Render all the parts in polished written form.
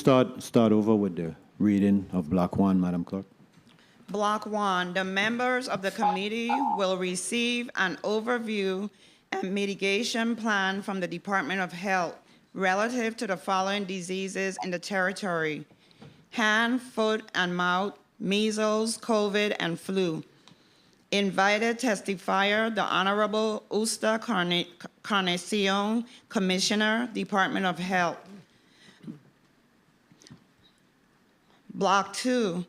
start over with the reading of Block 1, Madam Clerk. Block 1, the members of the committee will receive an overview and mitigation plan from the Department of Health relative to the following diseases in the territory: hand, foot, and mouth, measles, COVID, and flu. Invited testifier, the Honorable Justa Encarnacion, Commissioner, Department of Health. Block 2,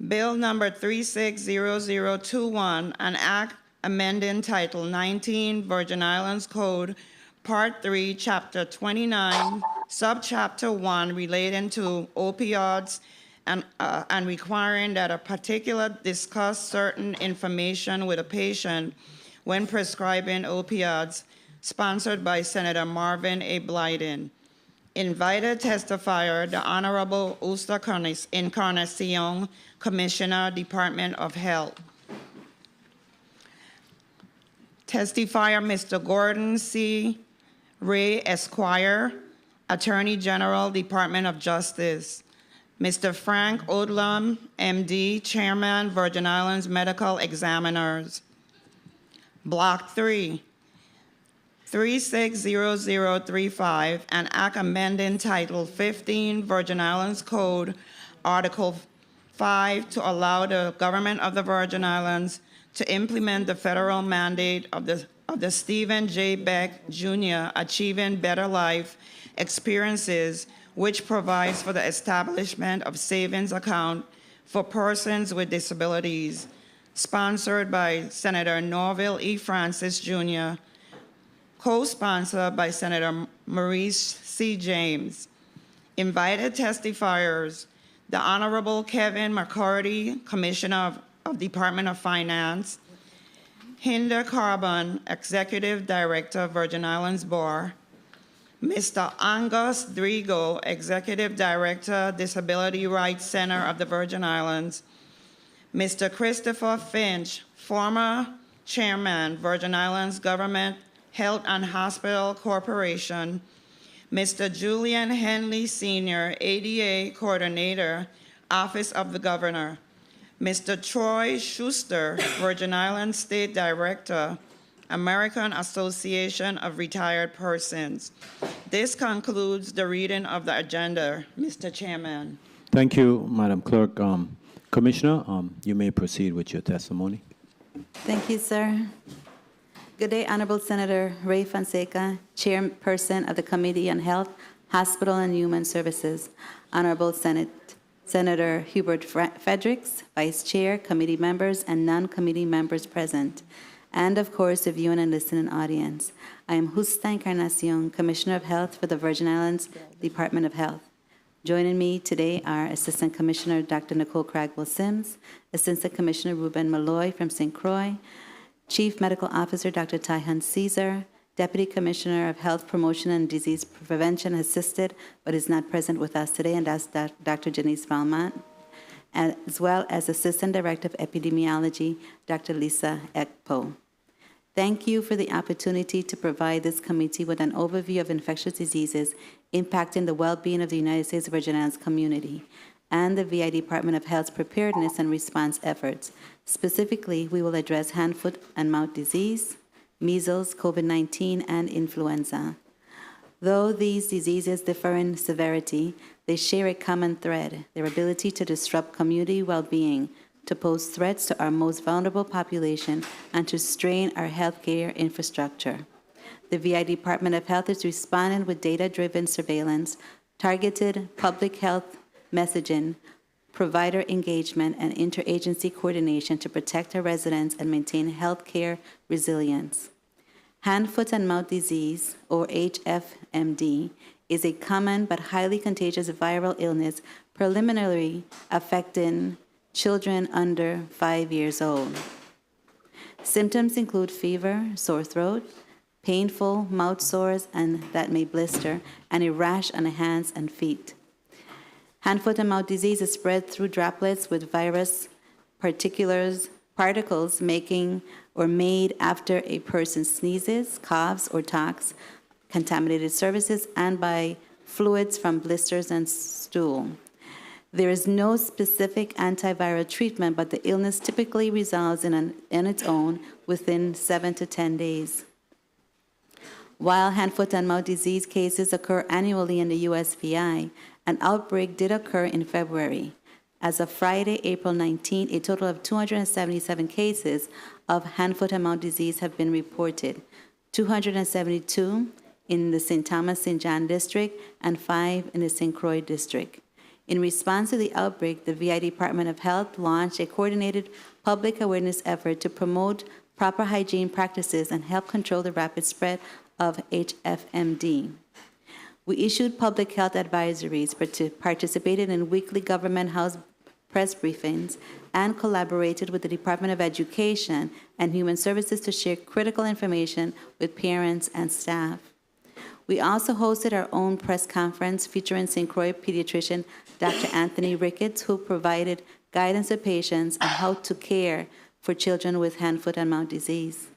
Bill number 360021, an act amending Title 19 Virgin Islands Code, Part 3, Chapter 29, Subchapter 1, relating to opioids and requiring that a particular discuss certain information with a patient when prescribing opioids, sponsored by Senator Marvin A. Blyden. Invited testifier, the Honorable Justa Encarnacion, Commissioner, Department of Health. Testifier, Mr. Gordon C. Rhea, Esquire, Attorney General, Department of Justice. Mr. Frank Odlum, MD, Chairman, Virgin Islands Medical Examiners. Block 3, 360035, an act amending Title 15 Virgin Islands Code, Article 5, to allow the government of the Virgin Islands to implement the federal mandate of the Stephen J. Beck Jr. Achieving Better Life Experiences, which provides for the establishment of savings account for persons with disabilities, sponsored by Senator Norville E. Francis Jr., co-sponsored by Senator Maurice C. James. Invited testifiers, the Honorable Kevin McCurdy, Commissioner of Department of Finance, Hinder Carbon, Executive Director, Virgin Islands Bar, Mr. Angus Drigo, Executive Director, Disability Rights Center of the Virgin Islands, Mr. Christopher Finch, former Chairman, Virgin Islands Government Health and Hospital Corporation, Mr. Julian Henley Sr., ADA Coordinator, Office of the Governor, Mr. Troy Schuster, Virgin Islands State Director, American Association of Retired Persons. This concludes the reading of the agenda, Mr. Chairman. Thank you, Madam Clerk. Commissioner, you may proceed with your testimony. Thank you, sir. Good day, Honorable Senator Ray Fonseca, Chairperson of the Committee on Health, Hospital and Human Services. Honorable Senator Hubert Fredericks, Vice Chair, committee members, and non-committee members present. And of course, the viewing and listening audience. I am Justa Encarnacion, Commissioner of Health for the Virgin Islands Department of Health. Joining me today are Assistant Commissioner Dr. Nicole Cragwell-Sims, Assistant Commissioner Ruben Malloy from St. Croix, Chief Medical Officer Dr. Tyhan Caesar, Deputy Commissioner of Health Promotion and Disease Prevention assisted but is not present with us today, and that's Dr. Janice Valmont, as well as Assistant Director of Epidemiology, Dr. Lisa Ekpo. Thank you for the opportunity to provide this committee with an overview of infectious diseases impacting the well-being of the United States Virgin Islands community and the VI Department of Health's preparedness and response efforts. Specifically, we will address hand, foot, and mouth disease, measles, COVID-19, and influenza. Though these diseases differ in severity, they share a common thread: their ability to disrupt community well-being, to pose threats to our most vulnerable population, and to strain our healthcare infrastructure. The VI Department of Health is responding with data-driven surveillance, targeted public health messaging, provider engagement, and interagency coordination to protect our residents and maintain healthcare resilience. Hand, foot, and mouth disease, or HFMD, is a common but highly contagious viral illness preliminarily affecting children under 5 years old. Symptoms include fever, sore throat, painful mouth sores and that may blister, and a rash on the hands and feet. Hand, foot, and mouth disease is spread through droplets with virus particles making or made after a person sneezes, coughs, or talks, contaminated surfaces, and by fluids from blisters and stool. There is no specific antiviral treatment, but the illness typically resolves in its own within 7 to 10 days. While hand, foot, and mouth disease cases occur annually in the USVI, an outbreak did occur in February. As of Friday, April 19, a total of 277 cases of hand, foot, and mouth disease have been reported, 272 in the St. Thomas St. John district and 5 in the St. Croix district. In response to the outbreak, the VI Department of Health launched a coordinated public awareness effort to promote proper hygiene practices and help control the rapid spread of HFMD. We issued public health advisories, participated in weekly government house press briefings, and collaborated with the Department of Education and Human Services to share critical information with parents and staff. We also hosted our own press conference featuring St. Croix pediatrician Dr. Anthony Ricketts, who provided guidance to patients on how to care for children with hand, foot, and mouth disease.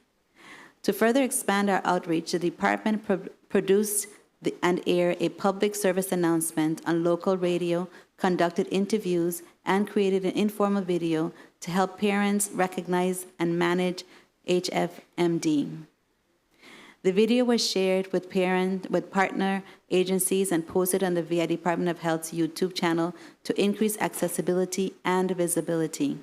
To further expand our outreach, the department produced and aired a public service announcement on local radio, conducted interviews, and created an informal video to help parents recognize and manage HFMD. The video was shared with partner agencies and posted on the VA Department of Health's YouTube channel to increase accessibility and visibility.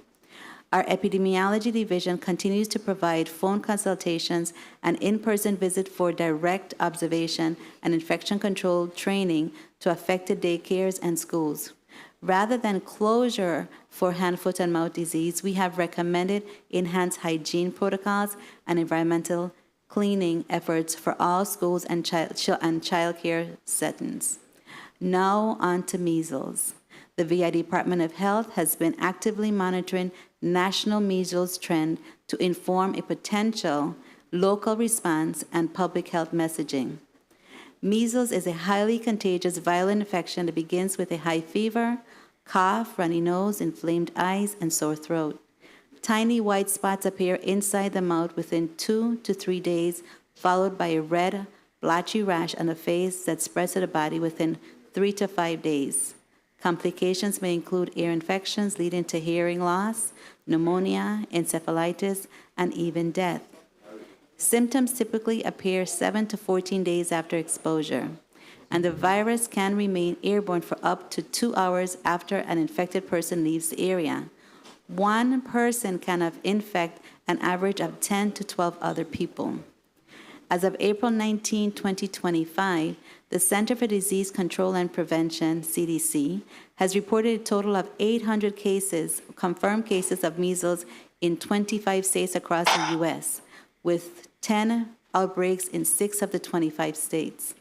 Our epidemiology division continues to provide phone consultations and in-person visits for direct observation and infection control training to affected daycares and schools. Rather than closure for hand, foot, and mouth disease, we have recommended enhanced hygiene protocols and environmental cleaning efforts for all schools and child care settings. Now on to measles. The VI Department of Health has been actively monitoring national measles trend to inform a potential local response and public health messaging. Measles is a highly contagious viral infection that begins with a high fever, cough, runny nose, inflamed eyes, and sore throat. Tiny white spots appear inside the mouth within 2 to 3 days, followed by a red, blotchy rash on the face that spreads to the body within 3 to 5 days. Complications may include ear infections leading to hearing loss, pneumonia, encephalitis, and even death. Symptoms typically appear 7 to 14 days after exposure, and the virus can remain airborne for up to 2 hours after an infected person leaves the area. One person can infect an average of 10 to 12 other people. As of April 19, 2025, the Center for Disease Control and Prevention, CDC, has reported a total of 800 cases, confirmed cases of measles in 25 states across the U.S., with 10 outbreaks in 6 of the 25 states.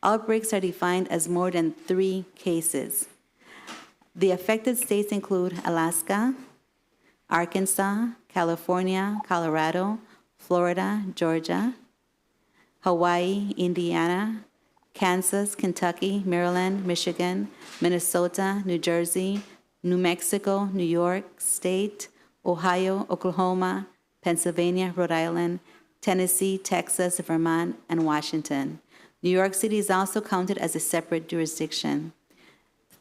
Outbreaks are defined as more than 3 cases. The affected states include Alaska, Arkansas, California, Colorado, Florida, Georgia, Hawaii, Indiana, Kansas, Kentucky, Maryland, Michigan, Minnesota, New Jersey, New Mexico, New York State, Ohio, Oklahoma, Pennsylvania, Rhode Island, Tennessee, Texas, Vermont, and Washington. New York City is also counted as a separate jurisdiction.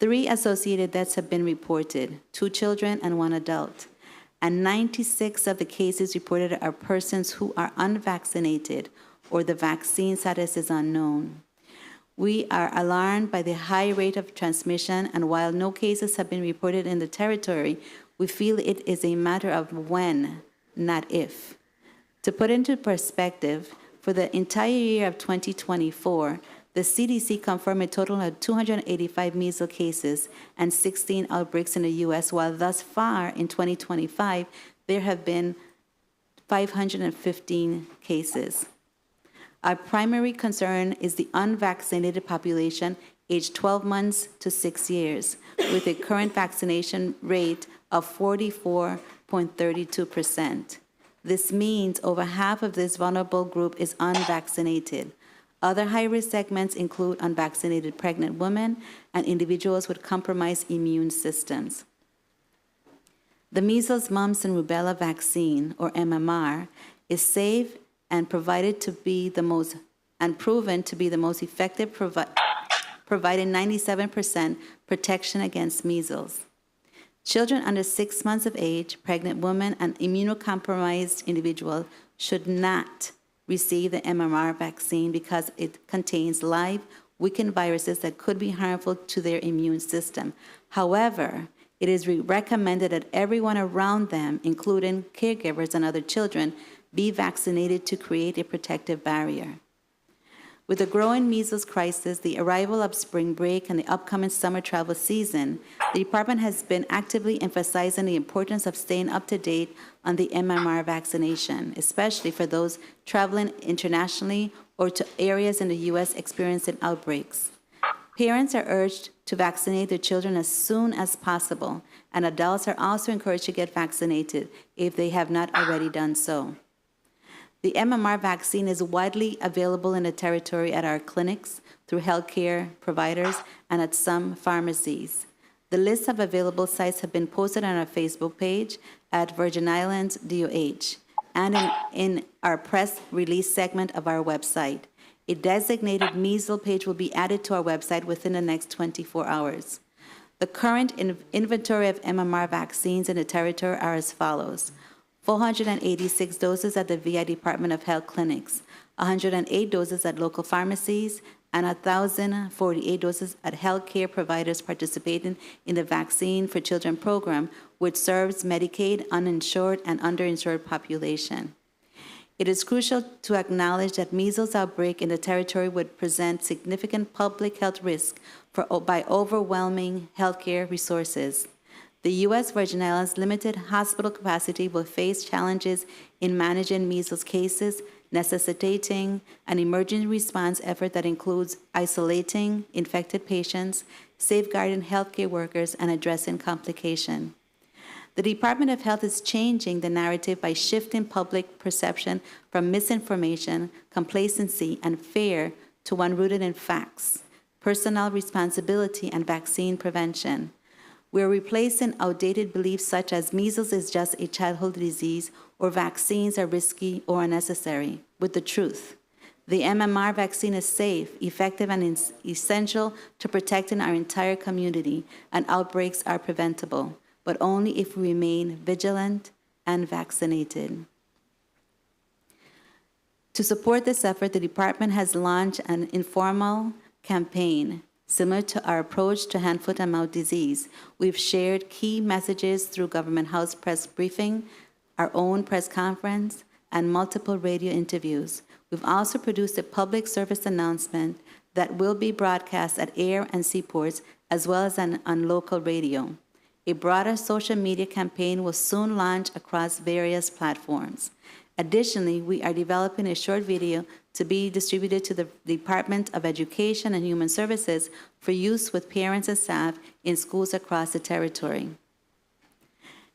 3 associated deaths have been reported, 2 children and 1 adult. And 96 of the cases reported are persons who are unvaccinated or the vaccine status is unknown. We are alarmed by the high rate of transmission, and while no cases have been reported in the territory, we feel it is a matter of when, not if. To put into perspective, for the entire year of 2024, the CDC confirmed a total of 285 measles cases and 16 outbreaks in the U.S., while thus far in 2025, there have been 515 cases. Our primary concern is the unvaccinated population aged 12 months to 6 years, with a current vaccination rate of 44.32%. This means over half of this vulnerable group is unvaccinated. Other high-risk segments include unvaccinated pregnant women and individuals with compromised immune systems. The measles, mumps, and rubella vaccine, or MMR, is safe and proven to be the most effective providing 97% protection against measles. Children under 6 months of age, pregnant women, and immunocompromised individuals should not receive the MMR vaccine because it contains live, weakened viruses that could be harmful to their immune system. However, it is recommended that everyone around them, including caregivers and other children, be vaccinated to create a protective barrier. With the growing measles crisis, the arrival of spring break, and the upcoming summer travel season, the department has been actively emphasizing the importance of staying up to date on the MMR vaccination, especially for those traveling internationally or to areas in the U.S. experiencing outbreaks. Parents are urged to vaccinate their children as soon as possible, and adults are also encouraged to get vaccinated if they have not already done so. The MMR vaccine is widely available in the territory at our clinics, through healthcare providers, and at some pharmacies. The list of available sites have been posted on our Facebook page at Virgin Islands DOH and in our press release segment of our website. A designated measles page will be added to our website within the next 24 hours. The current inventory of MMR vaccines in the territory are as follows: 486 doses at the VI Department of Health clinics, 108 doses at local pharmacies, and 1,048 doses at healthcare providers participating in the Vaccine for Children program, which serves Medicaid, uninsured, and underinsured population. It is crucial to acknowledge that measles outbreak in the territory would present significant public health risk by overwhelming healthcare resources. The U.S. Virgin Islands' limited hospital capacity will face challenges in managing measles cases, necessitating an emergency response effort that includes isolating infected patients, safeguarding healthcare workers, and addressing complications. The Department of Health is changing the narrative by shifting public perception from misinformation, complacency, and fear to one rooted in facts, personal responsibility, and vaccine prevention. We're replacing outdated beliefs such as measles is just a childhood disease or vaccines are risky or unnecessary with the truth. The MMR vaccine is safe, effective, and is essential to protecting our entire community, and outbreaks are preventable, but only if we remain vigilant and vaccinated. To support this effort, the department has launched an informal campaign similar to our approach to hand, foot, and mouth disease. We've shared key messages through Government House press briefing, our own press conference, and multiple radio interviews. We've also produced a public service announcement that will be broadcast at air and seaports, as well as on local radio. A broader social media campaign will soon launch across various platforms. Additionally, we are developing a short video to be distributed to the Department of Education and Human Services for use with parents and staff in schools across the territory.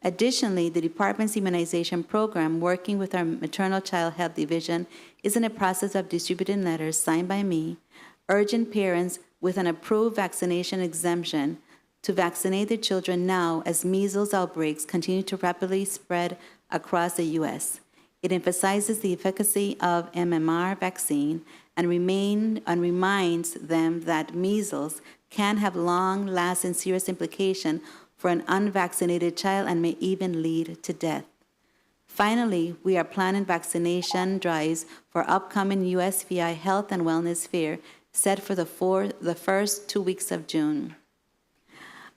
Additionally, the department's immunization program, working with our Maternal Child Health Division, is in the process of distributing letters signed by me, urging parents with an approved vaccination exemption to vaccinate their children now as measles outbreaks continue to rapidly spread across the U.S. It emphasizes the efficacy of MMR vaccine and reminds them that measles can have long-lasting serious implications for an unvaccinated child and may even lead to death. Finally, we are planning vaccination drives for upcoming USVI Health and Wellness Fair set for the first 2 weeks of June.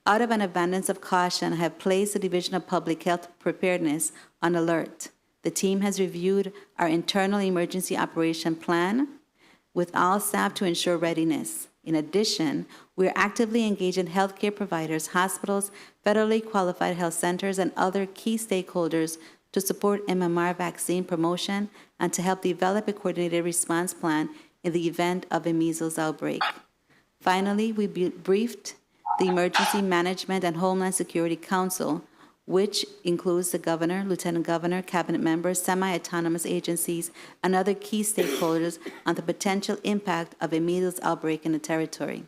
Out of an abundance of caution, I have placed the Division of Public Health Preparedness on alert. The team has reviewed our internal emergency operation plan with all staff to ensure readiness. In addition, we are actively engaging healthcare providers, hospitals, federally qualified health centers, and other key stakeholders to support MMR vaccine promotion and to help develop a coordinated response plan in the event of a measles outbreak. Finally, we briefed the Emergency Management and Homeland Security Council, which includes the governor, lieutenant governor, cabinet members, semi-autonomous agencies, and other key stakeholders on the potential impact of a measles outbreak in the territory.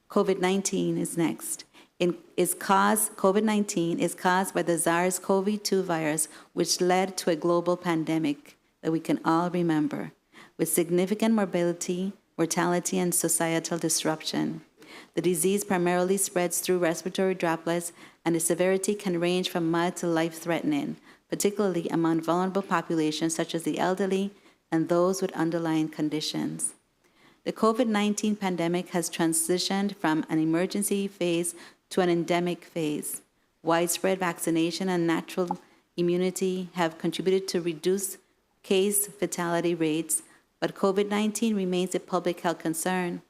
COVID-19 is next. COVID-19 is caused by the SARS-CoV-2 virus, which led to a global pandemic that we can all remember, with significant morbidity, mortality, and societal disruption. The disease primarily spreads through respiratory droplets, and the severity can range from mild to life-threatening, particularly among vulnerable populations such as the elderly and those with underlying conditions. The COVID-19 pandemic has transitioned from an emergency phase to an endemic phase. Widespread vaccination and natural immunity have contributed to reduced case fatality rates, but COVID-19 remains a public health concern,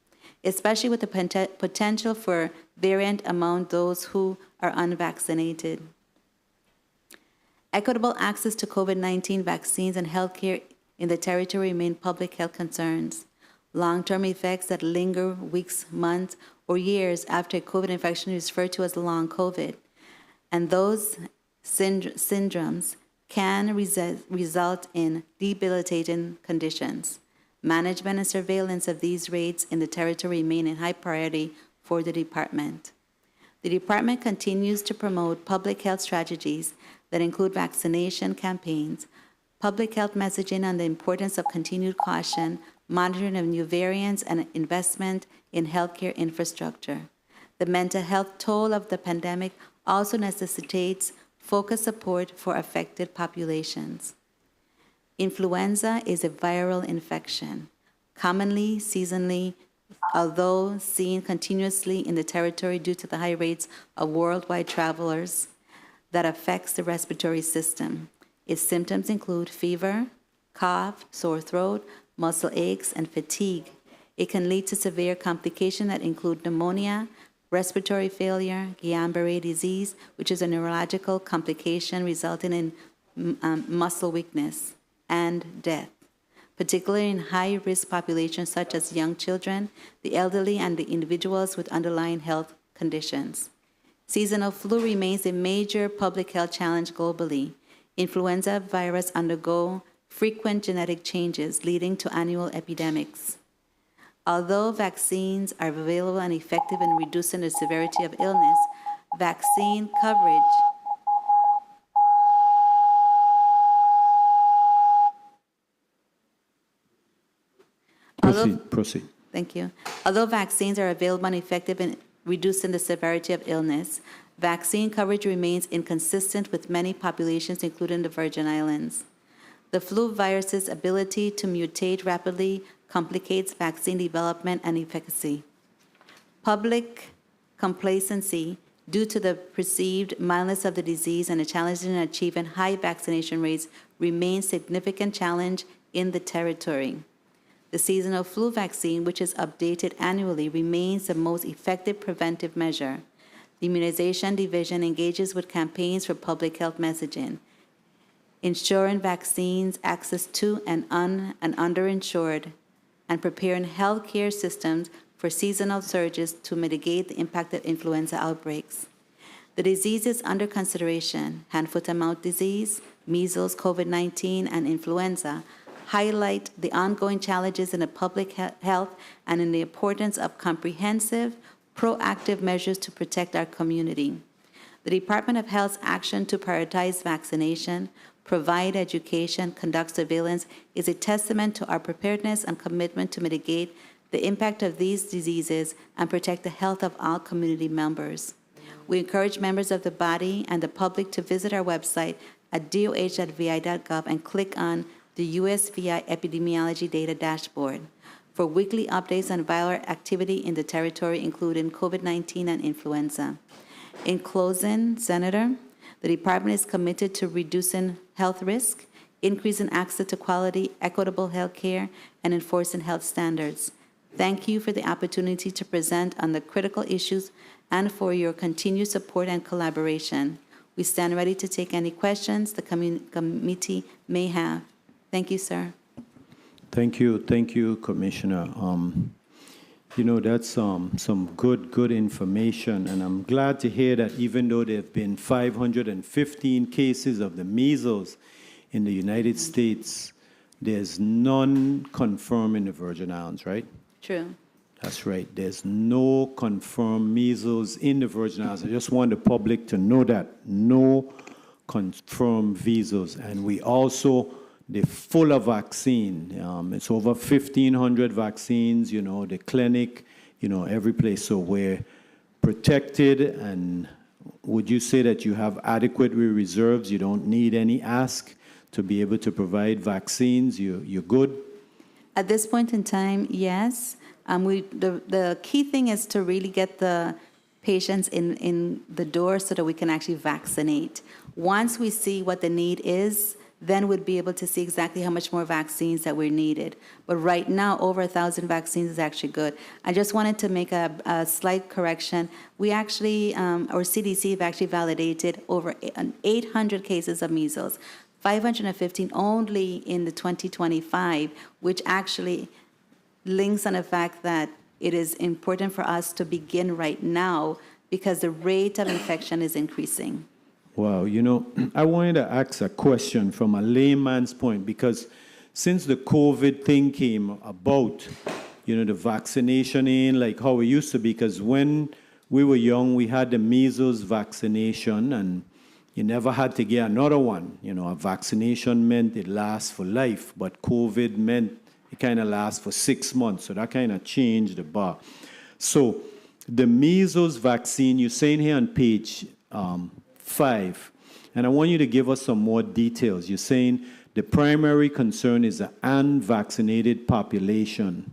especially with the potential for variant among those who are unvaccinated. Equitable access to COVID-19 vaccines and healthcare in the territory remain public health concerns. Long-term effects that linger weeks, months, or years after a COVID infection is referred to as long COVID, and those syndromes can result in debilitating conditions. Management and surveillance of these rates in the territory remain a high priority for the department. The department continues to promote public health strategies that include vaccination campaigns, public health messaging on the importance of continued caution, monitoring of new variants, and investment in healthcare infrastructure. The mental health toll of the pandemic also necessitates focused support for affected populations. Influenza is a viral infection, commonly seasonally, although seen continuously in the territory due to the high rates of worldwide travelers that affects the respiratory system. Its symptoms include fever, cough, sore throat, muscle aches, and fatigue. It can lead to severe complications that include pneumonia, respiratory failure, Guillain-Barré disease, which is a neurological complication resulting in muscle weakness, and death, particularly in high-risk populations such as young children, the elderly, and the individuals with underlying health conditions. Seasonal flu remains a major public health challenge globally. Influenza virus undergo frequent genetic changes leading to annual epidemics. Although vaccines are available and effective in reducing the severity of illness, vaccine coverage Proceed. Thank you. Although vaccines are available and effective in reducing the severity of illness, vaccine coverage remains inconsistent with many populations, including the Virgin Islands. The flu virus's ability to mutate rapidly complicates vaccine development and efficacy. Public complacency due to the perceived mildness of the disease and the challenge in achieving high vaccination rates remains a significant challenge in the territory. The seasonal flu vaccine, which is updated annually, remains the most effective preventive measure. The Immunization Division engages with campaigns for public health messaging, ensuring vaccines access to and underinsured, and preparing healthcare systems for seasonal surges to mitigate the impact of influenza outbreaks. The diseases under consideration, hand, foot, and mouth disease, measles, COVID-19, and influenza, highlight the ongoing challenges in the public health and in the importance of comprehensive, proactive measures to protect our community. The Department of Health's action to prioritize vaccination, provide education, conduct surveillance is a testament to our preparedness and commitment to mitigate the impact of these diseases and protect the health of all community members. We encourage members of the body and the public to visit our website at doh.vi.gov and click on the USVI Epidemiology Data Dashboard for weekly updates on viral activity in the territory, including COVID-19 and influenza. In closing, Senator, the Department is committed to reducing health risk, increasing access to quality, equitable health care, and enforcing health standards. Thank you for the opportunity to present on the critical issues and for your continued support and collaboration. We stand ready to take any questions the committee may have. Thank you, sir. Thank you, Commissioner. That's some good information, and I'm glad to hear that even though there have been 515 cases of the measles in the United States, there's none confirmed in the Virgin Islands, right? True. That's right. There's no confirmed measles in the Virgin Islands. I just want the public to know that. No confirmed measles. And we also they're full of vaccine. It's over 1,500 vaccines, the clinic, every place. So we're protected, and would you say that you have adequate reserves? You don't need any ask to be able to provide vaccines? You're good? At this point in time, yes. The key thing is to really get the patients in the door so that we can actually vaccinate. Once we see what the need is, then we'd be able to see exactly how much more vaccines that we're needed. But right now, over 1,000 vaccines is actually good. I just wanted to make a slight correction. We actually, our CDC have actually validated over 800 cases of measles, 515 only in the 2025, which actually links on the fact that it is important for us to begin right now because the rate of infection is increasing. Wow, I wanted to ask a question from a layman's point, because since the COVID thing came about, the vaccination ain't like how it used to be, because when we were young, we had the measles vaccination, and you never had to get another one. A vaccination meant it lasts for life, but COVID meant it kind of lasts for 6 months, so that kind of changed the bar. So the measles vaccine, you're saying here on page 5, and I want you to give us some more details. You're saying the primary concern is the unvaccinated population.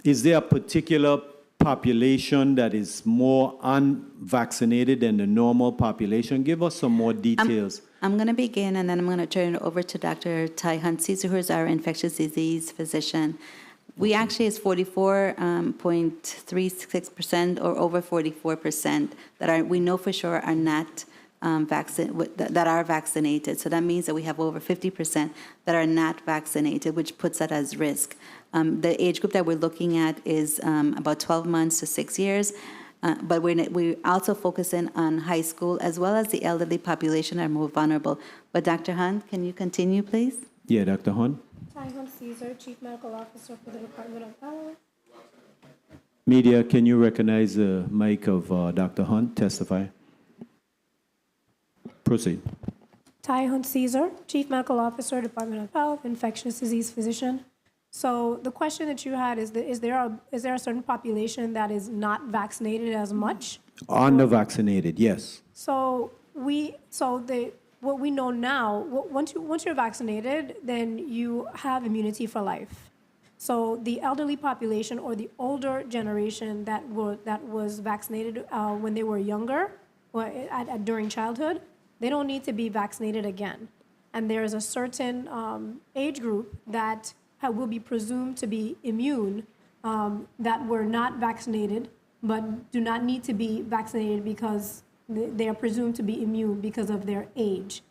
Is there a particular population that is more unvaccinated than the normal population? Give us some more details. I'm going to begin, and then I'm going to turn it over to Dr. Ty Hunt-Caesar, who is our infectious disease physician. We actually is 44.36% or over 44% that we know for sure are not that are vaccinated. So that means that we have over 50% that are not vaccinated, which puts that as risk. The age group that we're looking at is about 12 months to 6 years. But we're also focusing on high school as well as the elderly population are more vulnerable. But Dr. Hunt, can you continue, please? Yeah, Dr. Hunt. Ty Hunt-Caesar, Chief Medical Officer for the Department of Health. Media, can you recognize the mic of Dr. Hunt? Testify. Proceed. Ty Hunt-Caesar, Chief Medical Officer, Department of Health, Infectious Disease Physician. So the question that you had is there a certain population that is not vaccinated as much? Under-vaccinated, yes. So what we know now, once you're vaccinated, then you have immunity for life. So the elderly population or the older generation that was vaccinated when they were younger or during childhood, they don't need to be vaccinated again. And there is a certain age group that will be presumed to be immune that were not vaccinated but do not need to be vaccinated because they are presumed to be immune because of their age.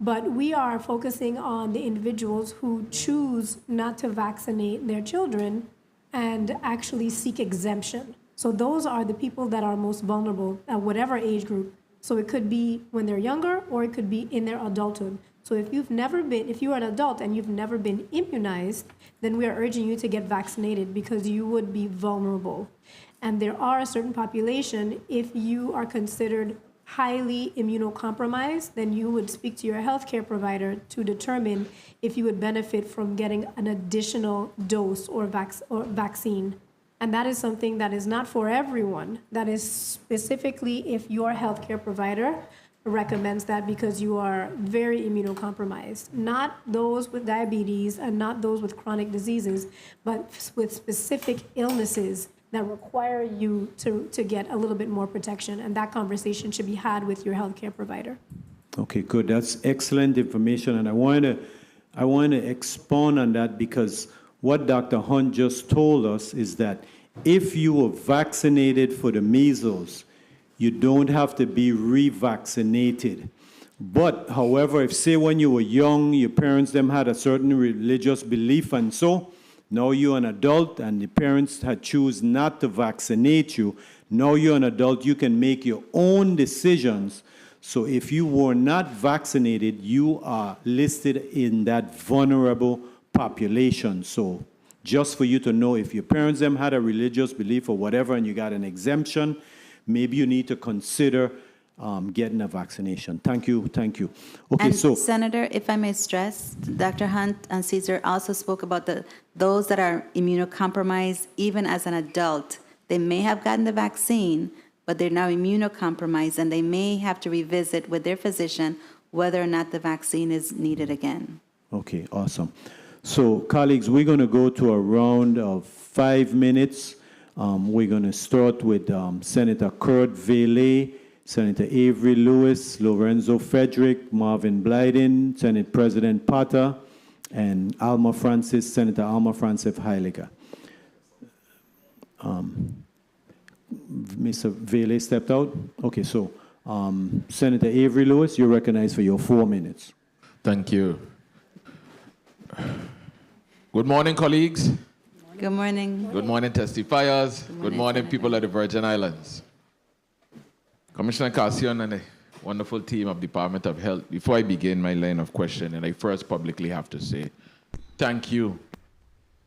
But we are focusing on the individuals who choose not to vaccinate their children and actually seek exemption. So those are the people that are most vulnerable at whatever age group. So it could be when they're younger or it could be in their adulthood. So if you're an adult and you've never been immunized, then we are urging you to get vaccinated because you would be vulnerable. And there are a certain population, if you are considered highly immunocompromised, then you would speak to your healthcare provider to determine if you would benefit from getting an additional dose or vaccine. And that is something that is not for everyone. That is specifically if your healthcare provider recommends that because you are very immunocompromised. Not those with diabetes and not those with chronic diseases, but with specific illnesses that require you to get a little bit more protection. And that conversation should be had with your healthcare provider. Okay, good. That's excellent information. And I want to expound on that because what Dr. Hunt just told us is that if you were vaccinated for the measles, you don't have to be revaccinated. But, however, if say when you were young, your parents them had a certain religious belief and so, now you're an adult and the parents had choose not to vaccinate you, now you're an adult, you can make your own decisions. So if you were not vaccinated, you are listed in that vulnerable population. So just for you to know, if your parents them had a religious belief or whatever and you got an exemption, maybe you need to consider getting a vaccination. Thank you, thank you. Okay, And so Senator, if I may stress, Dr. Hunt and Caesar also spoke about those that are immunocompromised, even as an adult. They may have gotten the vaccine, but they're now immunocompromised, and they may have to revisit with their physician whether or not the vaccine is needed again. okay, awesome. So, colleagues, we're going to go to a round of 5 minutes. We're going to start with Senator Kurt Valet, Senator Avery Lewis, Lorenzo Frederick, Marvin Blyden, Senate President Potter, and Senator Alma Francis Heiliger. Mr. Valet stepped out. Okay, so Senator Avery Lewis, you're recognized for your 4 minutes. Thank you. Good morning, colleagues. Good morning. Good morning, testifiers. Good morning, people of the Virgin Islands. Commissioner Encarnacion and the wonderful team of Department of Health. Before I begin my line of questioning, I first publicly have to say thank you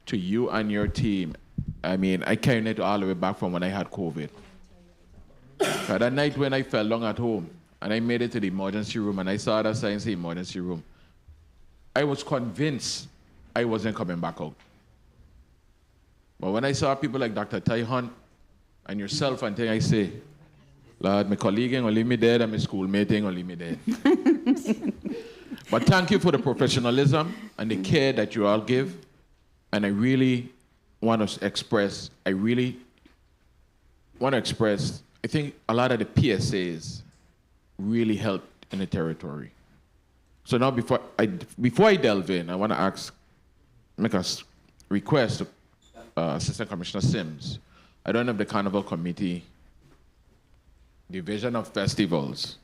to you and your team. I mean, I carried it all the way back from when I had COVID. That night when I fell down at home and I made it to the emergency room and I saw the signs in the emergency room, I was convinced I wasn't coming back out. But when I saw people like Dr. Ty Hunt and yourself, and I say, Lord, my colleague ain't gonna leave me dead and my schoolmate ain't gonna leave me dead. But thank you for the professionalism and the care that you all give. And I really want to express, I think a lot of the PSAs really helped in the territory. So now before I delve in, I want to make a request to Assistant Commissioner Sims. I don't have the Carnival Committee, Division of Festivals,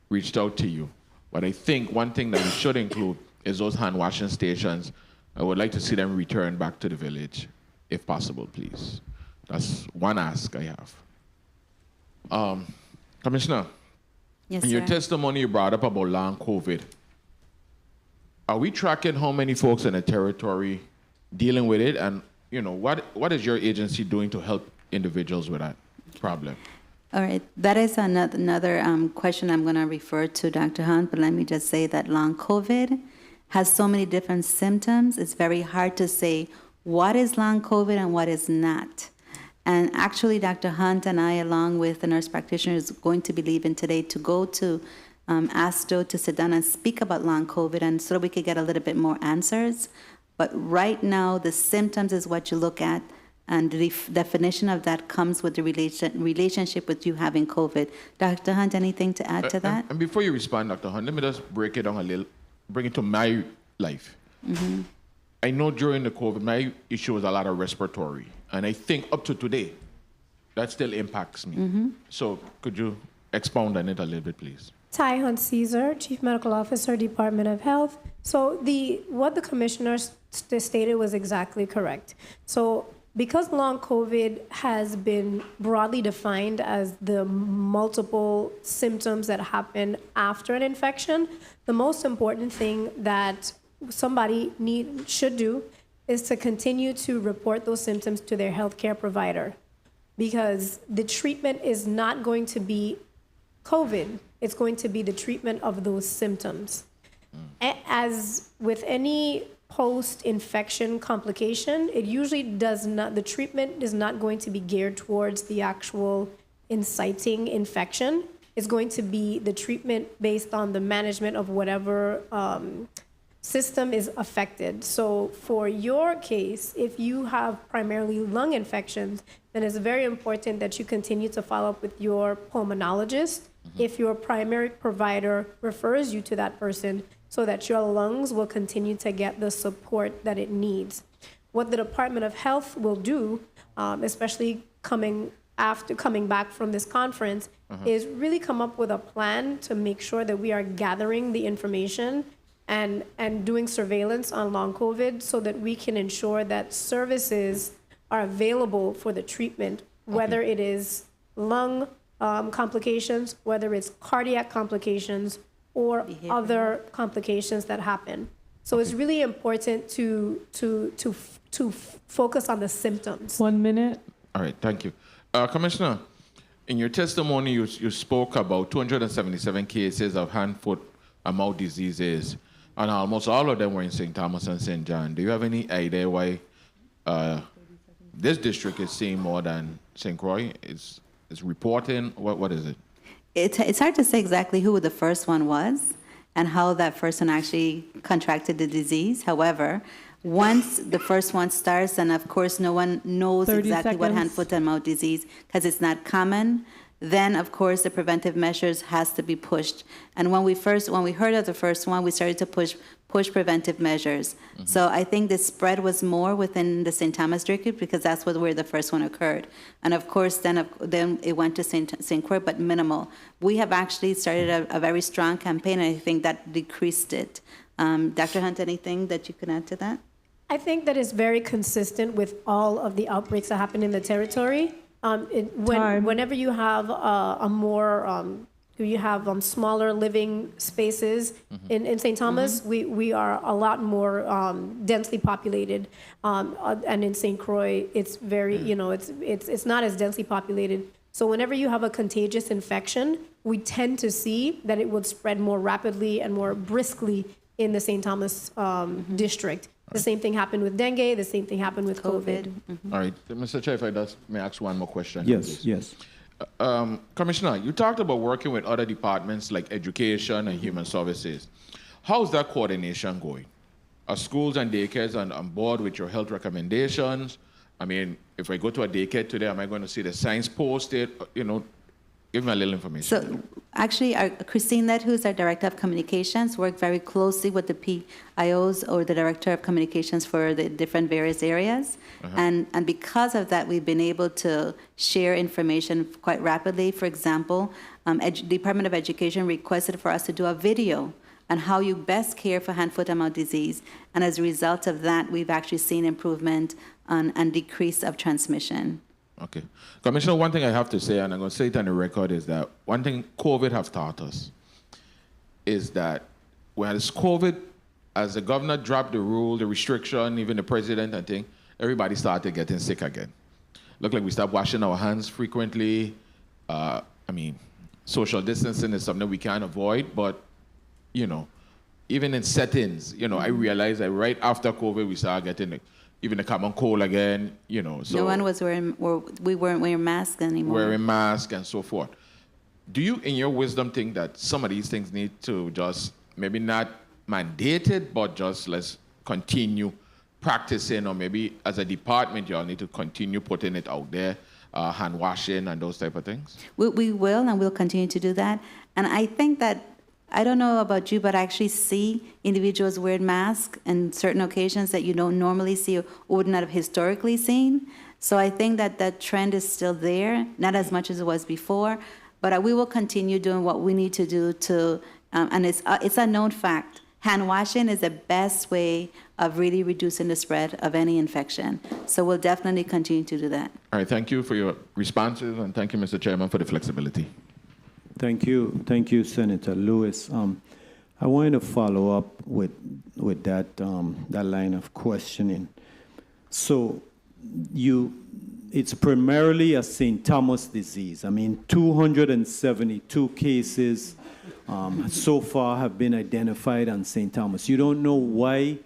reached out to you. But I think one thing that we should include is those hand washing stations. I would like to see them return back to the village, if possible, please. That's one ask I have. Commissioner, Yes, in your sir. testimony you brought up about long COVID. Are we tracking how many folks in the territory dealing with it? And, you know, what is your agency doing to help individuals with that problem? All right, that is another question I'm going to refer to Dr. Hunt, but let me just say that long COVID has so many different symptoms. It's very hard to say what is long COVID and what is not. And actually, Dr. Hunt and I, along with the nurse practitioner, is going to be leaving today to go to ASTO to sit down and speak about long COVID, and so we could get a little bit more answers. But right now, the symptoms is what you look at, and the definition of that comes with the relationship with you having COVID. Dr. Hunt, anything to add to that? And before you respond, Dr. Hunt, let me just break it down a little, bring it to my life. Mm-hmm. I know during the COVID, my issue was a lot of respiratory. And I think up to today, that still impacts me. Mm-hmm. So could you expound on it a little bit, please? Ty Hunt Caesar, Chief Medical Officer, Department of Health. So what the commissioner stated was exactly correct. So because long COVID has been broadly defined as the multiple symptoms that happen after an infection, the most important thing that somebody should do is to continue to report those symptoms to their healthcare provider, because the treatment is not going to be COVID. It's going to be the treatment of those symptoms. As with any post-infection complication, it usually does not, the treatment is not going to be geared towards the actual inciting infection. It's going to be the treatment based on the management of whatever system is affected. So for your case, if you have primarily lung infections, then it's very important that you continue to follow up with your pulmonologist if your primary provider refers you to that person, so that your lungs will continue to get the support that it needs. What the Department of Health will do, especially coming back from this conference, is really come up with a plan to make sure that we are gathering the information and doing surveillance on long COVID, so that we can ensure that services are available for the treatment, whether it is lung complications, whether it's cardiac complications, or other complications that happen. So it's really important to focus on the symptoms. 1 minute. All right, thank you. Commissioner, In your testimony, you spoke about 277 cases of hand, foot, and mouth diseases, and almost all of them were in St. Thomas and St. John. Do you have any idea why this district is seeing more than St. Croix? Is reporting? What is it? It's hard to say exactly who the first one was and how that person actually contracted the disease. However, once the first one starts, and of course no one knows 30 exactly what hand, seconds. foot, and mouth disease because it's not common, then of course the preventive measures has to be pushed. And when we heard of the first one, we started to push preventive measures. So I think the spread was more within the St. Thomas district because that's where the first one occurred. And of course, then it went to St. Croix, but minimal. We have actually started a very strong campaign, and I think that decreased it. Dr. Hunt, anything that you can add to that? I think that is very consistent with all of the outbreaks that happen in the territory. Whenever you have smaller living spaces in St. Thomas, we are a lot more densely populated, and in St. Croix, it's very it's not as densely populated. So whenever you have a contagious infection, we tend to see that it would spread more rapidly and more briskly in the St. Thomas district. The same thing happened with dengue. The same thing happened with COVID. All right, Mr. Chair, if I may ask one more question. Yes, yes. Commissioner, you talked about working with other departments like education and human services. How's that coordination going? Are schools and daycares on board with your health recommendations? I mean, if I go to a daycare today, am I going to see the signs posted? Give me a little information. So actually, Christine Lett, who's our Director of Communications, worked very closely with the PIOs or the Director of Communications for the different various areas. And because of that, we've been able to share information quite rapidly. For example, Department of Education requested for us to do a video on how you best care for hand, foot, and mouth disease. And as a result of that, we've actually seen improvement and decrease of transmission. Okay. Commissioner, one thing I have to say, and I'm going to say it on the record, is that one thing COVID has taught us is that when it's COVID, as the governor dropped the rule, the restriction, even the president, I think, everybody started getting sick again. Looked like we stopped washing our hands frequently. Social distancing is something we can't avoid, but, even in settings, I realized that right after COVID, we started getting even the common cold again, So No one was we weren't wearing masks anymore. Wearing masks and so forth. Do you, in your wisdom, think that some of these things need to just maybe not mandated, but just let's continue practicing, or maybe as a department, you all need to continue putting it out there, hand washing and those type of things? We will, and we'll continue to do that. And I think that, I don't know about you, but I actually see individuals wearing masks on certain occasions that you don't normally see or would not have historically seen. So I think that that trend is still there, not as much as it was before, but we will continue doing what we need to do to, and it's a known fact. Hand washing is the best way of really reducing the spread of any infection. So we'll definitely continue to do that. All right, thank you for your responses, and thank you, Mr. Chairman, for the flexibility. Thank you, Senator Lewis. I wanted to follow up with that that line of questioning. So, it's primarily a St. Thomas disease. 272 cases so far have been identified on St. Thomas. You don't know why,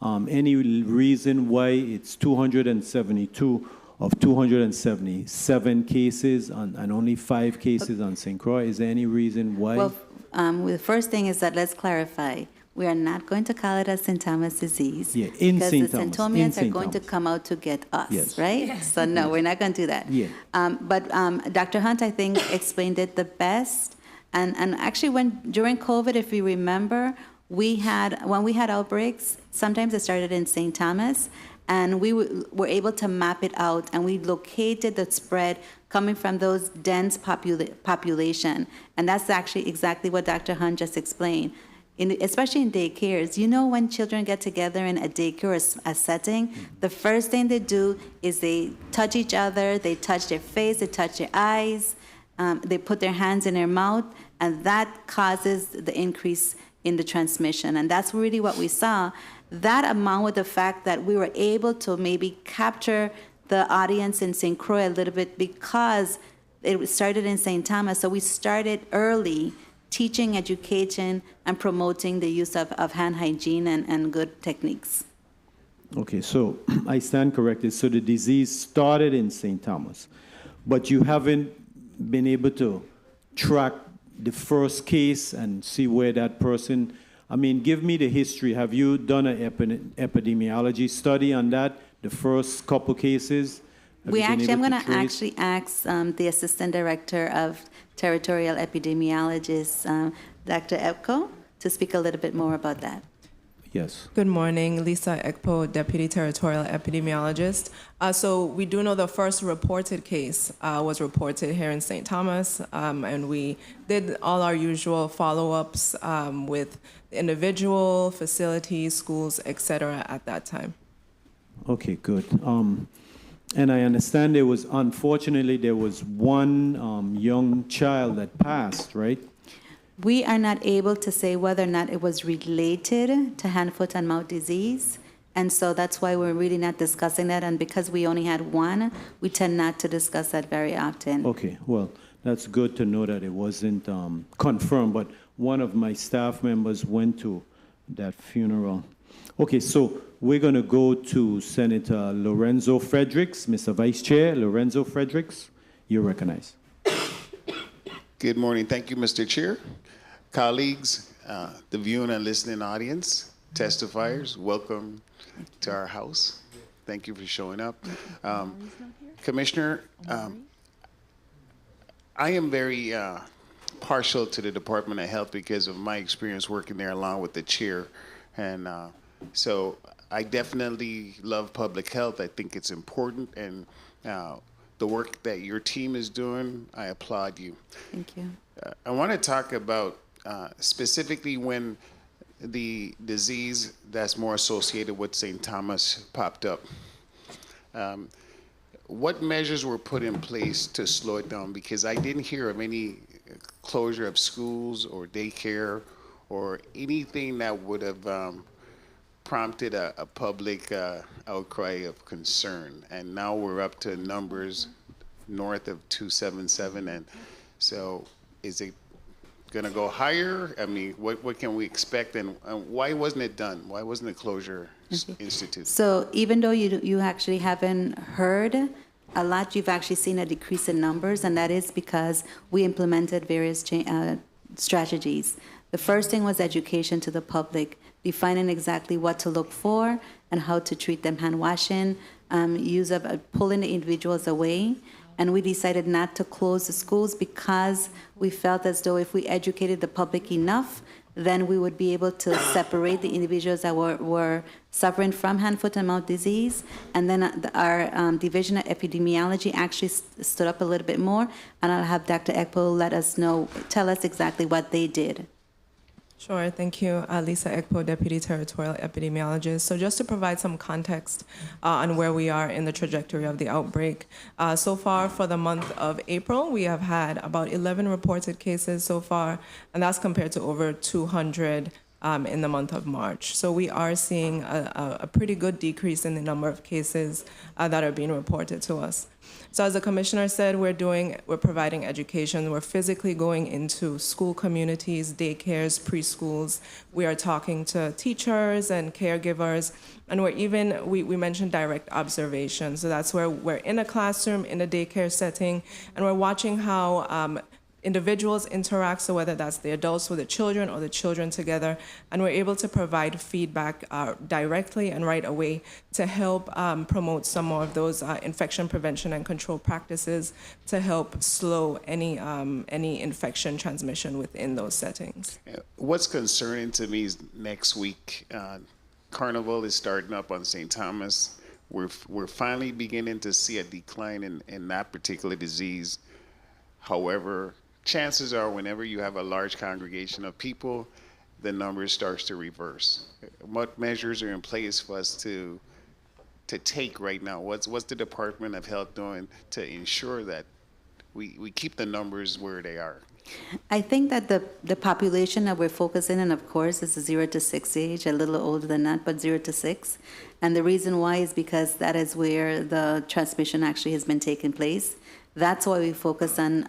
any reason why it's 272 of 277 cases and only 5 cases on St. Croix. Is there any reason why? Well, the first thing is that let's clarify. We are not going to call it a St. Thomas disease. Yeah, in because St. the Thomas. Centomians In are St. going to Thomas. come out to get us, Yes. right? So no, we're not going to do that. Yeah. But Dr. Hunt, I think, explained it the best. And actually, during COVID, if you remember, when we had outbreaks, sometimes it started in St. Thomas, and we were able to map it out, and we located the spread coming from those dense population. And that's actually exactly what Dr. Hunt just explained. Especially in daycares, when children get together in a daycare or a setting, the first thing they do is they touch each other, they touch their face, they touch their eyes, they put their hands in their mouth, and that causes the increase in the transmission. And that's really what we saw. That among with the fact that we were able to maybe capture the audience in St. Croix a little bit because It started in St. Thomas, so we started early teaching, education, and promoting the use of hand hygiene and good techniques. Okay, so I stand corrected. So the disease started in St. Thomas, but you haven't been able to track the first case and see where that person, I mean, give me the history. Have you done an epidemiology study on that, the first couple cases? Have you been I'm able going to to trace? actually ask the Assistant Director of Territorial Epidemiologist, Dr. Epko, to speak a little bit more about that. Yes. Good morning, Lisa Ekpo, Deputy Territorial Epidemiologist. So we do know the first reported case was reported here in St. Thomas, and we did all our usual follow-ups with individual, facilities, schools, etc. at that time. Okay, good. And I understand unfortunately, there was one young child that passed, right? We are not able to say whether or not it was related to hand, foot, and mouth disease. And so that's why we're really not discussing that. And because we only had one, we tend not to discuss that very often. Okay, well, that's good to know that it wasn't confirmed, but one of my staff members went to that funeral. Okay, so we're going to go to Senator Lorenzo Fredericks. Mr. Vice Chair, Lorenzo Fredericks, you're recognized. Good morning. Thank you, Mr. Chair. Colleagues, the viewing and listening audience, testifiers, welcome to our house. Thank you for showing up. Commissioner, I am very partial to the Department of Health because of my experience working there along with the chair. And so I definitely love public health. I think it's important. And the work that your team is doing, I applaud you. Thank you. I want to talk about specifically when the disease that's more associated with St. Thomas popped up. What measures were put in place to slow it down? Because I didn't hear of any closure of schools or daycare or anything that would have prompted a public outcry of concern. And now we're up to numbers north of 277. And so is it going to go higher? I mean, what can we expect? And why wasn't it done? Why wasn't the closure instituted? So even though you actually haven't heard a lot, you've actually seen a decrease in numbers, and that is because we implemented various strategies. The first thing was education to the public, defining exactly what to look for and how to treat them, hand washing, use of pulling the individuals away. And we decided not to close the schools because we felt as though if we educated the public enough, then we would be able to separate the individuals that were suffering from hand, foot, and mouth disease. And then our Division of Epidemiology actually stood up a little bit more, and I'll have Dr. Ekpo tell us exactly what they did. Sure, thank you, Lisa Ekpo, Deputy Territorial Epidemiologist. So just to provide some context on where we are in the trajectory of the outbreak, so far for the month of April, we have had about 11 reported cases so far, and that's compared to over 200 in the month of March. So we are seeing a pretty good decrease in the number of cases that are being reported to us. So as the commissioner said, we're providing education. We're physically going into school communities, daycares, preschools. We are talking to teachers and caregivers, and we mentioned direct observation. So that's where we're in a classroom, in a daycare setting, and we're watching how individuals interact, so whether that's the adults with the children or the children together, and we're able to provide feedback directly and right away to help promote some more of those infection prevention and control practices to help slow any infection transmission within those settings. What's concerning to me is next week, Carnival is starting up on St. Thomas. We're finally beginning to see a decline in that particular disease. However, chances are whenever you have a large congregation of people, the numbers starts to reverse. What measures are in place for us to take right now? What's the Department of Health doing to ensure that we keep the numbers where they are? I think that the population that we're focusing on, of course, is the 0 to 6 age, a little older than that, but 0 to 6. And the reason why is because that is where the transmission actually has been taking place. That's why we focus on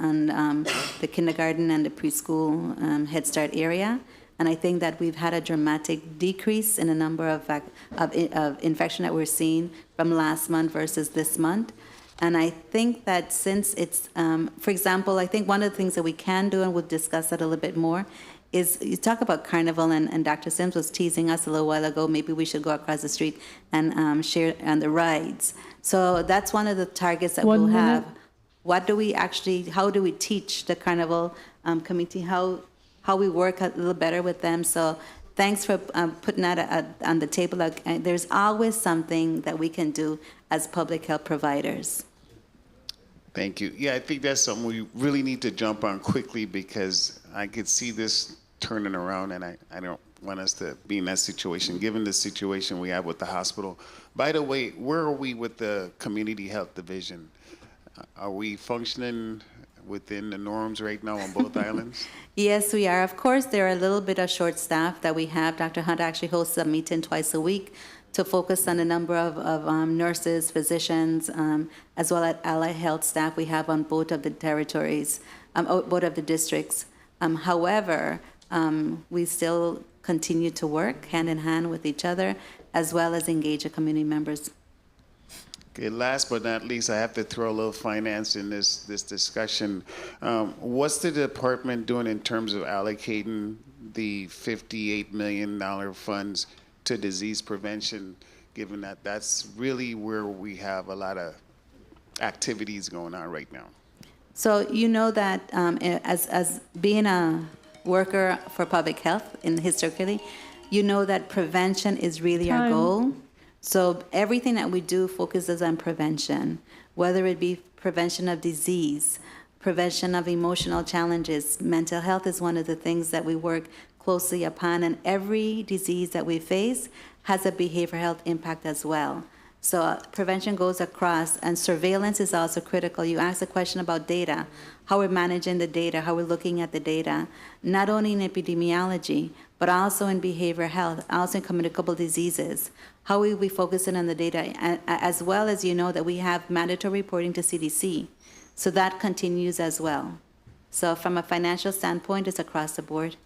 the kindergarten and the preschool Head Start area. And I think that we've had a dramatic decrease in the number of infection that we're seeing from last month versus this month. And I think that since it's, for example, I think one of the things that we can do, and we'll discuss that a little bit more, is you talk about Carnival, and Dr. Sims was teasing us a little while ago, maybe we should go across the street and share on the rides. So that's one of the targets that we'll have. What do we actually, how do we teach the Carnival committee how we work a little better with them? So thanks for putting that on the table. There's always something that we can do as public health providers. Thank you. Yeah, I think that's something we really need to jump on quickly, because I could see this turning around, and I don't want us to be in that situation, given the situation we have with the hospital. By the way, where are we with the community health division? Are we functioning within the norms right now on both islands? Yes, we are. Of course, there are a little bit of short staff that we have. Dr. Hunt actually hosts a meeting twice a week to focus on the number of nurses, physicians, as well as allied health staff we have on both of the territories, both of the districts. However, we still continue to work hand in hand with each other, as well as engage the community members. Okay, last but not least, I have to throw a little finance in this discussion. What's the department doing in terms of allocating the $58 million funds to disease prevention, given that that's really where we have a lot of activities going on right now? So you know that as being a worker for public health historically, you know that prevention is really our goal. So everything that we do focuses on prevention, whether it be prevention of disease, prevention of emotional challenges. Mental health is one of the things that we work closely upon, and every disease that we face has a behavioral health impact as well. So prevention goes across, and surveillance is also critical. You asked a question about data, how we're managing the data, how we're looking at the data, not only in epidemiology, but also in behavioral health, also in communicable diseases. How will we focusing on the data, as well as you know that we have mandatory reporting to CDC. So that continues as well. So from a financial standpoint, it's across the board.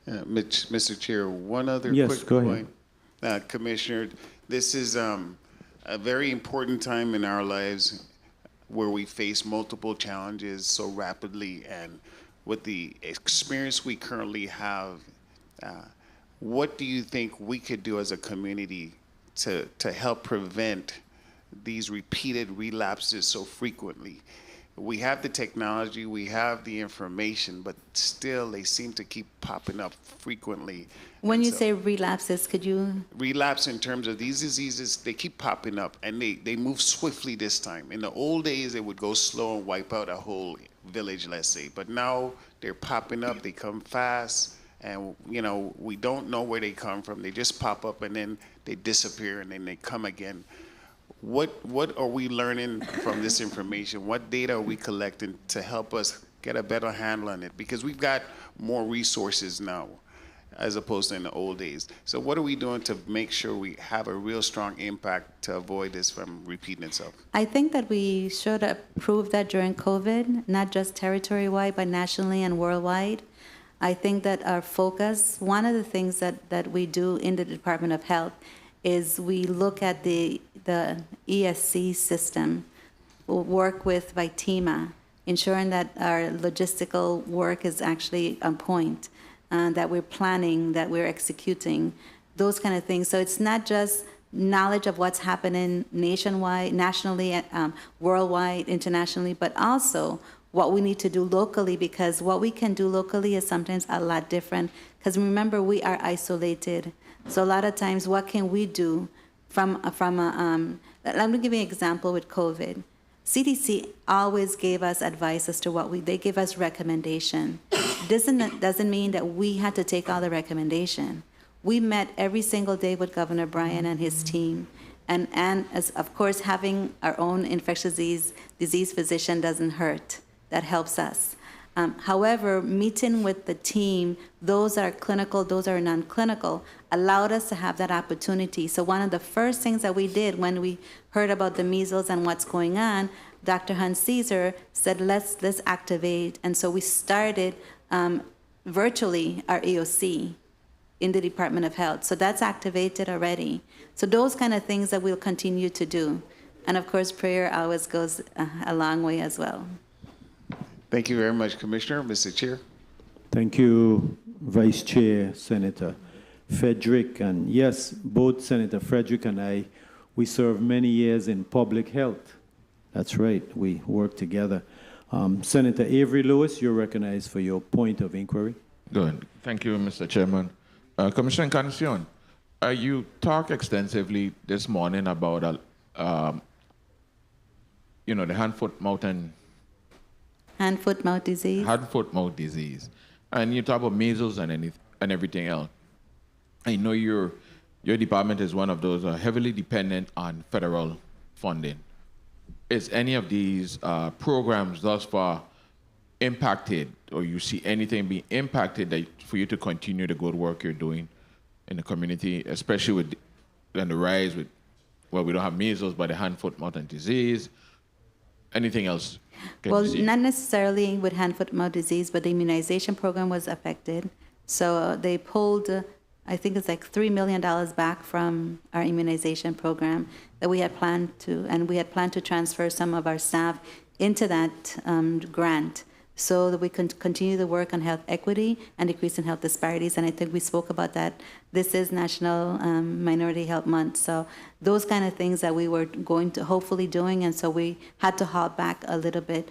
Mr. Chair, one other quick go point. Commissioner, this is a very important time in our lives where we face multiple challenges so rapidly, and with the experience we currently have, what do you think we could do as a community to help prevent these repeated relapses so frequently? We have the technology, we have the information, but still they seem to keep popping up frequently. When you say relapses, could you? Relapse in terms of these diseases, they keep popping up, and they move swiftly this time. In the old days, they would go slow and wipe out a whole village, let's say. But now they're popping up, they come fast, and you know, we don't know where they come from. They just pop up and then they disappear and then they come again. What are we learning from this information? What data are we collecting to help us get a better handle on it? Because we've got more resources now as opposed to in the old days. So what are we doing to make sure we have a real strong impact to avoid this from repeating itself? I think that we should have proved that during COVID, not just territory-wide, but nationally and worldwide. I think that our focus, one of the things that we do in the Department of Health is we look at the ESC system, we'll work with VITEMA, ensuring that our logistical work is actually on point, that we're planning, that we're executing, those kind of things. So it's not just knowledge of what's happening nationwide, nationally, worldwide, internationally, but also what we need to do locally, because what we can do locally is sometimes a lot different. Because remember, we are isolated. So a lot of times, what can we do let me give you an example with COVID. CDC always gave us advice as to they gave us recommendation. Doesn't mean that we had to take all the recommendation. We met every single day with Governor Bryan and his team. And as of course, having our own infectious disease physician doesn't hurt. That helps us. However, meeting with the team, those are clinical, those are non-clinical, allowed us to have that opportunity. So one of the first things that we did when we heard about the measles and what's going on, Dr. Hans Caesar said, let's activate. And so we started virtually our EOC in the Department of Health. So that's activated already. So those kind of things that we'll continue to do. And of course, prayer always goes a long way as well. Thank you very much, Commissioner. Mr. Chair. Thank you, Vice Chair, Senator Frederick. And yes, both Senator Frederick and I, we served many years in public health. That's right, we work together. Senator Avery Lewis, you're recognized for your point of inquiry. Good. Thank you, Mr. Chairman. Commissioner Encarnacion, you talked extensively this morning about, the hand, foot, mouth, and Hand, foot, mouth disease. hand, foot, mouth disease, and you talk about measles and everything else. I know your department is one of those heavily dependent on federal funding. Is any of these programs thus far impacted, or you see anything being impacted for you to continue the good work you're doing in the community, especially with the rise with, well, we don't have measles, but the hand, foot, mouth, and disease? Anything else? Well, not necessarily with hand, foot, mouth disease, but the immunization program was affected. So they pulled, I think it's like $3 million back from our immunization program that we had planned to, and we had planned to transfer some of our staff into that grant so that we can continue the work on health equity and decrease in health disparities. And I think we spoke about that. This is National Minority Health Month. So those kind of things that we were going to hopefully doing, and so we had to halt back a little bit.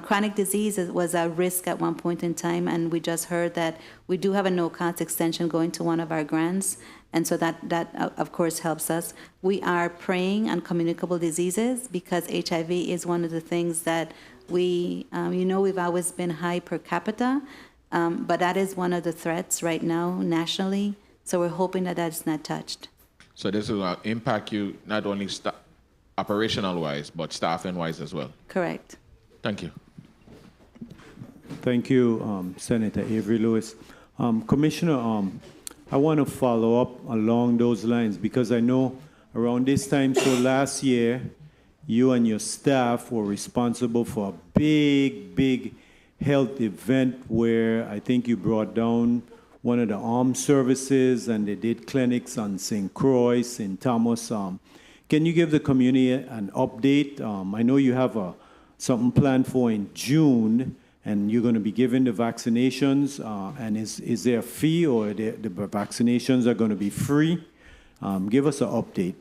Chronic disease was a risk at one point in time, and we just heard that we do have a no-cost extension going to one of our grants, and so that of course helps us. We are preying on communicable diseases because HIV is one of the things that we, we've always been high per capita, but that is one of the threats right now nationally, so we're hoping that that's not touched. So this will impact you not only operational-wise, but staffing-wise as well? Correct. Thank you. Thank you, Senator Avery Lewis. Commissioner, I want to follow up along those lines because I know around this time, so last year, you and your staff were responsible for a big health event where I think you brought down one of the armed services and they did clinics on St. Croix, St. Thomas. Can you give the community an update? I know you have something planned for in June, and you're going to be giving the vaccinations, and is there a fee, or the vaccinations are going to be free? Give us an update.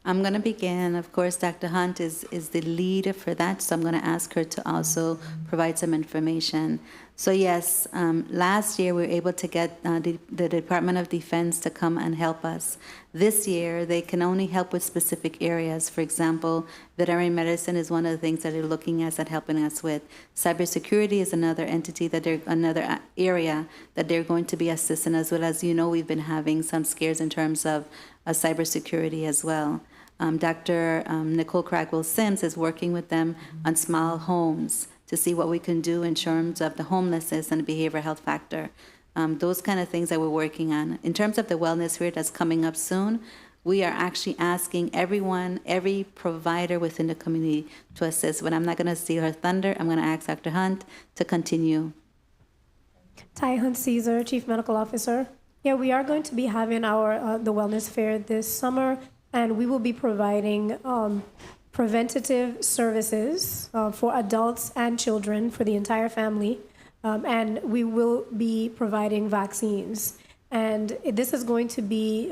I'm going to begin. Of course, Dr. Hunt is the leader for that, so I'm going to ask her to also provide some information. So yes, last year we were able to get the Department of Defense to come and help us. This year, they can only help with specific areas. For example, veterinary medicine is one of the things that they're looking at helping us with. Cybersecurity is another entity another area that they're going to be assisting, as well as, we've been having some scares in terms of cybersecurity as well. Dr. Nicole Cragwell-Sims is working with them on small homes to see what we can do in terms of the homelessness and the behavioral health factor. Those kind of things that we're working on. In terms of the wellness fair that's coming up soon, we are actually asking everyone, every provider within the community to assist. But I'm not going to steal her thunder. I'm going to ask Dr. Hunt to continue. Ty Hunt Caesar, Chief Medical Officer. Yeah, we are going to be having the wellness fair this summer, and we will be providing preventative services for adults and children for the entire family, and we will be providing vaccines. And this is going to be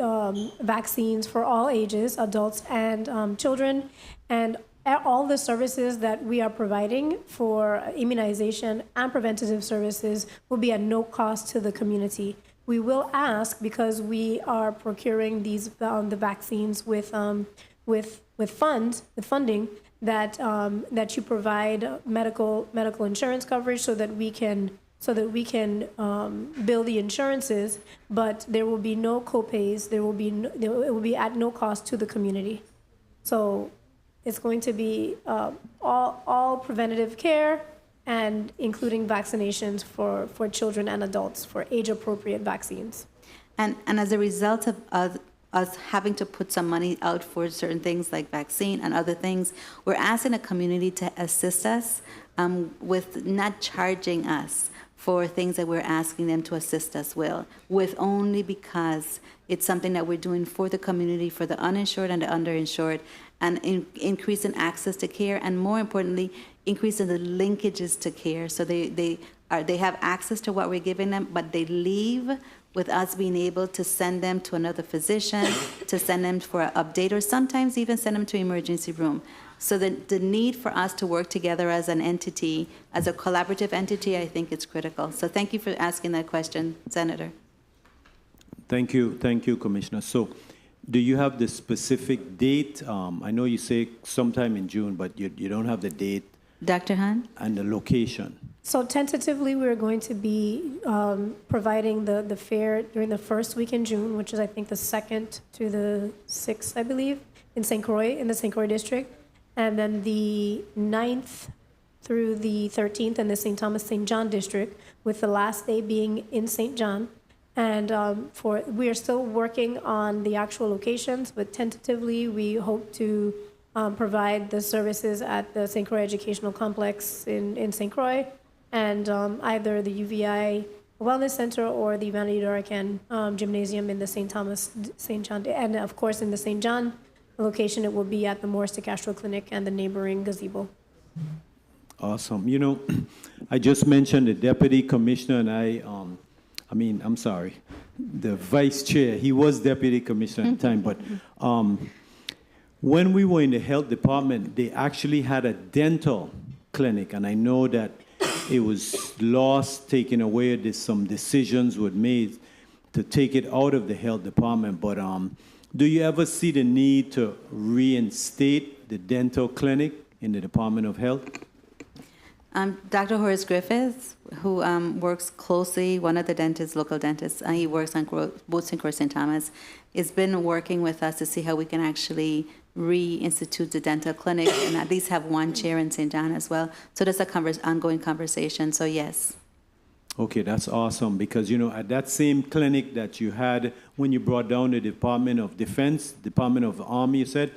vaccines for all ages, adults and children, and all the services that we are providing for immunization and preventative services will be at no cost to the community. We will ask, because we are procuring these the vaccines with funding, that you provide medical insurance coverage so that we can bill the insurances, but there will be no copays. It will be at no cost to the community. So it's going to be all preventative care, and including vaccinations for children and adults for age-appropriate vaccines. And as a result us having to put some money out for certain things like vaccine and other things, we're asking the community to assist us with not charging us for things that we're asking them to assist us with only because it's something that we're doing for the community, for the uninsured and the underinsured, and increasing access to care, and more importantly, increasing the linkages to care. So they have access to what we're giving them, but they leave with us being able to send them to another physician, to send them for an update, or sometimes even send them to emergency room. So the need for us to work together as an entity, as a collaborative entity, I think is critical. So thank you for asking that question, Senator. Thank you, Commissioner. So, do you have the specific date? I know you say sometime in June, but you don't have the date. Dr. Han? And the location. So tentatively, we're going to be providing the fair during the first week in June, which is, I think, the 2nd to the 6th, I believe, in St. Croix, in the St. Croix district. And then the 9th through the 13th in the St. Thomas St. John district, with the last day being in St. John. And we are still working on the actual locations, but tentatively, we hope to provide the services at the St. Croix Educational Complex in St. Croix, and either the UVI Wellness Center or the Vanity Duracan Gymnasium in the St. Thomas, St. John. And of course, in the St. John location, it will be at the Morris de Castro Clinic and the neighboring gazebo. Awesome. You know, I just mentioned the Deputy Commissioner and I'm sorry, the Vice Chair. He was Deputy Commissioner at the time, but when we were in the Health Department, they actually had a dental clinic, and I know that it was lost, taken away. Some decisions were made to take it out of the Health Department, but do you ever see the need to reinstate the dental clinic in the Department of Health? Dr. Horace Griffiths, who works closely, one of the dentists, local dentists, he works on both St. Croix and St. Thomas, has been working with us to see how we can actually reinstitute the dental clinic and at least have one chair in St. John as well. So that's an ongoing conversation, so yes. Okay, that's awesome, because, you know, at that same clinic that you had when you brought down the Department of Defense, Department of Army, you said,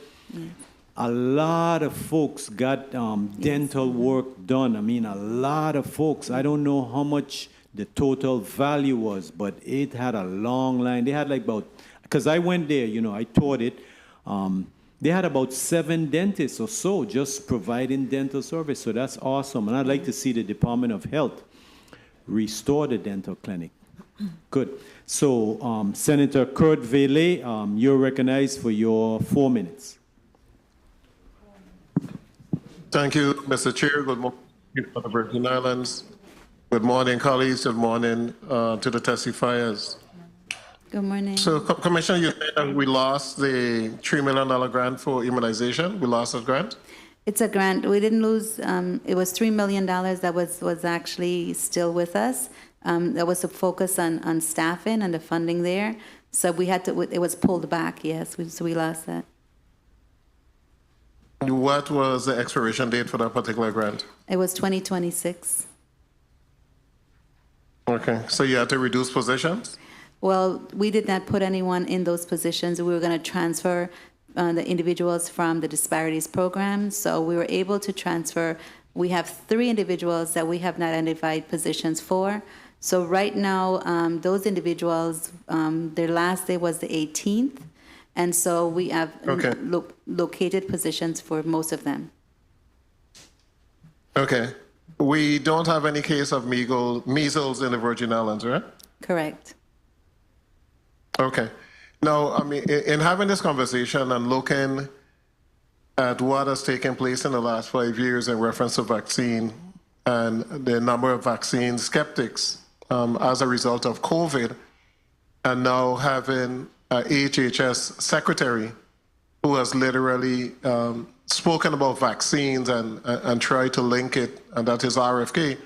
a lot of folks got dental work done. I mean, a lot of folks. I don't know how much the total value was, but it had a long line. They had like because I went there, you know, I taught it. They had about 7 dentists or so just providing dental service. So that's awesome. And I'd like to see the Department of Health restore the dental clinic. Good. So, Senator Kurt Vele, you're recognized for your 4 minutes. Thank you, Mr. Chair. Good morning for the Virgin Islands. Good morning, colleagues. Good morning to the testifiers. Good morning. So, Commissioner, you said that we lost the $3 million grant for immunization. We lost that grant? It's a grant. We didn't lose. It was $3 million that was actually still with us. That was a focus on staffing and the funding there. So we had to. It was pulled back. Yes, so we lost that. What was the expiration date for that particular grant? It was 2026. Okay, so you had to reduce positions? Well, we did not put anyone in those positions. We were going to transfer the individuals from the disparities program. So we were able to transfer. We have 3 individuals that we have not identified positions for. So right now, those individuals, their last day was the 18th. And so we have located positions for most of them. Okay. We don't have any case of measles in the Virgin Islands, right? Correct. Okay. Now, I mean, in having this conversation and looking at what has taken place in the last 5 years in reference to vaccine and the number of vaccine skeptics as a result of COVID, and now having HHS secretary who has literally spoken about vaccines and tried to link it, and that is RFK,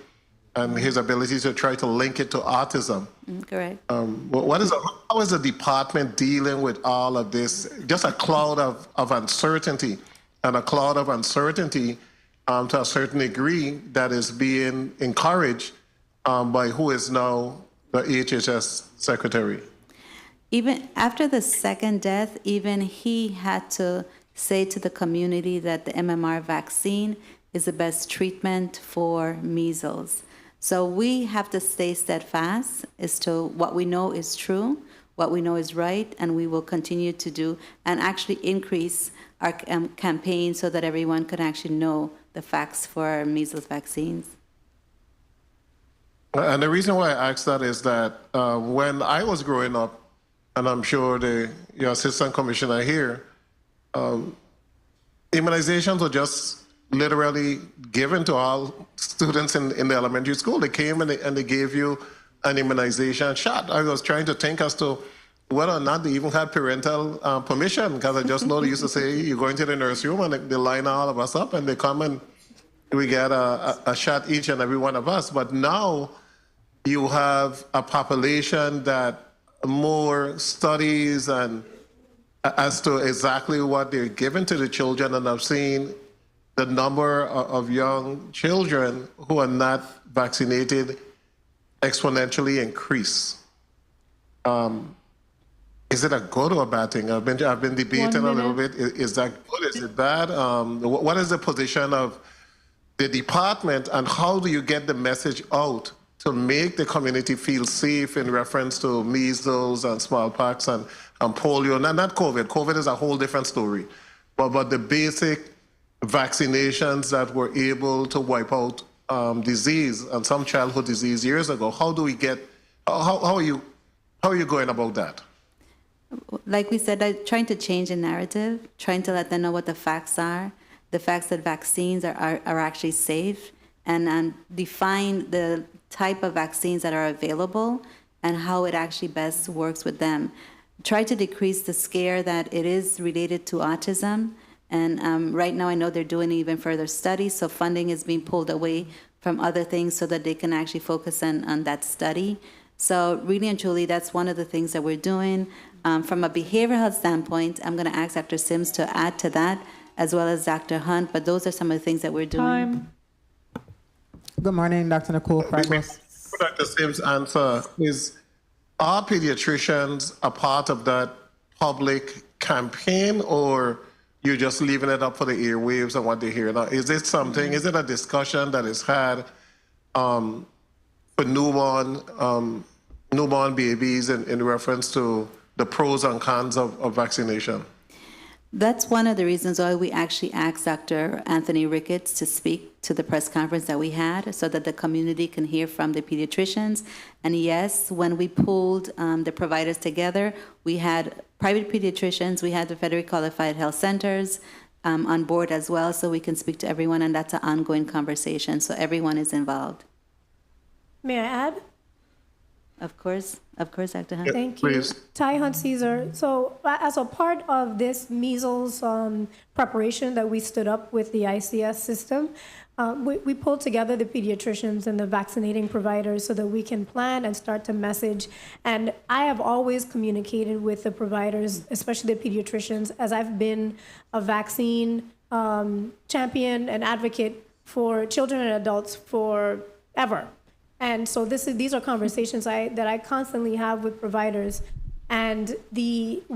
and his ability to try to link it to autism. Correct. How is the department dealing with all of this? Just a cloud of uncertainty, and a cloud of uncertainty to a certain degree that is being encouraged by who is now the HHS secretary. Even after the second death, even he had to say to the community that the MMR vaccine is the best treatment for measles. So we have to stay steadfast as to what we know is true, what we know is right, and we will continue to do and actually increase our campaign so that everyone can actually know the facts for measles vaccines. And the reason why I asked that is that when I was growing up, and I'm sure your assistant commissioner here, immunizations were just literally given to all students in the elementary school. They came and they gave you an immunization shot. I was trying to think as to whether or not they even had parental permission, because I just know they used to say, you go into the nursery room and they line all of us up and they come and we get a shot each and every one of us. But now you have a population that more studies and as to exactly what they're giving to the children, and I've seen the number of young children who are not vaccinated exponentially increase. Is it a good or a bad thing? I've been debating a little bit. Is that good? Is it bad? What is the position of the department, and how do you get the message out to make the community feel safe in reference to measles and smallpox and polio? Not COVID. COVID is a whole different story. But the basic vaccinations that were able to wipe out disease and some childhood disease years ago. How do we get? How are you going about that? Like we said, trying to change the narrative, trying to let them know what the facts are, the facts that vaccines are actually safe, and define the type of vaccines that are available and how it actually best works with them. Try to decrease the scare that it is related to autism. And right now I know they're doing even further studies, so funding is being pulled away from other things so that they can actually focus on that study. So really and truly, that's one of the things that we're doing. From a behavioral health standpoint, I'm going to ask Dr. Sims to add to that, as well as Dr. Hunt, but those are some of the things that we're doing. Time. Good morning, Dr. Nicole Fragos. Dr. Sims' answer is, are pediatricians a part of that public campaign, or you're just leaving it up for the airwaves and what they hear? Now, is it something, is it a discussion that is had for newborn babies in reference to the pros and cons of vaccination? That's one of the reasons why we actually asked Dr. Anthony Ricketts to speak to the press conference that we had, so that the community can hear from the pediatricians. And yes, when we pulled the providers together, we had private pediatricians, we had the federally qualified health centers on board as well, so we can speak to everyone, and that's an ongoing conversation, so everyone is involved. May I add? Of course, Dr. Hunt. Thank you. Please. Ty Hunt Caesar. So as a part of this measles preparation that we stood up with the ICS system, we pulled together the pediatricians and the vaccinating providers so that we can plan and start to message. And I have always communicated with the providers, especially the pediatricians, as I've been a vaccine champion and advocate for children and adults forever. And so these are conversations that I constantly have with providers, and we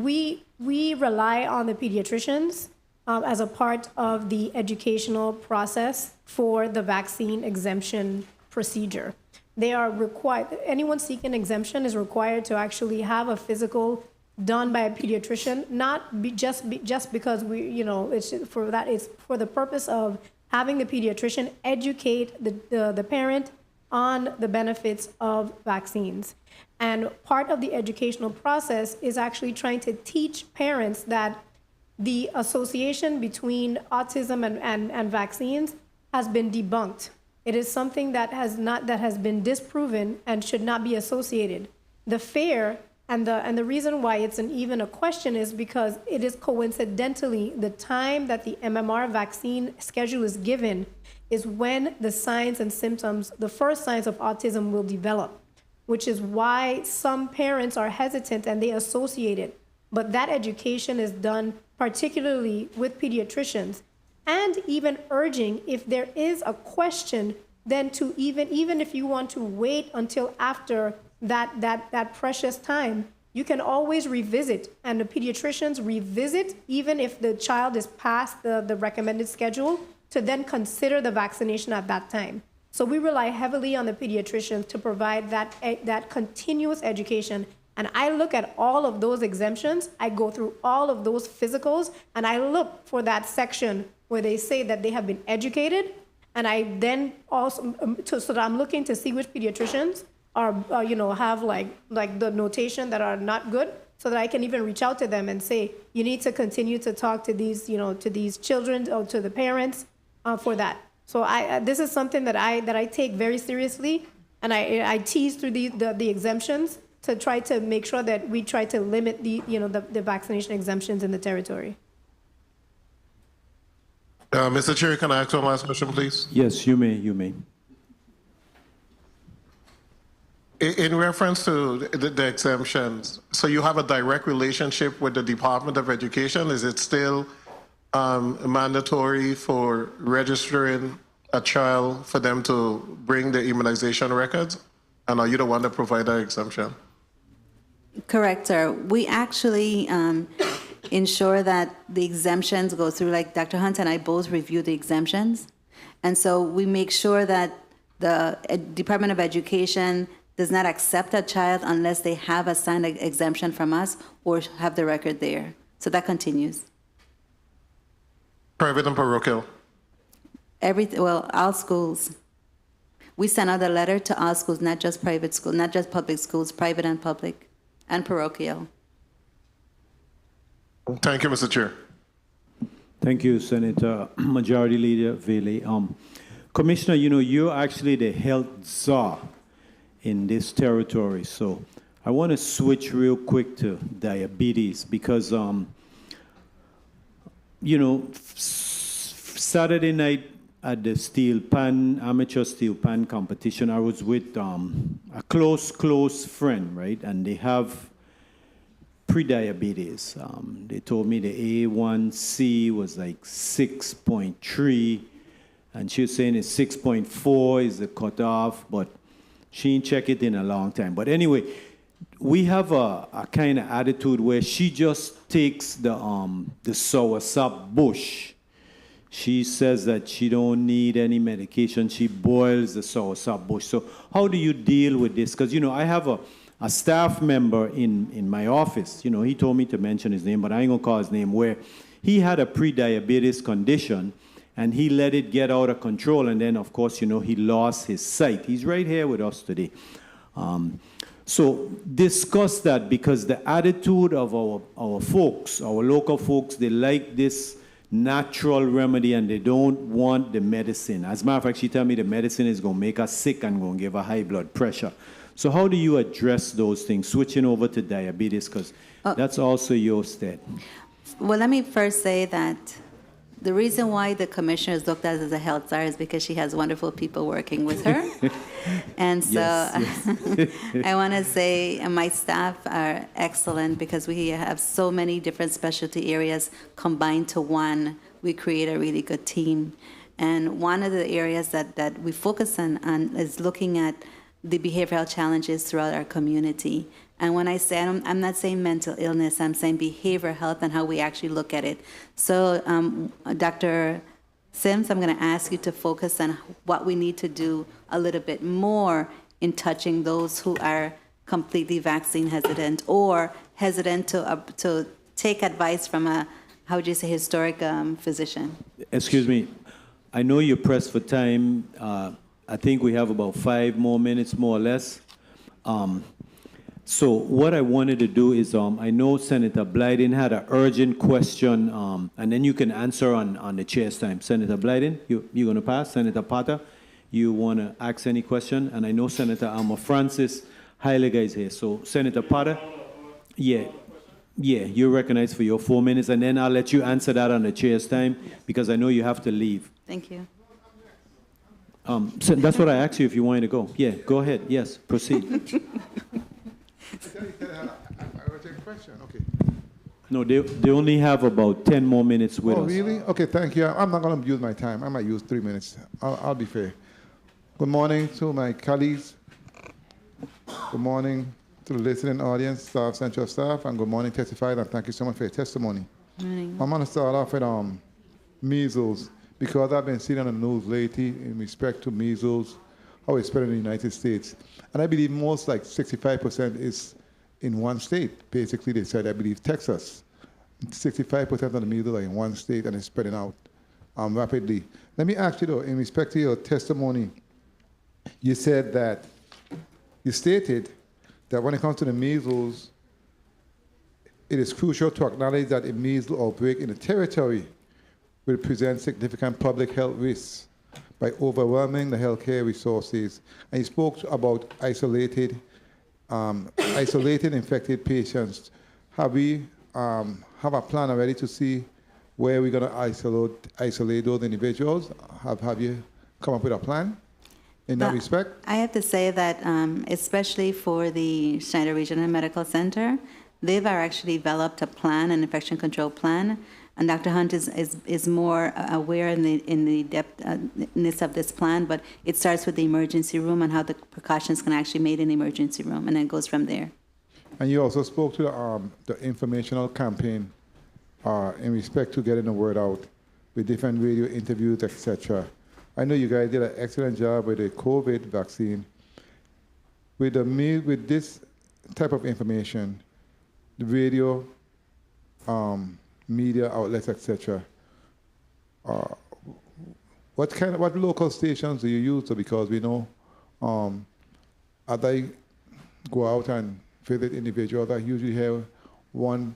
rely on the pediatricians as a part of the educational process for the vaccine exemption procedure. They are required. Anyone seeking exemption is required to actually have a physical done by a pediatrician, just because it's for that. It's for the purpose of having the pediatrician educate the parent on the benefits of vaccines. And part of the educational process is actually trying to teach parents that the association between autism and vaccines has been debunked. It is something that has been disproven and should not be associated. The fear and the reason why it's even a question is because it is coincidentally the time that the MMR vaccine schedule is given is when the signs and symptoms, the first signs of autism will develop, which is why some parents are hesitant and they associate it. But that education is done particularly with pediatricians, and even urging, if there is a question, then to even if you want to wait until after that precious time, you can always revisit, and the pediatricians revisit even if the child is past the recommended schedule to then consider the vaccination at that time. So we rely heavily on the pediatricians to provide that continuous education. And I look at all of those exemptions, I go through all of those physicals, and I look for that section where they say that they have been educated, and I then also, so that I'm looking to see which pediatricians are, have like the notation that are not good, so that I can even reach out to them and say, you need to continue to talk to these, to these children or to the parents for that. So this is something that I take very seriously, and I tease through the exemptions to try to make sure that we try to limit the vaccination exemptions in the territory. Mr. Chair, can I ask one last question, please? Yes, you may. In reference to the exemptions, so you have a direct relationship with the Department of Education. Is it still mandatory for registering a child for them to bring the immunization records? And are you the one that provide that exemption? Correct, sir. We actually ensure that the exemptions go through, like Dr. Hunt and I both review the exemptions. And so we make sure that the Department of Education does not accept a child unless they have a signed exemption from us or have the record there. So that continues. Private and parochial? All schools. We send out a letter to all schools, not just private schools, not just public schools, private and public, and parochial. Thank you, Mr. Chair. Thank you, Senator Majority Leader Vele. Commissioner, you're actually the health czar in this territory. So I want to switch real quick to diabetes because, Saturday night at the amateur steel pan competition, I was with a close friend, right? And they have pre-diabetes. They told me the A1C was like 6.3, and she was saying it's 6.4 is the cutoff, but she didn't check it in a long time. But anyway, we have a kind of attitude where she just takes the soursop bush. She says that she don't need any medication. She boils the soursop bush. So how do you deal with this? Because, I have a staff member in my office. He told me to mention his name, but I ain't going to call his name, where he had a pre-diabetes condition, and he let it get out of control. And then, of course, he lost his sight. He's right here with us today. So discuss that, because the attitude of our folks, our local folks, they like this natural remedy and they don't want the medicine. As a matter of fact, she told me the medicine is going to make her sick and going to give her high blood pressure. So how do you address those things, switching over to diabetes, because that's also your state? Well, let me first say that the reason why the commissioner is looked at as a health czar is because she has wonderful people working with her. And so yes. I want to say my staff are excellent because we have so many different specialty areas combined to one. We create a really good team. And one of the areas that we focus on is looking at the behavioral challenges throughout our community. And when I say, I'm not saying mental illness, I'm saying behavioral health and how we actually look at it. So Dr. Sims, I'm going to ask you to focus on what we need to do a little bit more in touching those who are completely vaccine hesitant or hesitant to take advice from a, how would you say, historic physician. Excuse me. I know you're pressed for time. I think we have about 5 more minutes, more or less. So what I wanted to do is, I know Senator Blyden had an urgent question, and then you can answer on the chair's time. Senator Blyden, you're going to pass. Senator Potter, you want to ask any question? And I know Senator Francis Heiliger is here. So Senator Potter, yeah, you're recognized for your 4 minutes, and then I'll let you answer that on the chair's time because I know you have to leave. Thank you. So that's what I asked you if you wanted to go. Yeah, go ahead. Yes, proceed. Okay. No, they only have about 10 more minutes with us. Oh, really? Okay, thank you. I'm not going to use my time. I might use 3 minutes. I'll be fair. Good morning to my colleagues. Good morning, to the listening audience, staff, central staff, and good morning, testifiers, and thank you so much for your testimony. Morning. I'm going to start off with measles, because I've been seeing on the news lately in respect to measles, how it's spread in the United States. And I believe most, like 65%, is in one state. Basically, they said, I believe, Texas. 65% of the measles are in one state and it's spreading out rapidly. Let me ask you, though, in respect to your testimony, you said that, you stated that when it comes to the measles, it is crucial to acknowledge that a measles outbreak in a territory will present significant public health risks by overwhelming the healthcare resources. And you spoke about isolated infected patients. Have we have a plan already to see where we're going to isolate those individuals? Have you come up with a plan in that respect? I have to say that, especially for the Schneider Regional Medical Center, they've actually developed a plan, an infection control plan, and Dr. Hunt is more aware in the depthness of this plan, but it starts with the emergency room and how the precautions can actually be made in the emergency room, and then goes from there. And you also spoke to the informational campaign in respect to getting the word out with different radio interviews, etc. I know you guys did an excellent job with the COVID vaccine. With this type of information, the radio, media outlets, etc. What local stations do you use? So because we know, as I go out and visit individuals, I usually have one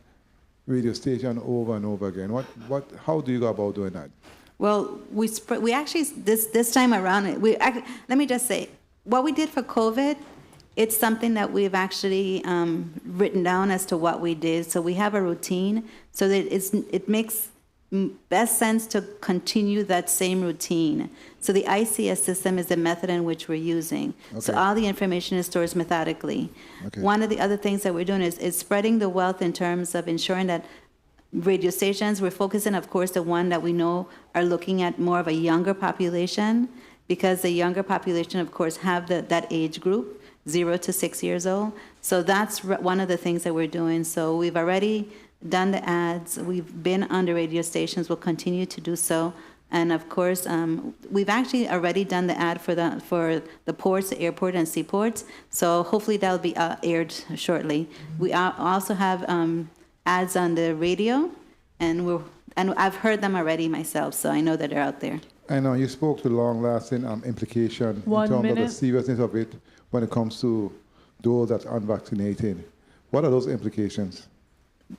radio station over and over again. How do you go about doing that? Well, we actually this time around, let me just say, what we did for COVID, it's something that we've actually written down as to what we did. So we have a routine, so that it makes best sense to continue that same routine. So the ICS system is the method in which we're using. Okay. So all the information is stored methodically. Okay. One of the other things that we're doing is spreading the wealth in terms of ensuring that radio stations, we're focusing, of course, the one that we know are looking at more of a younger population, because the younger population, of course, have that age group, 0 to 6 years old. So that's one of the things that we're doing. So we've already done the ads. We've been on the radio stations. We'll continue to do so. And of course, we've actually already done the ad for the ports, the airport and seaports. So hopefully that'll be aired shortly. We also have ads on the radio, and I've heard them already myself, so I know that they're out there. I know you spoke to long-lasting implication in terms of the seriousness of it when it comes to those that are unvaccinated. What are those implications?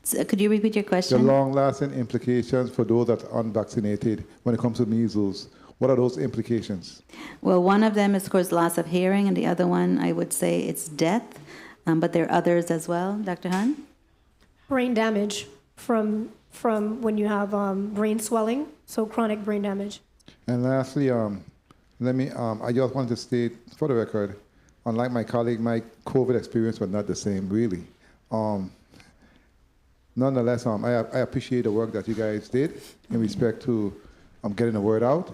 So could you repeat your question? The long-lasting implications for those that are unvaccinated when it comes to measles. What are those implications? Well, one of them is, of course, loss of hearing, and the other one, I would say, it's death. But there are others as well. Dr. Hunt? Brain damage from when you have brain swelling, so chronic brain damage. And lastly, I just wanted to state for the record, unlike my colleague, my COVID experience was not the same, really. Nonetheless, I appreciate the work that you guys did in respect to getting the word out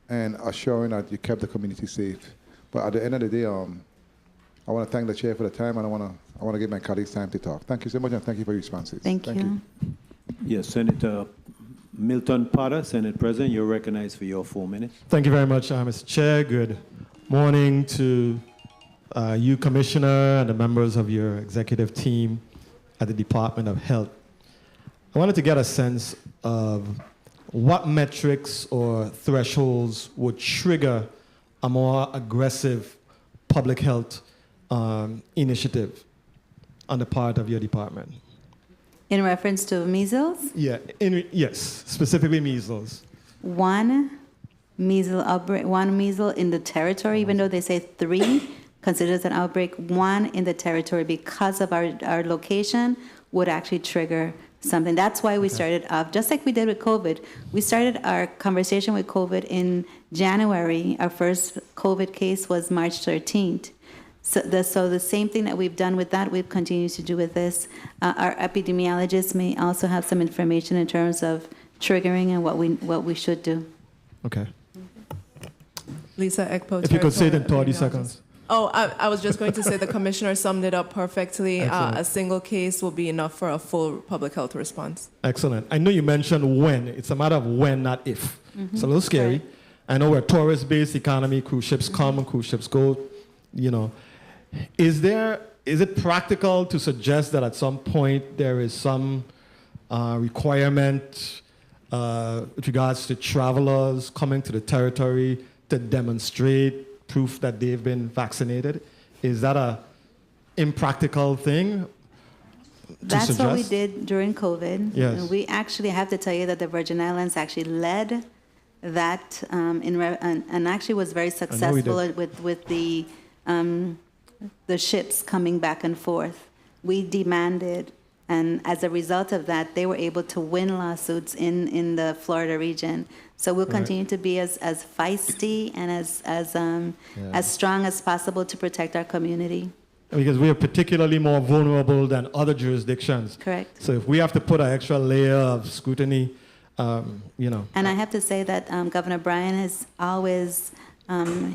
and assuring that you kept the community safe. But at the end of the day, I want to thank the chair for the time, and I want to give my colleagues time to talk. Thank you so much, and thank you for your responses. Thank you. Yes, Senator Milton Potter, Senate President, you're recognized for your 4 minutes. Thank you very much, Mr. Chair. Good morning to you, Commissioner, and the members of your executive team at the Department of Health. I wanted to get a sense of what metrics or thresholds would trigger a more aggressive public health initiative on the part of your department. In reference to measles? Yeah, yes, specifically measles. One measles outbreak, one measles in the territory, even though they say 3 considers an outbreak, 1 in the territory because of our location would actually trigger something. That's why we started off, just like we did with COVID. We started our conversation with COVID in January. Our first COVID case was March 13th. So the same thing that we've done with that, we've continued to do with this. Our epidemiologists may also have some information in terms of triggering and what we should do. Okay. Lisa Ekpo. If you could say it in 30 seconds. Oh, I was just going to say the commissioner summed it up perfectly. Excellent. A single case will be enough for a full public health response. Excellent. I know you mentioned when. It's a matter of when, not if. It's a little scary. I know we're a tourist-based economy. Cruise ships come and cruise ships go. You know, is it practical to suggest that at some point there is some requirement with regards to travelers coming to the territory to demonstrate proof that they've been vaccinated? Is that a impractical thing to That's suggest? what we did during COVID. Yes. We actually have to tell you that the Virgin Islands actually led that and actually was very successful with the ships coming back and forth. We demanded, and as a result of that, they were able to win lawsuits in the Florida region. So we'll continue to be as feisty and as strong as possible to protect our community. Because we are particularly more vulnerable than other jurisdictions. Correct. So if we have to put an extra layer of scrutiny, you know. And I have to say that Governor Bryan is always,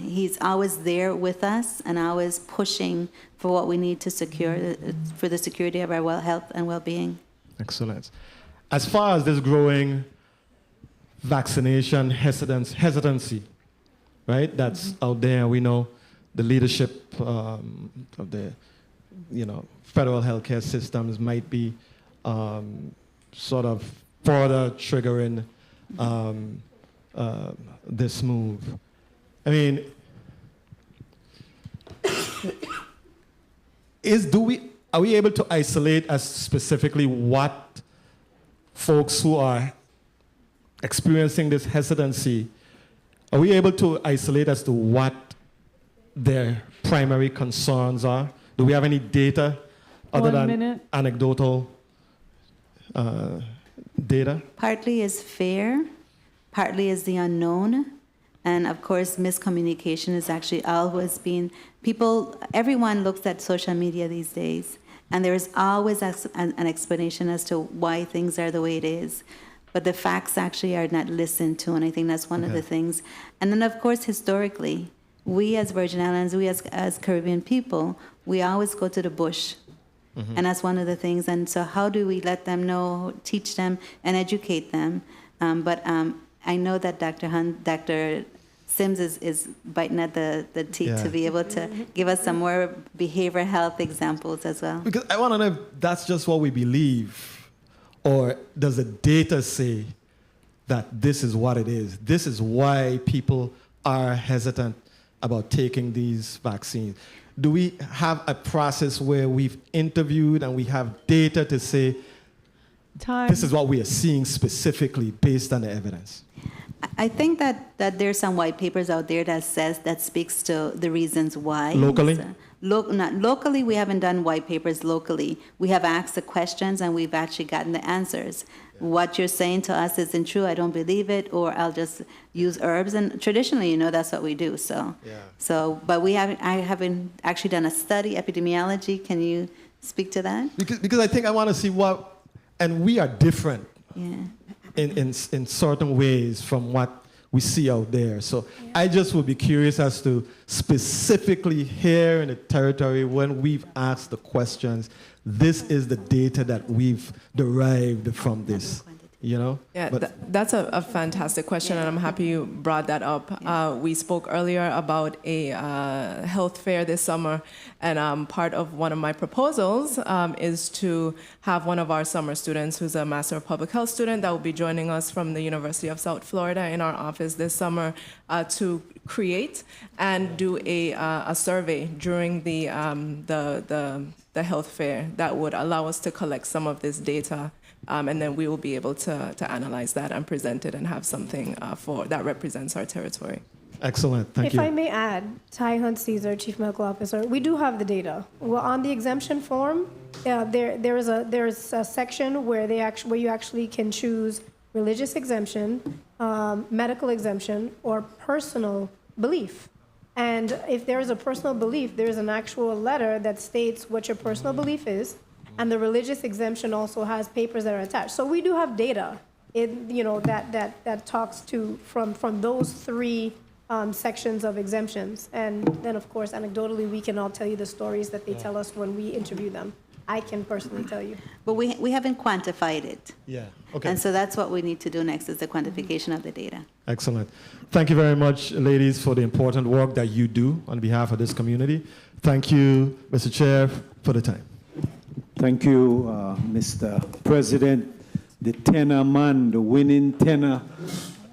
he's always there with us and always pushing for what we need to secure, for the security of our health and well-being. Excellent. As far as this growing vaccination hesitancy, right? That's out there. We know the leadership of the, you know, federal healthcare systems might be sort of further triggering this move. I mean, are we able to isolate as specifically what folks who are experiencing this hesitancy, are we able to isolate as to what their primary concerns are? Do we have any data other than anecdotal data? Partly is fear, partly is the unknown, and of course miscommunication is actually always been, everyone looks at social media these days, and there is always an explanation as to why things are the way it is. But the facts actually are not listened to, and I think that's one of the things. And then, of course, historically, we as Virgin Islands, we as Caribbean people, we always go to the bush. And that's one of the things. And so how do we let them know, teach them, and educate them? But I know that Dr. Sims is biting at the teeth to be able to give us some more behavioral health examples as well. Because I want to know if that's just what we believe, or does the data say that this is what it is? This is why people are hesitant about taking these vaccines. Do we have a process where we've interviewed and we have data to say, this is what we are seeing specifically based on the evidence? I think that there's some white papers out there that speaks to the reasons why. Locally? Not locally, we haven't done white papers locally. We have asked the questions and we've actually gotten the answers. What you're saying to us isn't true, I don't believe it, or I'll just use herbs. And traditionally, you know, that's what we do. But I haven't actually done a study, epidemiology. Can you speak to that? Because I think I want to see and we are different in certain ways from what we see out there. So I just would be curious as to specifically here in the territory, when we've asked the questions, this is the data that we've derived from this, you know? Yeah, that's a fantastic question, and I'm happy you brought that up. We spoke earlier about a health fair this summer, and part of one of my proposals is to have one of our summer students, who's a Master of Public Health student, that will be joining us from the University of South Florida in our office this summer to create and do a survey during the health fair that would allow us to collect some of this data. And then we will be able to analyze that and present it and have something that represents our territory. Excellent, thank you. If I may add, Ty Hunt Caesar, Chief Medical Officer, we do have the data. Well, on the exemption form, there is a section where you actually can choose religious exemption, medical exemption, or personal belief. And if there is a personal belief, there is an actual letter that states what your personal belief is. And the religious exemption also has papers that are attached. So we do have data, that talks to from those three sections of exemptions. And then, of course, anecdotally, we can all tell you the stories that they tell us when we interview them. I can personally tell you. But we haven't quantified it. Yeah. Okay. And so that's what we need to do next is the quantification of the data. Excellent. Thank you very much, ladies, for the important work that you do on behalf of this community. Thank you, Mr. Chair, for the time. Thank you, Mr. President. The tenor man, the winning tenor,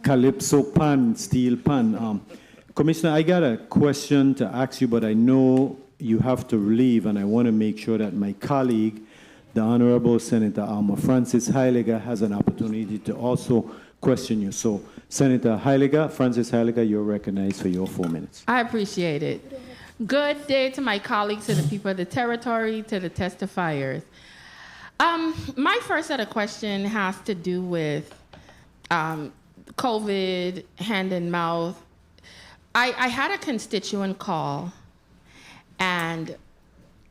Calypso pan, steel pan. Commissioner, I got a question to ask you, but I know you have to leave, and I want to make sure that my colleague, the Honorable Senator Alma Francis Heiliger, has an opportunity to also question you. So, Senator Heiliger, Francis Heiliger, you're recognized for your 4 minutes. I appreciate it. Good day to my colleagues, to the people of the territory, to the testifiers. My first set of questions has to do with COVID, hand and mouth. I had a constituent call, and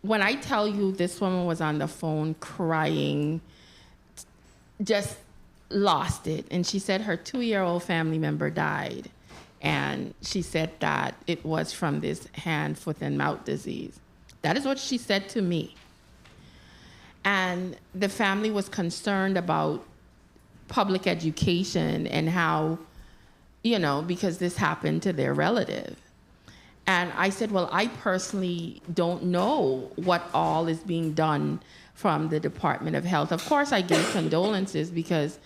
when I tell you this woman was on the phone crying, just lost it. And she said her 2-year-old family member died. And she said that it was from this hand, foot, and mouth disease. That is what she said to me. And the family was concerned about public education and how, you know, because this happened to their relative. And I said, well, I personally don't know what all is being done from the Department of Health. Of course, I give condolences because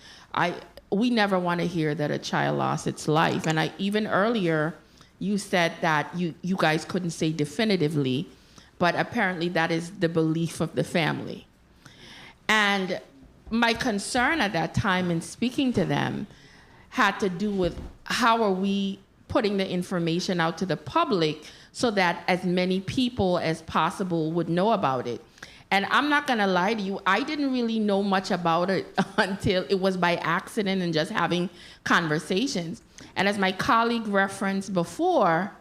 we never want to hear that a child lost its life. And even earlier, you said that you guys couldn't say definitively, but apparently that is the belief of the family. And my concern at that time in speaking to them had to do with how are we putting the information out to the public so that as many people as possible would know about it. And I'm not gonna lie to you, I didn't really know much about it until it was by accident and just having conversations. And as my colleague referenced before,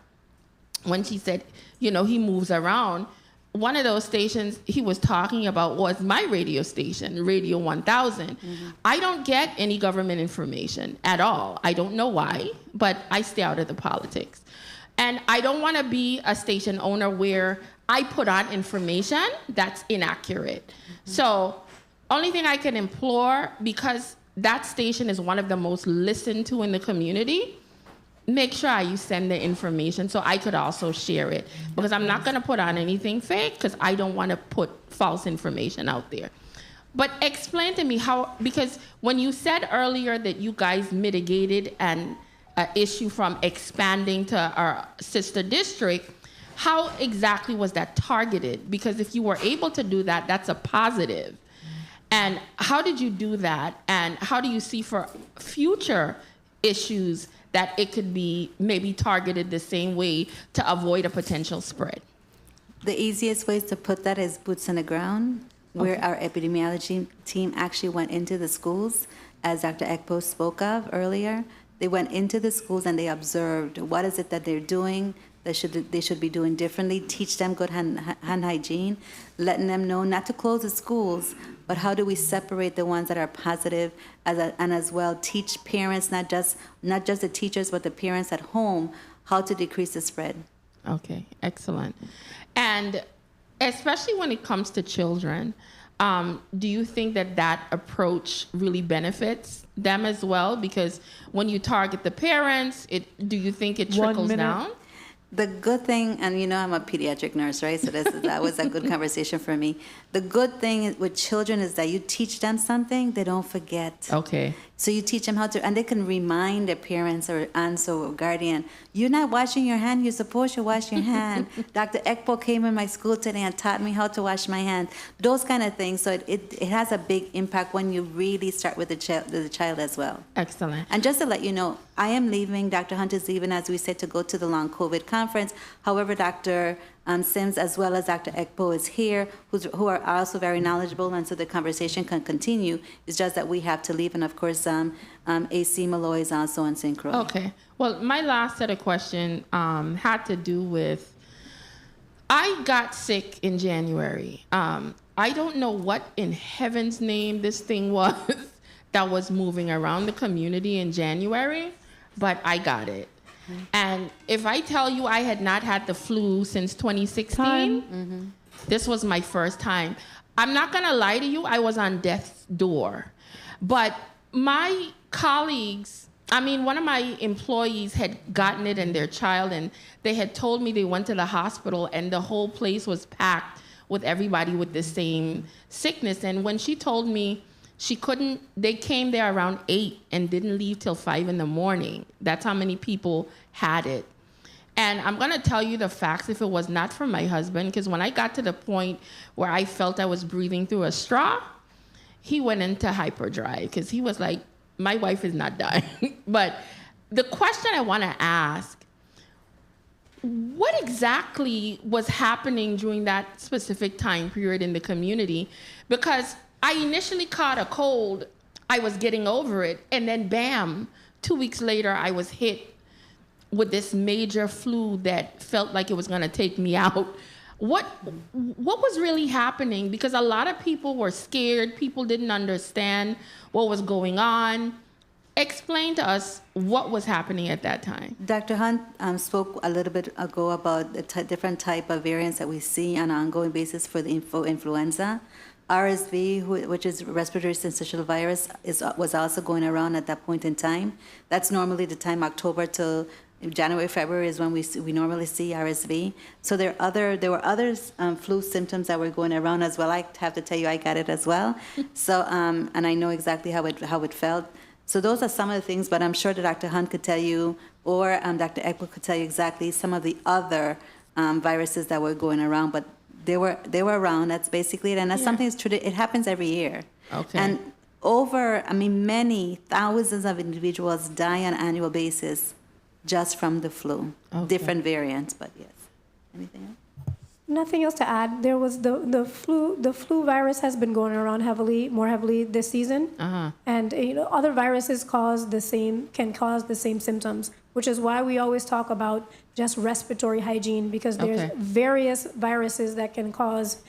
when she said, you know, he moves around, one of those stations he was talking about was my radio station, Radio 1000. Mm-hmm. I don't get any government information at all. I don't know why, but I stay out of the politics. And I don't want to be a station owner where I put on information that's inaccurate. Mm-hmm. So only thing I can implore, because that station is one of the most listened to in the community, make sure you send the information so I could also share it. Because I'm not going to put on anything fake because I don't want to put false information out there. But explain to me how, because when you said earlier that you guys mitigated an issue from expanding to our sister district, how exactly was that targeted? Because if you were able to do that, that's a positive. And how did you do that? And how do you see for future issues that it could be maybe targeted the same way to avoid a potential spread? The easiest ways to put that is boots on the ground, where our epidemiology team actually went into the schools, as Dr. Ekpo spoke of earlier. They went into the schools and they observed what is it that they're doing that they should be doing differently, teach them good hand hygiene, letting them know not to close the schools, but how do we separate the ones that are positive, and as well teach parents, not just the teachers, but the parents at home, how to decrease the spread. Okay, excellent. And especially when it comes to children, do you think that approach really benefits them as well? Because when you target the parents, do you think it trickles down? The good thing, and you know I'm a pediatric nurse, right? So that was a good conversation for me. The good thing with children is that you teach them something, they don't forget. Okay. So you teach them how to, and they can remind their parents or aunts or guardian, you're not washing your hand, you're supposed to wash your hand. Dr. Ekpo came in my school today and taught me how to wash my hand. Those kind of things. So it has a big impact when you really start with the child as well. Excellent. And just to let you know, I am leaving, Dr. Hunt is leaving, as we said, to go to the long COVID conference. However, Dr. Sims, as well as Dr. Ekpo is here, who are also very knowledgeable, and so the conversation can continue. It's just that we have to leave, and of course, AC Malloy is also in St. Croix. Okay. Well, my last set of questions had to do with, I got sick in January. I don't know what in heaven's name this thing was that was moving around the community in January, but I got it. And if I tell you I had not had the flu since 2016, this was my first time. I'm not gonna lie to you, I was on death's door. But my colleagues, one of my employees had gotten it in their child, and they had told me they went to the hospital and the whole place was packed with everybody with the same sickness. And when she told me they came there around 8 and didn't leave till 5 in the morning. That's how many people had it. And I'm gonna tell you the facts if it was not for my husband, because when I got to the point where I felt I was breathing through a straw, he went into hyperdrive, because he was like, my wife is not dying. But the question I wanna ask, what exactly was happening during that specific time period in the community? Because I initially caught a cold, I was getting over it, and then bam, 2 weeks later, I was hit with this major flu that felt like it was gonna take me out. What was really happening? Because a lot of people were scared, people didn't understand what was going on. Explain to us what was happening at that time. Dr. Hunt spoke a little bit ago about the different type of variants that we see on an ongoing basis for the influenza. RSV, which is respiratory syncytial virus, was also going around at that point in time. That's normally the time, October to January, February is when we normally see RSV. So there were other flu symptoms that were going around as well. I have to tell you, I got it as well. So and I know exactly how it felt. So those are some of the things, but I'm sure that Dr. Hunt could tell you, or Dr. Ekpo could tell you exactly some of the other viruses that were going around. But they were around. That's basically it, and that's something that's true. It happens every year. Okay. And many thousands of individuals die on an annual basis just from the flu. Okay. Different variants, but yes. Anything else? Nothing else to add. There was the flu virus has been going around more heavily this season, and other viruses can cause the same symptoms, which is why we always talk about just respiratory hygiene, because there's various viruses that can cause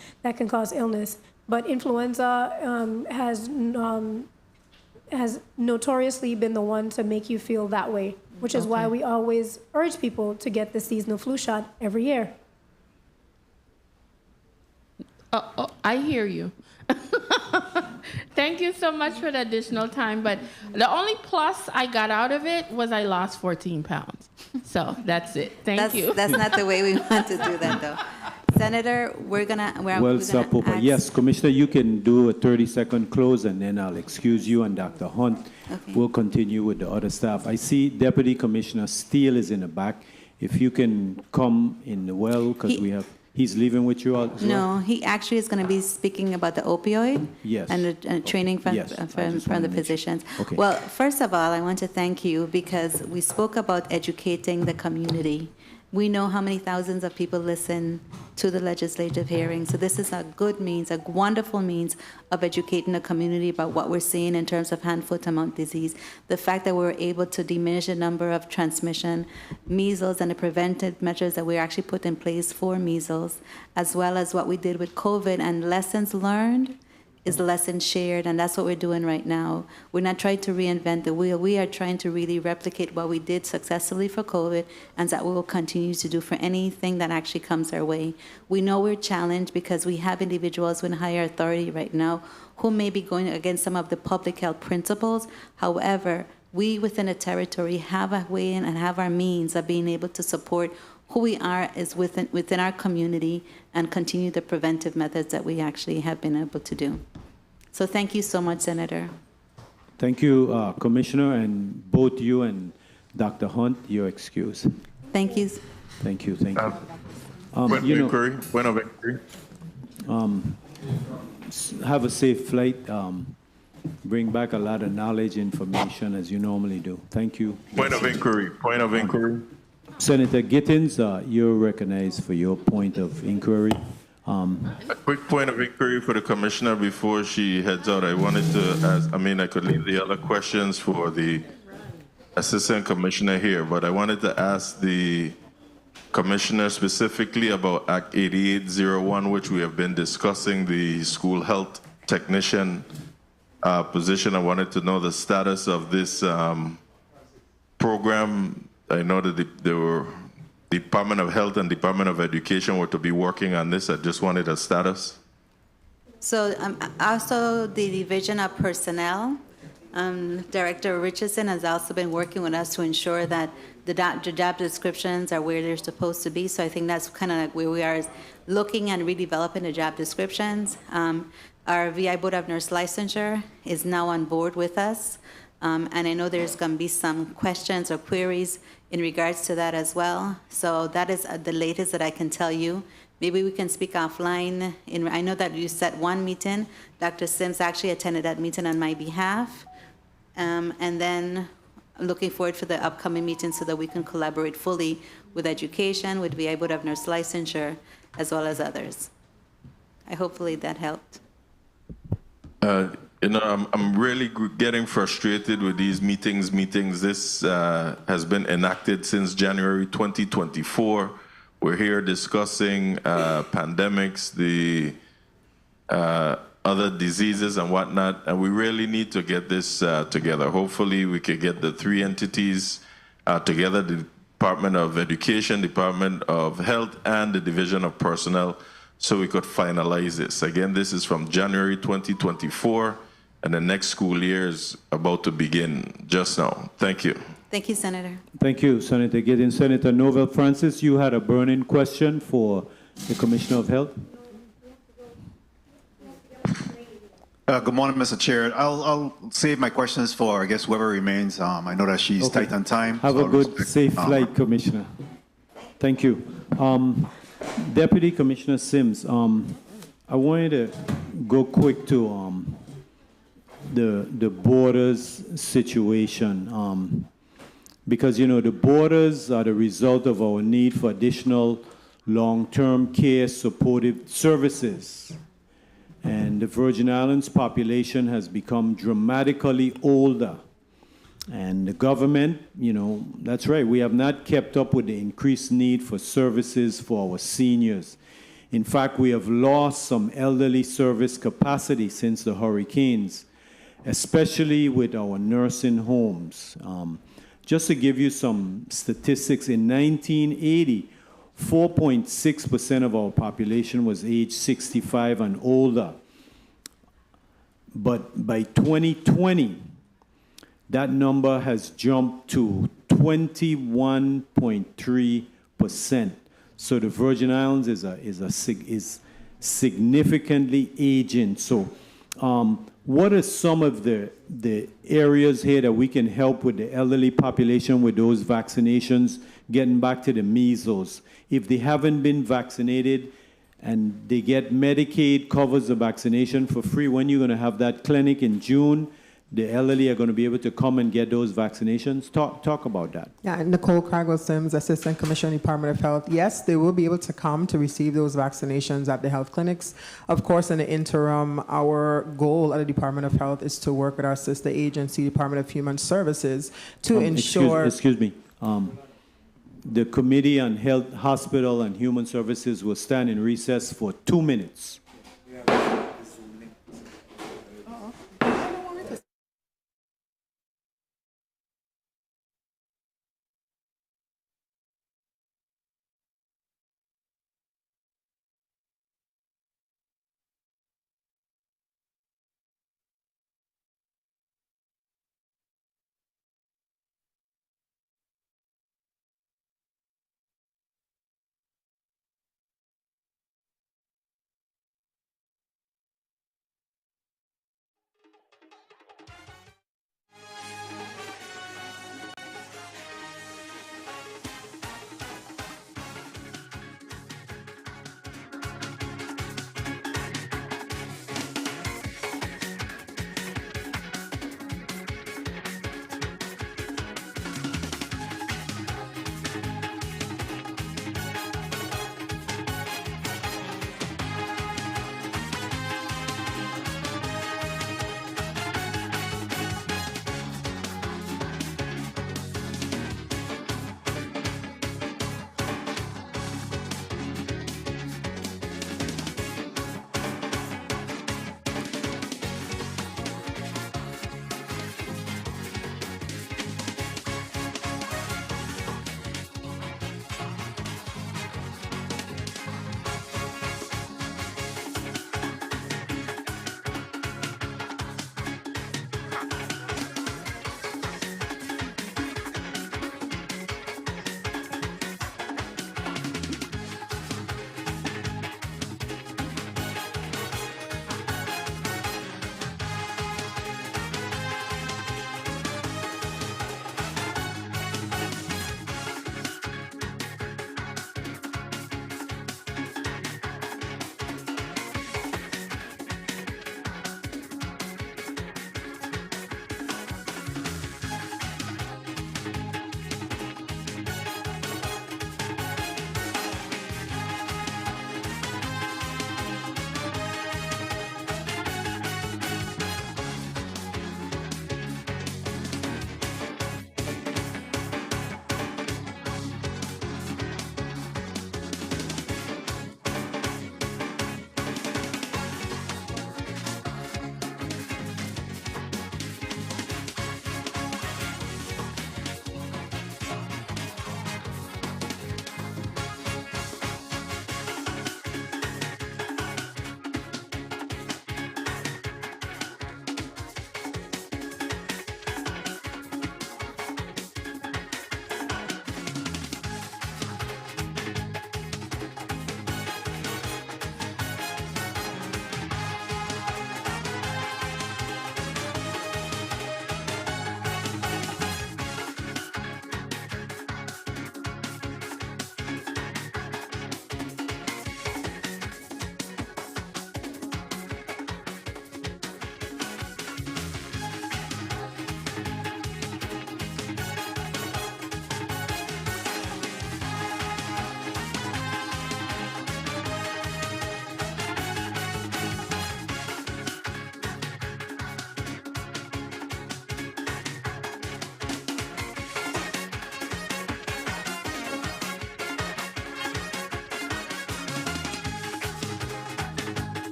illness. But influenza has notoriously been the one to make you feel that way, which is why we always urge people to get the seasonal flu shot every year. I hear you. Thank you so much for the additional time. But the only plus I got out of it was I lost 14 pounds. So that's it. Thank you. That's not the way we want to do that, though. Senator, we're gonna ask. Yes, Commissioner, you can do a 30-second close, and then I'll excuse you, and Dr. Hunt will continue with the other staff. I see Deputy Commissioner Steele is in the back. If you can come in the because he's leaving with you all as well? No, he actually is going to be speaking about the opioid and the training from the physicians. Okay. Well, first of all, I want to thank you because we spoke about educating the community. We know how many thousands of people listen to the legislative hearings. So this is a good means, a wonderful means of educating the community about what we're seeing in terms of hand, foot, and mouth disease. The fact that we're able to diminish the number of transmission, measles, and the preventive measures that we actually put in place for measles, as well as what we did with COVID, and lessons learned is the lesson shared, and that's what we're doing right now. We're not trying to reinvent the wheel. We are trying to really replicate what we did successfully for COVID, and that we will continue to do for anything that actually comes our way. We know we're challenged because we have individuals with higher authority right now who may be going against some of the public health principles. However, we within a territory have a way and have our means of being able to support who we are is within our community and continue the preventive methods that we actually have been able to do. So thank you so much, Senator. Thank you, Commissioner, and both you and Dr. Hunt, your excuse. Thank you. Thank you, thank you. Point of inquiry. Have a safe flight. Bring back a lot of knowledge, information, as you normally do. Thank you. Point of inquiry. Senator Gittins, you're recognized for your point of inquiry. A quick point of inquiry for the commissioner before she heads out. I wanted to ask, I could leave the other questions for the assistant commissioner here, but I wanted to ask the commissioner specifically about Act 8801, which we have been discussing, the school health technician position. I wanted to know the status of this program I know that the Department of Health and Department of Education were to be working on this. I just wanted a status. So also the Division of Personnel, Director Richardson has also been working with us to ensure that the job descriptions are where they're supposed to be. So I think that's kind of like where we are, is looking and redeveloping the job descriptions. Our VI Board of Nurse Licensure is now on board with us. And I know there's going to be some questions or queries in regards to that as well. So that is the latest that I can tell you. Maybe we can speak offline. I know that you set one meeting. Dr. Sims actually attended that meeting on my behalf. And then I'm looking forward for the upcoming meeting so that we can collaborate fully with education, with VA Board of Nurse Licensure, as well as others. Hopefully that helped. I'm really getting frustrated with these meetings. This has been enacted since January 2024. We're here discussing pandemics, the other diseases and whatnot, and we really need to get this together. Hopefully we could get the three entities together, the Department of Education, Department of Health, and the Division of Personnel, so we could finalize this. Again, this is from January 2024, and the next school year is about to begin just now. Thank you. Thank you, Senator. Thank you, Senator Gideon. Senator Novel Francis, you had a burning question for the Commissioner of Health. Good morning, Mr. Chair. I'll save my questions for, I guess, whoever remains. I know that she's tight on time. Have a good, safe flight, Commissioner. Thank you. Deputy Commissioner Sims, I wanted to go quick to the borders situation, because, you know, the borders are the result of our need for additional long-term care supportive services. And the Virgin Islands population has become dramatically older. And the government, you know, that's right, we have not kept up with the increased need for services for our seniors. In fact, we have lost some elderly service capacity since the hurricanes, especially with our nursing homes. Just to give you some statistics, in 1980, 4.6% of our population was age 65 and older. But by 2020, that number has jumped to 21.3%. So the Virgin Islands is significantly aging. So what are some of the areas here that we can help with the elderly population with those vaccinations, getting back to the measles? If they haven't been vaccinated and they get Medicaid covers the vaccination for free, when you're going to have that clinic in June, the elderly are going to be able to come and get those vaccinations. Talk about that. Yeah, Nicole Cragwell-Sims, Assistant Commissioner, Department of Health. Yes, they will be able to come to receive those vaccinations at the health clinics. Of course, in the interim, our goal at the Department of Health is to work with our sister agency, Department of Human Services, to ensure... Excuse me. The Committee on Health, Hospital, and Human Services will stand in recess for 2 minutes.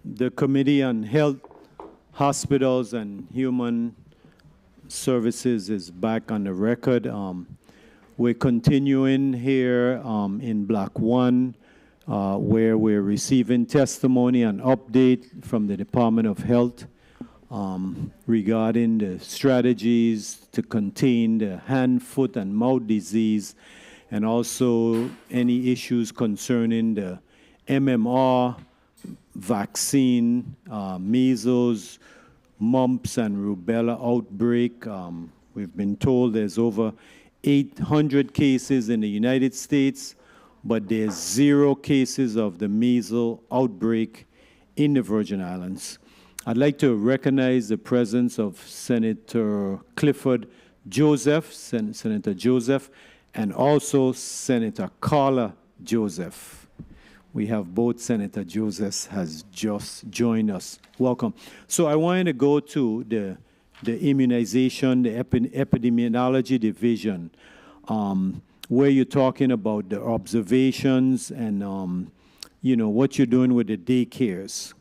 The Committee on Health, Hospitals, and Human Services is back on the record. We're continuing here in Block 1, where we're receiving testimony and update from the Department of Health regarding the strategies to contain the hand, foot, and mouth disease, and also any issues concerning the MMR vaccine, measles, mumps, and rubella outbreak. We've been told there's over 800 cases in the United States, but there's 0 cases of the measles outbreak in the Virgin Islands. I'd like to recognize the presence of Senator Clifford Joseph, Senator Joseph, and also Senator Carla Joseph. We have both Senator Josephs has just joined us. Welcome. So I wanted to go to the immunization, the epidemiology division, where you're talking about the observations and what you're doing with the daycares.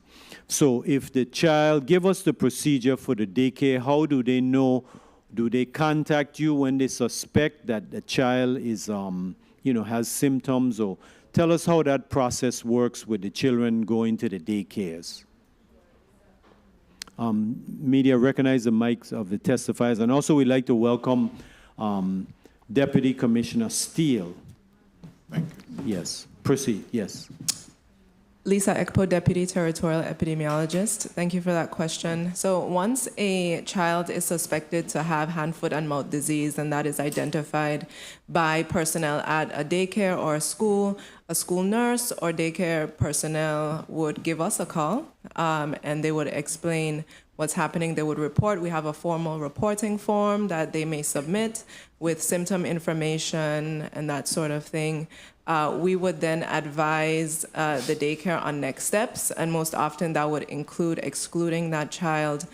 So if the child, give us the procedure for the daycare. How do they know? Do they contact you when they suspect that the child is, has symptoms? Or tell us how that process works with the children going to the daycares. Media, recognize the mics of the testifiers. And also we'd like to welcome Deputy Commissioner Steele. Thank you. Yes, proceed, yes. Lisa Ekpo, Deputy Territorial Epidemiologist. Thank you for that question. So once a child is suspected to have hand, foot, and mouth disease, and that is identified by personnel at a daycare or a school nurse or daycare personnel would give us a call, and they would explain what's happening. They would report. We have a formal reporting form that they may submit with symptom information and that sort of thing. We would then advise the daycare on next steps, and most often that would include excluding that child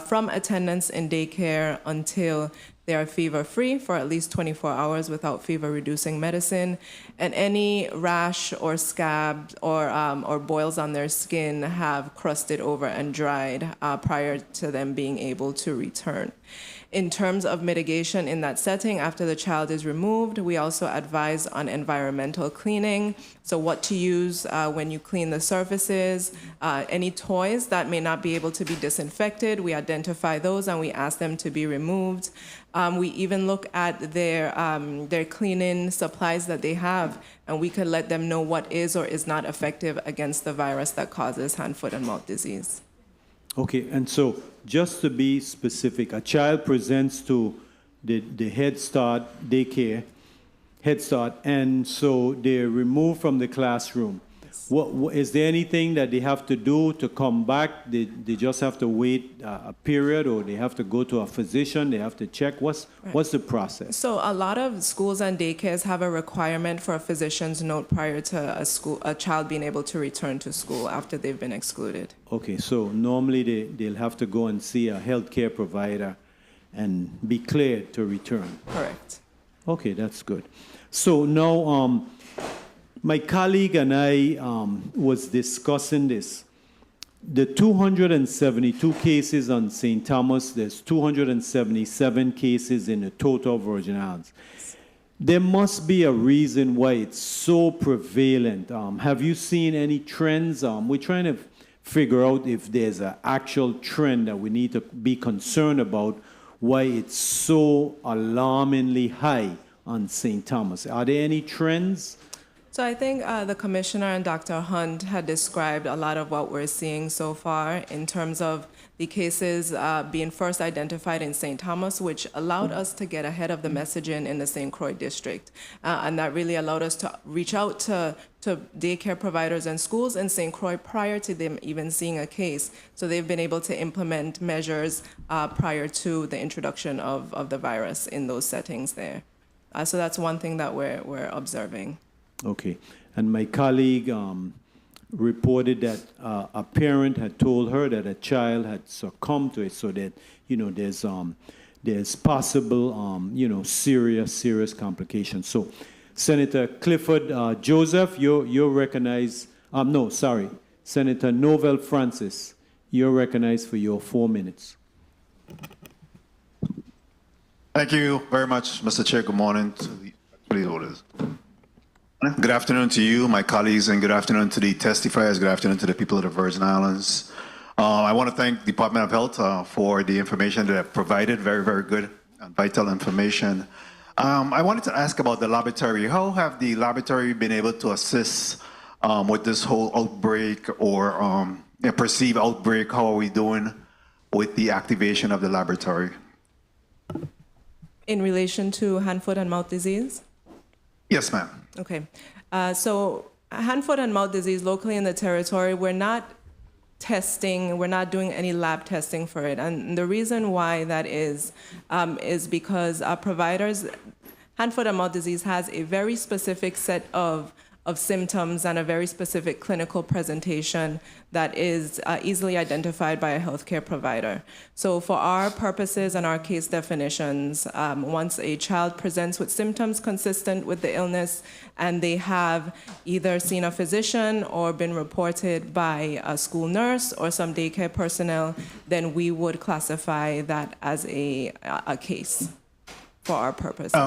from attendance in daycare until they are fever-free for at least 24 hours without fever-reducing medicine, and any rash or scab or boils on their skin have crusted over and dried prior to them being able to return. In terms of mitigation in that setting, after the child is removed, we also advise on environmental cleaning. So what to use when you clean the surfaces, any toys that may not be able to be disinfected, we identify those and we ask them to be removed. We even look at their cleaning supplies that they have, and we could let them know what is or is not effective against the virus that causes hand, foot, and mouth disease. Okay, and so just to be specific, a child presents to the Head Start daycare, Head Start, and so they're removed from the classroom. What is there anything that they have to do to come back? They just have to wait a period, or they have to go to a physician, they have to check? What's the process? So a lot of schools and daycares have a requirement for a physician's note prior to a child being able to return to school after they've been excluded. Okay, so normally they'll have to go and see a healthcare provider and be cleared to return. Correct. Okay, that's good. So now, my colleague and I was discussing this. The 272 cases on St. Thomas, there's 277 cases in the total Virgin Islands. There must be a reason why it's so prevalent. Have you seen any trends? We're trying to figure out if there's an actual trend that we need to be concerned about, why it's so alarmingly high on St. Thomas. Are there any trends? So I think the Commissioner and Dr. Hunt had described a lot of what we're seeing so far in terms of the cases being first identified in St. Thomas, which allowed us to get ahead of the messaging in the St. Croix district. And that really allowed us to reach out to daycare providers and schools in St. Croix prior to them even seeing a case. So they've been able to implement measures prior to the introduction of the virus in those settings there. So that's one thing that we're observing. Okay. And my colleague reported that a parent had told her that a child had succumbed to it, so that, there's possible, serious complications. So, Senator Clifford Joseph, you recognize, Senator Novell Francis, you're recognized for your 4 minutes. Thank you very much, Mr. Chair. Good morning to the orders. Good afternoon to you, my colleagues, and good afternoon to the testifiers. Good afternoon to the people of the Virgin Islands. I want to thank the Department of Health for the information that they've provided. Very, very good and vital information. I wanted to ask about the laboratory. How have the laboratory been able to assist with this whole outbreak or perceived outbreak? How are we doing with the activation of the laboratory? In relation to hand, foot, and mouth disease? Yes, ma'am. Okay. So hand, foot, and mouth disease locally in the territory, we're not testing, we're not doing any lab testing for it. And the reason why that is because our providers, hand, foot, and mouth disease has a very specific set of symptoms and a very specific clinical presentation that is easily identified by a healthcare provider. So for our purposes and our case definitions, once a child presents with symptoms consistent with the illness and they have either seen a physician or been reported by a school nurse or some daycare personnel, then we would classify that as a case for our purposes.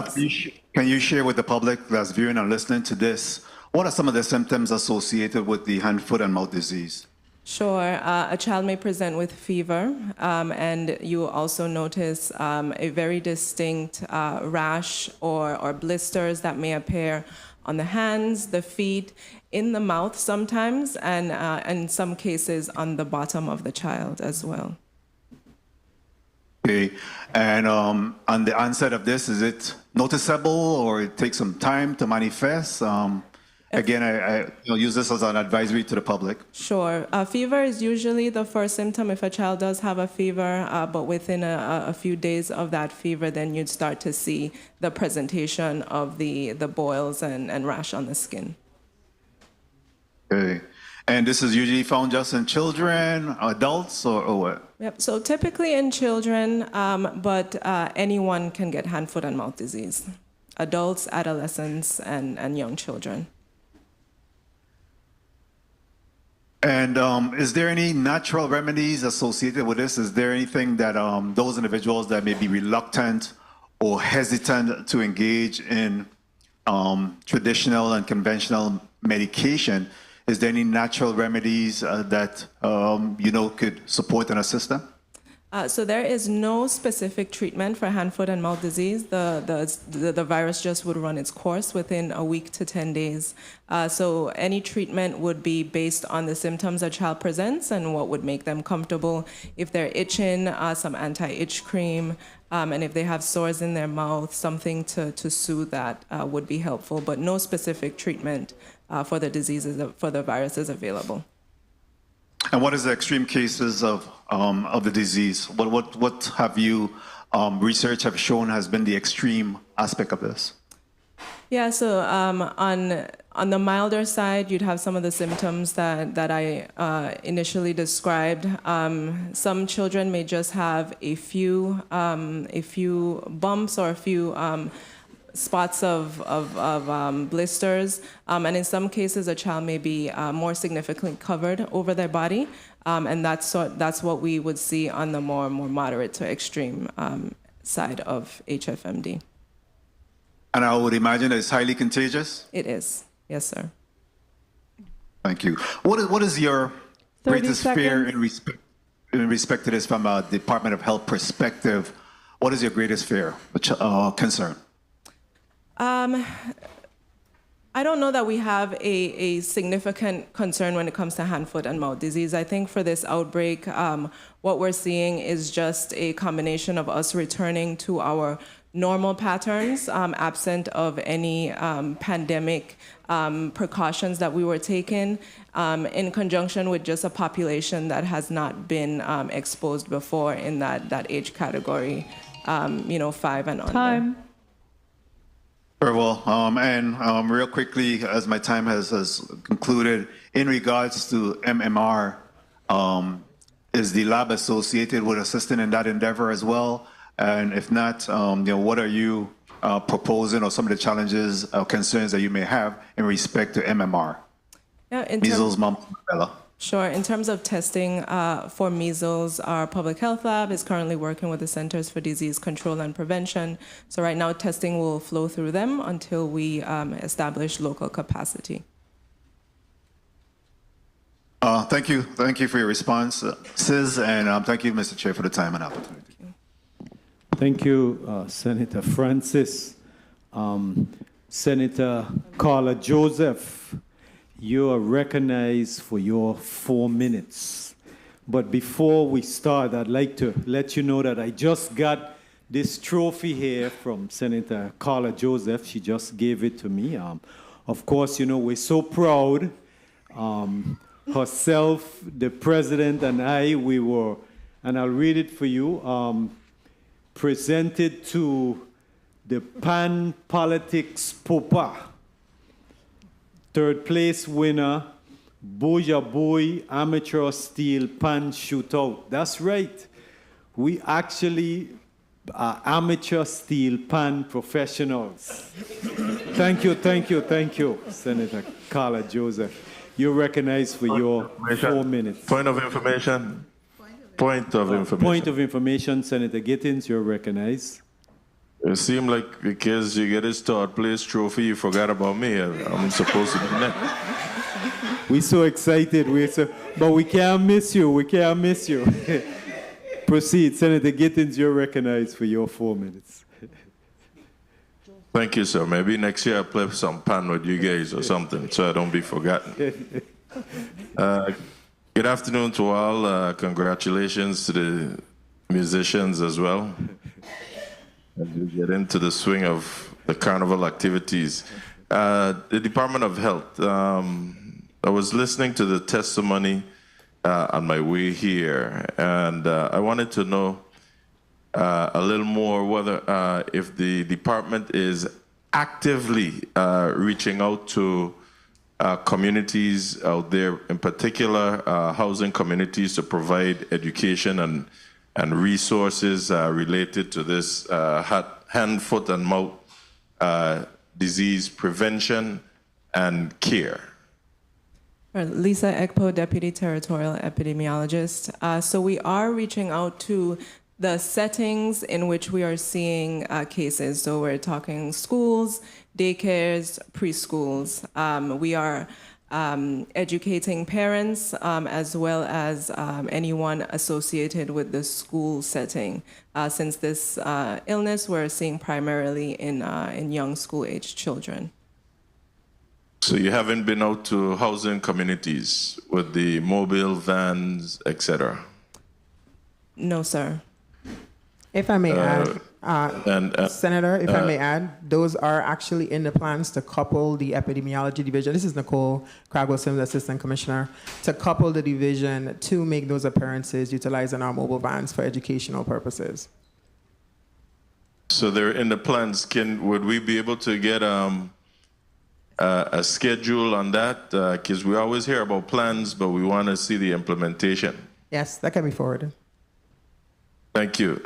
Can you share with the public that's viewing and listening to this, what are some of the symptoms associated with the hand, foot, and mouth disease? Sure. A child may present with fever, and you will also notice a very distinct rash or blisters that may appear on the hands, the feet, in the mouth sometimes, and in some cases on the bottom of the child as well. Okay. And on the onset of this, is it noticeable or it takes some time to manifest? Again, I use this as an advisory to the public. Sure. Fever is usually the first symptom if a child does have a fever, but within a few days of that fever, then you'd start to see the presentation of the boils and rash on the skin. Okay. And this is usually found just in children, adults, or what? Yep. So typically in children, but anyone can get hand, foot, and mouth disease. Adults, adolescents, and young children. And is there any natural remedies associated with this? Is there anything that those individuals that may be reluctant or hesitant to engage in traditional and conventional medication, is there any natural remedies that could support and assist them? So there is no specific treatment for hand, foot, and mouth disease. The virus just would run its course within a week to 10 days. So any treatment would be based on the symptoms a child presents and what would make them comfortable. If they're itching, some anti-itch cream, and if they have sores in their mouth, something to soothe that would be helpful. But no specific treatment for the diseases, for the viruses available. And what is the extreme cases of the disease? What have you research have shown has been the extreme aspect of this? Yeah, so on the milder side, you'd have some of the symptoms that I initially described. Some children may just have a few bumps or a few spots of blisters, and in some cases a child may be more significantly covered over their body, and that's what we would see on the more moderate to extreme side of HFMD. And I would imagine it's highly contagious? It is, yes, sir. Thank you. What is your greatest fear in respect to this from a Department of Health perspective? What is your greatest fear, concern? I don't know that we have a significant concern when it comes to hand, foot, and mouth disease. I think for this outbreak, what we're seeing is just a combination of us returning to our normal patterns, absent of any pandemic precautions that we were taking, in conjunction with just a population that has not been exposed before in that age category, 5 and under. Time. Very well. And real quickly, as my time has concluded, in regards to MMR, is the lab associated with assisting in that endeavor as well? And if not, what are you proposing or some of the challenges or concerns that you may have in respect to MMR? Yeah, Measles, mumps, rubella. Sure. In terms of testing for measles, our public health lab is currently working with the Centers for Disease Control and Prevention. So right now, testing will flow through them until we establish local capacity. Thank you. Thank you for your response, Sis, and thank you, Mr. Chair, for the time and opportunity. Thank you, Senator Francis. Senator Carla Joseph, you are recognized for your 4 minutes. But before we start, I'd like to let you know that I just got this trophy here from Senator Carla Joseph. She just gave it to me. Of course, you know, we're so proud. Herself, the president, and I, we were, and I'll read it for you, presented to the Pan Politics Popa. Third place winner, Boja Boy Amateur Steel Pan Shootout. That's right. We actually are amateur steel pan professionals. Thank you, thank you, thank you, Senator Carla Joseph. You're recognized for your 4 minutes. Point of information. Point of information. Point of information, Senator Gittins, you're recognized. It seemed like because you get his third place trophy, you forgot about me. I'm supposed to be next. We're so excited. But we can't miss you. We can't miss you. Proceed. Senator Gittins, you're recognized for your 4 minutes. Thank you, sir. Maybe next year I'll play some pan with you guys or something so I don't be forgotten. Good afternoon to all. Congratulations to the musicians as well. As we get into the swing of the carnival activities. The Department of Health, I was listening to the testimony on my way here, and I wanted to know a little more whether if the department is actively reaching out to communities out there, in particular housing communities, to provide education and resources related to this hand, foot, and mouth disease prevention and care. Lisa Ekpo, Deputy Territorial Epidemiologist. So we are reaching out to the settings in which we are seeing cases. So we're talking schools, daycares, preschools. We are educating parents as well as anyone associated with the school setting. Since this illness, we're seeing primarily in young school-aged children. So you haven't been out to housing communities with the mobile vans, etc.? No, sir. If I may add, Senator, if I may add, those are actually in the plans to couple the epidemiology division. This is Nicole Cragwell-Sims, Assistant Commissioner, to couple the division to make those appearances utilizing our mobile vans for educational purposes. So they're in the plans. Would we be able to get a schedule on that? Because we always hear about plans, but we want to see the implementation. Yes, that can be forwarded. Thank you.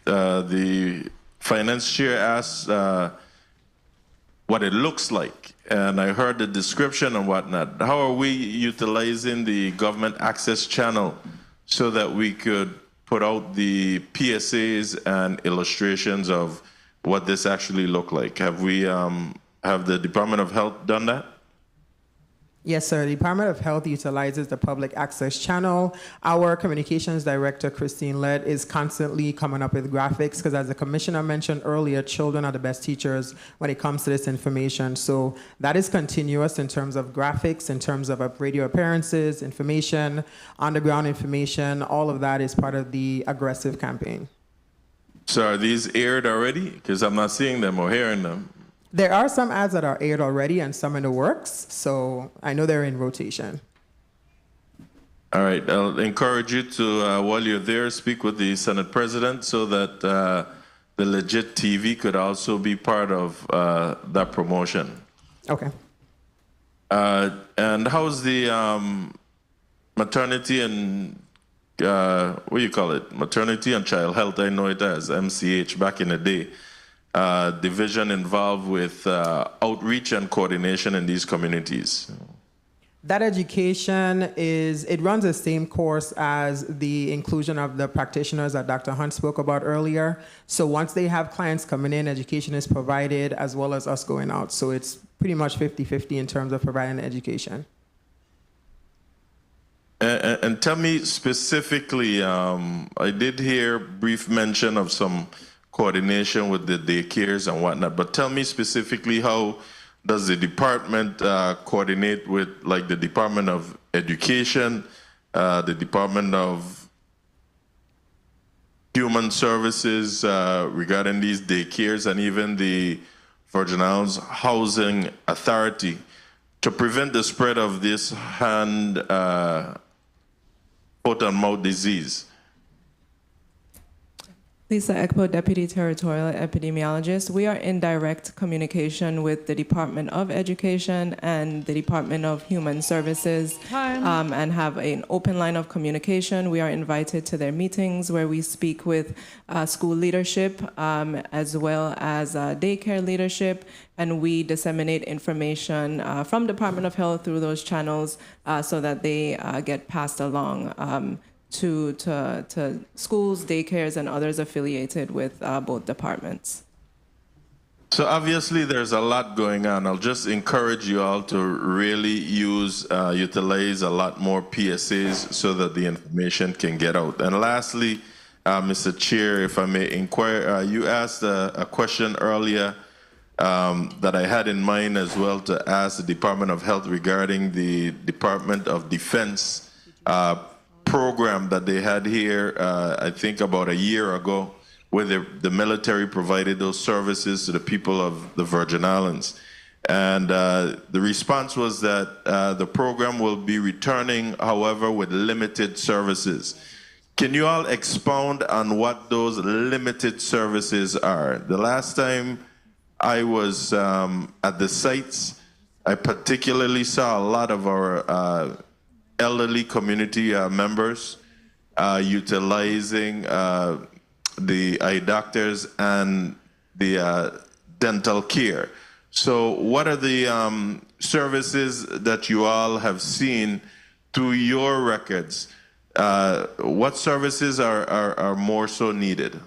The finance chair asked what it looks like, and I heard the description and whatnot. How are we utilizing the government access channel so that we could put out the PSAs and illustrations of what this actually look like? Have we, have the Department of Health done that? Yes, sir. The Department of Health utilizes the public access channel. Our communications director, Christine Led, is constantly coming up with graphics because, as the commissioner mentioned earlier, children are the best teachers when it comes to this information. So that is continuous in terms of graphics, in terms of radio appearances, information, on-the-ground information. All of that is part of the aggressive campaign. So are these aired already? Because I'm not seeing them or hearing them. There are some ads that are aired already and some in the works, so I know they're in rotation. All right, I'll encourage you to, while you're there, speak with the Senate President so that the Legit TV could also be part of that promotion. Okay. And how's the maternity and, what do you call it? Maternity and Child Health, I know it as MCH back in the day. Division involved with outreach and coordination in these communities? That education it runs the same course as the inclusion of the practitioners that Dr. Hunt spoke about earlier. So once they have clients coming in, education is provided as well as us going out. So it's pretty much 50-50 in terms of providing education. And tell me specifically, I did hear brief mention of some coordination with the daycares and whatnot, but tell me specifically, how does the department coordinate with, like, the Department of Education, the Department of Human Services regarding these daycares, and even the Virgin Islands Housing Authority to prevent the spread of this foot and mouth disease? Lisa Ekpo, Deputy Territorial Epidemiologist. We are in direct communication with the Department of Education and the Department of Human Services, and have an open line of communication. We are invited to their meetings where we speak with school leadership as well as daycare leadership, and we disseminate information from Department of Health through those channels so that they get passed along to schools, daycares, and others affiliated with both departments. So obviously there's a lot going on. I'll just encourage you all to really utilize a lot more PSAs so that the information can get out. And lastly, Mr. Chair, if I may inquire, you asked a question earlier that I had in mind as well to ask the Department of Health regarding the Department of Defense program that they had here, I think about a year ago, where the military provided those services to the people of the Virgin Islands. And the response was that the program will be returning, however, with limited services. Can you all expound on what those limited services are? The last time I was at the sites, I particularly saw a lot of our elderly community members utilizing the eye doctors and the dental care. So what are the services that you all have seen through your records? What services are more so needed?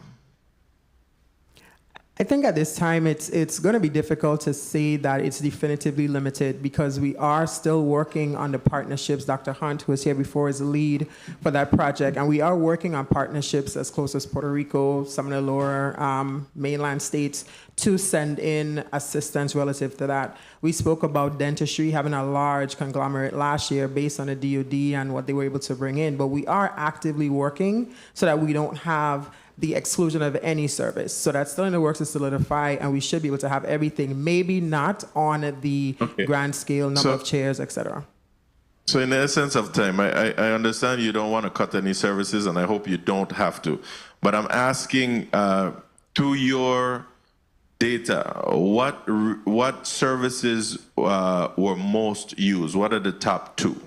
I think at this time it's going to be difficult to say that it's definitively limited because we are still working on the partnerships. Dr. Hunt, who was here before, is the lead for that project, and we are working on partnerships as close as Puerto Rico, some of the lower mainland states, to send in assistance relative to that. We spoke about dentistry having a large conglomerate last year based on the DoD and what they were able to bring in, but we are actively working so that we don't have the exclusion of any service. So that's still in the works to solidify, and we should be able to have everything, maybe not on the grand scale, number of chairs, etc. So in the essence of time, I understand you don't want to cut any services, and I hope you don't have to. But I'm asking, to your data, what services were most used? What are the top two?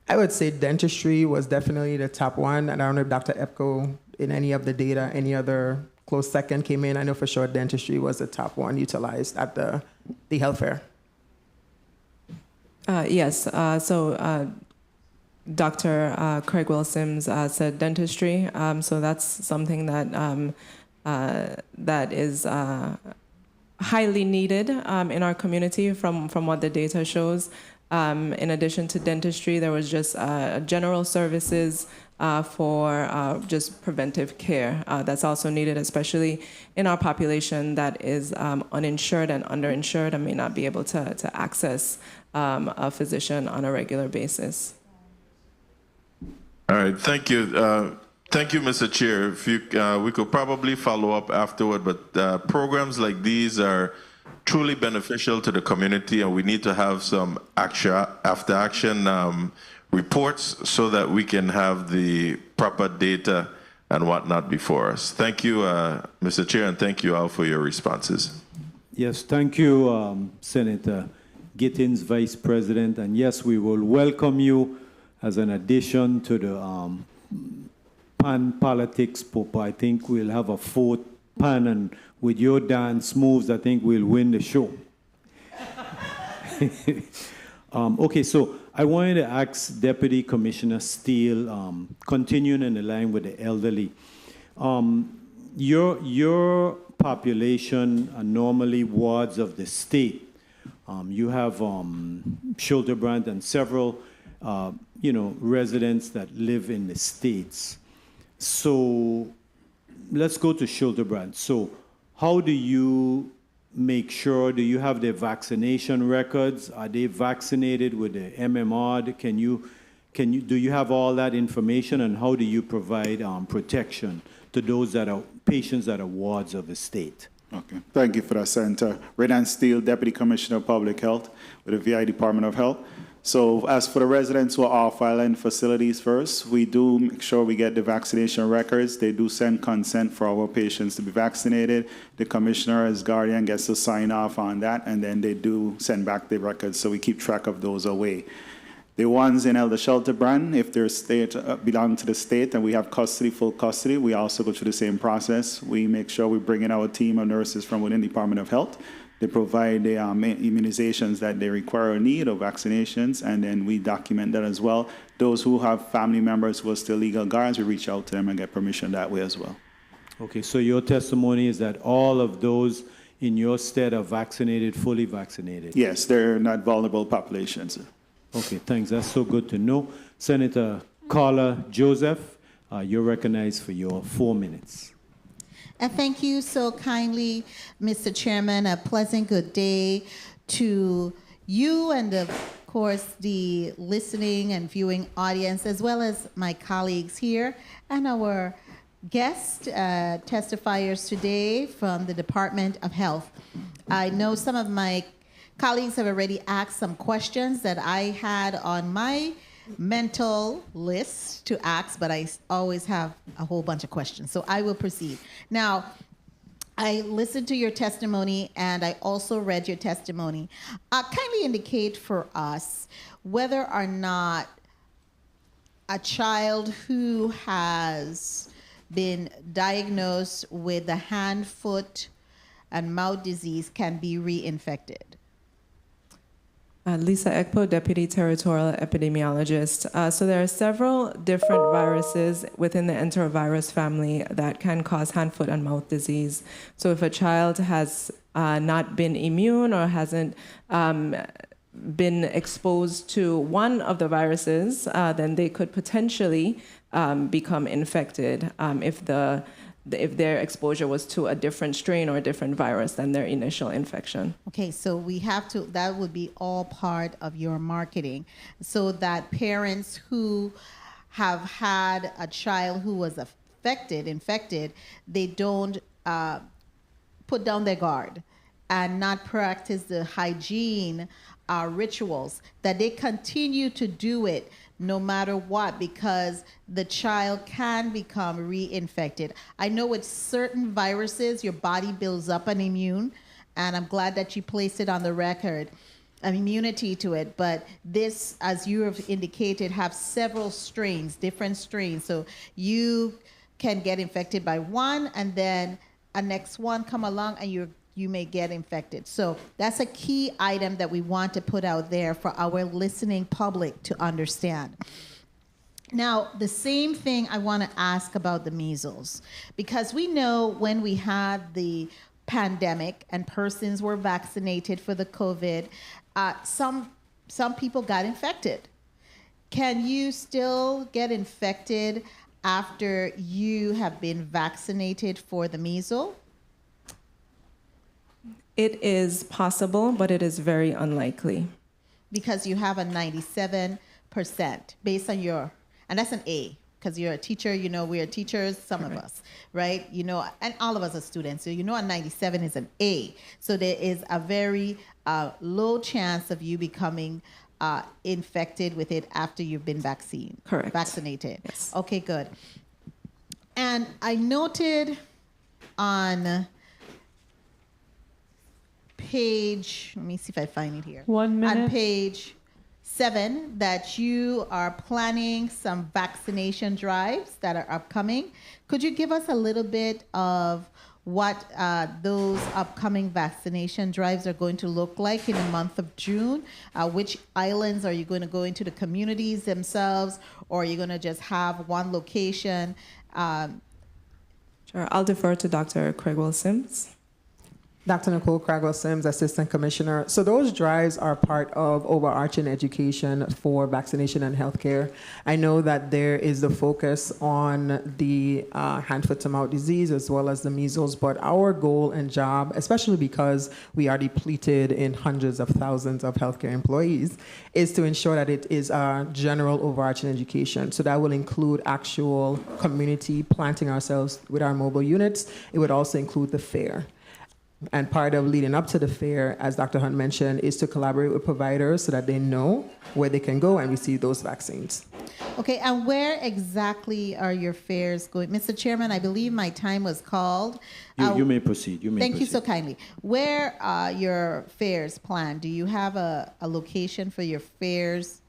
I would say dentistry was definitely the top one, and I don't know if Dr. Epko, in any of the data, any other close second came in. I know for sure dentistry was the top one utilized at the health fair. Yes, so Dr. Craig Wilson said dentistry, so that's something that that is highly needed in our community from what the data shows. In addition to dentistry, there was just general services for just preventive care. That's also needed, especially in our population that is uninsured and underinsured and may not be able to access a physician on a regular basis. All right, thank you. Thank you, Mr. Chair. If you, we could probably follow up afterward, but programs like these are truly beneficial to the community, and we need to have some after-action reports so that we can have the proper data and whatnot before us. Thank you, Mr. Chair, and thank you all for your responses. Yes, thank you, Senator Gittins, Vice President, and yes, we will welcome you as an addition to the pan politics, Popa. I think we'll have a fourth pan, and with your dance moves, I think we'll win the show. Okay, so I wanted to ask Deputy Commissioner Steele, continuing in the line with the elderly. Your population are normally wards of the state. You have Schulterbrand and several, residents that live in the states. So let's go to Schulterbrand. So how do you make sure, do you have their vaccination records? Are they vaccinated with the MMR? Do you have all that information, and how do you provide protection to those that are patients that are wards of the state? Okay, thank you for that, Senator. Renan Steele, Deputy Commissioner of Public Health with the VI Department of Health. So as for the residents who are off island facilities first, we do make sure we get the vaccination records. They do send consent for our patients to be vaccinated. The commissioner as guardian gets to sign off on that, and then they do send back the records, so we keep track of those away. The ones in Elder Schulterbrand, if their state belong to the state and we have custody, full custody, we also go through the same process. We make sure we bring in our team of nurses from within the Department of Health. They provide the immunizations that they require or need, or vaccinations, and then we document that as well. Those who have family members who are still legal guards, we reach out to them and get permission that way as well. Okay, so your testimony is that all of those in your state are vaccinated, fully vaccinated? Yes, they're not vulnerable populations. Okay, thanks. That's so good to know. Senator Carla Joseph, you're recognized for your 4 minutes. Thank you so kindly, Mr. Chairman. A pleasant good day to you and, of course, the listening and viewing audience, as well as my colleagues here and our guest testifiers today from the Department of Health. I know some of my colleagues have already asked some questions that I had on my mental list to ask, but I always have a whole bunch of questions, so I will proceed. Now, I listened to your testimony and I also read your testimony. Kindly indicate for us whether or not a child who has been diagnosed with the hand, foot, and mouth disease can be reinfected. Lisa Ekpo, Deputy Territorial Epidemiologist. So there are several different viruses within the enterovirus family that can cause hand, foot, and mouth disease. So if a child has not been immune or hasn't been exposed to one of the viruses, then they could potentially become infected if their exposure was to a different strain or a different virus than their initial infection. Okay, so we have to, that would be all part of your marketing, so that parents who have had a child who was infected, they don't put down their guard and not practice the hygiene rituals, that they continue to do it no matter what, because the child can become reinfected. I know with certain viruses, your body builds up an immune, and I'm glad that you placed it on the record, an immunity to it. But this, as you have indicated, have several strains, different strains. So you can get infected by one, and then a next one come along, and you may get infected. So that's a key item that we want to put out there for our listening public to understand. Now, the same thing I want to ask about the measles, because we know when we had the pandemic and persons were vaccinated for the COVID, some people got infected. Can you still get infected after you have been vaccinated for the measles? It is possible, but it is very unlikely. Because you have a 97% based on your, and that's an A, because you're a teacher, you know, we are teachers, some of us, right? You know, and all of us are students, so you know a 97 is an A. So there is a very low chance of you becoming infected with it after you've been vaccinated. Yes. Okay, good. And I noted on page, let me see if I find it here. 1 minute. On page 7, that you are planning some vaccination drives that are upcoming. Could you give us a little bit of what those upcoming vaccination drives are going to look like in the month of June. Which islands are you going to go into, the communities themselves, or are you going to just have one location? Sure, I'll defer to Dr. Craigwell-Sims. Dr. Nicole Cragwell-Sims, Assistant Commissioner. So those drives are part of overarching education for vaccination and healthcare. I know that there is the focus on the hand, foot, and mouth disease as well as the measles, but our goal and job, especially because we are depleted in hundreds of thousands of healthcare employees, is to ensure that it is a general overarching education. So that will include actual community planting ourselves with our mobile units. It would also include the fair. And part of leading up to the fair, as Dr. Hunt mentioned, is to collaborate with providers so that they know where they can go and receive those vaccines. Okay, and where exactly are your fairs going? Mr. Chairman, I believe my time was called. You may proceed. Thank you so kindly. Where are your fairs planned? Do you have a location for your fairs?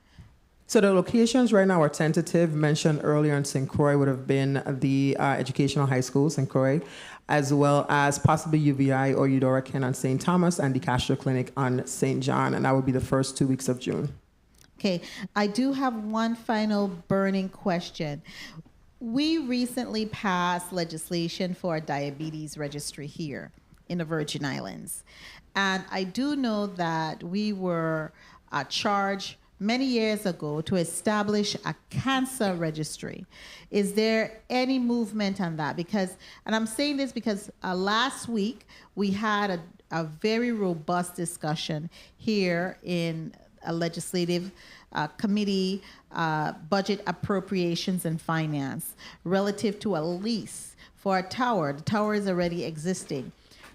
So the locations right now are tentative. Mentioned earlier in St. Croix would have been the educational high school, St. Croix, as well as possibly UVI or Eudora Ken on St. Thomas and the Castro Clinic on St. John, and that would be the first 2 weeks of June. Okay, I do have one final burning question. We recently passed legislation for a diabetes registry here in the Virgin Islands. And I do know that we were charged many years ago to establish a cancer registry. Is there any movement on that? Because, and I'm saying this because last week we had a very robust discussion here in a legislative committee, budget appropriations and finance, relative to a lease for a tower. The tower is already existing.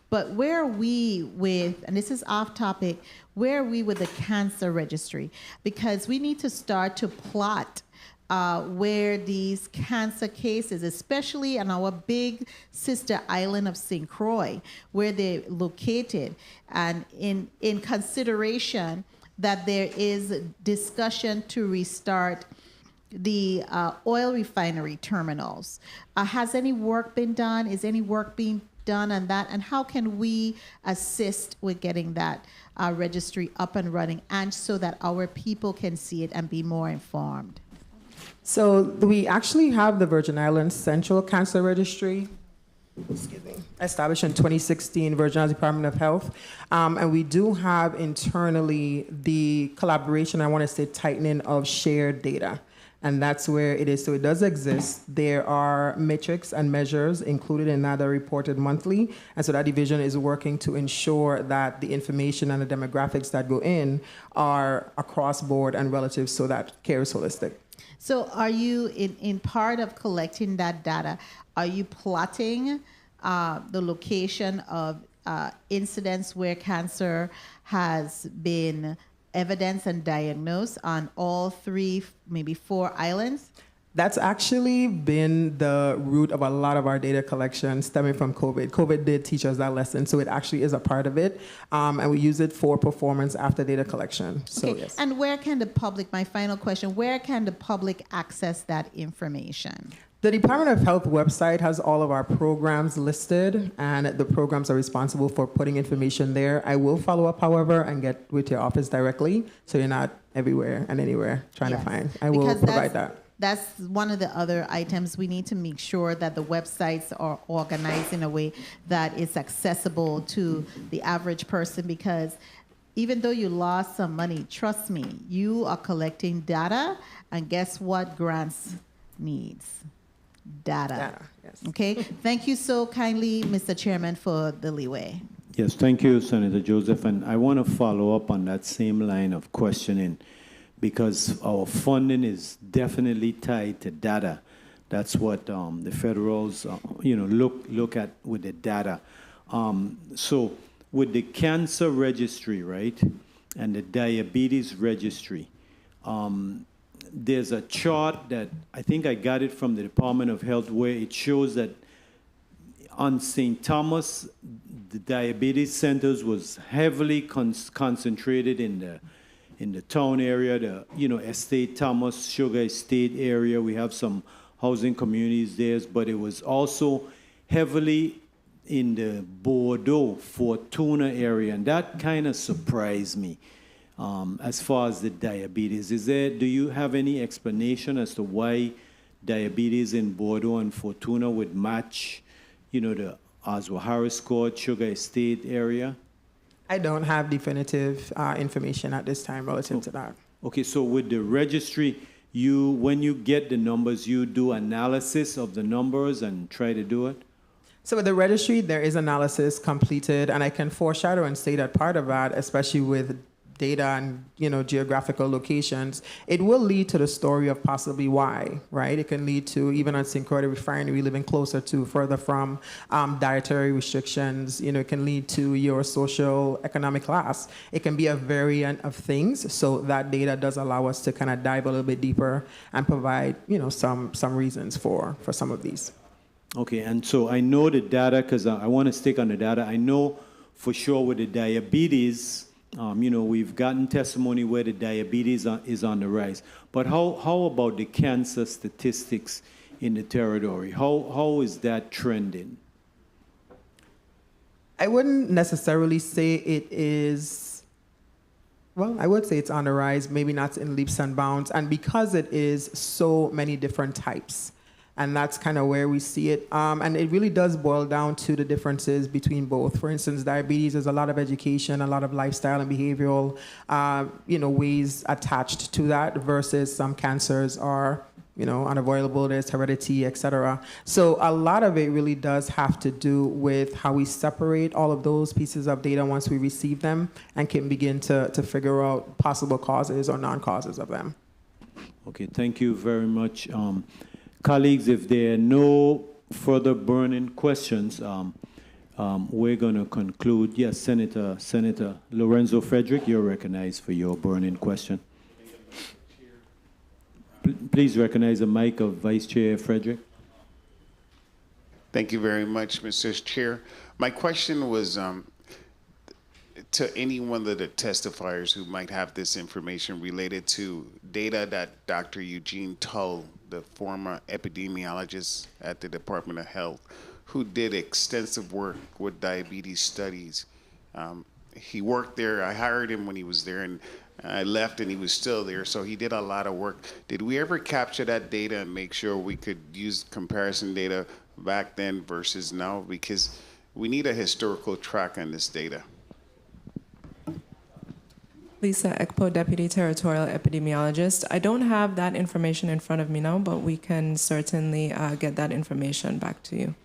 But where are we with, and this is off topic, where are we with the cancer registry? Because we need to start to plot where these cancer cases, especially on our big sister island of St. Croix, where they're located, and in consideration that there is discussion to restart the oil refinery terminals. Has any work been done? Is any work being done on that? And how can we assist with getting that registry up and running, and so that our people can see it and be more informed? So we actually have the Virgin Islands Central Cancer Registry, established in 2016, Virgin Islands Department of Health. And we do have internally the collaboration, I want to say tightening of shared data. And that's where it is. So it does exist. There are metrics and measures included in that are reported monthly. And so that division is working to ensure that the information and the demographics that go in are across board and relative so that care is holistic. So are you, in part of collecting that data, are you plotting the location of incidents where cancer has been evidence and diagnosed on all 3, maybe 4 islands? That's actually been the root of a lot of our data collection stemming from COVID. COVID did teach us that lesson, so it actually is a part of it, and we use it for performance after data collection. So okay. Yes. And where can the public, my final question, where can the public access that information? The Department of Health website has all of our programs listed, and the programs are responsible for putting information there. I will follow up, however, and get with your office directly, so you're not everywhere and anywhere trying to find. I will provide that. That's one of the other items. We need to make sure that the websites are organized in a way that is accessible to the average person, because even though you lost some money, trust me, you are collecting data, and guess what grants needs? Data. Yes. Okay, thank you so kindly, Mr. Chairman, for the leeway. Yes, thank you, Senator Joseph. And I want to follow up on that same line of questioning, because our funding is definitely tied to data. That's what the federals, look at with the data. So with the cancer registry, right, and the diabetes registry, there's a chart that I think I got it from the Department of Health, where it shows that on St. Thomas, the diabetes centers was heavily concentrated in the town area, the Estate Thomas, Sugar Estate area. We have some housing communities there, but it was also heavily in the Bordeaux, Fortuna area, and that kind of surprised me as far as the diabetes. Do you have any explanation as to why diabetes in Bordeaux and Fortuna would match, the Oswald Harris Court, Sugar Estate area? I don't have definitive information at this time relative to that. Okay, so with the registry, when you get the numbers, you do analysis of the numbers and try to do it? So with the registry, there is analysis completed, and I can foreshadow and say that part of that, especially with data and geographical locations, it will lead to the story of possibly why, right? It can lead to, even on St. Croix Refinery, living further from dietary restrictions. It can lead to your social economic class. It can be a variant of things. So that data does allow us to kind of dive a little bit deeper and provide some reasons for some of these. Okay, and so I know the data, because I want to stick on the data. I know for sure with the diabetes, we've gotten testimony where the diabetes is on the rise. But how about the cancer statistics in the territory? How is that trending? I wouldn't necessarily say it is, well, I would say it's on the rise, maybe not in leaps and bounds. And because it is so many different types, and that's kind of where we see it. And it really does boil down to the differences between both. For instance, diabetes, there's a lot of education, a lot of lifestyle and behavioral, ways attached to that, versus some cancers are, unavoidable, there's heredity, et cetera. So a lot of it really does have to do with how we separate all of those pieces of data once we receive them and can begin to figure out possible causes or non-causes of them. Okay, thank you very much. Colleagues, if there are no further burning questions, we're going to conclude. Yes, Senator Lorenzo Frederick, you're recognized for your burning question. Please recognize the mic of Vice Chair Frederick. Thank you very much, Mr. Chair. My question was to any one of the testifiers who might have this information related to data that Dr. Eugene Tull, the former epidemiologist at the Department of Health, who did extensive work with diabetes studies. He worked there. I hired him when he was there, and I left and he was still there, so he did a lot of work. Did we ever capture that data and make sure we could use comparison data back then versus now? Because we need a historical track on this data. Lisa Ekpo, Deputy Territorial Epidemiologist. I don't have that information in front of me now, but we can certainly get that information back to you.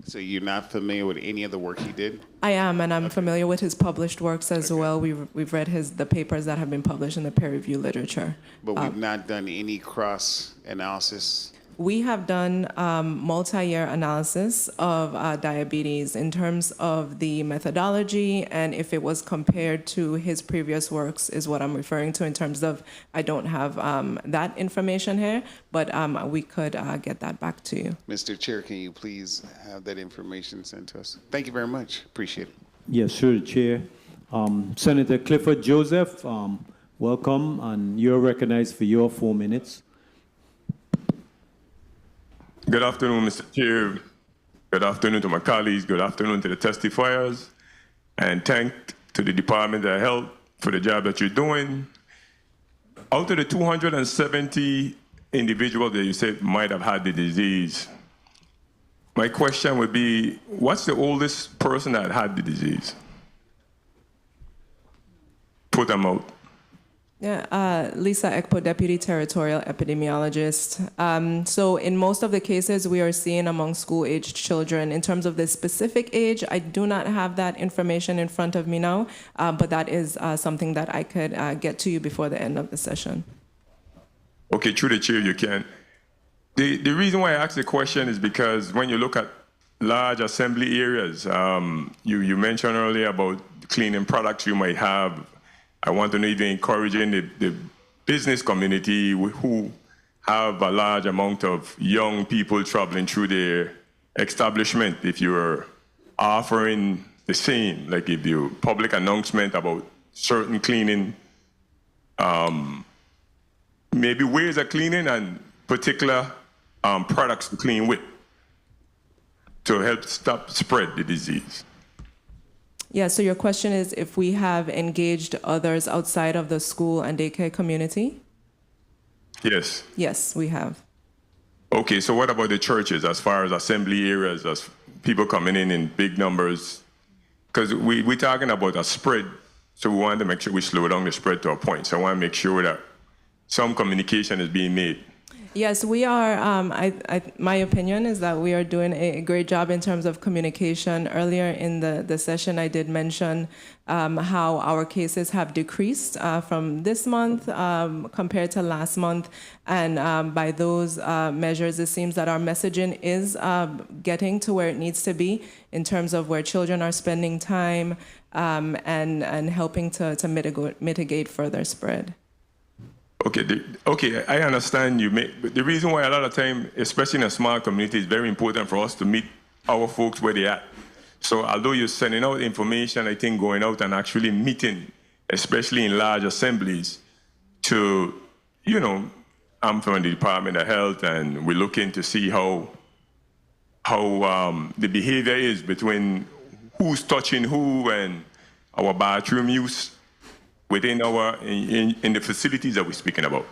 So you're not familiar with any of the work he did? I am, and I'm familiar with his published works as well. We've read the papers that have been published in the peer-reviewed literature. But we've not done any cross-analysis? We have done multi-year analysis of diabetes in terms of the methodology, and if it was compared to his previous works is what I'm referring to in terms of, I don't have that information here, but we could get that back to you. Mr. Chair, can you please have that information sent to us? Thank you very much. Appreciate it. Yes, sure, Chair. Senator Clifford Joseph, welcome, and you're recognized for your 4 minutes. Good afternoon, Mr. Chair. Good afternoon to my colleagues. Good afternoon to the testifiers. And thank to the Department of Health for the job that you're doing. Out of the 270 individuals that you said might have had the disease, my question would be, what's the oldest person that had the disease? Put them out. Yeah, Lisa Ekpo, Deputy Territorial Epidemiologist. So in most of the cases we are seeing among school-aged children. In terms of the specific age, I do not have that information in front of me now, but that is something that I could get to you before the end of the session. Okay, through the chair, you can. The reason why I asked the question is because when you look at large assembly areas, you mentioned earlier about cleaning products you might have. I want to know if you're encouraging the business community who have a large amount of young people traveling through their establishment, if you're offering the same, like if you public announcement about certain cleaning, maybe ways of cleaning and particular products to clean with. to help stop spread the disease? Yeah, so your question is if we have engaged others outside of the school and daycare community? Yes. Yes, we have. Okay, so what about the churches as far as assembly areas, as people coming in big numbers? Because we're talking about a spread, so we want to make sure we slow down the spread to a point. So I want to make sure that some communication is being made. Yes, we are. My opinion is that we are doing a great job in terms of communication. Earlier in the session, I did mention how our cases have decreased from this month compared to last month. And by those measures, it seems that our messaging is getting to where it needs to be in terms of where children are spending time and helping to mitigate further spread. Okay, I understand you. But the reason why a lot of time, especially in a small community, it's very important for us to meet our folks where they at. So although you're sending out information, I think going out and actually meeting, especially in large assemblies, to, I'm from the Department of Health, and we're looking to see how the behavior is between who's touching who and our bathroom use within in the facilities that we're speaking about.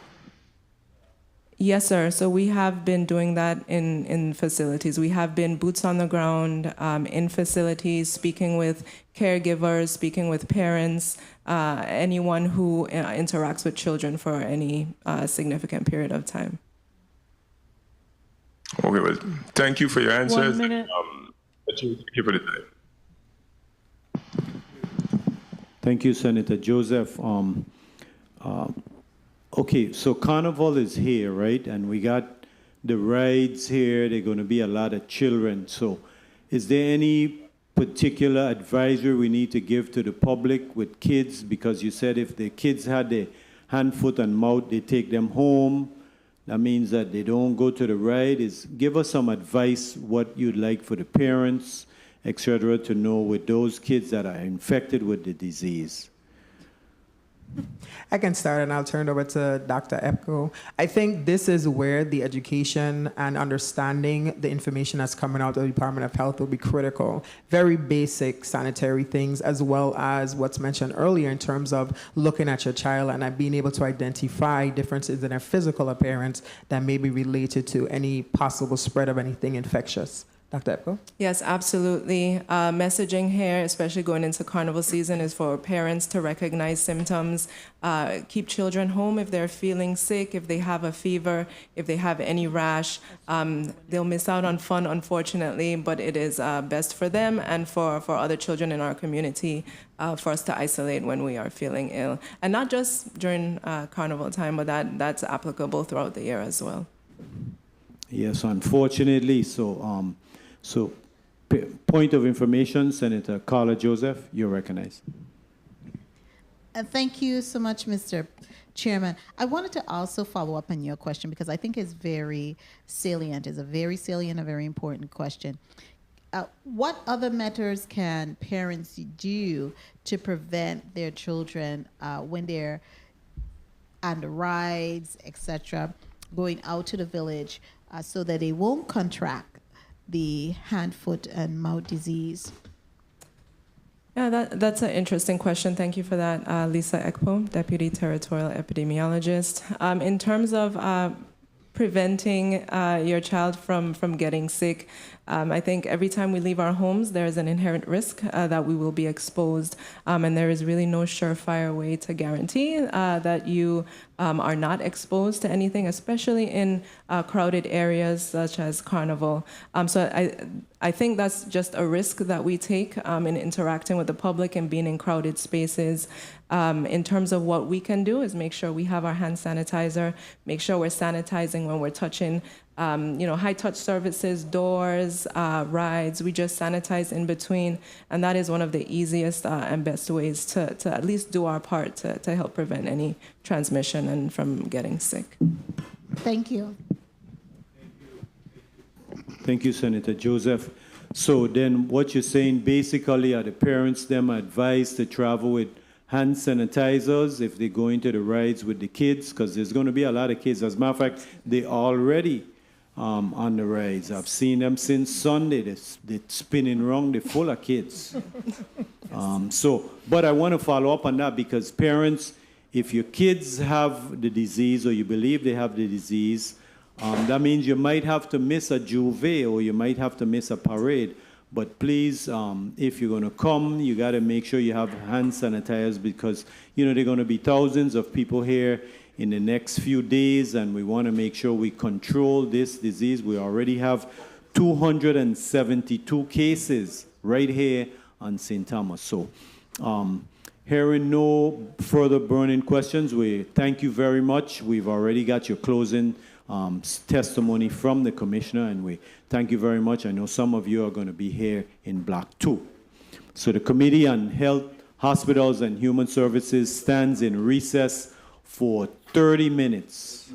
Yes, sir. So we have been doing that in facilities. We have been boots on the ground in facilities, speaking with caregivers, speaking with parents, anyone who interacts with children for any significant period of time. Okay, well, thank you for your answers. 1 minute. Thank you for the time. Thank you, Senator Joseph. Okay, so Carnival is here, right? And we got the rides here. There are going to be a lot of children. So is there any particular advisory we need to give to the public with kids? Because you said if the kids had their hand, foot, and mouth, they take them home. That means that they don't go to the ride. Give us some advice what you'd like for the parents, etc., to know with those kids that are infected with the disease. I can start and I'll turn it over to Dr. Epko. I think this is where the education and understanding the information that's coming out of the Department of Health will be critical. Very basic sanitary things, as well as what's mentioned earlier in terms of looking at your child and being able to identify differences in their physical appearance that may be related to any possible spread of anything infectious. Dr. Epko? Yes, absolutely. Messaging here, especially going into carnival season, is for parents to recognize symptoms, keep children home if they're feeling sick, if they have a fever, if they have any rash. They'll miss out on fun, unfortunately, but it is best for them and for other children in our community for us to isolate when we are feeling ill. And not just during carnival time, but that's applicable throughout the year as well. Yes, unfortunately. So, point of information, Senator Carla Joseph, you're recognized. Thank you so much, Mr. Chairman. I wanted to also follow up on your question because I think it's very salient. It's a very salient, a very important question. What other matters can parents do to prevent their children when they're on the rides, etc., going out to the village so that they won't contract the hand, foot, and mouth disease? Yeah, that's an interesting question. Thank you for that, Lisa Ekpo, Deputy Territorial Epidemiologist. In terms of preventing your child from getting sick, I think every time we leave our homes, there is an inherent risk that we will be exposed, and there is really no surefire way to guarantee that you are not exposed to anything, especially in crowded areas such as Carnival. So I think that's just a risk that we take in interacting with the public and being in crowded spaces. In terms of what we can do is make sure we have our hand sanitizer, make sure we're sanitizing when we're touching high-touch services, doors, rides. We just sanitize in between, and that is one of the easiest and best ways to at least do our part to help prevent any transmission and from getting sick. Thank you. Thank you, Senator Joseph. So then what you're saying, basically, are the parents them advised to travel with hand sanitizers if they go into the rides with the kids? Because there's going to be a lot of kids. As a matter of fact, they already on the rise. I've seen them since Sunday. They're spinning around. They're full of kids. But I want to follow up on that because parents, if your kids have the disease or you believe they have the disease, that means you might have to miss a juve or you might have to miss a parade. But please, if you're going to come, you got to make sure you have hand sanitizers because, there are going to be thousands of people here in the next few days, and we want to make sure we control this disease. We already have 272 cases right here on St. Thomas. So, hearing no further burning questions, we thank you very much. We've already got your closing testimony from the commissioner, and we thank you very much. I know some of you are going to be here in Block 2. So the Committee on Health, Hospitals, and Human Services stands in recess for 30 minutes.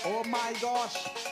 Oh my gosh.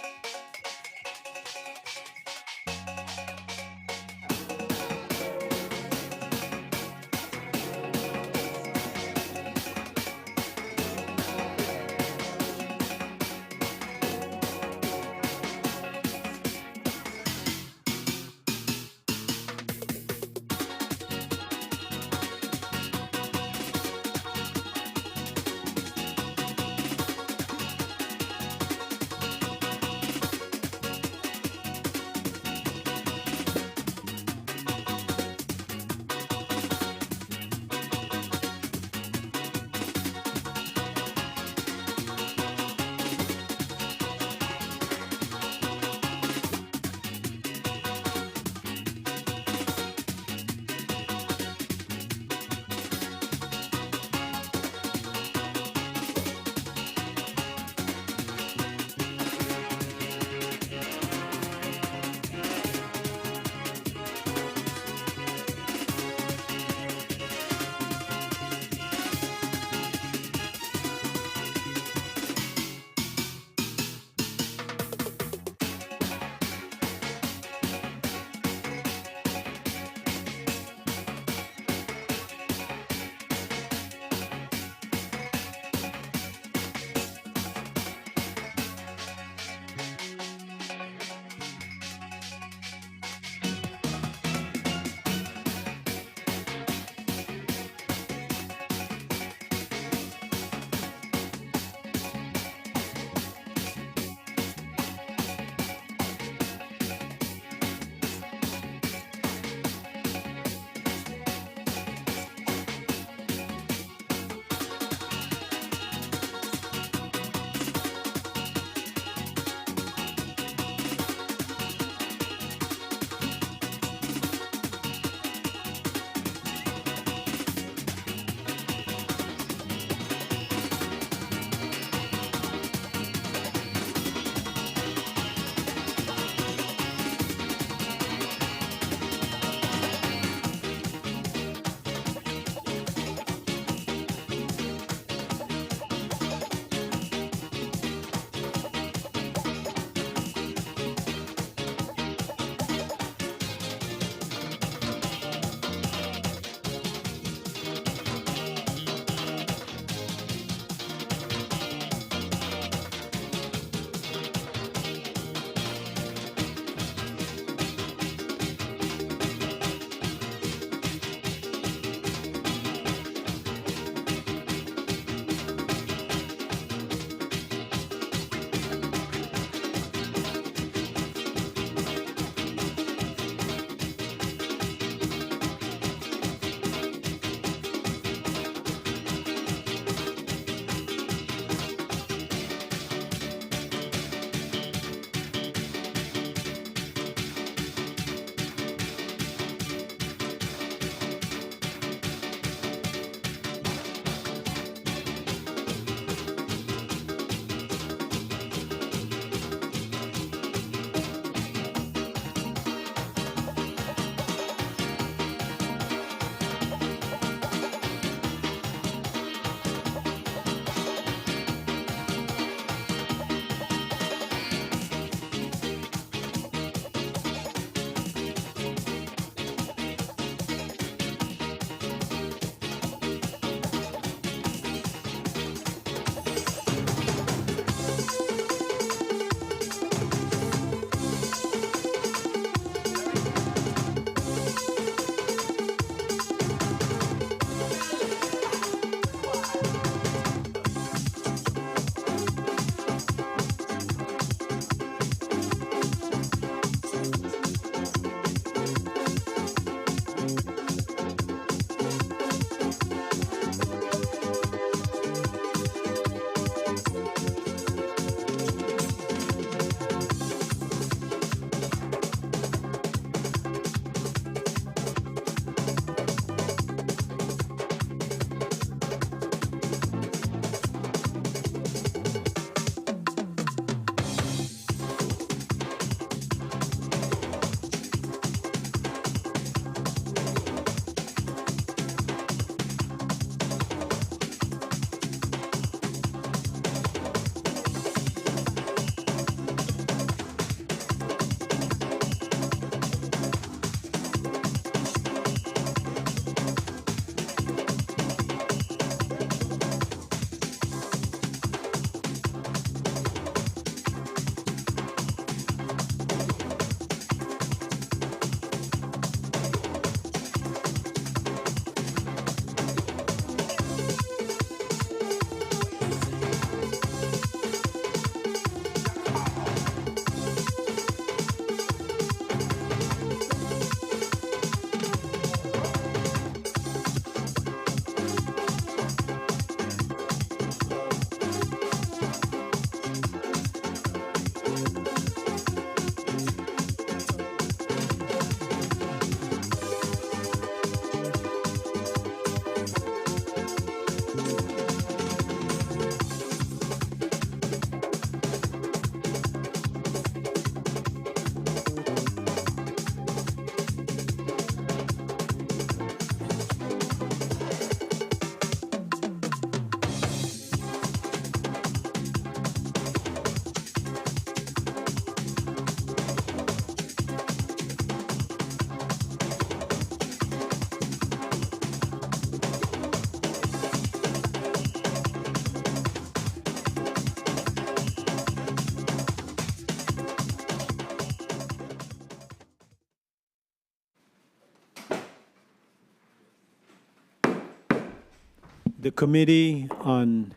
The Committee on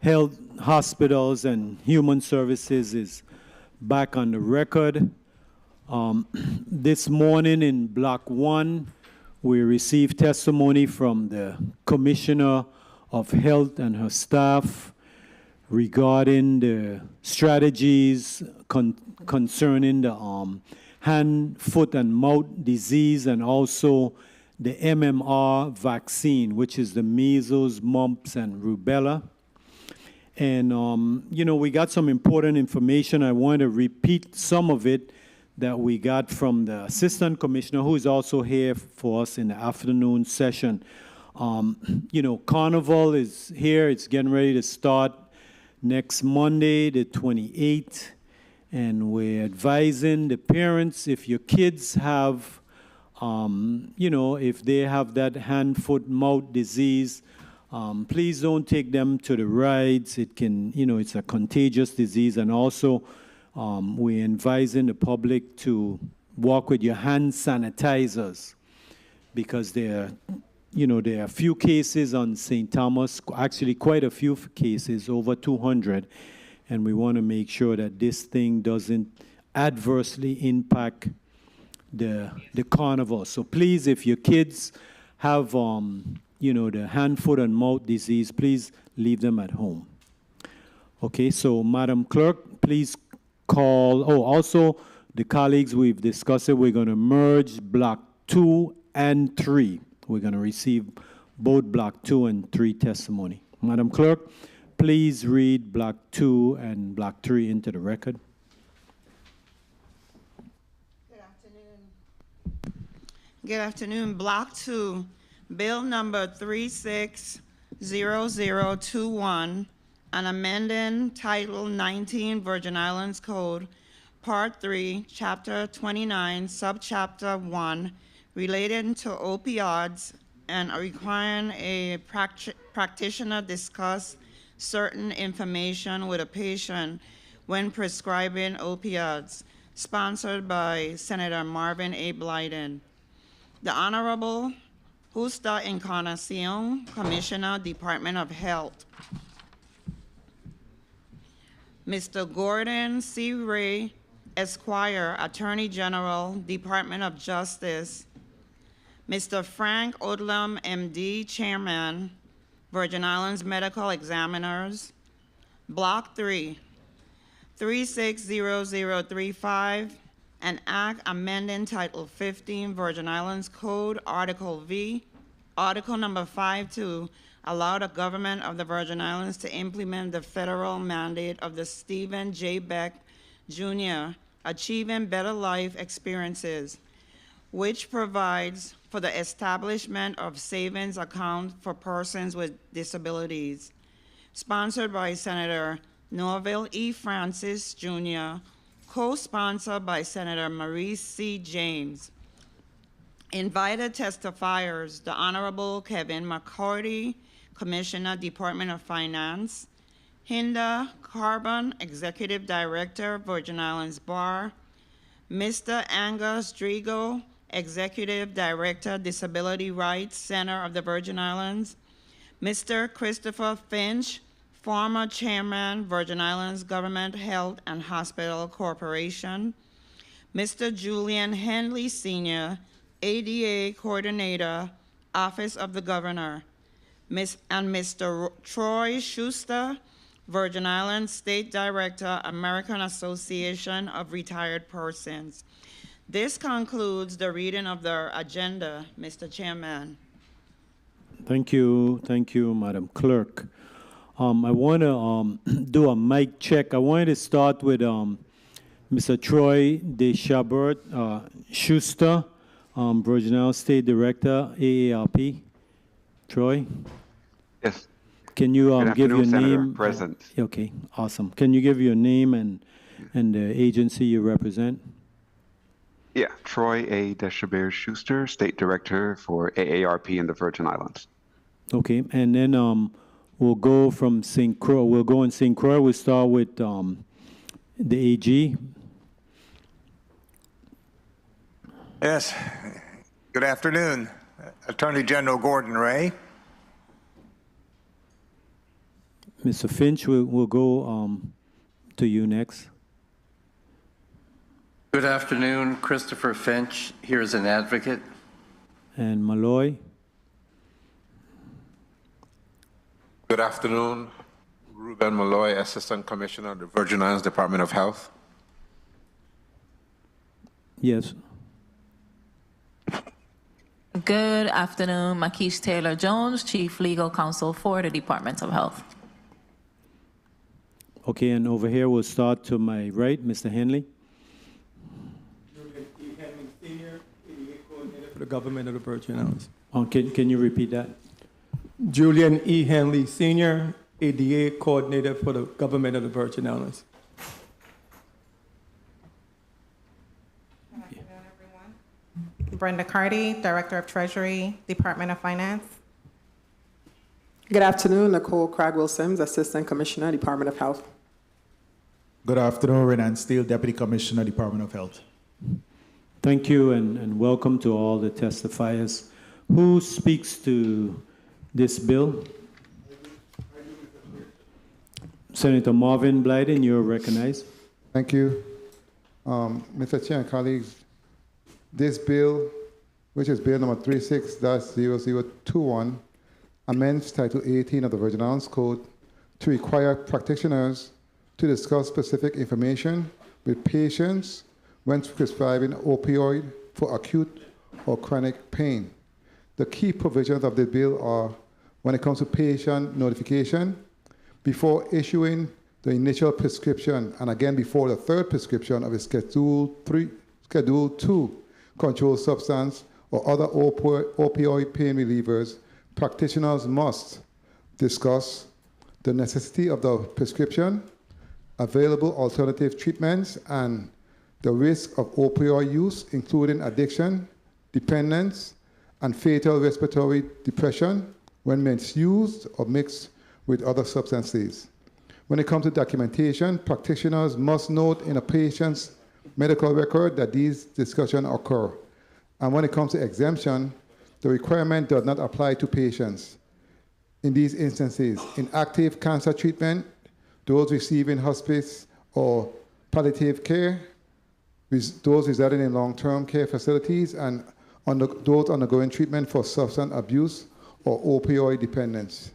Health, Hospitals, and Human Services is back on the record. This morning in Block 1, we received testimony from the Commissioner of Health and her staff regarding the strategies concerning the hand, foot, and mouth disease, and also the MMR vaccine, which is the measles, mumps, and rubella. And, we got some important information. I want to repeat some of it that we got from the Assistant Commissioner, who is also here for us in the afternoon session. Carnival is here. It's getting ready to start next Monday, the 28th. And we're advising the parents, if your kids have, if they have that hand, foot, mouth disease, please don't take them to the rides. It can, it's a contagious disease. And also, we're advising the public to walk with your hand sanitizers, because there are a few cases on St. Thomas, actually quite a few cases, over 200. And we want to make sure that this thing doesn't adversely impact the carnival. So please, if your kids have, the hand, foot, and mouth disease, please leave them at home. Okay, so Madam Clerk, please call. Oh, also, the colleagues, we've discussed it. We're going to merge Block 2 and 3. We're going to receive both Block 2 and 3 testimony. Madam Clerk, please read Block 2 and Block 3 into the record. Good afternoon. Block 2, Bill number 360021, an amending Title 19 Virgin Islands Code, Part 3, Chapter 29, Subchapter 1, related to opioids and requiring a practitioner discuss certain information with a patient when prescribing opioids, sponsored by Senator Marvin A. Blyden. The Honorable Justa Encarnacion, Commissioner, Department of Health. Mr. Gordon C. Rhea, Esquire, Attorney General, Department of Justice. Mr. Frank Odlum, MD, Chairman, Virgin Islands Medical Examiners. Block 3, 360035, an act amending Title 15 Virgin Islands Code, Article V, Article number 5 to allow the government of the Virgin Islands to implement the federal mandate of the Stephen J. Beck, Jr., Achieving Better Life Experiences, which provides for the establishment of savings accounts for persons with disabilities, sponsored by Senator Norville E. Francis, Jr., co-sponsored by Senator Maurice C. James. Invited testifiers, the Honorable Kevin McCurdy, Commissioner, Department of Finance, Hinda Carbon, Executive Director, Virgin Islands Bar, Mr. Angus Drigo, Executive Director, Disability Rights Center of the Virgin Islands, Mr. Christopher Finch, former Chairman, Virgin Islands Government Health and Hospital Corporation, Mr. Julian Henley Sr., ADA Coordinator, Office of the Governor, and Mr. Troy Schuster, Virgin Islands State Director, American Association of Retired Persons. This concludes the reading of the agenda, Mr. Chairman. Thank you, Madam Clerk. I want to do a mic check. I wanted to start with Mr. Troy Deschabert Schuster, Virgin Islands State Director, AARP. Troy? Yes. Can you give your Senator. name? Present. Okay, awesome. Can you give your name and the agency you represent? Yeah, Troy A. Deschabert Schuster, State Director for AARP in the Virgin Islands. Okay, and then we'll go from St. Croix. We'll go in St. Croix. We'll start with the AG. Yes. Good afternoon. Attorney General Gordon Ray. Mr. Finch, we'll go to you next. Good afternoon, Christopher Finch, here as an advocate. And Malloy. Good afternoon, Ruben Malloy, Assistant Commissioner of the Virgin Islands Department of Health. Yes. Good afternoon, Makeesh Taylor-Jones, Chief Legal Counsel for the Department of Health. Okay, and over here we'll start to my right, Mr. Henley. For the government of the Virgin Islands. Can you repeat that? Julian E. Henley, Sr., ADA Coordinator for the government of the Virgin Islands. Brenda Carty, Director of Treasury, Department of Finance. Good afternoon, Nicole Cragwell-Sims, Assistant Commissioner, Department of Health. Good afternoon, Renan Steele, Deputy Commissioner, Department of Health. Thank you, and welcome to all the testifiers. Who speaks to this bill? Senator Marvin Blyden, you're recognized. Thank you. Mr. Chair and colleagues, this bill, which is bill number 36-0021, amends Title 18 of the Virgin Islands Code to require practitioners to discuss specific information with patients when prescribing opioid for acute or chronic pain. The key provisions of the bill are when it comes to patient notification, before issuing the initial prescription, and again before the third prescription of a Schedule 2 controlled substance or other opioid pain relievers, practitioners must discuss the necessity of the prescription, available alternative treatments, and the risk of opioid use, including addiction, dependence, and fatal respiratory depression when misused or mixed with other substances. When it comes to documentation, practitioners must note in a patient's medical record that these discussions occur. And when it comes to exemption, the requirement does not apply to patients. In these instances, in active cancer treatment, those receiving hospice or palliative care, those residing in long-term care facilities, and those undergoing treatment for substance abuse or opioid dependence.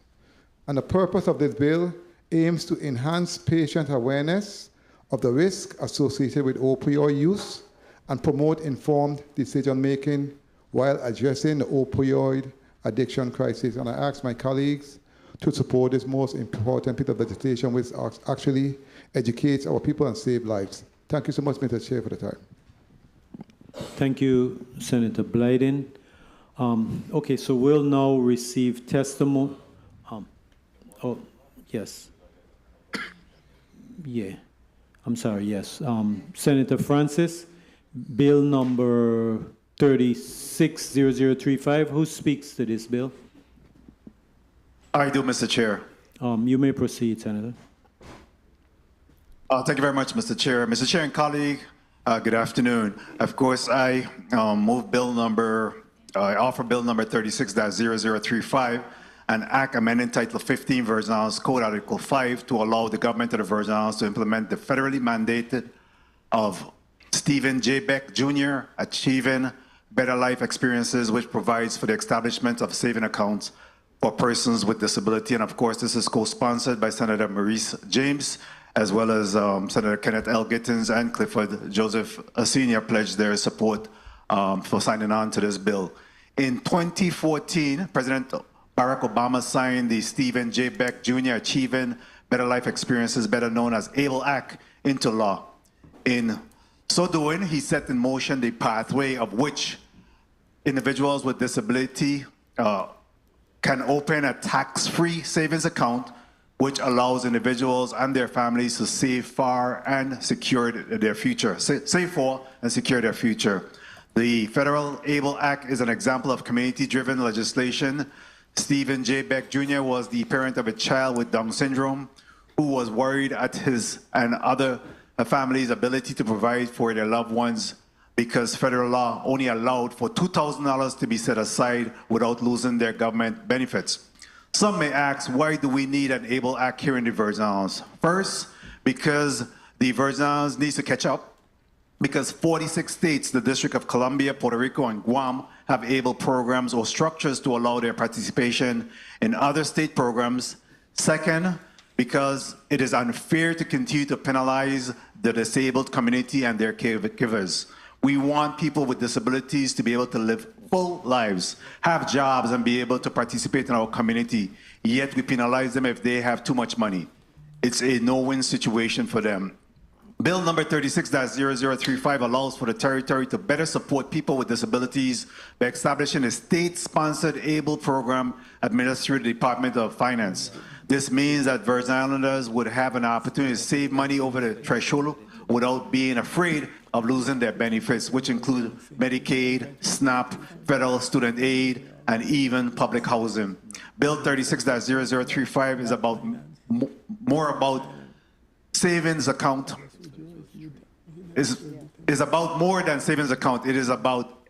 And the purpose of this bill aims to enhance patient awareness of the risk associated with opioid use and promote informed decision-making while addressing the opioid addiction crisis. And I ask my colleagues to support this most important piece of legislation, which actually educates our people and saves lives. Thank you so much, Mr. Chair, for the time. Thank you, Senator Blyden. Okay, so we'll now receive testimony. Oh, yes. Yeah, I'm sorry, yes. Senator Francis, bill number 360035. Who speaks to this bill? I do, Mr. Chair. You may proceed, Senator. Thank you very much, Mr. Chair. Mr. Chair and colleague, good afternoon. Of course, I offer bill number 36-0035, an act amending Title 15 Virgin Islands Code Article 5 to allow the government of the Virgin Islands to implement the federally mandated of Stephen J. Beck Jr. Achieving Better Life Experiences, which provides for the establishment of saving accounts for persons with disability. And of course, this is co-sponsored by Senator Maurice James, as well as Senator Kenneth L. Gittins and Clifford Joseph Sr. pledged their support for signing on to this bill. In 2014, President Barack Obama signed the Stephen J. Beck Jr. Achieving Better Life Experiences, better known as ABLE Act, into law. In so doing, he set in motion the pathway of which individuals with disability can open a tax-free savings account, which allows individuals and their families to save for and secure their future. Save for and secure their future. The Federal ABLE Act is an example of community-driven legislation. Stephen J. Beck Jr. was the parent of a child with Down syndrome who was worried at his and other families' ability to provide for their loved ones because federal law only allowed for $2,000 to be set aside without losing their government benefits. Some may ask, why do we need an ABLE Act here in the Virgin Islands? First, because the Virgin Islands needs to catch up, because 46 states, the District of Columbia, Puerto Rico, and Guam have ABLE programs or structures to allow their participation in other state programs. Second, because it is unfair to continue to penalize the disabled community and their caregivers. We want people with disabilities to be able to live full lives, have jobs, and be able to participate in our community, yet we penalize them if they have too much money. It's a no-win situation for them. Bill number 36-0035 allows for the territory to better support people with disabilities by establishing a state-sponsored ABLE program administered through the Department of Finance. This means that Virgin Islanders would have an opportunity to save money over the threshold without being afraid of losing their benefits, which include Medicaid, SNAP, federal student aid, and even public housing. Bill 36-0035 is about more about savings account. Is about more than savings account. It is about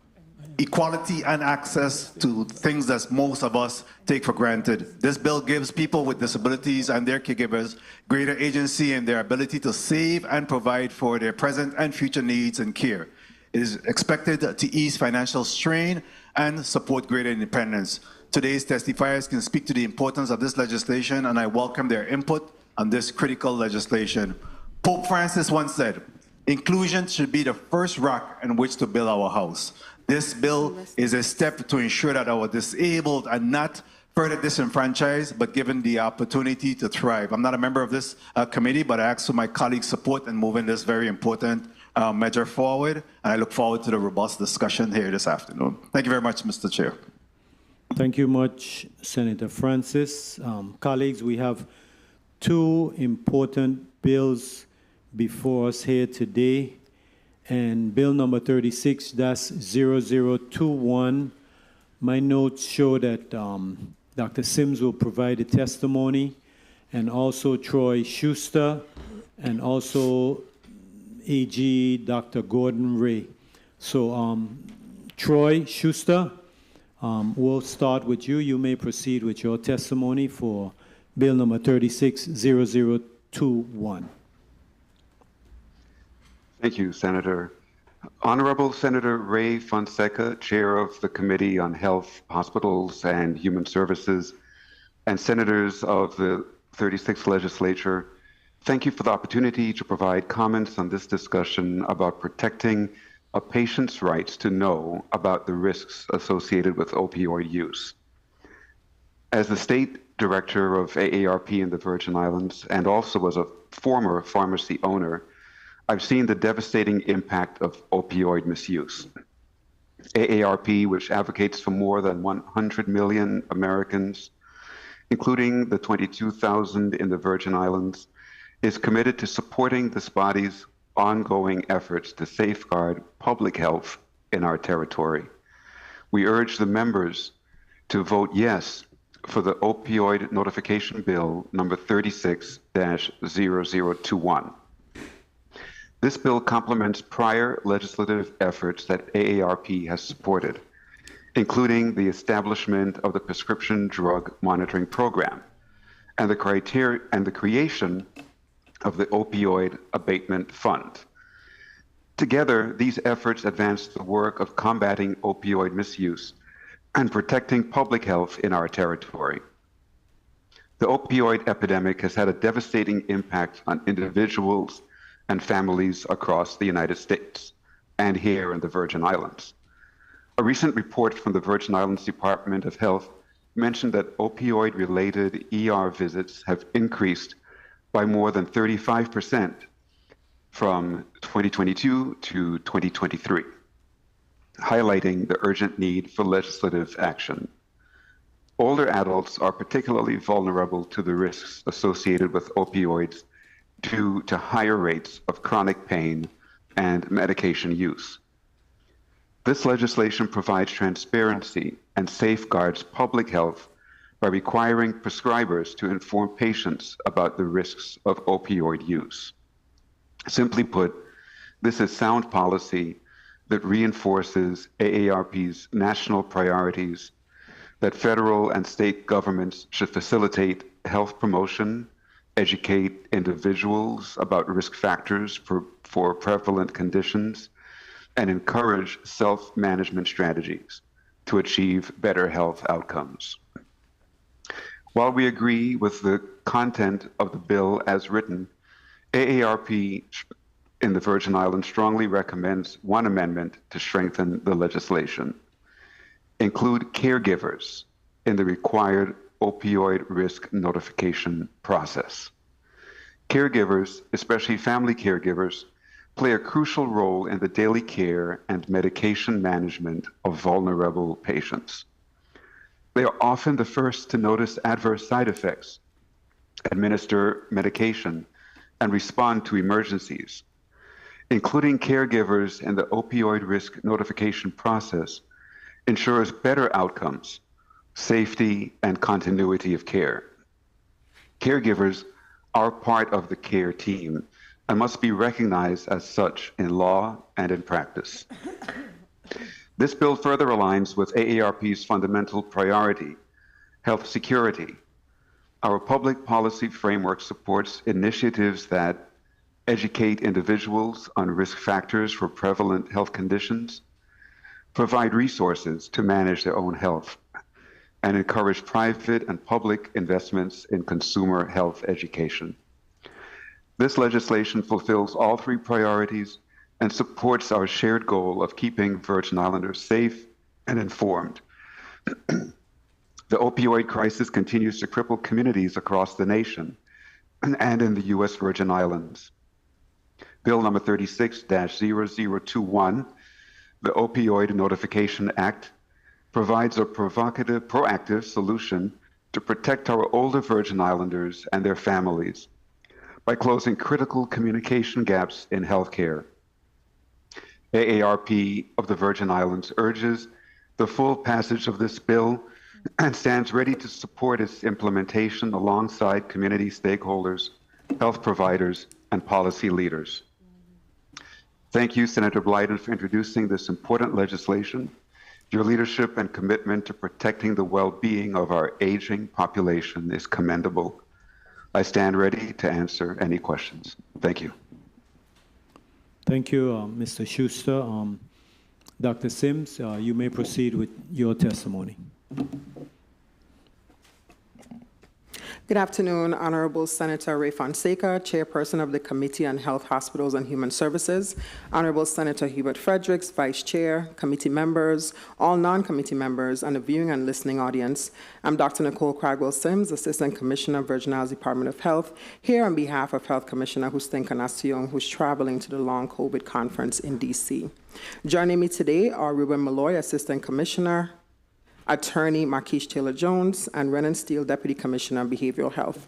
equality and access to things that most of us take for granted. This bill gives people with disabilities and their caregivers greater agency in their ability to save and provide for their present and future needs and care. It is expected to ease financial strain and support greater independence. Today's testifiers can speak to the importance of this legislation, and I welcome their input on this critical legislation. Pope Francis once said, "Inclusion should be the first rock on which to build our house." This bill is a step to ensure that our disabled are not further disenfranchised, but given the opportunity to thrive. I'm not a member of this committee, but I ask for my colleagues' support in moving this very important measure forward, and I look forward to the robust discussion here this afternoon. Thank you very much, Mr. Chair. Thank you much, Senator Francis. Colleagues, we have two important bills before us here today. And bill number 36-0021, my notes show that Dr. Sims will provide a testimony, and also Troy Schuster, and also AG Dr. Gordon Rhea. So Troy Schuster, we'll start with you. You may proceed with your testimony for bill number 36-0021. Thank you, Senator. Honorable Senator Ray Fonseca, Chair of the Committee on Health, Hospitals, and Human Services, and Senators of the 36th Legislature, thank you for the opportunity to provide comments on this discussion about protecting a patient's rights to know about the risks associated with opioid use. As the State Director of AARP in the Virgin Islands, and also as a former pharmacy owner, I've seen the devastating impact of opioid misuse. AARP, which advocates for more than 100 million Americans, including the 22,000 in the Virgin Islands, is committed to supporting this body's ongoing efforts to safeguard public health in our territory. We urge the members to vote yes for the Opioid Notification Bill number 36-0021. This bill complements prior legislative efforts that AARP has supported, including the establishment of the Prescription Drug Monitoring Program and the creation of the Opioid Abatement Fund. Together, these efforts advance the work of combating opioid misuse and protecting public health in our territory. The opioid epidemic has had a devastating impact on individuals and families across the United States and here in the Virgin Islands. A recent report from the Virgin Islands Department of Health mentioned that opioid-related ER visits have increased by more than 35% from 2022 to 2023, highlighting the urgent need for legislative action. Older adults are particularly vulnerable to the risks associated with opioids due to higher rates of chronic pain and medication use. This legislation provides transparency and safeguards public health by requiring prescribers to inform patients about the risks of opioid use. Simply put, this is sound policy that reinforces AARP's national priorities that federal and state governments should facilitate health promotion, educate individuals about risk factors for prevalent conditions, and encourage self-management strategies to achieve better health outcomes. While we agree with the content of the bill as written, AARP in the Virgin Islands strongly recommends one amendment to strengthen the legislation. Include caregivers in the required opioid risk notification process. Caregivers, especially family caregivers, play a crucial role in the daily care and medication management of vulnerable patients. They are often the first to notice adverse side effects, administer medication, and respond to emergencies. Including caregivers in the opioid risk notification process ensures better outcomes, safety, and continuity of care. Caregivers are part of the care team and must be recognized as such in law and in practice. This bill further aligns with AARP's fundamental priority, health security. Our public policy framework supports initiatives that educate individuals on risk factors for prevalent health conditions, provide resources to manage their own health, and encourage private and public investments in consumer health education. This legislation fulfills all three priorities and supports our shared goal of keeping Virgin Islanders safe and informed. The opioid crisis continues to cripple communities across the nation and in the U.S. Virgin Islands. Bill number 36-0021, the Opioid Notification Act, provides a proactive solution to protect our older Virgin Islanders and their families by closing critical communication gaps in healthcare. AARP of the Virgin Islands urges the full passage of this bill and stands ready to support its implementation alongside community stakeholders, health providers, and policy leaders. Thank you, Senator Blyden, for introducing this important legislation. Your leadership and commitment to protecting the well-being of our aging population is commendable. I stand ready to answer any questions. Thank you. Thank you, Mr. Schuster. Dr. Sims, you may proceed with your testimony. Good afternoon, Honorable Senator Ray Fonseca, Chairperson of the Committee on Health, Hospitals, and Human Services, Honorable Senator Hubert Fredericks, Vice Chair, committee members, all non-committee members, and the viewing and listening audience. I'm Dr. Nicole Cragwell Sims, Assistant Commissioner, Virgin Islands Department of Health, here on behalf of Health Commissioner Justa Encarnacion, who's traveling to the long COVID conference in D.C. Joining me today are Ruben Malloy, Assistant Commissioner, Attorney Marquise Taylor-Jones, and Renan Steele, Deputy Commissioner of Behavioral Health.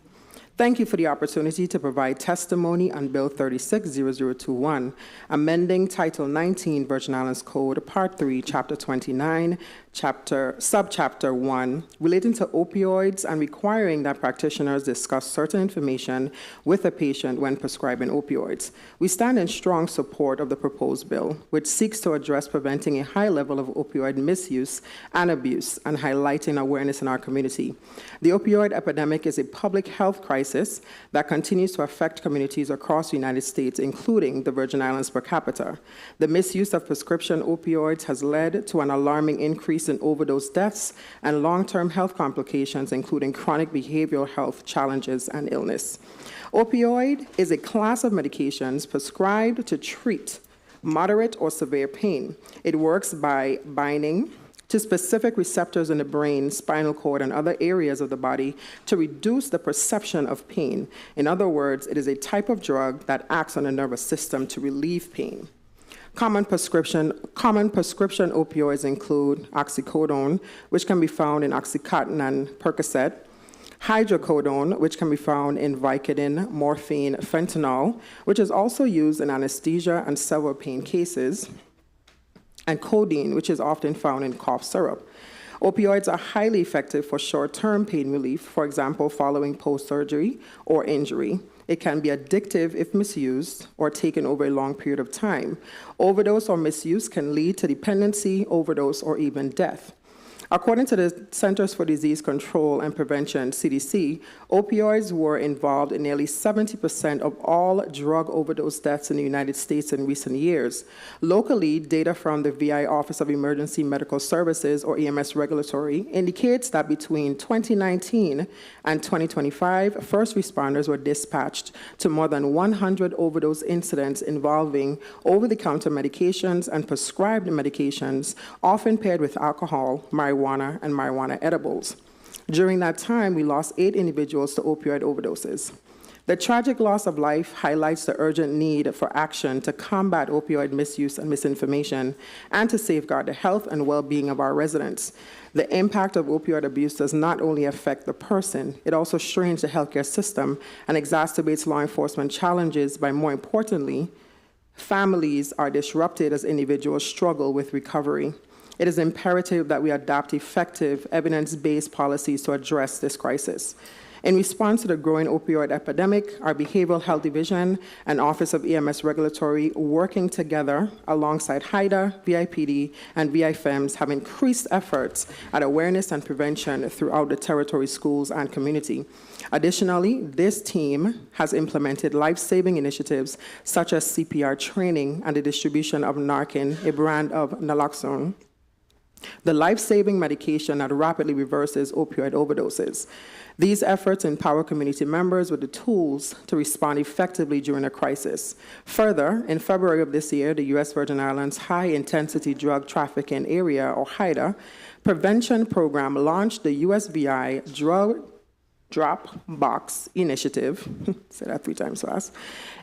Thank you for the opportunity to provide testimony on Bill 36-0021, amending Title 19, Virgin Islands Code, Part 3, Chapter 29, Subchapter 1, relating to opioids and requiring that practitioners discuss certain information with a patient when prescribing opioids. We stand in strong support of the proposed bill, which seeks to address preventing a high level of opioid misuse and abuse and highlighting awareness in our community. The opioid epidemic is a public health crisis that continues to affect communities across the United States, including the Virgin Islands per capita. The misuse of prescription opioids has led to an alarming increase in overdose deaths and long-term health complications, including chronic behavioral health challenges and illness. Opioid is a class of medications prescribed to treat moderate or severe pain. It works by binding to specific receptors in the brain, spinal cord, and other areas of the body to reduce the perception of pain. In other words, it is a type of drug that acts on the nervous system to relieve pain. Common prescription opioids include oxycodone, which can be found in Oxycontin and Percocet, hydrocodone, which can be found in Vicodin, morphine, fentanyl, which is also used in anesthesia and several pain cases, and codeine, which is often found in cough syrup. Opioids are highly effective for short-term pain relief, for example, following post-surgery or injury. It can be addictive if misused or taken over a long period of time. Overdose or misuse can lead to dependency, overdose, or even death. According to the Centers for Disease Control and Prevention, CDC, opioids were involved in nearly 70% of all drug overdose deaths in the United States in recent years. Locally, data from the VI Office of Emergency Medical Services, or EMS Regulatory, indicates that between 2019 and 2025, first responders were dispatched to more than 100 overdose incidents involving over-the-counter medications and prescribed medications, often paired with alcohol, marijuana, and marijuana edibles. During that time, we lost 8 individuals to opioid overdoses. The tragic loss of life highlights the urgent need for action to combat opioid misuse and misinformation and to safeguard the health and well-being of our residents. The impact of opioid abuse does not only affect the person, it also strains the healthcare system and exacerbates law enforcement challenges by, more importantly, families are disrupted as individuals struggle with recovery. It is imperative that we adopt effective, evidence-based policies to address this crisis. In response to the growing opioid epidemic, our Behavioral Health Division and Office of EMS Regulatory, working together alongside HIDA, VIPD, and VIFEMS, have increased efforts at awareness and prevention throughout the territory, schools, and community. Additionally, this team has implemented life-saving initiatives such as CPR training and the distribution of Narcan, a brand of naloxone, the life-saving medication that rapidly reverses opioid overdoses. These efforts empower community members with the tools to respond effectively during a crisis. Further, in February of this year, the U.S. Virgin Islands High-Intensity Drug Trafficking Area, or HIDA, Prevention Program launched the USVI Drug Drop Box Initiative, say that 3 times fast,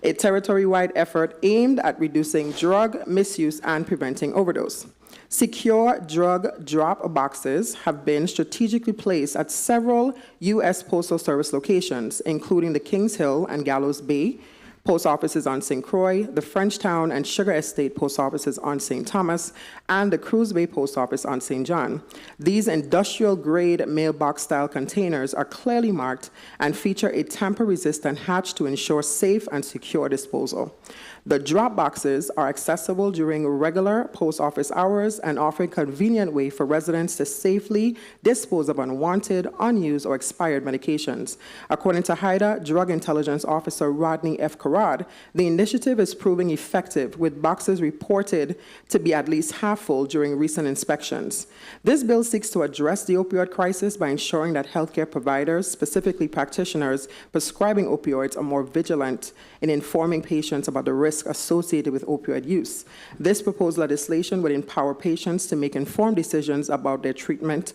a territory-wide effort aimed at reducing drug misuse and preventing overdose. Secure drug drop boxes have been strategically placed at several U.S. Postal Service locations, including the Kings Hill and Gallows Bay post offices on St. Croix, the Frenchtown and Sugar Estate post offices on St. Thomas, and the Cruz Bay post office on St. John. These industrial-grade mailbox-style containers are clearly marked and feature a tamper-resistant hatch to ensure safe and secure disposal. The drop boxes are accessible during regular post office hours and offer a convenient way for residents to safely dispose of unwanted, unused, or expired medications. According to HIDA Drug Intelligence Officer Rodney F. Carrad, the initiative is proving effective, with boxes reported to be at least half full during recent inspections. This bill seeks to address the opioid crisis by ensuring that healthcare providers, specifically practitioners prescribing opioids, are more vigilant in informing patients about the risks associated with opioid use. This proposed legislation would empower patients to make informed decisions about their treatment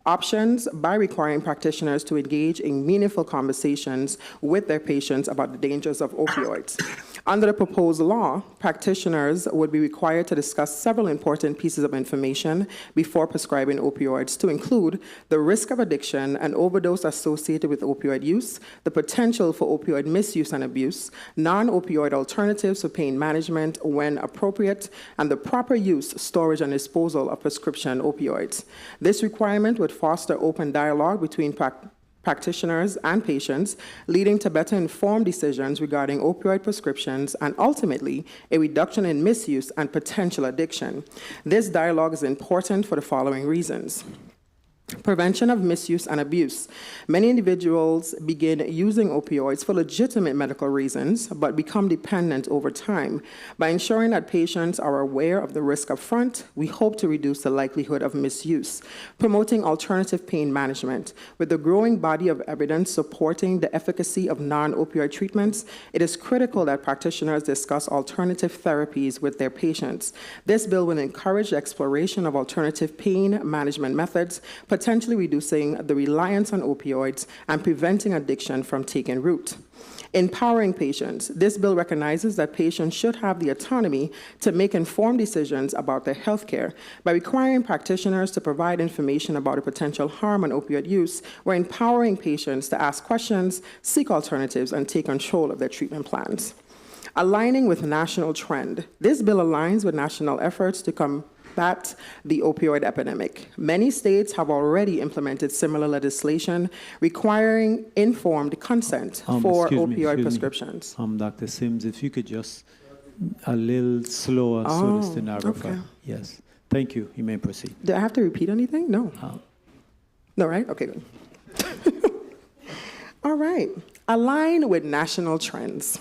options by requiring practitioners to engage in meaningful conversations with their patients about the dangers of opioids. Under the proposed law, practitioners would be required to discuss several important pieces of information before prescribing opioids, to include the risk of addiction and overdose associated with opioid use, the potential for opioid misuse and abuse, non-opioid alternatives for pain management when appropriate, and the proper use, storage, and disposal of prescription opioids. This requirement would foster open dialogue between practitioners and patients, leading to better informed decisions regarding opioid prescriptions and ultimately a reduction in misuse and potential addiction. This dialogue is important for the following reasons. Prevention of misuse and abuse. Many individuals begin using opioids for legitimate medical reasons, but become dependent over time. By ensuring that patients are aware of the risk up front, we hope to reduce the likelihood of misuse. Promoting alternative pain management. With the growing body of evidence supporting the efficacy of non-opioid treatments, it is critical that practitioners discuss alternative therapies with their patients. This bill will encourage the exploration of alternative pain management methods, potentially reducing the reliance on opioids and preventing addiction from taking root. Empowering patients. This bill recognizes that patients should have the autonomy to make informed decisions about their health care. By requiring practitioners to provide information about the potential harm on opioid use, we're empowering patients to ask questions, seek alternatives, and take control of their treatment plans. Aligning with national trend. This bill aligns with national efforts to combat the opioid epidemic. Many states have already implemented similar legislation requiring informed consent for opioid prescriptions. Dr. Sims, if you could just a little slower so the stenographer. Okay. Yes. Thank you. You may proceed. Do I have to repeat anything? No. No, right? Okay, good. All right. Align with national trends.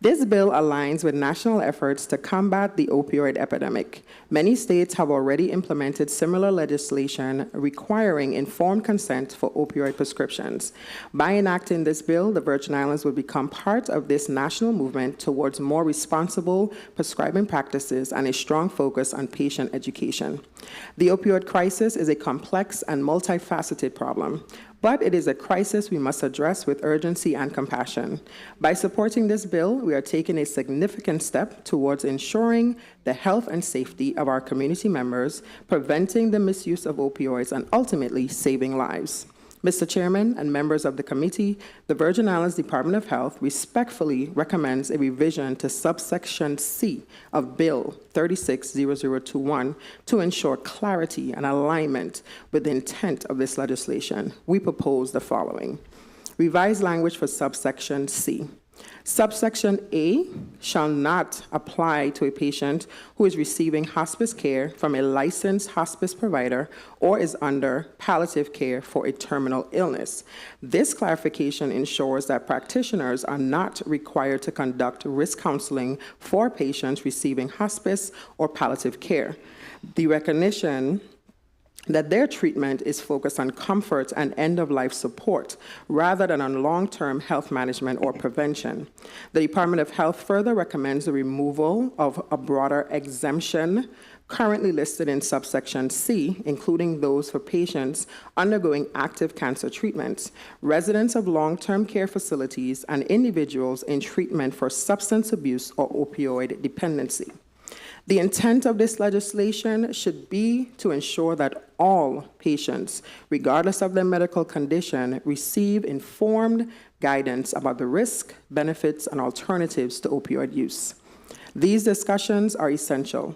This bill aligns with national efforts to combat the opioid epidemic. Many states have already implemented similar legislation requiring informed consent for opioid prescriptions. By enacting this bill, the Virgin Islands will become part of this national movement towards more responsible prescribing practices and a strong focus on patient education. The opioid crisis is a complex and multifaceted problem, but it is a crisis we must address with urgency and compassion. By supporting this bill, we are taking a significant step towards ensuring the health and safety of our community members, preventing the misuse of opioids, and ultimately saving lives. Mr. Chairman and members of the committee, the Virgin Islands Department of Health respectfully recommends a revision to subsection C of Bill 360021 to ensure clarity and alignment with the intent of this legislation. We propose the following. Revised language for subsection C. Subsection A shall not apply to a patient who is receiving hospice care from a licensed hospice provider or is under palliative care for a terminal illness. This clarification ensures that practitioners are not required to conduct risk counseling for patients receiving hospice or palliative care. The recognition that their treatment is focused on comfort and end-of-life support rather than on long-term health management or prevention. The Department of Health further recommends the removal of a broader exemption currently listed in subsection C, including those for patients undergoing active cancer treatments, residents of long-term care facilities, and individuals in treatment for substance abuse or opioid dependency. The intent of this legislation should be to ensure that all patients, regardless of their medical condition, receive informed guidance about the risk, benefits, and alternatives to opioid use. These discussions are essential,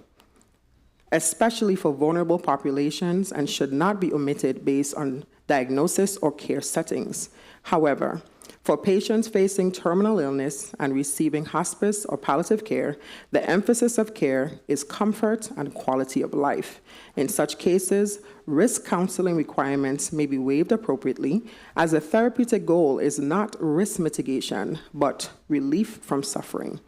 especially for vulnerable populations, and should not be omitted based on diagnosis or care settings. However, for patients facing terminal illness and receiving hospice or palliative care, the emphasis of care is comfort and quality of life. In such cases, risk counseling requirements may be waived appropriately, as the therapeutic goal is not risk mitigation, but relief from suffering.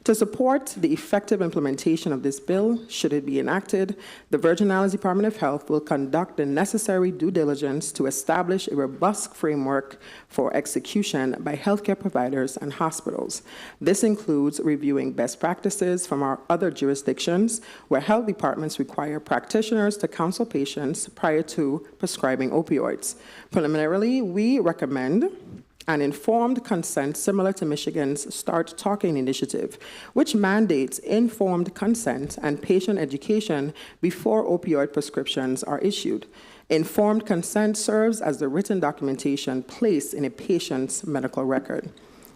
To support the effective implementation of this bill, should it be enacted, the Virgin Islands Department of Health will conduct the necessary due diligence to establish a robust framework for execution by healthcare providers and hospitals. This includes reviewing best practices from our other jurisdictions where health departments require practitioners to counsel patients prior to prescribing opioids. Preliminarily, we recommend an informed consent similar to Michigan's Start Talking initiative, which mandates informed consent and patient education before opioid prescriptions are issued. Informed consent serves as the written documentation placed in a patient's medical record.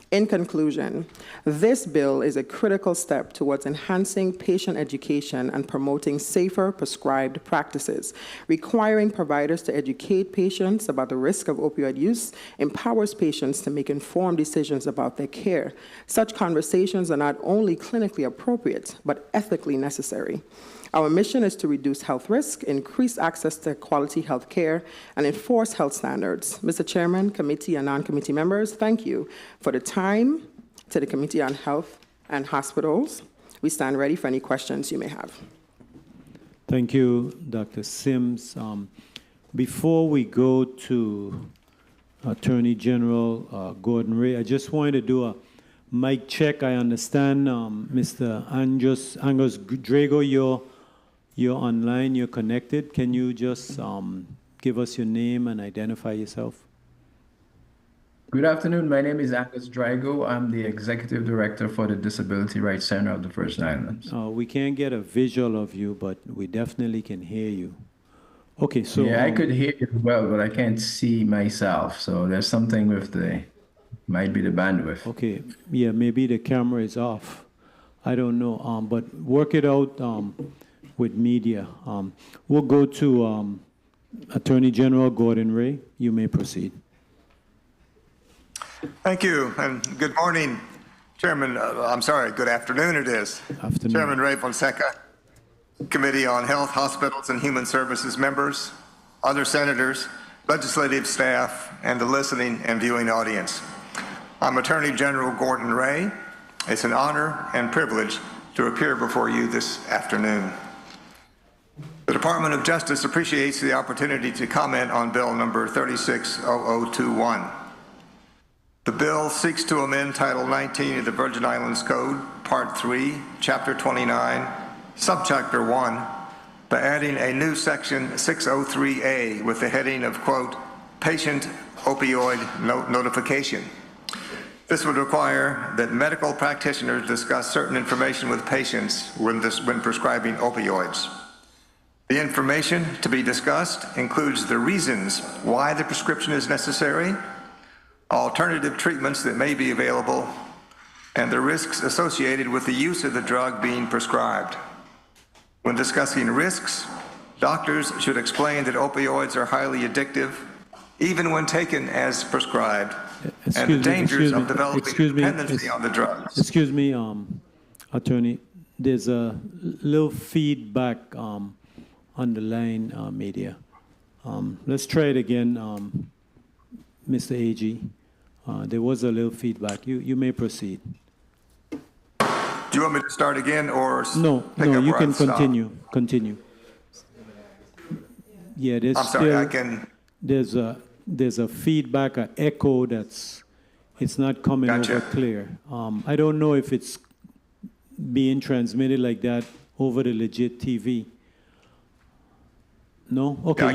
In conclusion, this bill is a critical step towards enhancing patient education and promoting safer prescribed practices. Requiring providers to educate patients about the risk of opioid use empowers patients to make informed decisions about their care. Such conversations are not only clinically appropriate, but ethically necessary. Our mission is to reduce health risk, increase access to quality health care, and enforce health standards. Mr. Chairman, committee, and non-committee members, thank you for the time. To the Committee on Health and Hospitals, we stand ready for any questions you may have. Thank you, Dr. Sims. Before we go to Attorney General Gordon Rhea, I just wanted to do a mic check. I understand, Mr. Angus Drago, you're online, you're connected. Can you just give us your name and identify yourself? Good afternoon. My name is Angus Drago. I'm the Executive Director for the Disability Rights Center of the Virgin Islands. We can't get a visual of you, but we definitely can hear you. Okay, so... Yeah, I could hear you well, but I can't see myself. So there's something with might be the bandwidth. Okay, yeah, maybe the camera is off. I don't know, but work it out with media. We'll go to Attorney General Gordon Rhea. You may proceed. Thank you, and good morning, Chairman. I'm sorry, good afternoon it is. Afternoon. Chairman Ray Fonseca, Committee on Health, Hospitals, and Human Services members, other senators, legislative staff, and the listening and viewing audience. I'm Attorney General Gordon Ray. It's an honor and privilege to appear before you this afternoon. The Department of Justice appreciates the opportunity to comment on Bill number 360021. The bill seeks to amend Title 19 of the Virgin Islands Code, Part 3, Chapter 29, Subchapter 1, by adding a new Section 603A with the heading of, quote, patient opioid notification. This would require that medical practitioners discuss certain information with patients when prescribing opioids. The information to be discussed includes the reasons why the prescription is necessary, alternative treatments that may be available, and the risks associated with the use of the drug being prescribed. When discussing risks, doctors should explain that opioids are highly addictive, even when taken as prescribed, and the dangers of developing dependency on the drugs. Excuse me, Attorney, there's a little feedback on the line, media. Let's try it again, Mr. AG. There was a little feedback. You may proceed. Do you want me to start again or No, you can continue. Continue. Yeah, there's I'm sorry, still, I can. There's a feedback, an echo it's not coming over clear. I don't know if it's being transmitted like that over the legit TV. No? Okay. Yeah,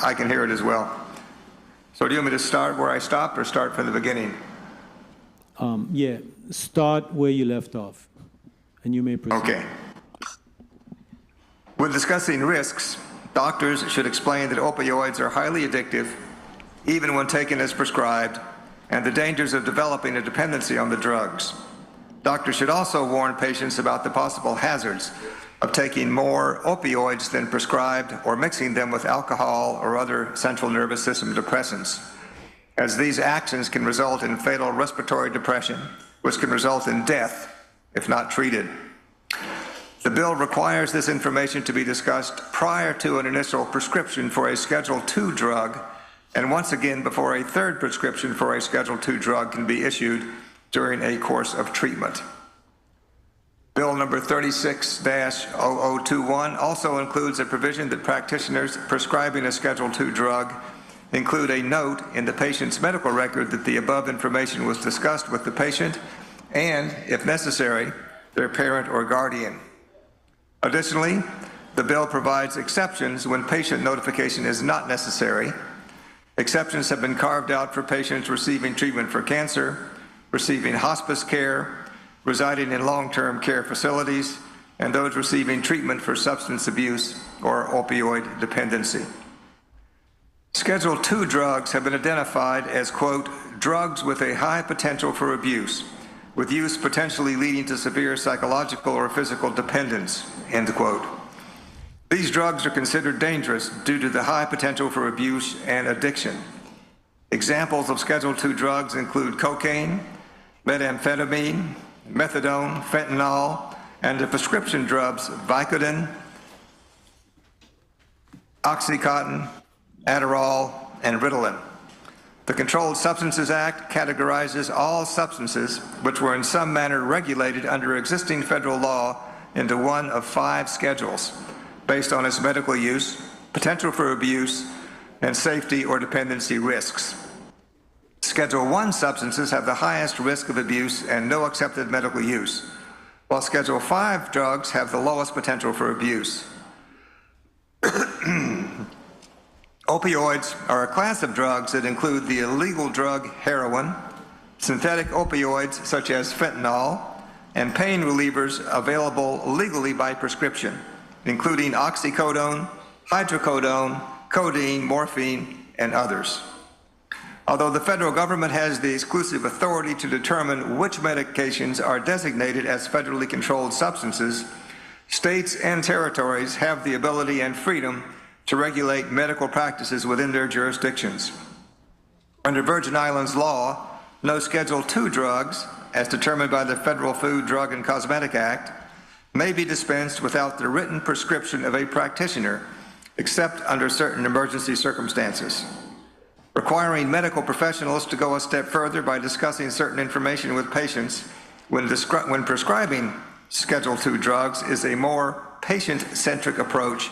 I can hear it as well. So do you want me to start where I stopped or start from the beginning? Yeah, start where you left off, and you may proceed. Okay. When discussing risks, doctors should explain that opioids are highly addictive, even when taken as prescribed, and the dangers of developing a dependency on the drugs. Doctors should also warn patients about the possible hazards of taking more opioids than prescribed or mixing them with alcohol or other central nervous system depressants, as these actions can result in fatal respiratory depression, which can result in death if not treated. The bill requires this information to be discussed prior to an initial prescription for a Schedule II drug, and once again before a third prescription for a Schedule II drug can be issued during a course of treatment. Bill number 36-0021 also includes a provision that practitioners prescribing a Schedule II drug include a note in the patient's medical record that the above information was discussed with the patient and, if necessary, their parent or guardian. Additionally, the bill provides exceptions when patient notification is not necessary. Exceptions have been carved out for patients receiving treatment for cancer, receiving hospice care, residing in long-term care facilities, and those receiving treatment for substance abuse or opioid dependency. Schedule II drugs have been identified as, quote, drugs with a high potential for abuse, with use potentially leading to severe psychological or physical dependence, end quote. These drugs are considered dangerous due to the high potential for abuse and addiction. Examples of Schedule II drugs include cocaine, methamphetamine, methadone, fentanyl, and the prescription drugs Vicodin, Oxycontin, Adderall, and Ritalin. The Controlled Substances Act categorizes all substances which were in some manner regulated under existing federal law into one of 5 schedules based on its medical use, potential for abuse, and safety or dependency risks. Schedule I substances have the highest risk of abuse and no accepted medical use, while Schedule V drugs have the lowest potential for abuse. Opioids are a class of drugs that include the illegal drug heroin, synthetic opioids such as fentanyl, and pain relievers available legally by prescription, including oxycodone, hydrocodone, codeine, morphine, and others. Although the federal government has the exclusive authority to determine which medications are designated as federally controlled substances, states and territories have the ability and freedom to regulate medical practices within their jurisdictions. Under Virgin Islands law, no Schedule II drugs, as determined by the Federal Food, Drug, and Cosmetic Act, may be dispensed without the written prescription of a practitioner, except under certain emergency circumstances. Requiring medical professionals to go a step further by discussing certain information with patients when prescribing Schedule II drugs is a more patient-centric approach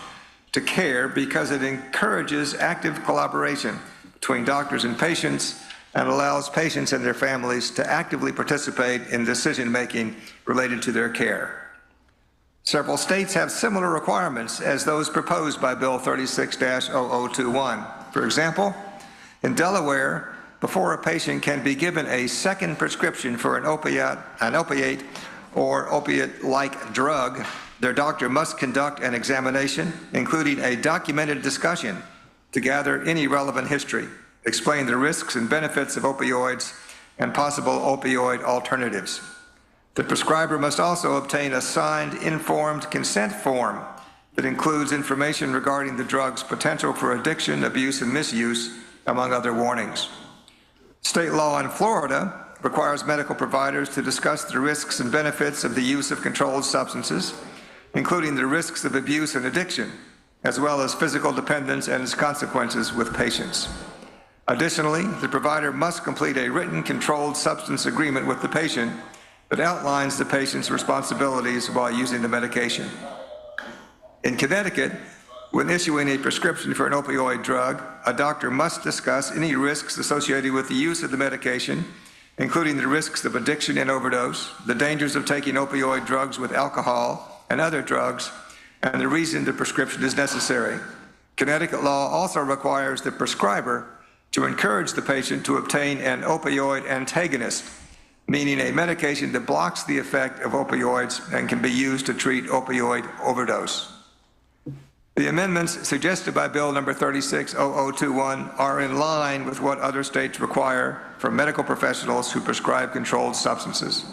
to care because it encourages active collaboration between doctors and patients and allows patients and their families to actively participate in decision-making related to their care. Several states have similar requirements as those proposed by Bill 36-0021. For example, in Delaware, before a patient can be given a second prescription for an opiate or opiate-like drug, their doctor must conduct an examination, including a documented discussion, to gather any relevant history, explain the risks and benefits of opioids and possible opioid alternatives. The prescriber must also obtain a signed informed consent form that includes information regarding the drug's potential for addiction, abuse, and misuse, among other warnings. State law in Florida requires medical providers to discuss the risks and benefits of the use of controlled substances, including the risks of abuse and addiction, as well as physical dependence and its consequences with patients. Additionally, the provider must complete a written controlled substance agreement with the patient that outlines the patient's responsibilities while using the medication. In Connecticut, when issuing a prescription for an opioid drug, a doctor must discuss any risks associated with the use of the medication, including the risks of addiction and overdose, the dangers of taking opioid drugs with alcohol and other drugs, and the reason the prescription is necessary. Connecticut law also requires the prescriber to encourage the patient to obtain an opioid antagonist, meaning a medication that blocks the effect of opioids and can be used to treat opioid overdose. The amendments suggested by Bill number 36-0021 are in line with what other states require for medical professionals who prescribe controlled substances.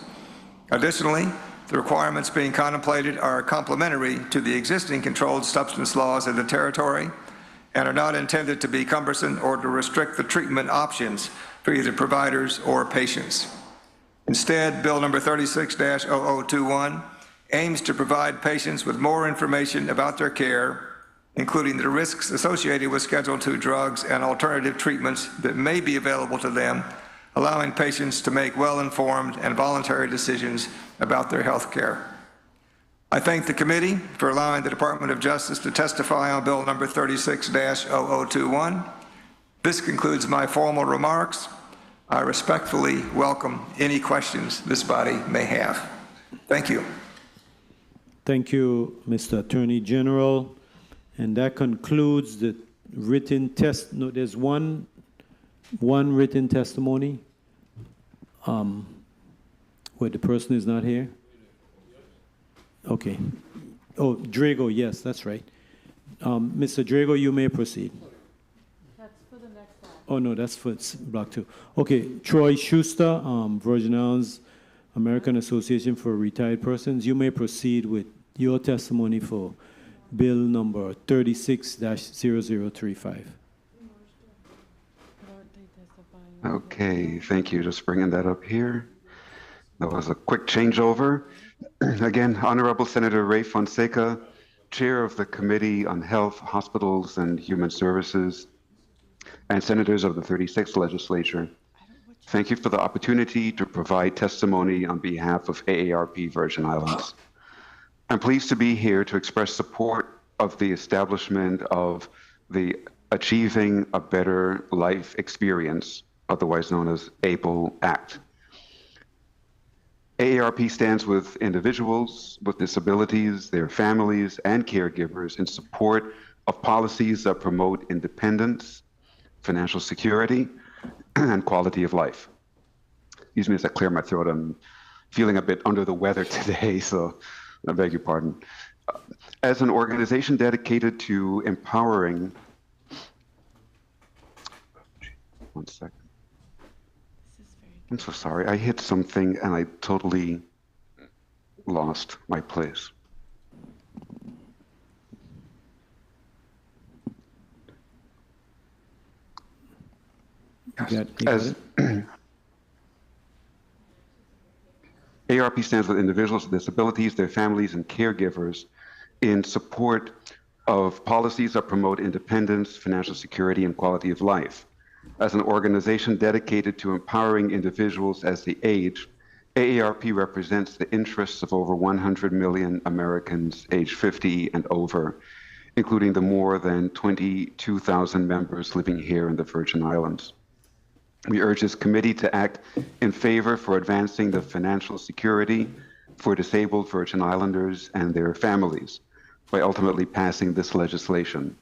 Additionally, the requirements being contemplated are complementary to the existing controlled substance laws in the territory and are not intended to be cumbersome or to restrict the treatment options for either providers or patients. Instead, Bill number 36-0021 aims to provide patients with more information about their care, including the risks associated with Schedule II drugs and alternative treatments that may be available to them, allowing patients to make well-informed and voluntary decisions about their health care. I thank the committee for allowing the Department of Justice to testify on Bill number 36-0021. This concludes my formal remarks. I respectfully welcome any questions this body may have. Thank you. Thank you, Mr. Attorney General. And that concludes the written test. No, there's one written testimony where the person is not here. Okay. Oh, Drago, yes, that's right. Mr. Drago, you may proceed. That's for the next one. Oh, no, that's for block 2. Okay, Troy Schuster, Virgin Islands American Association for Retired Persons. You may proceed with your testimony for Bill number 36-0035. Okay, thank you. Just bringing that up here. That was a quick changeover. Again, Honorable Senator Ray Fonseca, Chair of the Committee on Health, Hospitals, and Human Services, and Senators of the 36th Legislature. Thank you for the opportunity to provide testimony on behalf of AARP Virgin Islands. I'm pleased to be here to express support of the establishment of the Achieving a Better Life Experience, otherwise known as ABLE Act. AARP stands with individuals with disabilities, their families, and caregivers in support of policies that promote independence, financial security, and quality of life. Excuse me as I clear my throat. I'm feeling a bit under the weather today, so I beg your pardon. As an organization dedicated to empowering, one second. I'm so sorry, I hit something and I totally lost my place. As AARP AARP stands with individuals with disabilities, their families, and caregivers in support of policies that promote independence, financial security, and quality of life. As an organization dedicated to empowering individuals as they age, AARP represents the interests of over 100 million Americans aged 50 and over, including the more than 22,000 members living here in the Virgin Islands. We urge this committee to act in favor for advancing the financial security for disabled Virgin Islanders and their families by ultimately passing this legislation.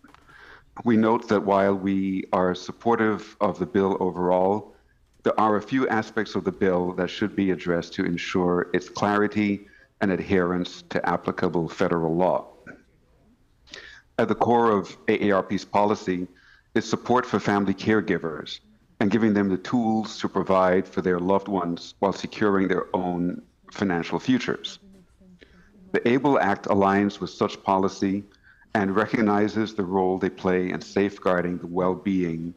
We note that while we are supportive of the bill overall, there are a few aspects of the bill that should be addressed to ensure its clarity and adherence to applicable federal law. At the core of AARP's policy is support for family caregivers and giving them the tools to provide for their loved ones while securing their own financial futures. The ABLE Act aligns with such policy and recognizes the role they play in safeguarding the well-being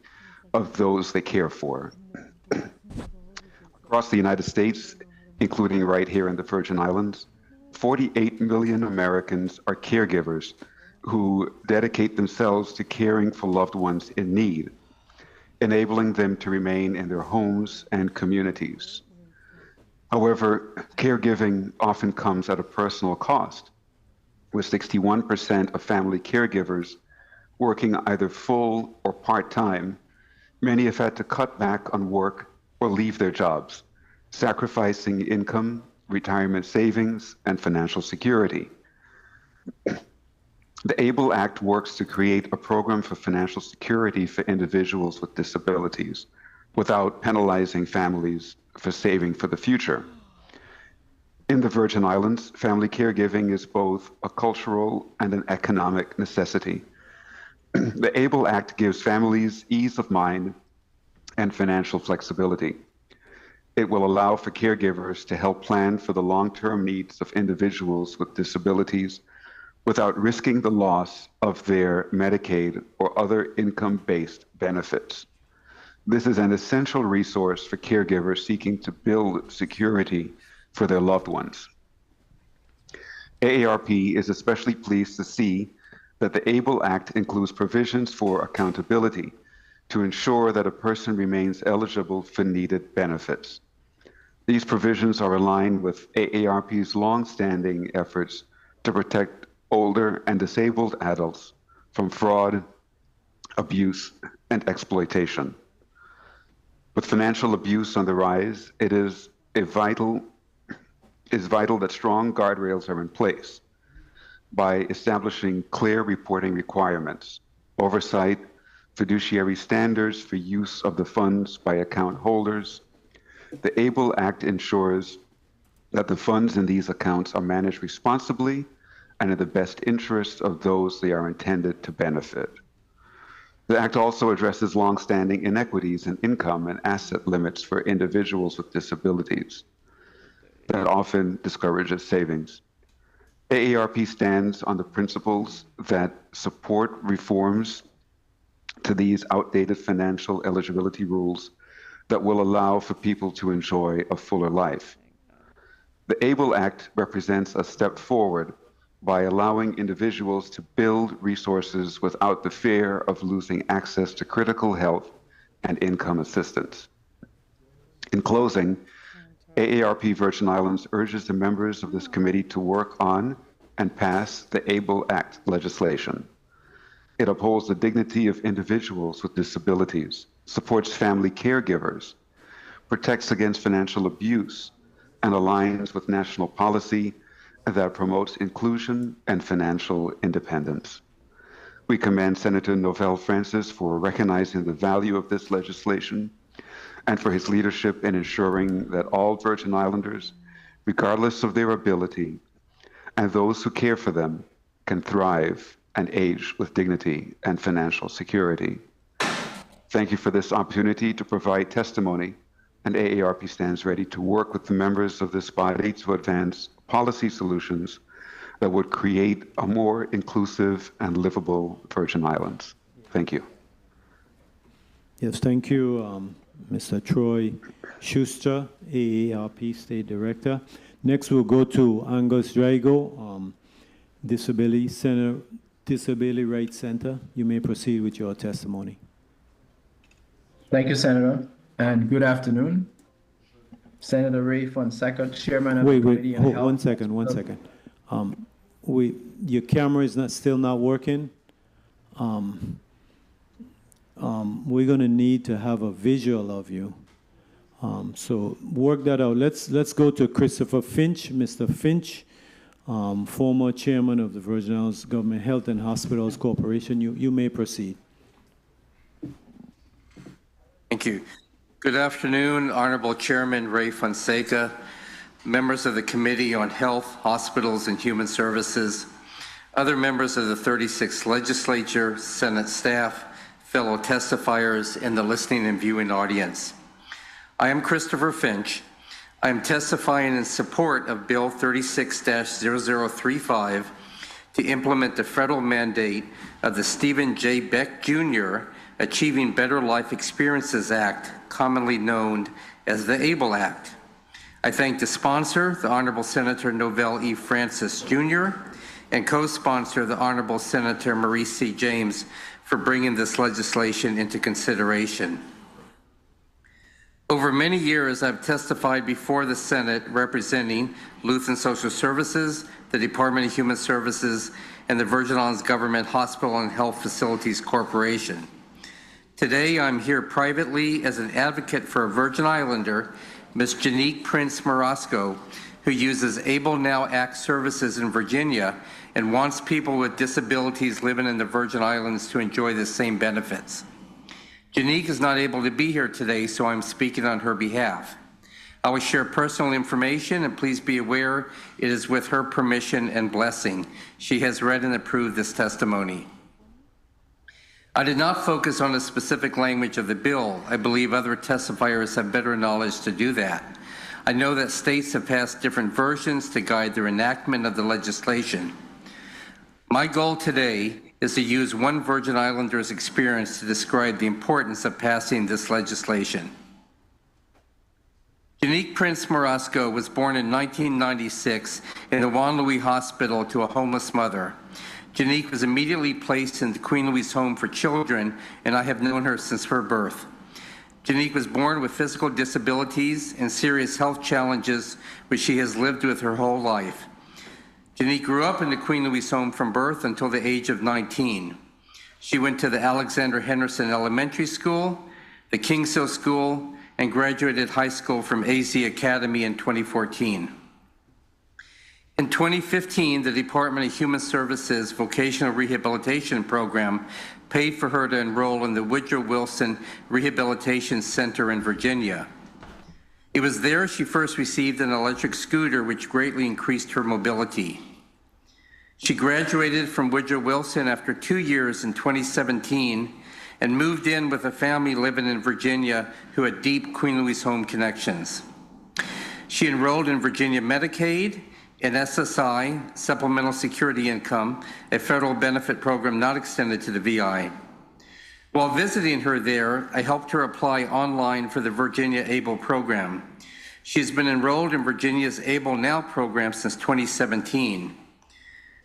of those they care for. Across the United States, including right here in the Virgin Islands, 48 million Americans are caregivers who dedicate themselves to caring for loved ones in need, enabling them to remain in their homes and communities. However, caregiving often comes at a personal cost, with 61% of family caregivers working either full or part-time. Many have had to cut back on work or leave their jobs, sacrificing income, retirement savings, and financial security. The ABLE Act works to create a program for financial security for individuals with disabilities without penalizing families for saving for the future. In the Virgin Islands, family caregiving is both a cultural and an economic necessity. The ABLE Act gives families ease of mind and financial flexibility. It will allow for caregivers to help plan for the long-term needs of individuals with disabilities without risking the loss of their Medicaid or other income-based benefits. This is an essential resource for caregivers seeking to build security for their loved ones. AARP is especially pleased to see that the ABLE Act includes provisions for accountability to ensure that a person remains eligible for needed benefits. These provisions are aligned with AARP's long-standing efforts to protect older and disabled adults from fraud, abuse, and exploitation. With financial abuse on the rise, it is vital that strong guardrails are in place by establishing clear reporting requirements, oversight, fiduciary standards for use of the funds by account holders. The ABLE Act ensures that the funds in these accounts are managed responsibly and in the best interest of those they are intended to benefit. The Act also addresses longstanding inequities in income and asset limits for individuals with disabilities that often discourages savings. AARP stands on the principles that support reforms to these outdated financial eligibility rules that will allow for people to enjoy a fuller life. The ABLE Act represents a step forward by allowing individuals to build resources without the fear of losing access to critical health and income assistance. In closing, AARP Virgin Islands urges the members of this committee to work on and pass the ABLE Act legislation. It upholds the dignity of individuals with disabilities, supports family caregivers, protects against financial abuse, and aligns with national policy that promotes inclusion and financial independence. We commend Senator Novell Francis for recognizing the value of this legislation and for his leadership in ensuring that all Virgin Islanders, regardless of their ability, and those who care for them, can thrive and age with dignity and financial security. Thank you for this opportunity to provide testimony, and AARP stands ready to work with the members of this body to advance policy solutions that would create a more inclusive and livable Virgin Islands. Thank you. Yes, thank you, Mr. Troy Justa, AARP State Director. Next, we'll go to Angus Drago, Disability Rights Center. You may proceed with your testimony. Thank you, Senator, and good afternoon. Senator Rhea Fonseca, Chairman of Wait, the Committee on hold, Health. one second. Your camera is still not working. We're gonna need to have a visual of you. So work that out. Let's go to Christopher Finch, Mr. Finch, former chairman of the Virgin Islands Government Health and Hospitals Corporation. You may proceed. Thank you. Good afternoon, Honorable Chairman Rhea Fonseca, members of the Committee on Health, Hospitals, and Human Services, other members of the 36th Legislature, Senate staff, fellow testifiers, and the listening and viewing audience. I am Christopher Finch. I am testifying in support of Bill 36-0035 to implement the federal mandate of the Stephen J. Beck Jr. Achieving Better Life Experiences Act, commonly known as the ABLE Act. I thank the sponsor, the Honorable Senator Novell E. Francis Jr., and co-sponsor, the Honorable Senator Maurice C. James, for bringing this legislation into consideration. Over many years, I've testified before the Senate representing Lutheran Social Services, the Department of Human Services, and the Virgin Islands Government Hospital and Health Facilities Corporation. Today, I'm here privately as an advocate for a Virgin Islander, Ms. Janique Prince Marasco, who uses Able Now Act services in Virginia and wants people with disabilities living in the Virgin Islands to enjoy the same benefits. Janique is not able to be here today, so I'm speaking on her behalf. I will share personal information, and please be aware it is with her permission and blessing. She has read and approved this testimony. I did not focus on the specific language of the bill. I believe other testifiers have better knowledge to do that. I know that states have passed different versions to guide their enactment of the legislation. My goal today is to use one Virgin Islander's experience to describe the importance of passing this legislation. Janique Prince Marasco was born in 1996 in the Juan Louis Hospital to a homeless mother. Janique was immediately placed in the Queen Louise Home for Children, and I have known her since her birth. Janique was born with physical disabilities and serious health challenges, which she has lived with her whole life. Janique grew up in the Queen Louise Home from birth until the age of 19. She went to the Alexander Henderson Elementary School, the Kings Hill School, and graduated high school from AZ Academy in 2014. In 2015, the Department of Human Services Vocational Rehabilitation Program paid for her to enroll in the Woodrow Wilson Rehabilitation Center in Virginia. It was there she first received an electric scooter, which greatly increased her mobility. She graduated from Woodrow Wilson after 2 years in 2017 and moved in with a family living in Virginia who had deep Queen Louise Home connections. She enrolled in Virginia Medicaid and SSI, Supplemental Security Income, a federal benefit program not extended to the VI. While visiting her there, I helped her apply online for the Virginia ABLE program. She's been enrolled in Virginia's ABLE Now program since 2017.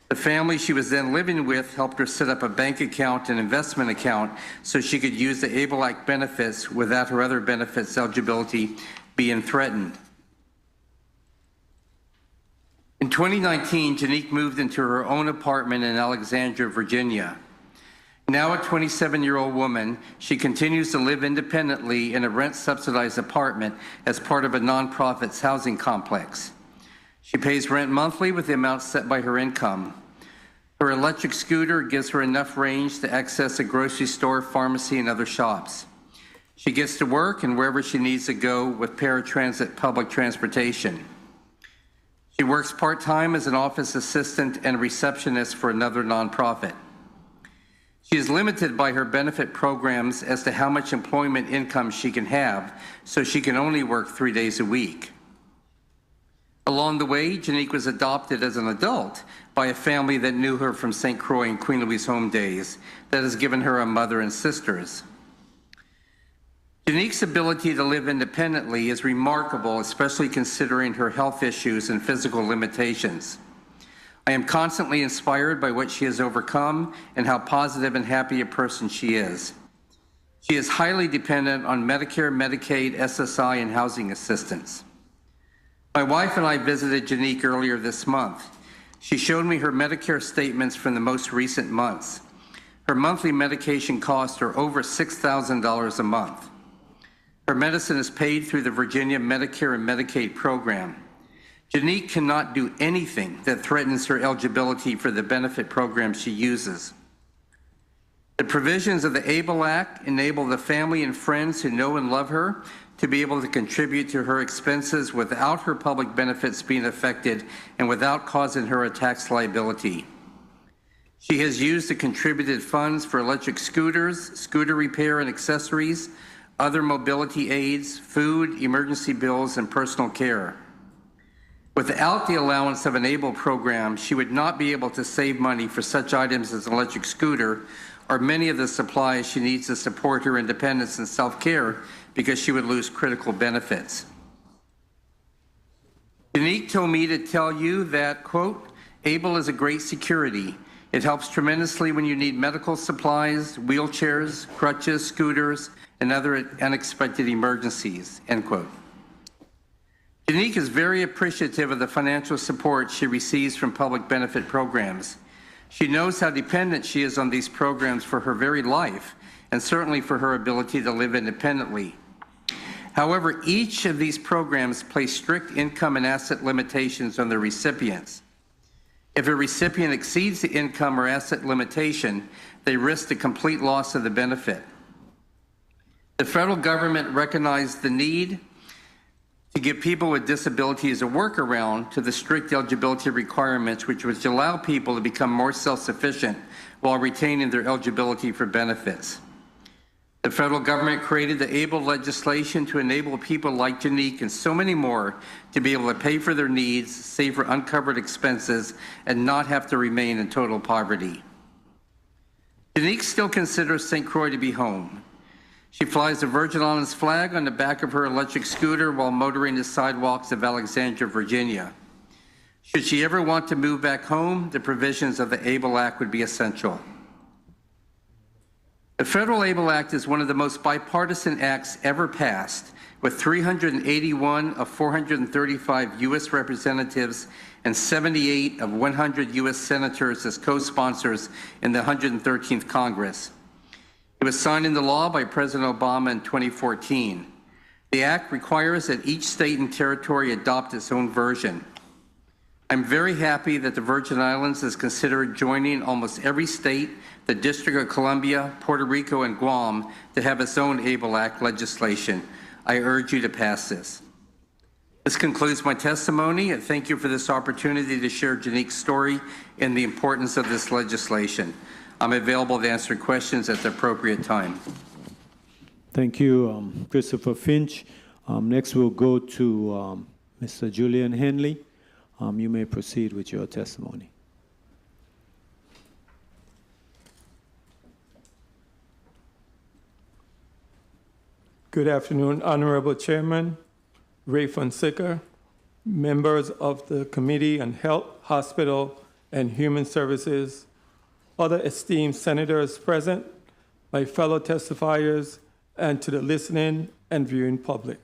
The family she was then living with helped her set up a bank account and investment account so she could use the ABLE Act benefits without her other benefits eligibility being threatened. In 2019, Janique moved into her own apartment in Alexandria, Virginia. Now a 27-year-old woman, she continues to live independently in a rent-subsidized apartment as part of a nonprofit's housing complex. She pays rent monthly with the amount set by her income. Her electric scooter gives her enough range to access a grocery store, pharmacy, and other shops. She gets to work and wherever she needs to go with paratransit public transportation. She works part-time as an office assistant and receptionist for another nonprofit. She is limited by her benefit programs as to how much employment income she can have, so she can only work 3 days a week. Along the way, Janique was adopted as an adult by a family that knew her from St. Croix and Queen Louise Home days that has given her a mother and sisters. Janique's ability to live independently is remarkable, especially considering her health issues and physical limitations. I am constantly inspired by what she has overcome and how positive and happy a person she is. She is highly dependent on Medicare, Medicaid, SSI, and housing assistance. My wife and I visited Janique earlier this month. She showed me her Medicare statements from the most recent months. Her monthly medication costs are over $6,000 a month. Her medicine is paid through the Virginia Medicare and Medicaid program. Janique cannot do anything that threatens her eligibility for the benefit program she uses. The provisions of the ABLE Act enable the family and friends who know and love her to be able to contribute to her expenses without her public benefits being affected and without causing her a tax liability. She has used the contributed funds for electric scooters, scooter repair and accessories, other mobility aids, food, emergency bills, and personal care. Without the allowance of an ABLE program, she would not be able to save money for such items as an electric scooter or many of the supplies she needs to support her independence and self-care because she would lose critical benefits. Janique told me to tell you that, quote, ABLE is a great security. It helps tremendously when you need medical supplies, wheelchairs, crutches, scooters, and other unexpected emergencies, end quote. Janique is very appreciative of the financial support she receives from public benefit programs. She knows how dependent she is on these programs for her very life, and certainly for her ability to live independently. However, each of these programs place strict income and asset limitations on the recipients. If a recipient exceeds the income or asset limitation, they risk the complete loss of the benefit. The federal government recognized the need to give people with disabilities a workaround to the strict eligibility requirements, which would allow people to become more self-sufficient while retaining their eligibility for benefits. The federal government created the ABLE legislation to enable people like Janique and so many more to be able to pay for their needs, save for uncovered expenses, and not have to remain in total poverty. Janique still considers St. Croix to be home. She flies the Virgin Islands flag on the back of her electric scooter while motoring the sidewalks of Alexandria, Virginia. Should she ever want to move back home, the provisions of the ABLE Act would be essential. The Federal ABLE Act is one of the most bipartisan acts ever passed, with 381 of 435 U.S. representatives and 78 of 100 U.S. senators as co-sponsors in the 113th Congress. It was signed into law by President Obama in 2014. The act requires that each state and territory adopt its own version. I'm very happy that the Virgin Islands has considered joining almost every state, the District of Columbia, Puerto Rico, and Guam to have its own ABLE Act legislation. I urge you to pass this. This concludes my testimony, and thank you for this opportunity to share Janique's story and the importance of this legislation. I'm available to answer questions at the appropriate time. Thank you, Christopher Finch. Next, we'll go to Mr. Julian Henley. You may proceed with your testimony. Good afternoon, Honorable Chairman Ray Fonseca, members of the Committee on Health, Hospital, and Human Services, other esteemed senators present, my fellow testifiers, and to the listening and viewing public.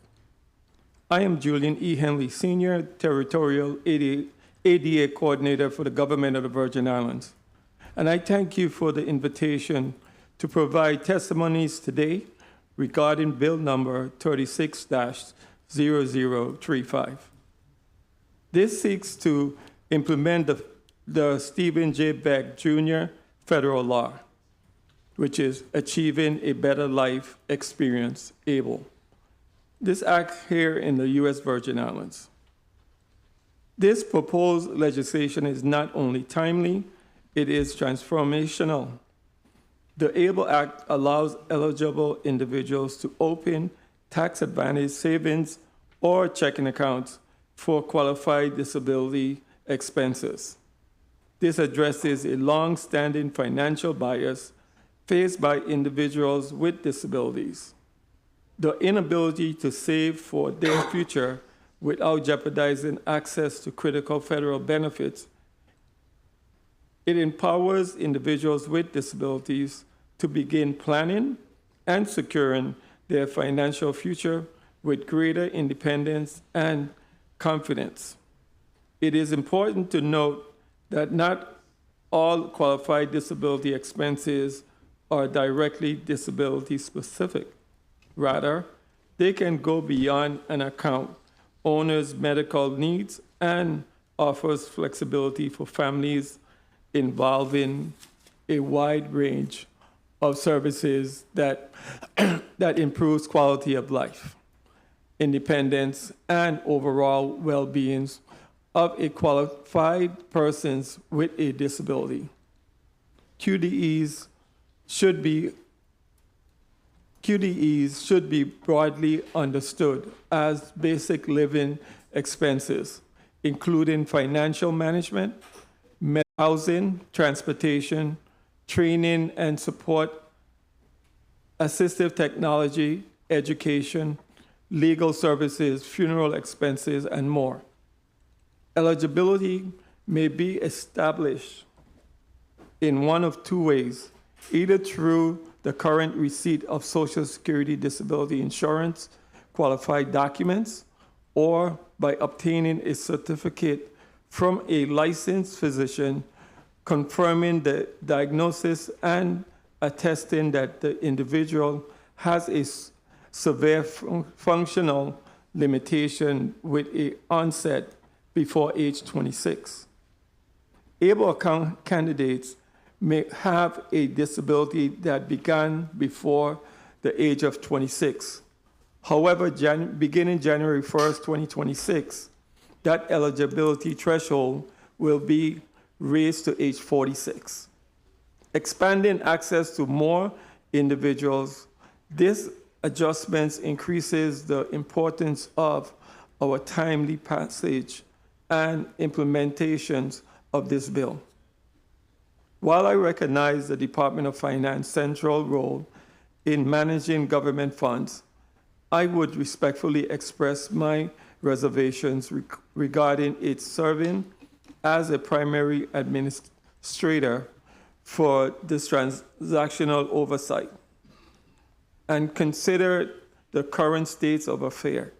I am Julian E. Henley, Senior Territorial ADA Coordinator for the Government of the Virgin Islands. And I thank you for the invitation to provide testimonies today regarding Bill number 36-0035. This seeks to implement the Stephen J. Beck Jr. federal law, which is Achieving a Better Life Experience, ABLE. This act here in the U.S. Virgin Islands. This proposed legislation is not only timely, it is transformational. The ABLE Act allows eligible individuals to open tax advantage savings or checking accounts for qualified disability expenses. This addresses a long-standing financial bias faced by individuals with disabilities. the inability to save for their future without jeopardizing access to critical federal benefits. It empowers individuals with disabilities to begin planning and securing their financial future with greater independence and confidence. It is important to note that not all qualified disability expenses are directly disability specific. Rather, they can go beyond an account owner's medical needs and offers flexibility for families involving a wide range of services that, that improves quality of life, independence, and overall well-being of a qualified persons with a disability. QDEs should be broadly understood as basic living expenses, including financial management, housing, transportation, training and support, assistive technology, education, legal services, funeral expenses, and more. Eligibility may be established in one of two ways, either through the current receipt of Social Security disability insurance qualified documents, or by obtaining a certificate from a licensed physician confirming the diagnosis and attesting that the individual has a severe functional limitation with an onset before age 26. Able account candidates may have a disability that began before the age of 26. However, beginning January 1st, 2026, that eligibility threshold will be raised to age 46. Expanding access to more individuals, this adjustment increases the importance of our timely passage and implementations of this bill. While I recognize the Department of Finance's central role in managing government funds, I would respectfully express my reservations regarding its serving as a primary administrator for this transactional oversight, and consider the current states of affairs.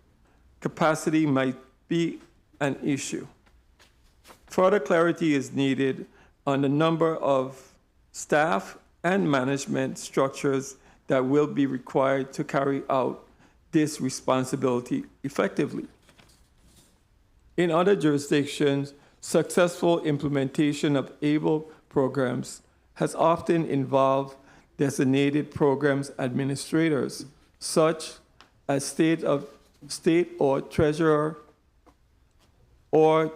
Capacity might be an issue. Further clarity is needed on the number of staff and management structures that will be required to carry out this responsibility effectively. In other jurisdictions, successful implementation of ABLE programs has often involved designated programs administrators, such as state or treasurer or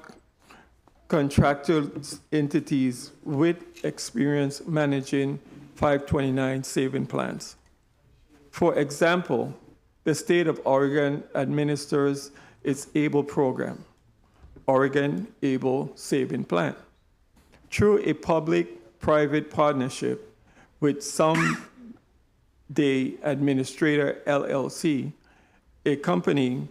contractual entities with experience managing 529 saving plans. For example, the state of Oregon administers its ABLE program, Oregon ABLE Saving Plan, through a public-private partnership with Someday Administrator LLC, a company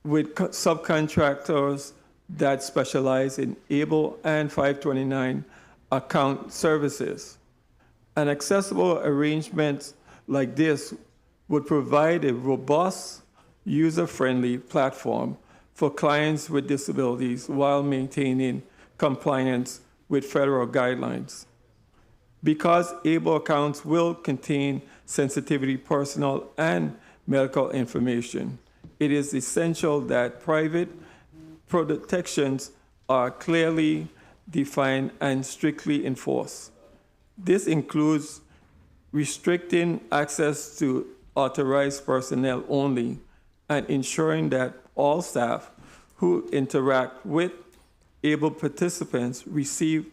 with subcontractors that specialize in ABLE and 529 account services. An accessible arrangement like this would provide a robust, user-friendly platform for clients with disabilities while maintaining compliance with federal guidelines. Because ABLE accounts will contain sensitivity personal and medical information, it is essential that private protections are clearly defined and strictly enforced. This includes restricting access to authorized personnel only and ensuring that all staff who interact with ABLE participants receive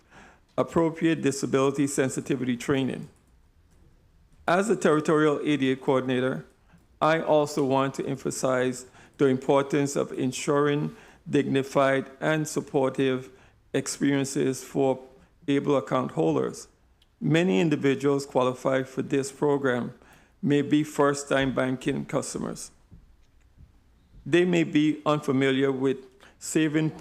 appropriate disability sensitivity training. As a territorial ADA coordinator, I also want to emphasize the importance of ensuring dignified and supportive experiences for ABLE account holders. Many individuals qualify for this program may be first-time banking customers. They may be unfamiliar with saving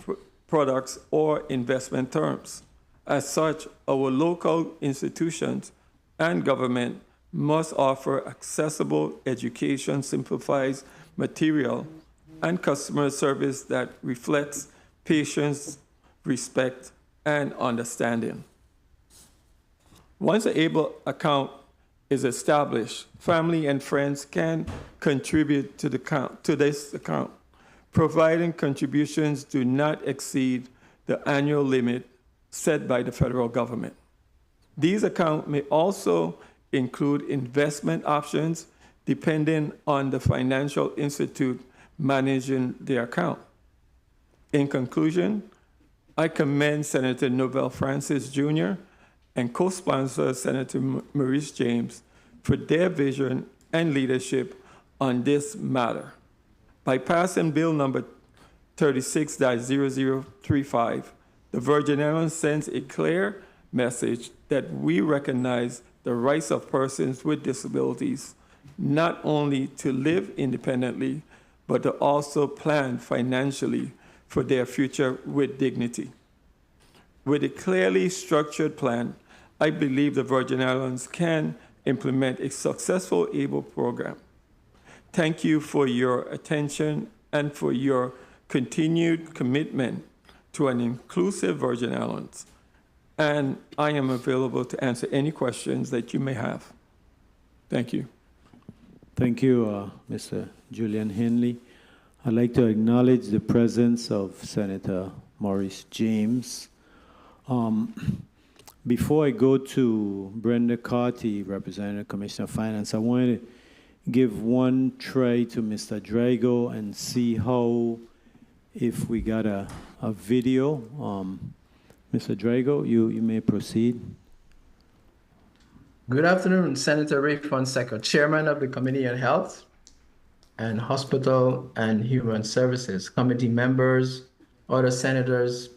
products or investment terms. As such, our local institutions and government must offer accessible education, simplifies material, and customer service that reflects patience, respect, and understanding. Once an ABLE account is established, family and friends can contribute to this account, providing contributions do not exceed the annual limit set by the federal government. These accounts may also include investment options depending on the financial institute managing the account. In conclusion, I commend Senator Novell Francis Jr. and co-sponsor Senator Maurice James for their vision and leadership on this matter. By passing Bill number 36-0035, the Virgin Islands sends a clear message that we recognize the rights of persons with disabilities, not only to live independently, but to also plan financially for their future with dignity. With a clearly structured plan, I believe the Virgin Islands can implement a successful ABLE program. Thank you for your attention and for your continued commitment to an inclusive Virgin Islands. And I am available to answer any questions that you may have. Thank you. Thank you, Mr. Julian Henley. I'd like to acknowledge the presence of Senator Maurice James. Before I go to Brenda Carty, Representative Commissioner of Finance, I wanted to give one try to Mr. Drago and see how, if we got a video. Mr. Drago, you may proceed. Good afternoon, Senator Ray Fonseca, Chairman of the Committee on Health and Hospital and Human Services, committee members, other senators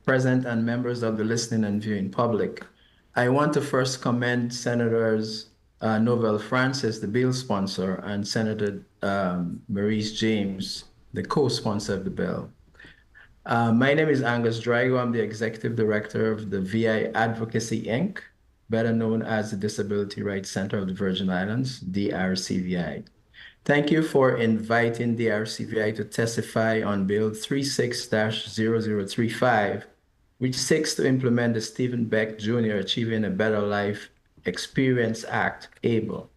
present, and members of the listening and viewing public. I want to first commend Senators Novell Francis, the bill sponsor, and Senator Maurice James, the co-sponsor of the bill. My name is Angus Drago. I'm the Executive Director of the VI Advocacy, Inc., better known as the Disability Rights Center of the Virgin Islands, DRCVI. Thank you for inviting DRCVI to testify on Bill 36-0035, which seeks to implement the Stephen Beck Jr. Achieving a Better Life Experience Act, ABLE,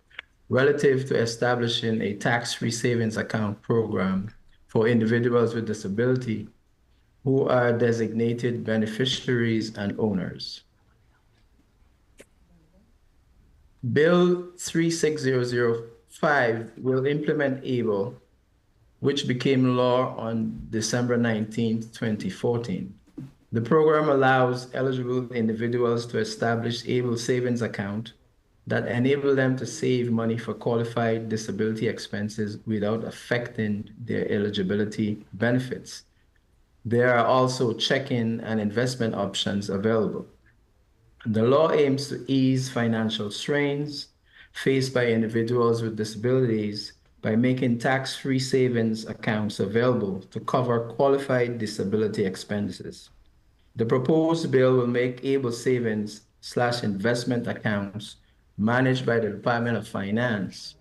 relative to establishing a tax-free savings account program for individuals with disability who are designated beneficiaries and owners. Bill 36005 will implement ABLE, which became law on December 19, 2014. The program allows eligible individuals to establish ABLE savings account that enable them to save money for qualified disability expenses without affecting their eligibility benefits. There are also check-in and investment options available. The law aims to ease financial strains faced by individuals with disabilities by making tax-free savings accounts available to cover qualified disability expenses. The proposed bill will make ABLE savings/investment accounts managed by the Department of Finance.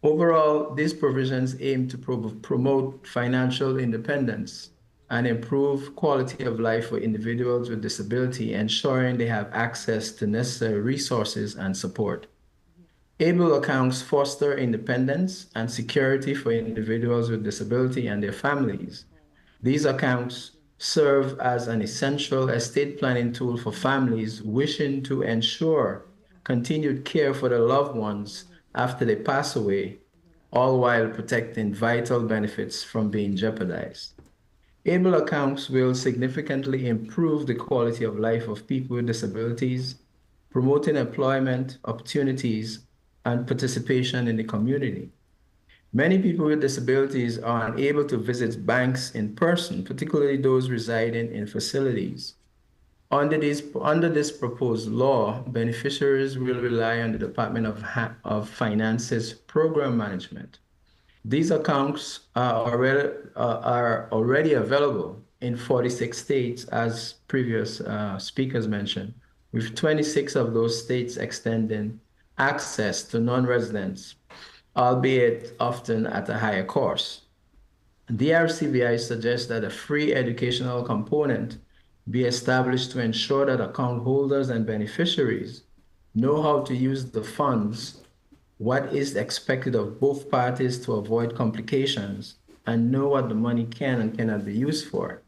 Overall, these provisions aim to promote financial independence and improve quality of life for individuals with disability, ensuring they have access to necessary resources and support. ABLE accounts foster independence and security for individuals with disability and their families. These accounts serve as an essential estate planning tool for families wishing to ensure continued care for their loved ones after they pass away, all while protecting vital benefits from being jeopardized. ABLE accounts will significantly improve the quality of life of people with disabilities, promoting employment opportunities and participation in the community. Many people with disabilities are unable to visit banks in person, particularly those residing in facilities. Under this proposed law, beneficiaries will rely on the Department of Finance's program management. These accounts are already available in 46 states, as previous speakers mentioned, with 26 of those states extending access to non-residents, albeit often at a higher cost. DRCVI suggests that a free educational component be established to ensure that account holders and beneficiaries know how to use the funds, what is expected of both parties to avoid complications, and know what the money can and cannot be used for.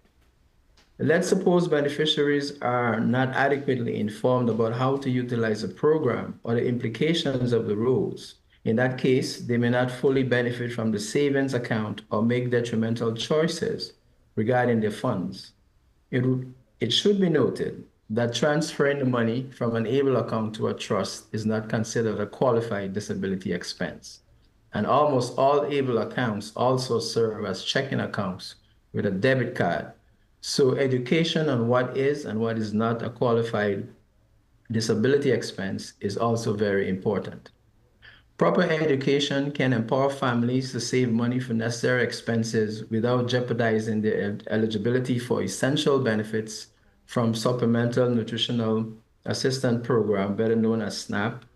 Let's suppose beneficiaries are not adequately informed about how to utilize a program or the implications of the rules. In that case, they may not fully benefit from the savings account or make detrimental choices regarding their funds. It should be noted that transferring the money from an ABLE account to a trust is not considered a qualified disability expense. And almost all ABLE accounts also serve as checking accounts with a debit card. So education on what is and what is not a qualified disability expense is also very important. Proper education can empower families to save money for necessary expenses without jeopardizing their eligibility for essential benefits from Supplemental Nutritional Assistance Program, better known as SNAP,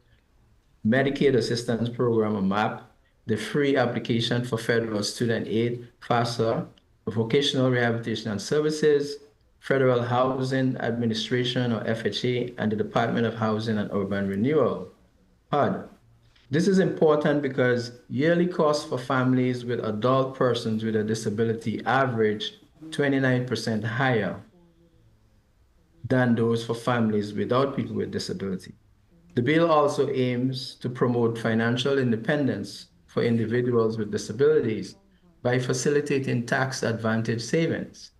Medicaid Assistance Program, or MAP, the free application for federal student aid, FAFSA, Vocational Rehabilitation and Services, Federal Housing Administration, or FHA, and the Department of Housing and Urban Renewal, HUD. This is important because yearly costs for families with adult persons with a disability average 29% higher than those for families without people with disability. The bill also aims to promote financial independence for individuals with disabilities by facilitating tax advantage savings.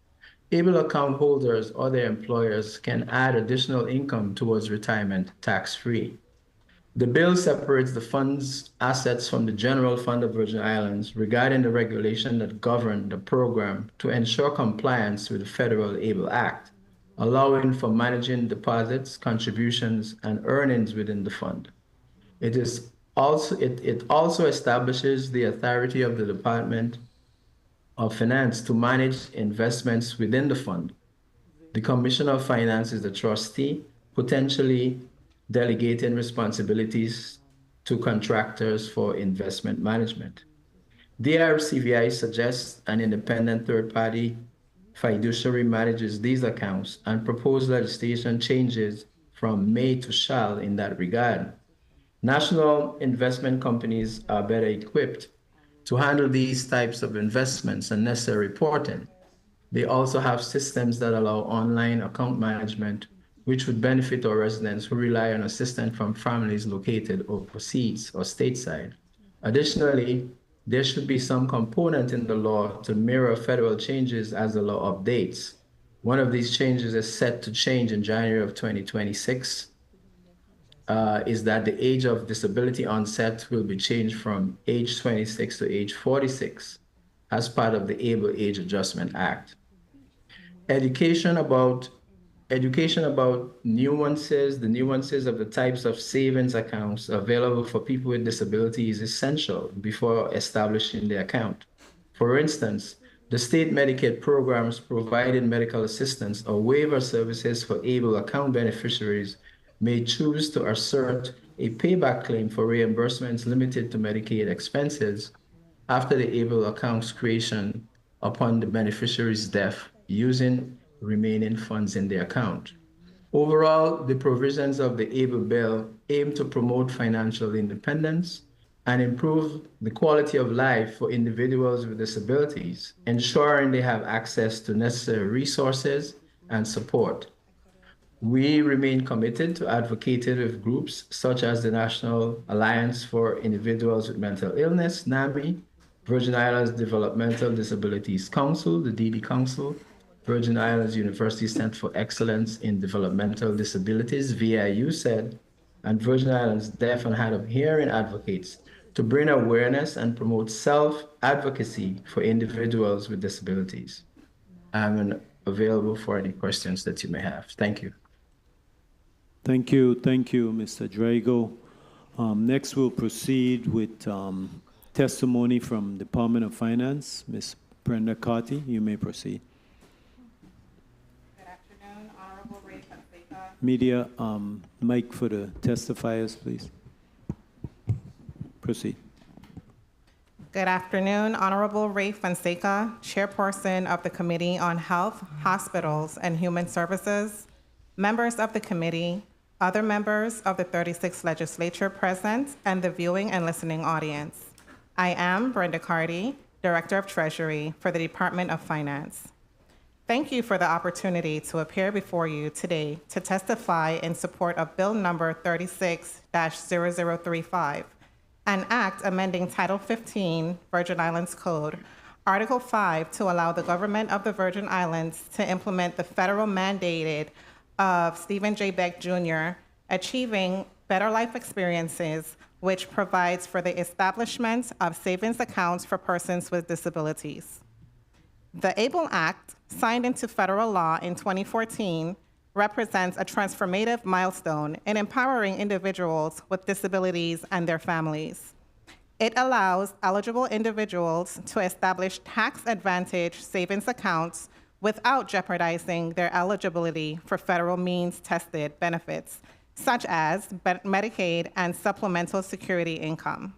ABLE account holders or their employers can add additional income towards retirement tax-free. The bill separates the fund's assets from the General Fund of Virgin Islands regarding the regulation that govern the program to ensure compliance with the Federal ABLE Act, allowing for managing deposits, contributions, and earnings within the fund. It also establishes the authority of the Department of Finance to manage investments within the fund. The Commissioner of Finance is the trustee, potentially delegating responsibilities to contractors for investment management. DRCVI suggests an independent third-party fiduciary manages these accounts, and proposed legislation changes from may to shall in that regard. National investment companies are better equipped to handle these types of investments and necessary reporting. They also have systems that allow online account management, which would benefit our residents who rely on assistance from families located overseas or stateside. Additionally, there should be some component in the law to mirror federal changes as the law updates. One of these changes is set to change in January of 2026, is that the age of disability onset will be changed from age 26 to age 46 as part of the ABLE Age Adjustment Act. Education about nuances, the nuances of the types of savings accounts available for people with disabilities is essential before establishing the account. For instance, the state Medicaid programs providing medical assistance or waiver services for ABLE account beneficiaries may choose to assert a payback claim for reimbursements limited to Medicaid expenses after the ABLE account's creation upon the beneficiary's death using remaining funds in the account. Overall, the provisions of the ABLE bill aim to promote financial independence and improve the quality of life for individuals with disabilities, ensuring they have access to necessary resources and support. We remain committed to advocating with groups such as the National Alliance for Individuals with Mental Illness, NAMI, Virgin Islands Developmental Disabilities Council, the DD Council, Virgin Islands University Center for Excellence in Developmental Disabilities, VIU said, and Virgin Islands Deaf and Hard of Hearing advocates to bring awareness and promote self-advocacy for individuals with disabilities. I'm an available for any questions that you may have. Thank you. Thank you, Mr. Drago. Next, we'll proceed with testimony from Department of Finance. Ms. Brenda Carty, you may proceed. Good afternoon, Honorable Rhea. Media, mic for the testifiers, please. Proceed. Good afternoon, Honorable Rhea Fonseca, Chairperson of the Committee on Health, Hospitals, and Human Services, members of the committee, other members of the 36th legislature present, and the viewing and listening audience. I am Brenda Carty, Director of Treasury for the Department of Finance. Thank you for the opportunity to appear before you today to testify in support of Bill number 36-0035, an act amending Title 15, Virgin Islands Code, Article 5, to allow the government of the Virgin Islands to implement the federal mandated of Stephen J. Beck Jr., Achieving Better Life Experiences, which provides for the establishment of savings accounts for persons with disabilities. The ABLE Act, signed into federal law in 2014, represents a transformative milestone in empowering individuals with disabilities and their families. It allows eligible individuals to establish tax-advantaged savings accounts without jeopardizing their eligibility for federal means-tested benefits, such as Medicaid and supplemental security income.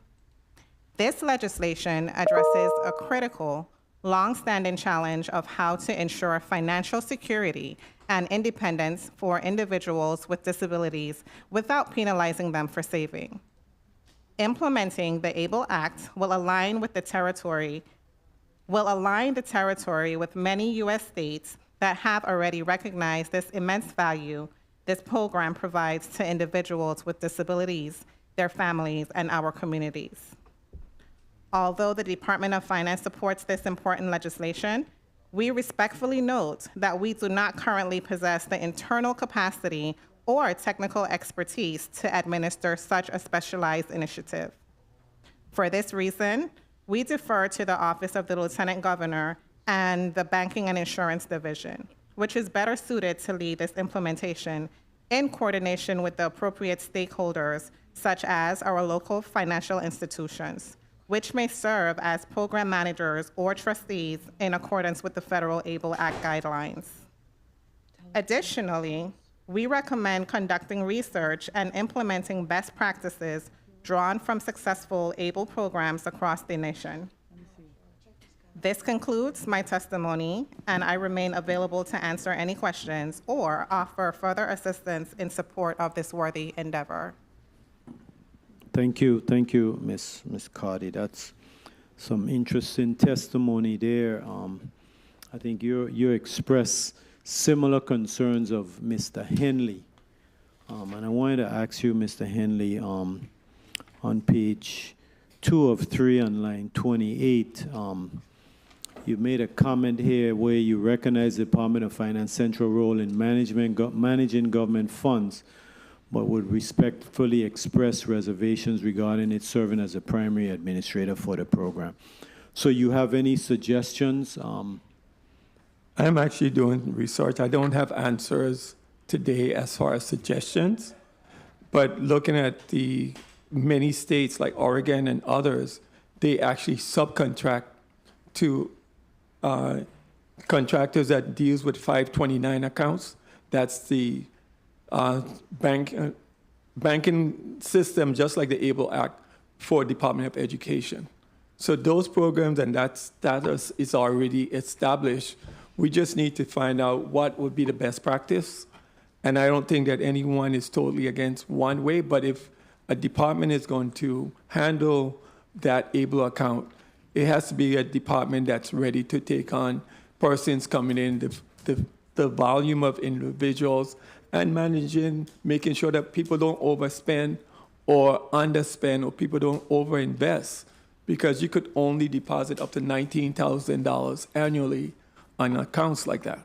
This legislation addresses a critical, long-standing challenge of how to ensure financial security and independence for individuals with disabilities without penalizing them for saving. Implementing the ABLE Act will align the territory with many U.S. states that have already recognized this immense value this program provides to individuals with disabilities, their families, and our communities. Although the Department of Finance supports this important legislation, we respectfully note that we do not currently possess the internal capacity or technical expertise to administer such a specialized initiative. For this reason, we defer to the Office of the Lieutenant Governor and the Banking and Insurance Division, which is better suited to lead this implementation in coordination with the appropriate stakeholders, such as our local financial institutions, which may serve as program managers or trustees in accordance with the federal ABLE Act guidelines. Additionally, we recommend conducting research and implementing best practices drawn from successful ABLE programs across the nation. This concludes my testimony, and I remain available to answer any questions or offer further assistance in support of this worthy endeavor. Thank you, Ms. Carty. That's some interesting testimony there. I think you expressed similar concerns of Mr. Henley. And I wanted to ask you, Mr. Henley, on page 2 of 3 on line 28, you made a comment here where you recognize the Department of Finance central role in managing government funds, but would respectfully express reservations regarding it serving as a primary administrator for the program. So you have any suggestions? I'm actually doing research. I don't have answers today as far as suggestions, but looking at the many states like Oregon and others, they actually subcontract to contractors that deals with 529 accounts. That's the banking system, just like the ABLE Act for Department of Education. So those programs and that status is already established. We just need to find out what would be the best practice. And I don't think that anyone is totally against one way, but if a department is going to handle that ABLE account, it has to be a department that's ready to take on persons coming in, the volume of individuals, and managing, making sure that people don't overspend or underspend or people don't overinvest, because you could only deposit up to $19,000 annually on accounts like that.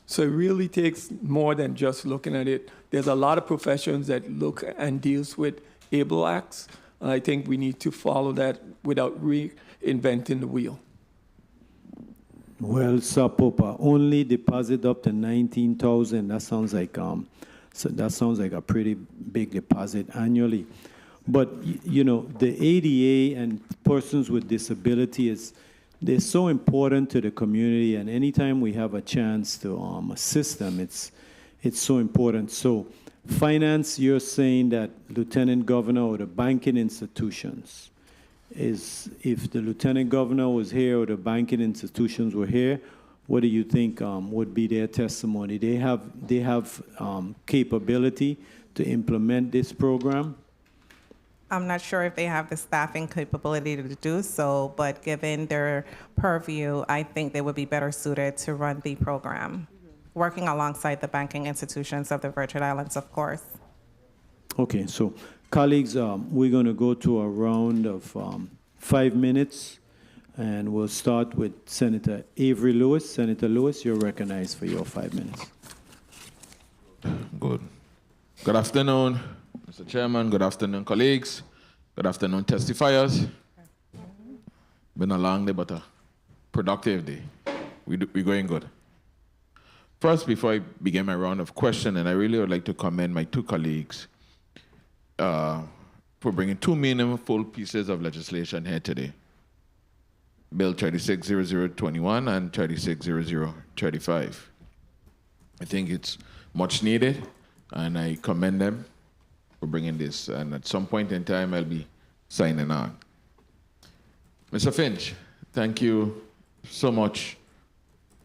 So it really takes more than just looking at it. There's a lot of professions that look and deals with ABLE Acts. And I think we need to follow that without reinventing the wheel. Well, Sapopa, only deposit up to 19,000. That sounds like a pretty big deposit annually. But you know, the ADA and persons with disability they're so important to the community, and anytime we have a chance to assist them, it's so important. So, finance, you're saying that Lieutenant Governor or the banking institutions if the Lieutenant Governor was here or the banking institutions were here, what do you think would be their testimony? They have capability to implement this program? I'm not sure if they have the staffing capability to do so, but given their purview, I think they would be better suited to run the program, working alongside the banking institutions of the Virgin Islands, of course. Okay, so colleagues, we're going to go to a round of 5 minutes, and we'll start with Senator Avery Lewis. Senator Lewis, you're recognized for your 5 minutes. Good. Good afternoon, Mr. Chairman. Good afternoon, colleagues. Good afternoon, testifiers. Been a long day, but a productive day. We're going good. First, before I begin my round of questioning, I really would like to commend my two colleagues for bringing two meaningful pieces of legislation here today. Bill 360021 and 360035. I think it's much needed, and I commend them for bringing this. And at some point in time, I'll be signing on. Mr. Finch, thank you so much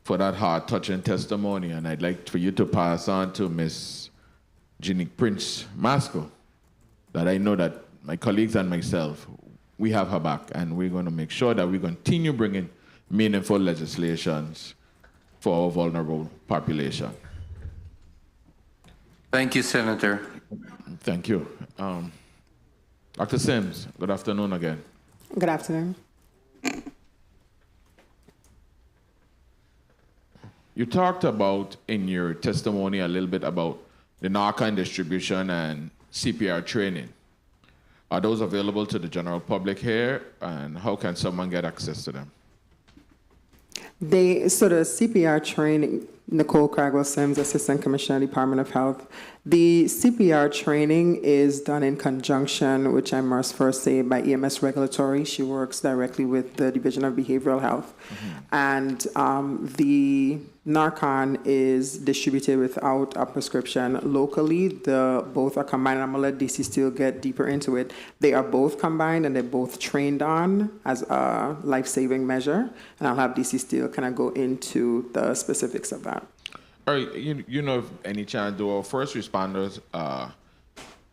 for that heart-touching testimony, and I'd like for you to pass on to Ms. Janique Prince Masco that I know that my colleagues and myself, we have her back, and we're going to make sure that we continue bringing meaningful legislations for our vulnerable population. Thank you, Senator. Thank you. Dr. Sims, good afternoon again. Good afternoon. You talked about in your testimony a little bit about the Narcan distribution and CPR training. Are those available to the general public here, and how can someone get access to them? So the CPR training, Nicole Cragwell-Sims, Assistant Commissioner, Department of Health. The CPR training is done in conjunction, which I must first say, by EMS Regulatory. She works directly with the Division of Behavioral Health. And the Narcan is distributed without a prescription locally. Both are combined. I'm going to let DC Steele get deeper into it. They are both combined, and they're both trained on as a life-saving measure. And I'll have DC Steele kind of go into the specifics of that. All right, you know, if any chance, do our first responders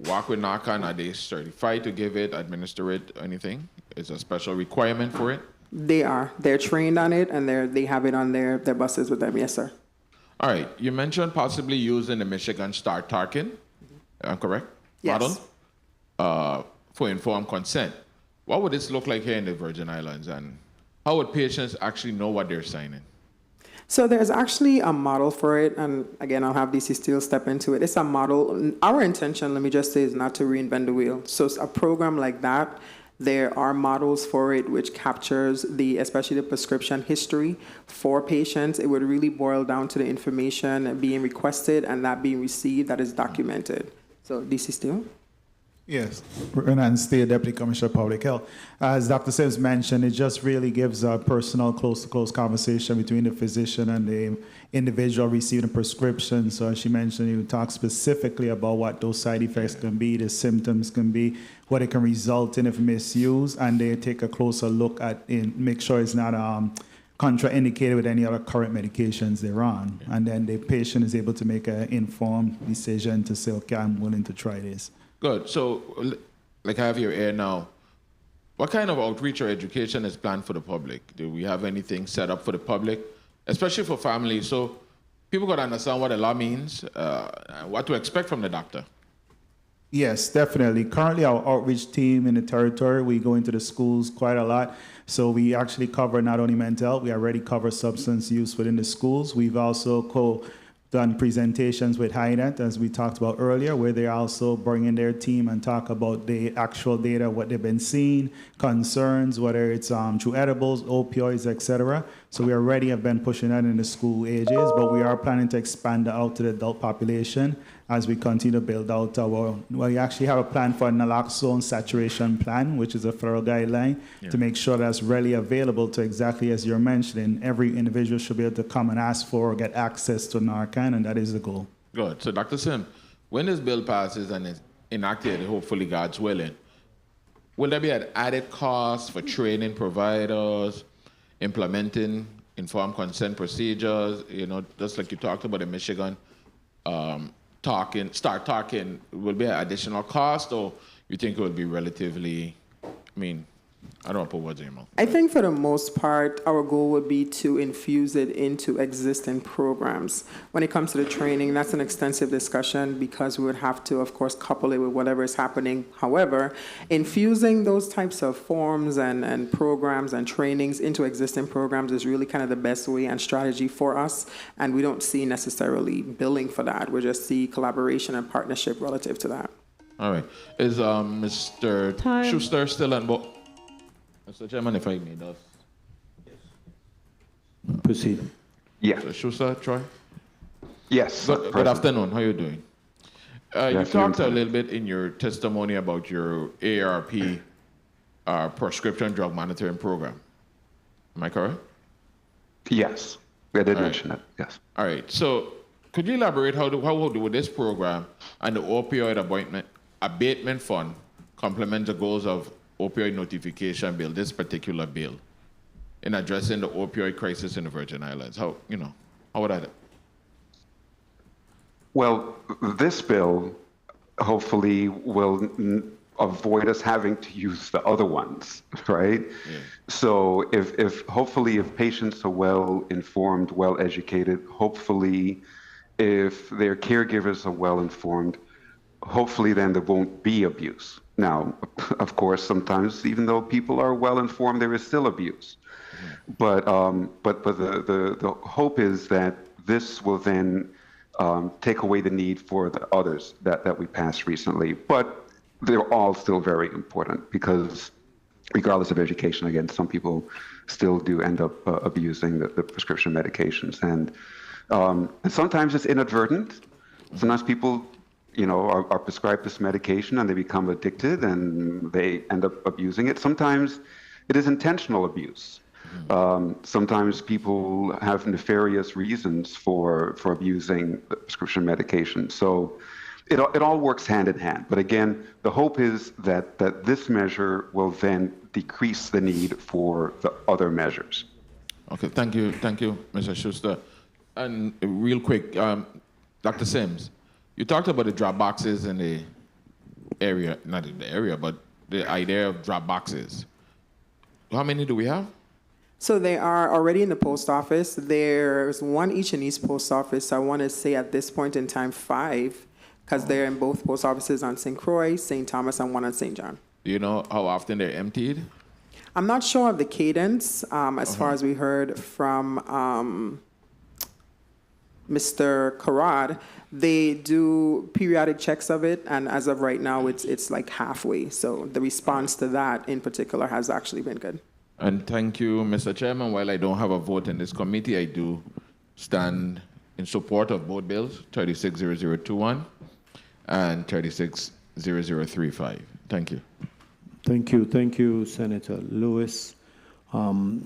work with Narcan? Are they certified to give it, administer it, anything? Is a special requirement for it? They are. They're trained on it, and they have it on their buses with them. Yes, sir. All right. You mentioned possibly using the Michigan Start Tarkin, correct? Yes. Model for informed consent. What would this look like here in the Virgin Islands, and how would patients actually know what they're signing? So there's actually a model for it, and again, I'll have DC Steele step into it. It's a model. Our intention, let me just say, is not to reinvent the wheel. So a program like that, there are models for it which captures especially the prescription history for patients. It would really boil down to the information being requested and that being received that is documented. So DC Steele? Yes, Renan Steele, Deputy Commissioner of Public Health. As Dr. Sims mentioned, it just really gives a personal, close-to-close conversation between the physician and the individual receiving a prescription. So as she mentioned, you talk specifically about what those side effects can be, the symptoms can be, what it can result in if misused, and they take a closer look at it, make sure it's not contraindicated with any other current medications they're on. And then the patient is able to make an informed decision to say, okay, I'm willing to try this. Good. So, like I have your ear now, what kind of outreach or education is planned for the public? Do we have anything set up for the public, especially for families, so people got to understand what the law means, what to expect from the doctor? Yes, definitely. Currently, our outreach team in the territory, we go into the schools quite a lot. So we actually cover not only mental health, we already cover substance use within the schools. We've also done presentations with HINET, as we talked about earlier, where they also bring in their team and talk about the actual data, what they've been seeing, concerns, whether it's through edibles, opioids, etc. So we already have been pushing that in the school ages, but we are planning to expand it out to the adult population as we continue to build out well, we actually have a plan for a naloxone saturation plan, which is a federal guideline, to make sure that's readily available to exactly as you're mentioning. Every individual should be able to come and ask for or get access to Narcan, and that is the goal. Good. So, Dr. Sim, when this bill passes and is enacted, hopefully God's willing, will there be an added cost for training providers, implementing informed consent procedures, just like you talked about in Michigan, start talking, will be an additional cost, or you think it will be relatively, I don't want to put words in your mouth. I think for the most part, our goal would be to infuse it into existing programs. When it comes to the training, that's an extensive discussion because we would have to, of course, couple it with whatever is happening. However, infusing those types of forms and programs and trainings into existing programs is really kind of the best way and strategy for us. And we don't see necessarily billing for that. We just see collaboration and partnership relative to that. All right. Is Mr. Schuster still on board? Mr. Chairman, if I may, proceed. Yeah. So Schuster, Troy? Yes. Good afternoon. How are you doing? You afternoon, talked a little bit in your testimony about your AARP prescription drug monitoring program. Am I correct? Yes. I did mention that. Yes. All right. So could you elaborate how would this program and the opioid abatement fund complement the goals of opioid notification bill, this particular bill, in addressing the opioid crisis in the Virgin Islands? How would I? Well, this bill hopefully will avoid us having to use the other ones, right? Yeah. So if hopefully if patients are well informed, well educated, hopefully if their caregivers are well informed, hopefully then there won't be abuse. Now, of course, sometimes even though people are well informed, there is still abuse. But the hope is that this will then take away the need for the others that we passed recently. But they're all still very important because regardless of education, again, some people still do end up abusing the prescription medications. And sometimes it's inadvertent. Sometimes people are prescribed this medication and they become addicted and they end up abusing it. Sometimes it is intentional abuse. Sometimes people have nefarious reasons for abusing the prescription medication. So it all works hand in hand. But again, the hope is that this measure will then decrease the need for the other measures. Okay, thank you, Mr. Schuster. And real quick, Dr. Sims, you talked about the drop boxes in the area, not in the area, but the idea of drop boxes. How many do we have? So they are already in the post office. There's one each in each post office. I want to say at this point in time 5, because they're in both post offices on St. Croix, St. Thomas, and one on St. John. Do you know how often they're emptied? I'm not sure of the cadence. As far as we heard from Mr. Karad, they do periodic checks of it, and as of right now, it's like halfway. So the response to that in particular has actually been good. And thank you, Mr. Chairman. While I don't have a vote in this committee, I do stand in support of both bills, 360021 and 360035. Thank you. Thank you, Senator Lewis.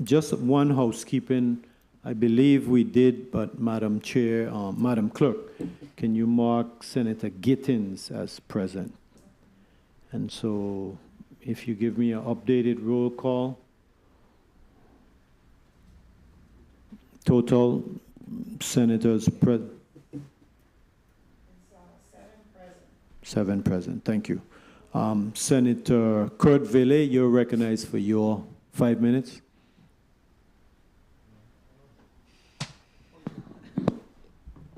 Just one housekeeping. I believe we did, but Madam Chair, Madam Clerk, can you mark Senator Gittins as present? And so if you give me an updated roll call. Total senators present. 7 present. Thank you. Senator Kurt Ville, you're recognized for your 5 minutes.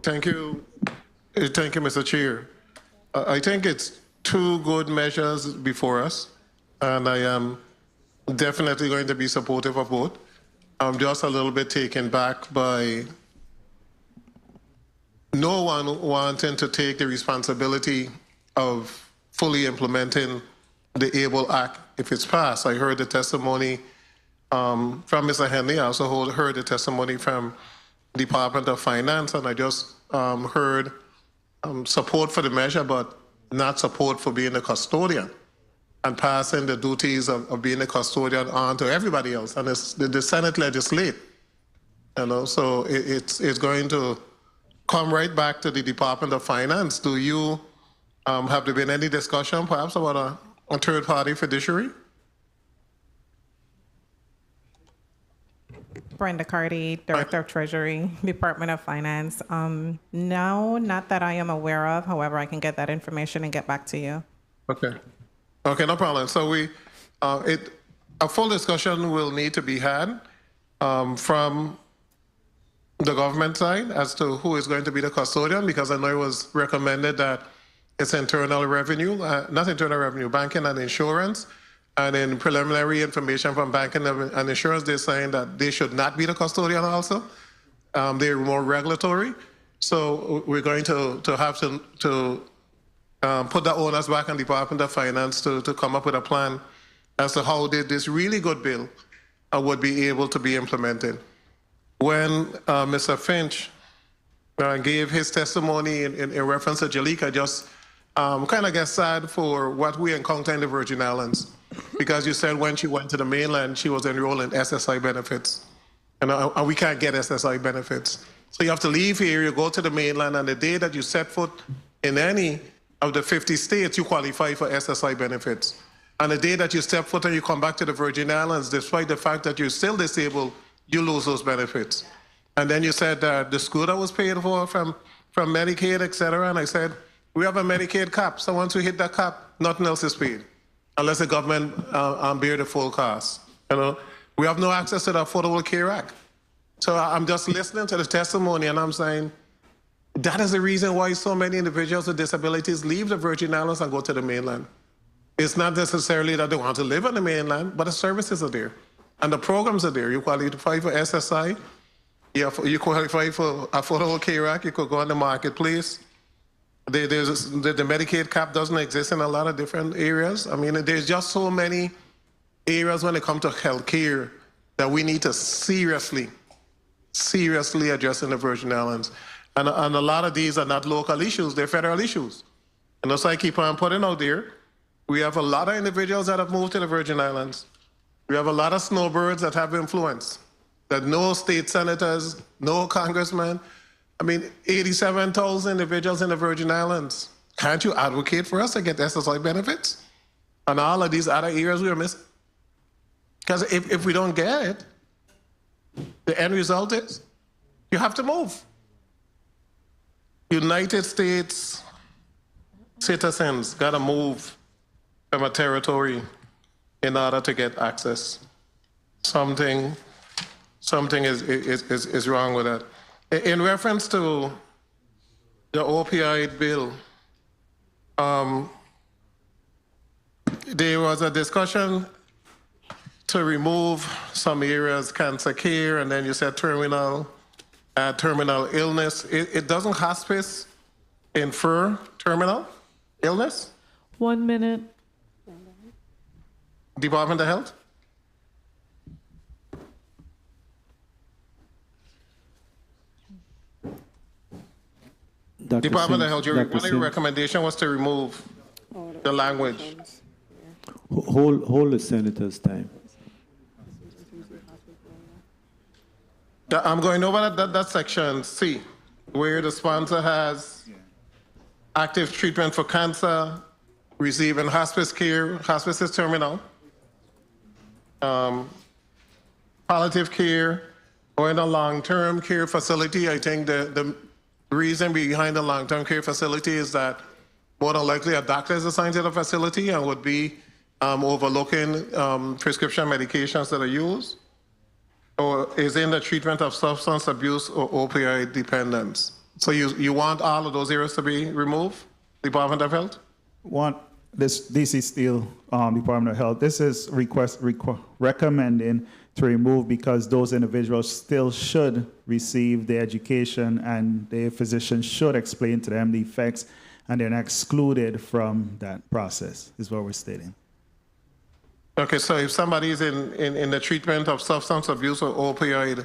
Thank you, Mr. Chair. I think it's 2 good measures before us, and I am definitely going to be supportive of both. I'm just a little bit taken back by no one wanting to take the responsibility of fully implementing the ABLE Act if it's passed. I heard the testimony from Mr. Henley. I also heard the testimony from Department of Finance, and I just heard support for the measure, but not support for being a custodian and passing the duties of being a custodian on to everybody else. And it's the Senate legislate, so it's going to come right back to the Department of Finance. Do you, have there been any discussion perhaps about a third-party fiduciary? Brenda Cardy, Director of Treasury, Department of Finance. No, not that I am aware of. However, I can get that information and get back to you. Okay. Okay, no problem. So a full discussion will need to be had from the government side as to who is going to be the custodian, because I know it was recommended that it's internal revenue, not internal revenue, banking and insurance. And in preliminary information from banking and insurance, they're saying that they should not be the custodian also. They're more regulatory. So we're going to have to put the onus back on the Department of Finance to come up with a plan as to how this really good bill would be able to be implemented. When Mr. Finch gave his testimony in reference to Jalika, just kind of get sad for what we encounter in the Virgin Islands. Because you said when she went to the mainland, she was enrolled in SSI benefits. And we can't get SSI benefits. So you have to leave here, you go to the mainland, and the day that you set foot in any of the 50 states, you qualify for SSI benefits. And the day that you step foot and you come back to the Virgin Islands, despite the fact that you're still disabled, you lose those benefits. And then you said that the school that was paid for from Medicaid, et cetera, and I said, we have a Medicaid cap, so once we hit that cap, nothing else is paid, unless the government bear the full cost. We have no access to the Affordable Care Act. So I'm just listening to the testimony and I'm saying, that is the reason why so many individuals with disabilities leave the Virgin Islands and go to the mainland. It's not necessarily that they want to live on the mainland, but the services are there. And the programs are there. You qualify for SSI, you qualify for Affordable Care Act, you could go on the marketplace. The Medicaid cap doesn't exist in a lot of different areas. I mean, there's just so many areas when it comes to health care that we need to seriously address in the Virgin Islands. And a lot of these are not local issues, they're federal issues. And as I keep on putting out there, we have a lot of individuals that have moved to the Virgin Islands. We have a lot of snowbirds that have influence, that no state senators, no congressmen. I mean, 87,000 individuals in the Virgin Islands. Can't you advocate for us to get SSI benefits? And all of these other areas we are missing. Because if we don't get it, the end result is you have to move. United States citizens got to move from a territory in order to get access. Something is wrong with that. In reference to the opioid bill, there was a discussion to remove some areas, cancer care, and then you said terminal illness. It doesn't hospice infer terminal illness? 1 minute. Department of Health? Department of Health, one of your recommendation was to remove the language. Hold the senator's time. I'm going over that section C, where the sponsor has active treatment for cancer, receiving hospice care, hospice is terminal, palliative care, or in a long-term care facility. I think the reason behind the long-term care facility is that more than likely a doctor is assigned to the facility and would be overlooking prescription medications that are used, or is in the treatment of substance abuse or opioid dependence. So you want all of those areas to be removed, Department of Health? This is still Department of Health. This is recommending to remove because those individuals still should receive the education and their physician should explain to them the effects, and they're not excluded from that process, is what we're stating. Okay, so if somebody is in the treatment of substance abuse or opioid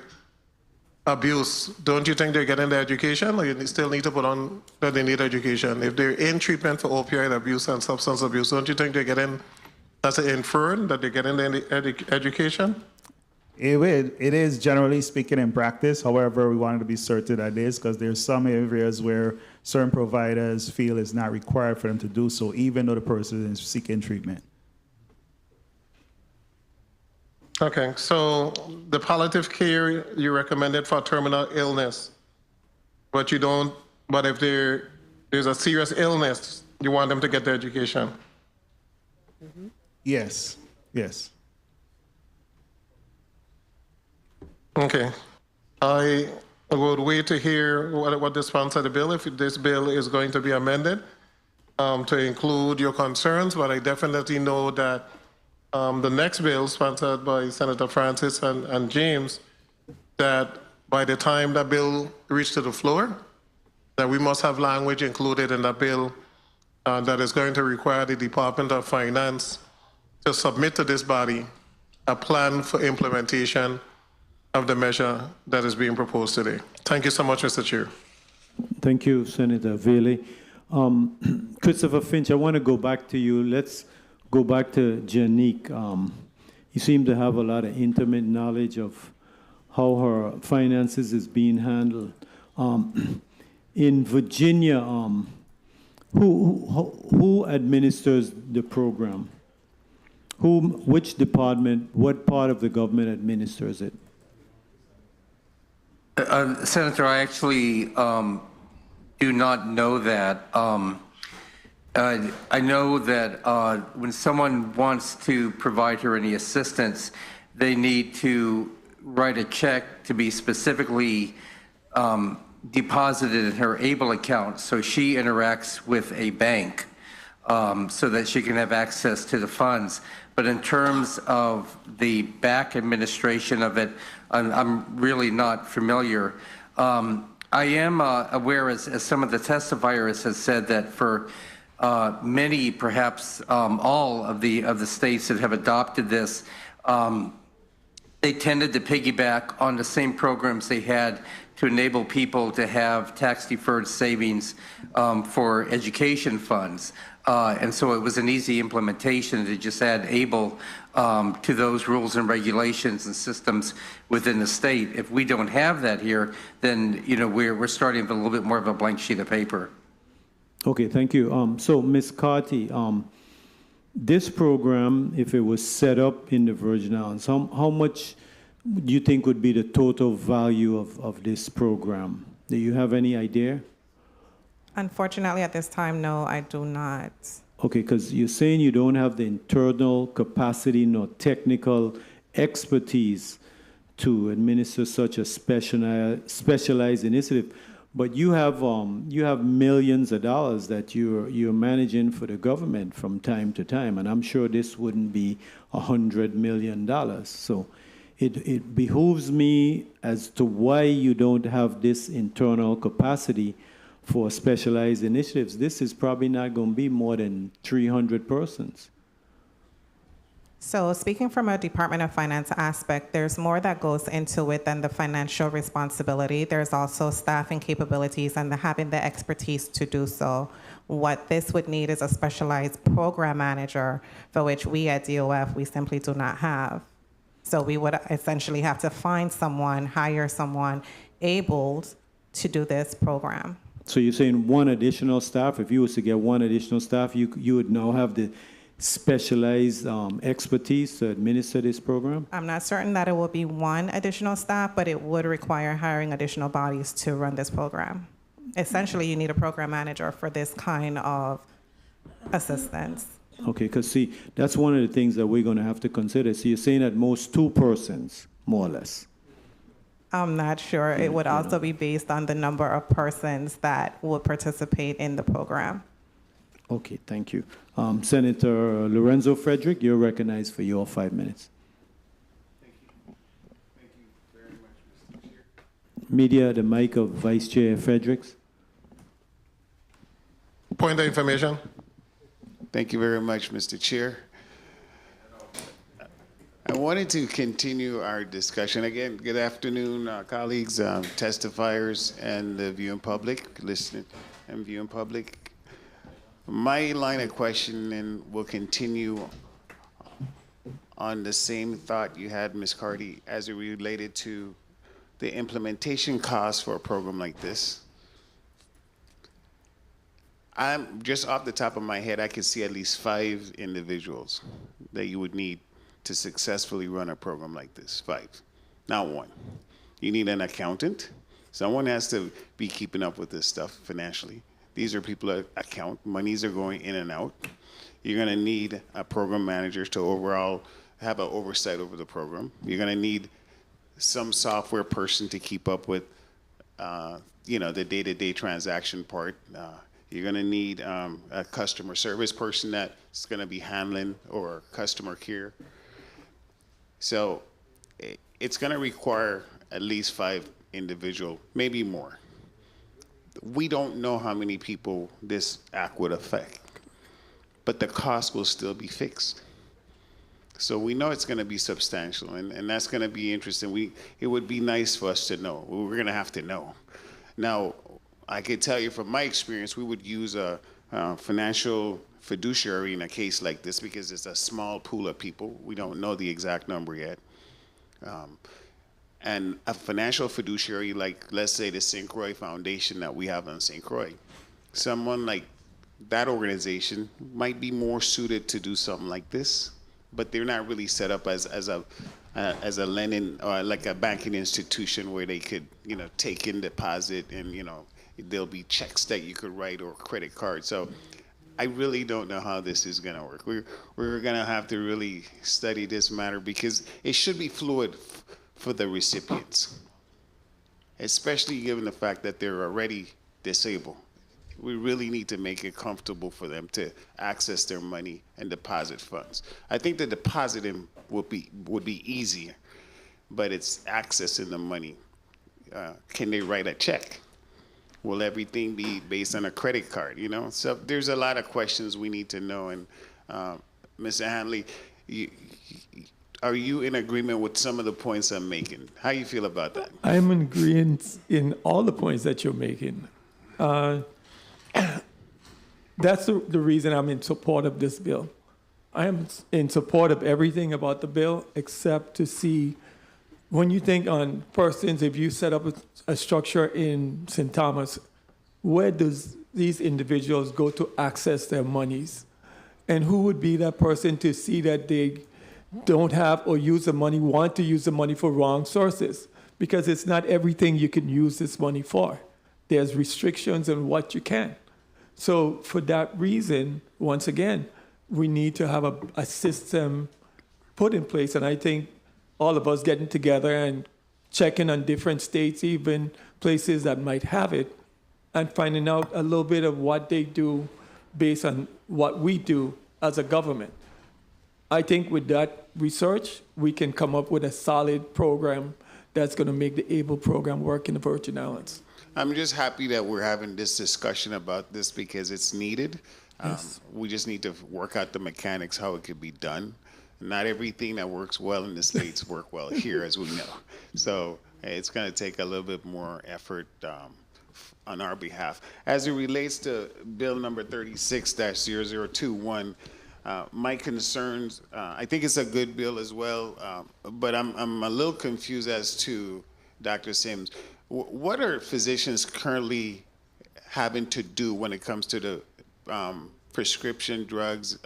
abuse, don't you think they're getting the education, or you still need to put on that they need education? If they're in treatment for opioid abuse and substance abuse, don't you think they're getting, that's inferred that they're getting the education? It is generally speaking in practice. However, we wanted to be certain that it is, because there's some areas where certain providers feel it's not required for them to do so, even though the person is seeking treatment. Okay, so the palliative care you recommended for terminal illness, but you don't, but if there's a serious illness, you want them to get the education? Yes, yes. Okay. I would wait to hear what the sponsor of the bill, if this bill is going to be amended to include your concerns, but I definitely know that the next bill sponsored by Senator Francis and James, that by the time that bill reached to the floor, that we must have language included in that bill that is going to require the Department of Finance to submit to this body a plan for implementation of the measure that is being proposed today. Thank you so much, Mr. Chair. Thank you, Senator Vele. Christopher Finch, I want to go back to you. Let's go back to Janique. You seem to have a lot of intimate knowledge of how her finances is being handled. In Virginia, who administers the program? Which department, what part of the government administers it? Senator, I actually do not know that. I know that when someone wants to provide her any assistance, they need to write a check to be specifically deposited in her ABLE account, so she interacts with a bank so that she can have access to the funds. But in terms of the back administration of it, I'm really not familiar. I am aware, as some of the testifiers have said, that for many, perhaps all of the states that have adopted this, they tended to piggyback on the same programs they had to enable people to have tax-deferred savings for education funds. And so it was an easy implementation to just add ABLE to those rules and regulations and systems within the state. If we don't have that here, then we're starting with a little bit more of a blank sheet of paper. Okay, thank you. So, Ms. Carty, this program, if it was set up in the Virgin Islands, how much do you think would be the total value of this program? Do you have any idea? Unfortunately, at this time, no, I do not. Okay, because you're saying you don't have the internal capacity nor technical expertise to administer such a specialized initiative, but you have millions of dollars that you're managing for the government from time to time, and I'm sure this wouldn't be $100 million. So it behooves me as to why you don't have this internal capacity for specialized initiatives. This is probably not going to be more than 300 persons. So speaking from a Department of Finance aspect, there's more that goes into it than the financial responsibility. There's also staffing capabilities and having the expertise to do so. What this would need is a specialized program manager, for which we at DOF, we simply do not have. So we would essentially have to find someone, hire someone able to do this program. So you're saying one additional staff, if you was to get one additional staff, you would now have the specialized expertise to administer this program? I'm not certain that it will be one additional staff, but it would require hiring additional bodies to run this program. Essentially, you need a program manager for this kind of assistance. Okay, because see, that's one of the things that we're going to have to consider. So you're saying at most 2 persons, more or less. I'm not sure. It would also be based on the number of persons that would participate in the program. Okay, thank you. Senator Lorenzo Frederick, you're recognized for your 5 minutes. Thank you. Thank you very much, Mr. Chair. Media, the mic of Vice Chair Fredericks. Point of information. Thank you very much, Mr. Chair. wanted to continue our discussion. Again, good afternoon, colleagues, testifiers, and the viewing public, listening and viewing public. My line of questioning will continue on the same thought you had, Ms. Cardy, as it related to the implementation costs for a program like this. I'm just off the top of my head, I could see at least 5 individuals that you would need to successfully run a program like this. 5, not 1. You need an accountant. Someone has to be keeping up with this stuff financially. These are people that account, monies are going in and out. You're gonna need a program manager to overall have an oversight over the program. You're gonna need some software person to keep up with, the day-to-day transaction part. You're gonna need a customer service person that's gonna be handling or customer care. So it's gonna require at least 5 individual, maybe more. We don't know how many people this act would affect, but the cost will still be fixed. So we know it's gonna be substantial, and that's gonna be interesting. It would be nice for us to know. We're gonna have to know. Now, I can tell you from my experience, we would use a financial fiduciary in a case like this because it's a small pool of people. We don't know the exact number yet. And a financial fiduciary, like let's say the St. Croix Foundation that we have in St. Croix, someone like that organization might be more suited to do something like this, but they're not really set up as a lending or like a banking institution where they could, take in deposit and, there'll be checks that you could write or credit cards. So I really don't know how this is gonna work. We're gonna have to really study this matter because it should be fluid for the recipients, especially given the fact that they're already disabled. We really need to make it comfortable for them to access their money and deposit funds. I think the depositing would be easier, but it's accessing the money. Can they write a check? Will everything be based on a credit card? So there's a lot of questions we need to know. And Mr. Hanley, are you in agreement with some of the points I'm making? How you feel about that? I'm in agreement in all the points that you're making. That's the reason I'm in support of this bill. I am in support of everything about the bill except to see, when you think on persons, if you set up a structure in St. Thomas, where does these individuals go to access their monies? And who would be that person to see that they don't have or use the money, want to use the money for wrong sources? Because it's not everything you can use this money for. There's restrictions on what you can. So for that reason, once again, we need to have a system put in place. And I think all of us getting together and checking on different states, even places that might have it, and finding out a little bit of what they do based on what we do as a government. I think with that research, we can come up with a solid program that's going to make the ABLE program work in the Virgin Islands. I'm just happy that we're having this discussion about this because it's needed. Yes. We just need to work out the mechanics, how it could be done. Not everything that works well in the States work well here, as we know. So it's going to take a little bit more effort on our behalf. As it relates to Bill number 36-0021, my concerns, I think it's a good bill as well, but I'm a little confused as to, Dr. Sims, what are physicians currently having to do when it comes to the prescription drugs,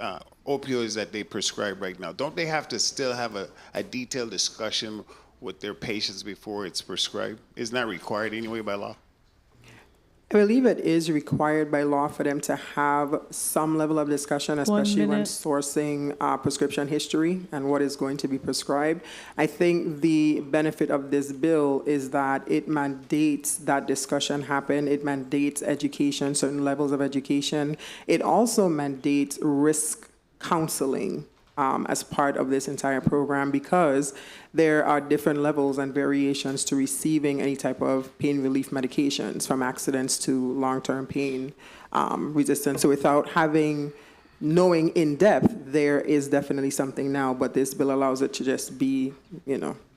opioids that they prescribe right now? Don't they have to still have a detailed discussion with their patients before it's prescribed? Isn't that required anyway by law? I believe it is required by law for them to have some level of discussion, especially when sourcing prescription history and what is going to be prescribed. I think the benefit of this bill is that it mandates that discussion happen. It mandates education, certain levels of education. It also mandates risk counseling as part of this entire program, because there are different levels and variations to receiving any type of pain relief medications, from accidents to long-term pain resistance. So without having knowing in depth, there is definitely something now, but this bill allows it to just be,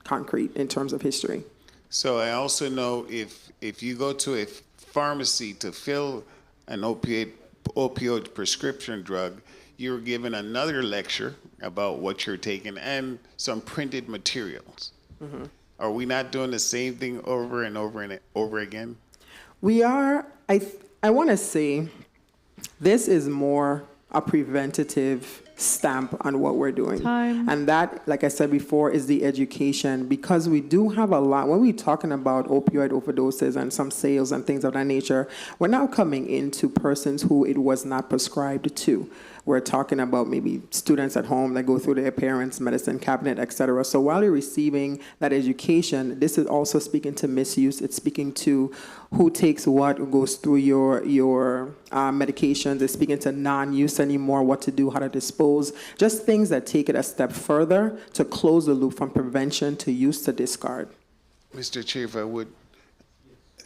concrete in terms of history. So I also know if you go to a pharmacy to fill an opioid prescription drug, you're given another lecture about what you're taking and some printed materials. Mm-hmm. Are we not doing the same thing over and over and over again? We are, I want to say, this is more a preventative stamp on what we're doing. Time. And that, like I said before, is the education, because we do have a lot, when we're talking about opioid overdoses and some sales and things of that nature, we're now coming into persons who it was not prescribed to. We're talking about maybe students at home that go through their parents' medicine cabinet, et cetera. So while you're receiving that education, this is also speaking to misuse. It's speaking to who takes what, who goes through your medications. It's speaking to non-use anymore, what to do, how to dispose. Just things that take it a step further to close the loop from prevention to use to discard. Mr. Chair, if I would,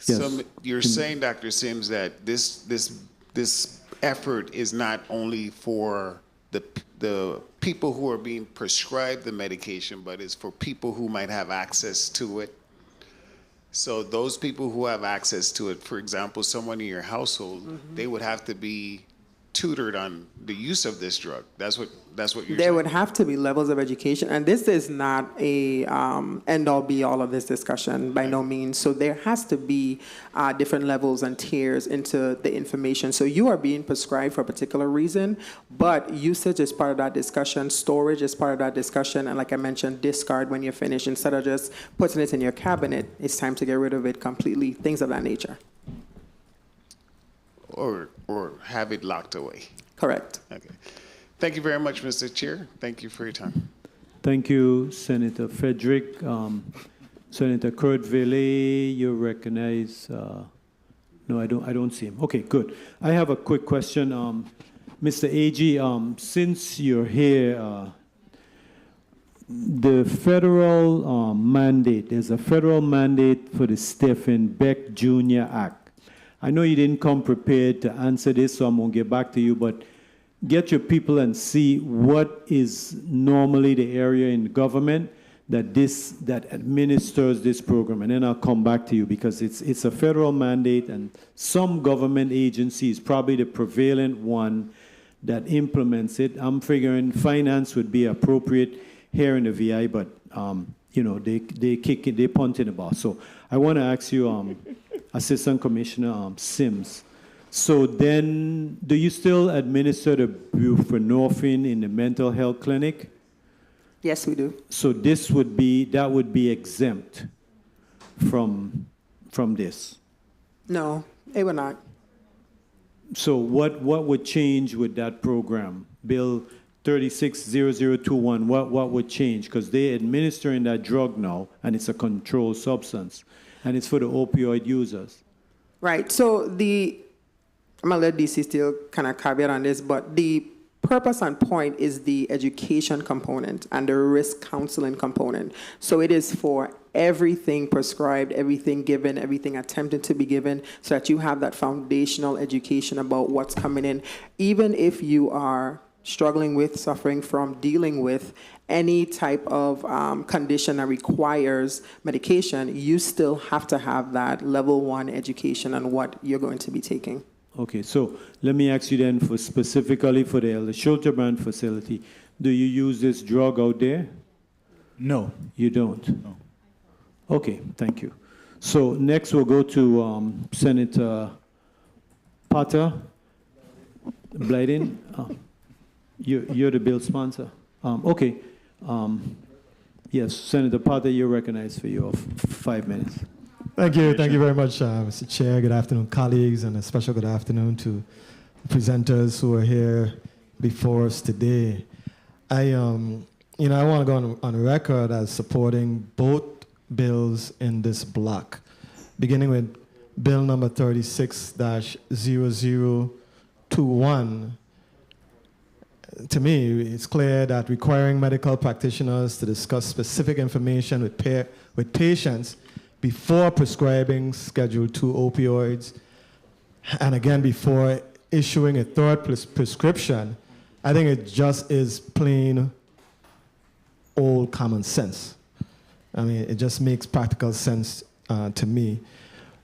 Yes. you're saying, Dr. Sims, that this effort is not only for the people who are being prescribed the medication, but it's for people who might have access to it. So those people who have access to it, for example, someone in your household, they would have to be tutored on the use of this drug. That's what you're There saying. would have to be levels of education, and this is not a end-all be-all of this discussion by no means. So there has to be different levels and tiers into the information. So you are being prescribed for a particular reason, but usage is part of that discussion, storage is part of that discussion, and like I mentioned, discard when you're finished. Instead of just putting it in your cabinet, it's time to get rid of it completely, things of that nature. Or have it locked away. Correct. Okay. Thank you very much, Mr. Chair. Thank you for your time. Thank you, Senator Frederick. Senator Kurt Vele, you recognize? No, I don't see him. Okay, good. I have a quick question. Mr. AG, since you're here, the federal mandate, there's a federal mandate for the Stephen Beck Jr. Act. I know you didn't come prepared to answer this, so I'm going to get back to you, but get your people and see what is normally the area in government that administers this program, and then I'll come back to you, because it's a federal mandate, and some government agencies, probably the prevalent one that implements it. I'm figuring finance would be appropriate here in the VI, but they punt in the ball. So I want to ask you, Assistant Commissioner Sims. So then, do you still administer the buprenorphine in the mental health clinic? Yes, we do. So that would be exempt from this. No, it would not. So what would change with that program? Bill 360021, what would change? Because they're administering that drug now, and it's a controlled substance, and it's for the opioid users. Right. So I'm going to let DC still kind of caveat on this, but the purpose and point is the education component and the risk counseling component. So it is for everything prescribed, everything given, everything attempted to be given, so that you have that foundational education about what's coming in. Even if you are struggling with, suffering from, dealing with any type of condition that requires medication, you still have to have that level 1 education on what you're going to be taking. Okay, so let me ask you then, specifically for the Elder Schulterbrand facility, do you use this drug out there? No. You don't? No. Okay, thank you. So next we'll go to Senator Potter. Blyden, you're the bill sponsor. Okay. Yes, Senator Potter, you're recognized for your 5 minutes. Thank you very much, Mr. Chair. Good afternoon, colleagues, and a special good afternoon to presenters who are here before us today. I want to go on record as supporting both bills in this block, beginning with Bill number 36-0021. To me, it's clear that requiring medical practitioners to discuss specific information with patients before prescribing Schedule II opioids, and again before issuing a third prescription, I think it just is plain old common sense. I mean, it just makes practical sense to me.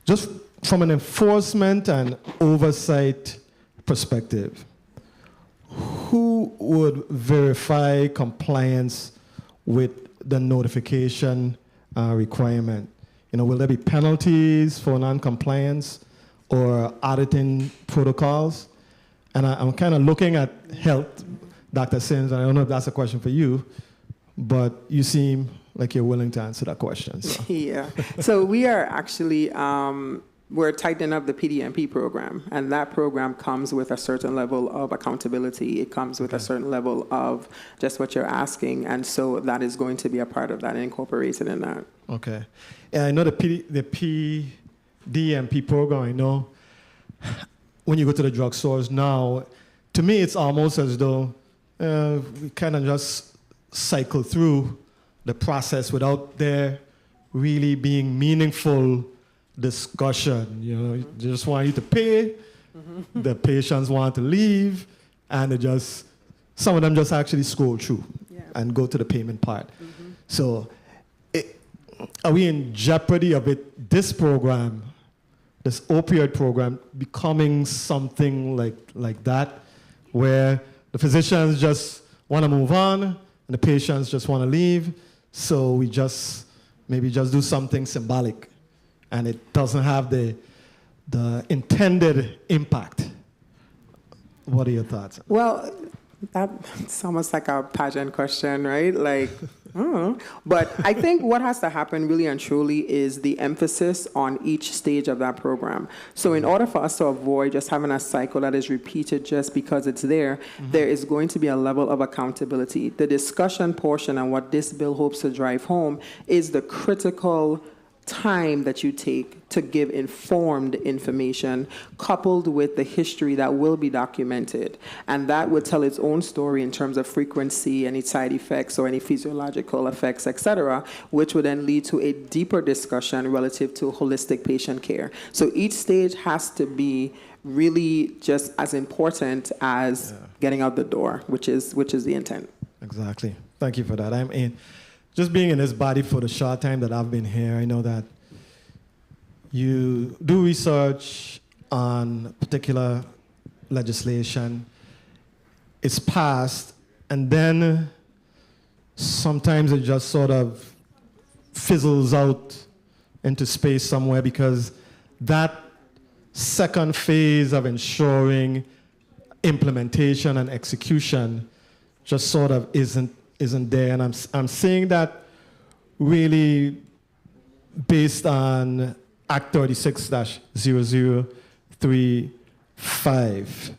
Just from an enforcement and oversight perspective, who would verify compliance with the notification requirement? You know, will there be penalties for non-compliance or auditing protocols? And I'm kind of looking at health, Dr. Sims, and I don't know if that's a question for you, but you seem like you're willing to answer that question. So. Yeah. So we are actually, we're tightening up the PDMP program, and that program comes with a certain level of accountability. It comes with a certain level of just what you're asking, and so that is going to be a part of that and incorporated in that. Okay. And I know the PDMP program, I know when you go to the drugstores now, to me it's almost as though we kind of just cycle through the process without there really being meaningful discussion. You know, they just want you to pay, the patients want to leave, and they just, some of them just actually scroll through and go to the payment part. So are we in jeopardy of it, this program, this opioid program, becoming something like that, where the physicians just want to move on and the patients just want to leave, so we just maybe just do something symbolic and it doesn't have the intended impact? What are your thoughts? Well, that's almost like a pageant question, right? Like, I don't know. But I think what has to happen really and truly is the emphasis on each stage of that program. So in order for us to avoid just having a cycle that is repeated just because it's there, there is going to be a level of accountability. The discussion portion and what this bill hopes to drive home is the critical time that you take to give informed information coupled with the history that will be documented. And that would tell its own story in terms of frequency, any side effects or any physiological effects, etc., which would then lead to a deeper discussion relative to holistic patient care. So each stage has to be really just as important as getting out the door, which is the intent. Exactly. Thank you for that. I mean, just being in this body for the short time that I've been here, I know that you do research on particular legislation, it's passed, and then sometimes it just sort of fizzles out into space somewhere because that second phase of ensuring implementation and execution just sort of isn't there. And I'm saying that really based on Act 36-0035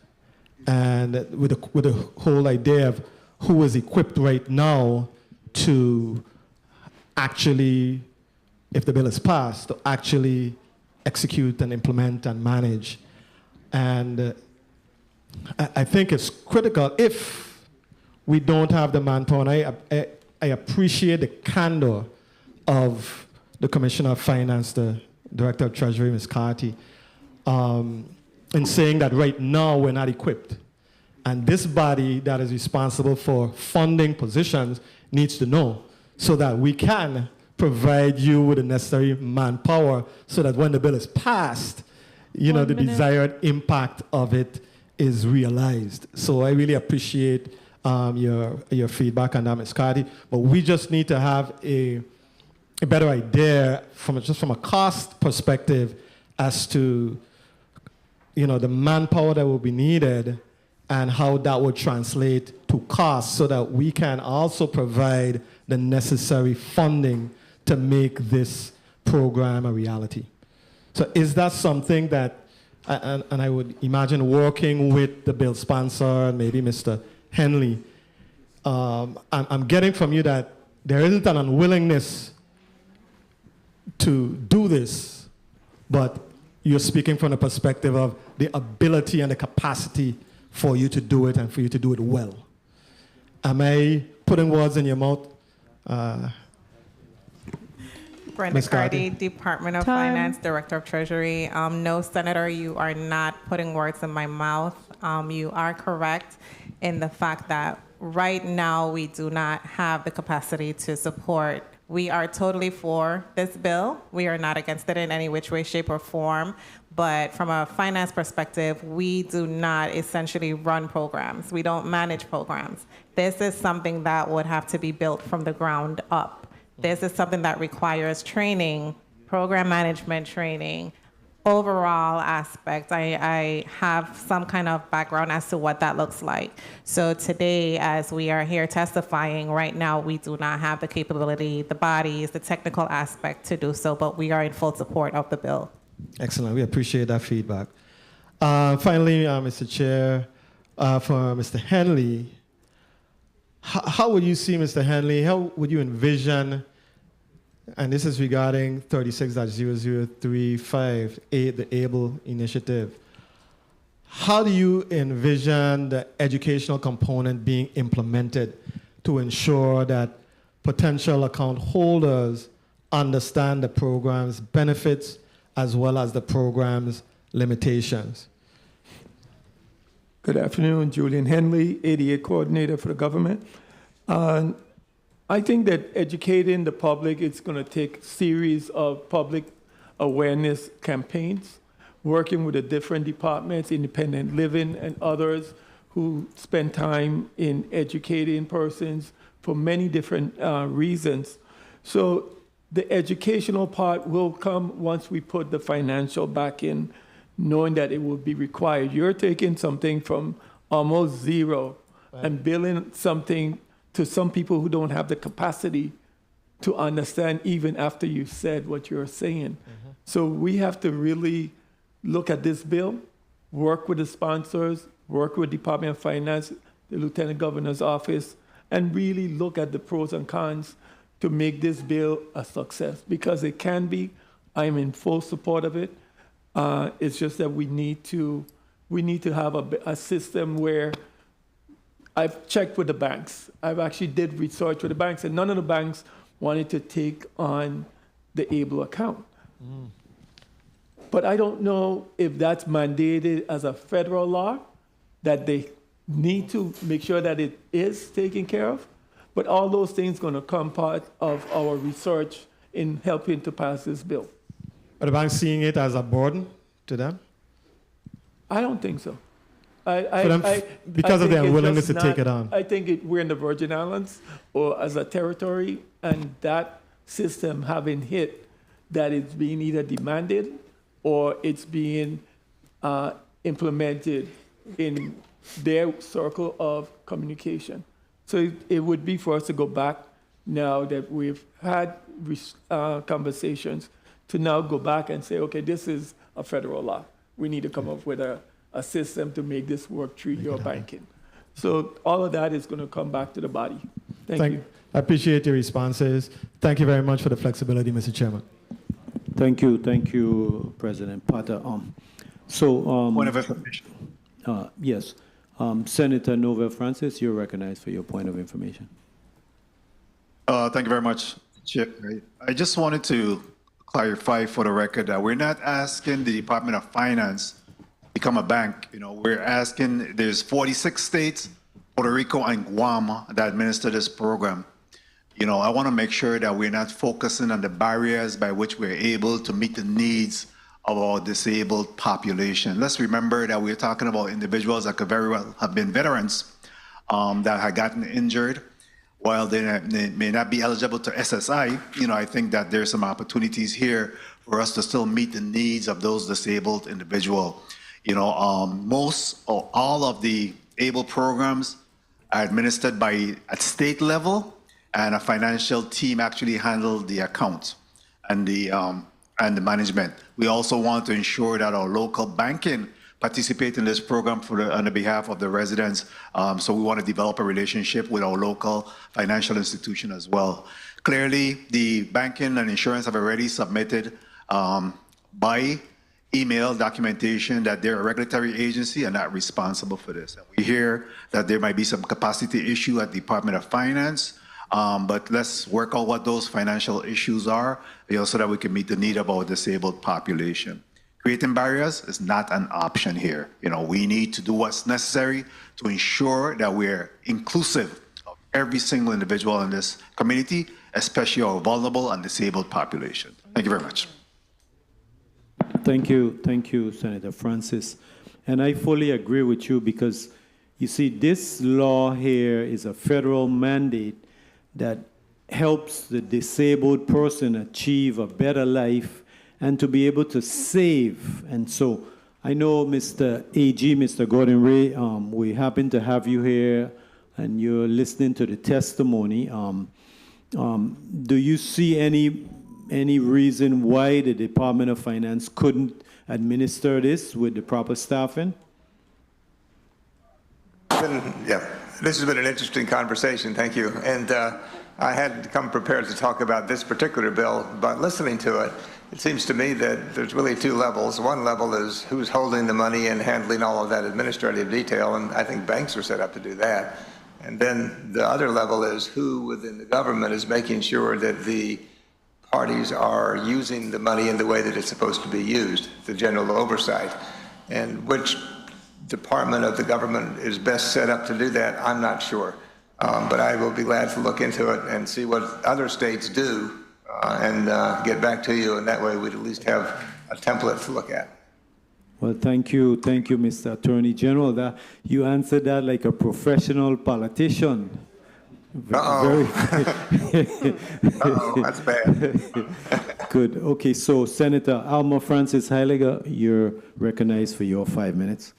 and with the whole idea of who is equipped right now to actually, if the bill is passed, to actually execute and implement and manage. And I think it's critical if we don't have the manpower. And I appreciate the candor of the Commissioner of Finance, the Director of Treasury, Ms. Carty, in saying that right now we're not equipped. And this body that is responsible for funding positions needs to know so that we can provide you with the necessary manpower so that when the bill is passed, you know, the desired impact of it is realized. So I really appreciate your feedback on that, Ms. Carty, but we just need to have a better idea from a cost perspective as to, you know, the manpower that will be needed and how that would translate to cost so that we can also provide the necessary funding to make this program a reality. So is that something that, and I would imagine working with the bill sponsor and maybe Mr. Henley, I'm getting from you that there isn't an unwillingness to do this, but you're speaking from the perspective of the ability and the capacity for you to do it and for you to do it well. Am I putting words in your mouth? Brenda Cardy, Department of Finance, Director of Treasury. No, Senator, you are not putting words in my mouth. You are correct in the fact that right now we do not have the capacity to support. We are totally for this bill. We are not against it in any which way, shape, or form. But from a finance perspective, we do not essentially run programs. We don't manage programs. This is something that would have to be built from the ground up. This is something that requires training, program management training, overall aspect. I have some kind of background as to what that looks like. So today, as we are here testifying, right now we do not have the capability, the bodies, the technical aspect to do so, but we are in full support of the bill. Excellent. We appreciate that feedback. Finally, Mr. Chair, for Mr. Henley, how would you see, Mr. Henley, how would you envision, and this is regarding 36-0035, the ABLE initiative, how do you envision the educational component being implemented to ensure that potential account holders understand the program's benefits as well as the program's limitations? Good afternoon, Julian Henley, ADA Coordinator for the government. I think that educating the public is going to take a series of public awareness campaigns, working with the different departments, independent living and others who spend time in educating persons for many different reasons. So the educational part will come once we put the financial back in, knowing that it will be required. You're taking something from almost zero and building something to some people who don't have the capacity to understand even after you said what you're saying. So we have to really look at this bill, work with the sponsors, work with Department of Finance, the Lieutenant Governor's office, and really look at the pros and cons to make this bill a success, because it can be. I'm in full support of it. It's just that we need to have a system where I've checked with the banks. I've actually did research with the banks, and none of the banks wanted to take on the ABLE account. But I don't know if that's mandated as a federal law, that they need to make sure that it is taken care of. But all those things going to come part of our research in helping to pass this bill. Are the banks seeing it as a burden to them? I don't think so. Because of their unwillingness to take it on. I think we're in the Virgin Islands or as a territory, and that system having hit that it's being either demanded or it's being implemented in their circle of communication. So it would be for us to go back now that we've had conversations to now go back and say, okay, this is a federal law. We need to come up with a system to make this work through your banking. So all of that is going to come back to the body. Thank you. I appreciate your responses. Thank you very much for the flexibility, Mr. Chairman. Thank you, President Potter. Point of information. Yes. Senator Nova Francis, you're recognized for your point of information. Thank you very much, Chair. I just wanted to clarify for the record that we're not asking the Department of Finance to become a bank. We're asking, there's 46 states, Puerto Rico and Guam that administer this program. I want to make sure that we're not focusing on the barriers by which we're able to meet the needs of our disabled population. Let's remember that we're talking about individuals that could very well have been veterans that had gotten injured. While they may not be eligible to SSI, I think that there's some opportunities here for us to still meet the needs of those disabled individuals. Most or all of the ABLE programs are administered at state level, and a financial team actually handles the account and the management. We also want to ensure that our local banking participate in this program on the behalf of the residents. So we want to develop a relationship with our local financial institution as well. Clearly, the banking and insurance have already submitted by email documentation that they're a regulatory agency and not responsible for this. And we hear that there might be some capacity issue at the Department of Finance, but let's work out what those financial issues are, so that we can meet the need of our disabled population. Creating barriers is not an option here. We need to do what's necessary to ensure that we're inclusive of every single individual in this community, especially our vulnerable and disabled population. Thank you very much. Thank you, Senator Francis. And I fully agree with you because, you see, this law here is a federal mandate that helps the disabled person achieve a better life and to be able to save. And so I know Mr. AG, Mr. Gordon Ray, we happen to have you here and you're listening to the testimony. Do you see any reason why the Department of Finance couldn't administer this with the proper staffing? Yeah, this has been an interesting conversation. Thank you. And I hadn't come prepared to talk about this particular bill, but listening to it, it seems to me that there's really two levels. One level is who's holding the money and handling all of that administrative detail, and I think banks are set up to do that. And then the other level is who within the government is making sure that the parties are using the money in the way that it's supposed to be used, the general oversight. And which department of the government is best set up to do that, I'm not sure. But I will be glad to look into it and see what other states do and get back to you, and that way we'd at least have a template to look at. Well, thank you, Mr. Attorney General. That you answered that like a professional politician. Uh-oh. Uh-oh, that's bad. Good. Okay, so Senator Alma Francis Heiliger, you're recognized for your 5 minutes.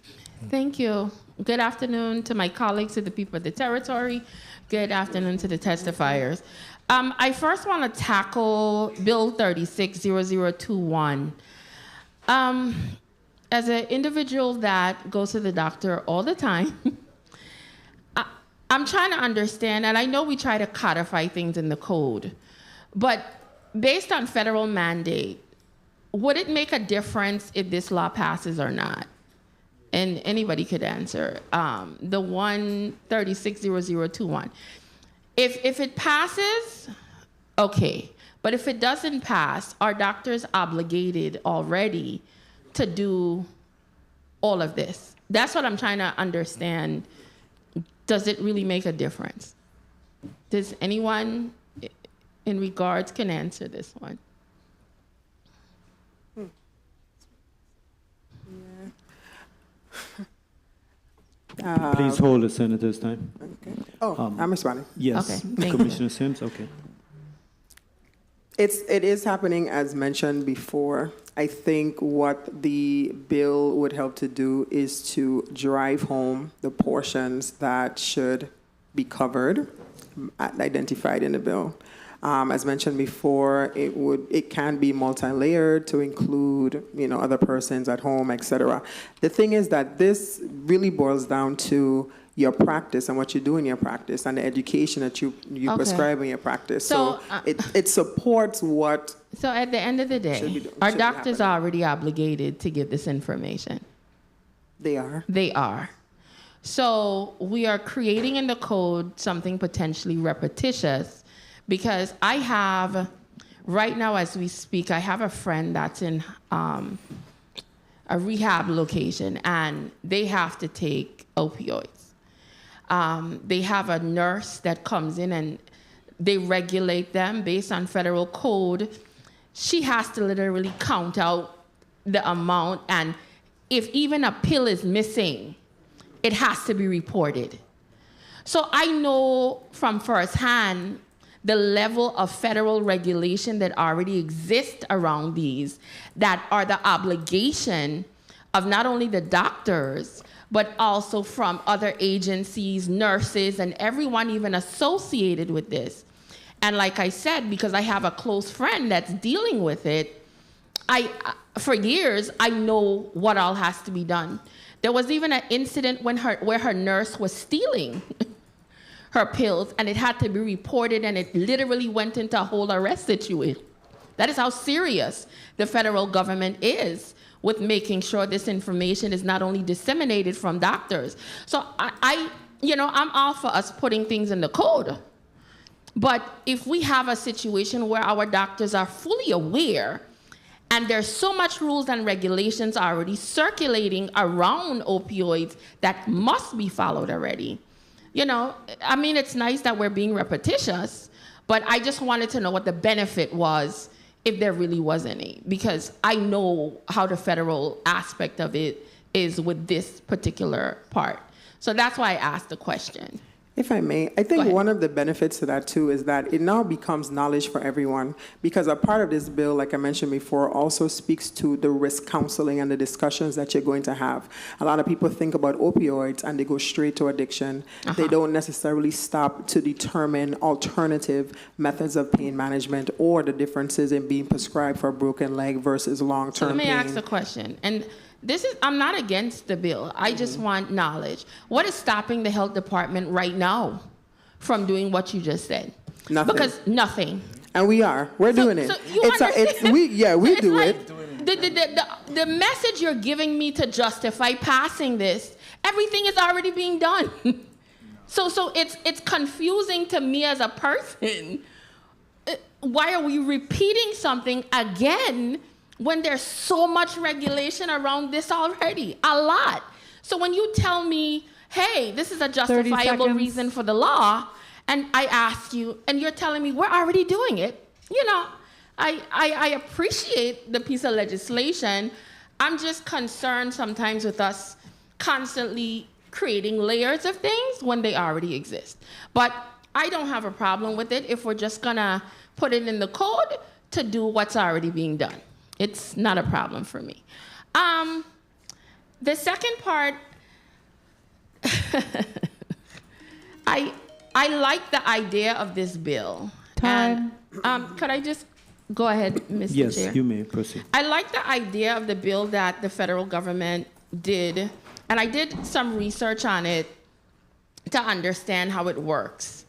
Thank you. Good afternoon to my colleagues, to the people of the territory. Good afternoon to the testifiers. I first want to tackle Bill 360021. As an individual that goes to the doctor all the time, I'm trying to understand, and I know we try to codify things in the code, but based on federal mandate, would it make a difference if this law passes or not? And anybody could answer. The 360021. If it passes, okay. But if it doesn't pass, are doctors obligated already to do all of this? That's what I'm trying to understand. Does it really make a difference? Does anyone in regards can answer this one? Please hold the senator's time. Okay. Oh, I'm responding. Yes, Okay. Commissioner Sims, okay. It is happening as mentioned before. I think what the bill would help to do is to drive home the portions that should be covered, identified in the bill. As mentioned before, it can be multi-layered to include, other persons at home, etc. The thing is that this really boils down to your practice and what you do in your practice and the education that you Okay. prescribe in your practice. So, it supports what. So at the end of the day, are doctors already obligated to give this information? They are. They are. So we are creating in the code something potentially repetitious, because I have, right now as we speak, I have a friend that's in a rehab location and they have to take opioids. They have a nurse that comes in and they regulate them based on federal code. She has to literally count out the amount, and if even a pill is missing, it has to be reported. So I know from firsthand the level of federal regulation that already exists around these, that are the obligation of not only the doctors, but also from other agencies, nurses, and everyone even associated with this. And like I said, because I have a close friend that's dealing with it, for years, I know what all has to be done. There was even an incident where her nurse was stealing her pills, and it had to be reported, and it literally went into a whole arrest situation. That is how serious the federal government is with making sure this information is not only disseminated from doctors. So I'm all for us putting things in the code. But if we have a situation where our doctors are fully aware And there's so much rules and regulations already circulating around opioids that must be followed already. You know, I mean, it's nice that we're being repetitious, but I just wanted to know what the benefit was, if there really was any, because I know how the federal aspect of it is with this particular part. So that's why I asked the question. If I may, I think one of the benefits to that too is that it now becomes knowledge for everyone, because a part of this bill, like I mentioned before, also speaks to the risk counseling and the discussions that you're going to have. A lot of people think about opioids and they go straight to addiction. They don't necessarily stop to determine alternative methods of pain management or the differences in being prescribed for a broken leg versus long-term pain. So let me ask a question. And this is, I'm not against the bill. I just want knowledge. What is stopping the health department right now from doing what you just said? Nothing. Because nothing. And we're doing it. So you understand? We do like it. The message you're giving me to justify passing this, everything is already being done. So it's confusing to me as a person. Why are we repeating something again when there's so much regulation around this already? A lot. So when you tell me, hey, this is a justifiable reason for the law, and I ask you, and you're telling me we're already doing it, you know, I appreciate the piece of legislation. I'm just concerned sometimes with us constantly creating layers of things when they already exist. But I don't have a problem with it if we're just gonna put it in the code to do what's already being done. It's not a problem for me. The second part, I like the idea of this bill. Time. And, could I just go ahead, Mr. Yes, Chair? you may proceed. I like the idea of the bill that the federal government did, and I did some research on it to understand how it works.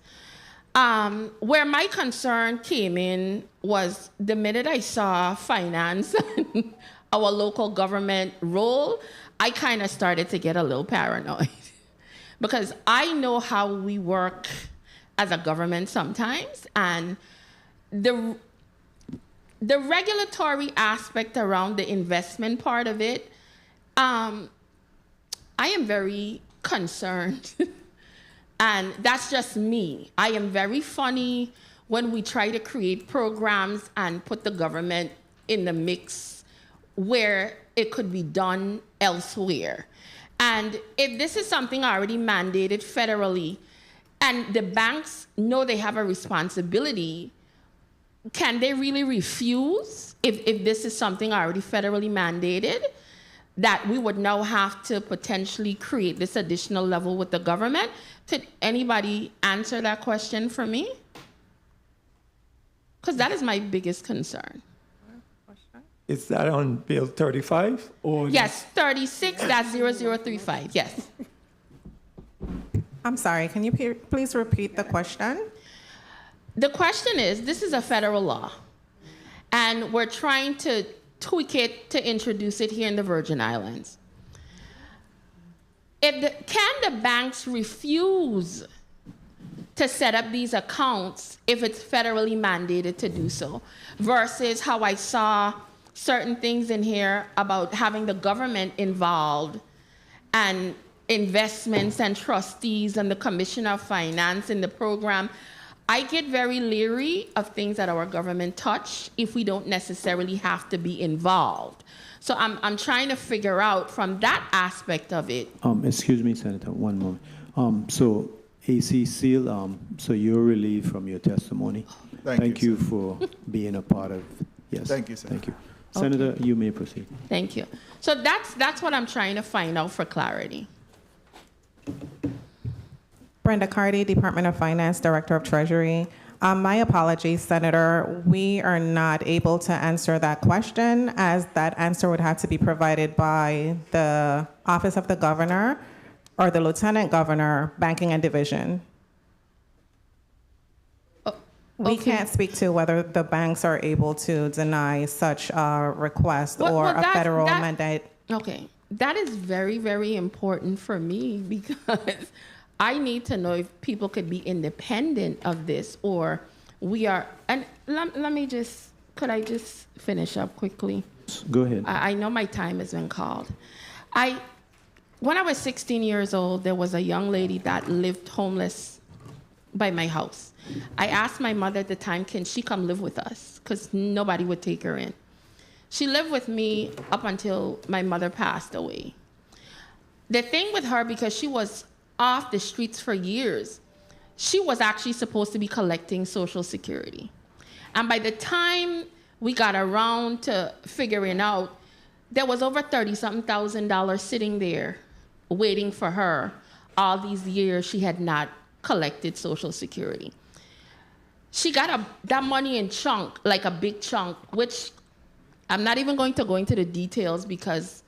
Where my concern came in was the minute I saw finance and our local government role, I kind of started to get a little paranoid because I know how we work as a government sometimes, and the regulatory aspect around the investment part of it, I am very concerned. And that's just me. I am very funny when we try to create programs and put the government in the mix where it could be done elsewhere. And if this is something already mandated federally, and the banks know they have a responsibility, can they really refuse if this is something already federally mandated? That we would now have to potentially create this additional level with the government? Could anybody answer that question for me? Because that is my biggest concern. Is that on Bill 35? Or yes, 36-0035, yes. I'm sorry, can you please repeat the question? The question is, this is a federal law, and we're trying to tweak it to introduce it here in the Virgin Islands. Can the banks refuse to set up these accounts if it's federally mandated to do so? Versus how I saw certain things in here about having the government involved and investments and trustees and the Commissioner of Finance in the program. I get very leery of things that our government touch if we don't necessarily have to be involved. So I'm trying to figure out from that aspect of it. Excuse me, Senator, one moment. So AC Seal, so you're relieved from your testimony. Thank you for being a part of, yes. Thank you, Senator. Thank you. Senator, you may proceed. Thank you. So that's what I'm trying to find out for clarity. Brenda Cardy, Department of Finance, Director of Treasury. My apologies, Senator. We are not able to answer that question, as that answer would have to be provided by the Office of the Governor or the Lieutenant Governor, Banking and Division. We can't speak to whether the banks are able to deny such a request or a federal mandate. Okay, that is very, very important for me because I need to know if people could be independent of this or we are, and let me just, could I just finish up quickly? Go ahead. I know my time has been called. When I was 16 years old, there was a young lady that lived homeless by my house. I asked my mother at the time, can she come live with us? Because nobody would take her in. She lived with me up until my mother passed away. The thing with her, because she was off the streets for years, she was actually supposed to be collecting Social Security. And by the time we got around to figuring out, there was over $30-something thousand sitting there waiting for her. All these years she had not collected Social Security. She got that money in chunk, like a big chunk, which I'm not even going to go into the details because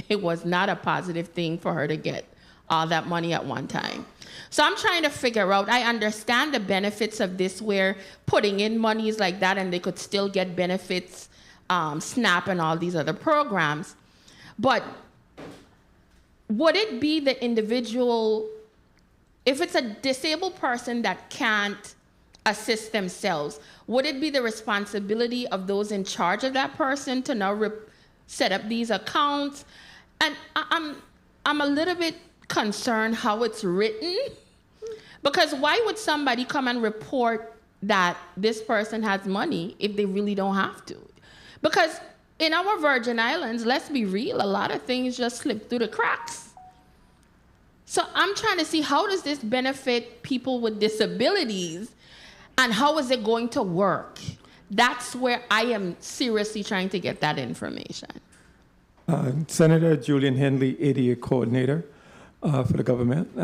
it was not a positive thing for her to get all that money at one time. So I'm trying to figure out, I understand the benefits of this where putting in monies like that and they could still get benefits, SNAP and all these other programs. But would it be the individual, if it's a disabled person that can't assist themselves, would it be the responsibility of those in charge of that person to now set up these accounts? And I'm a little bit concerned how it's written, because why would somebody come and report that this person has money if they really don't have to? Because in our Virgin Islands, let's be real, a lot of things just slip through the cracks. So I'm trying to see, how does this benefit people with disabilities and how is it going to work? That's where I am seriously trying to get that information. Senator Julian Henley, ADA Coordinator for the government.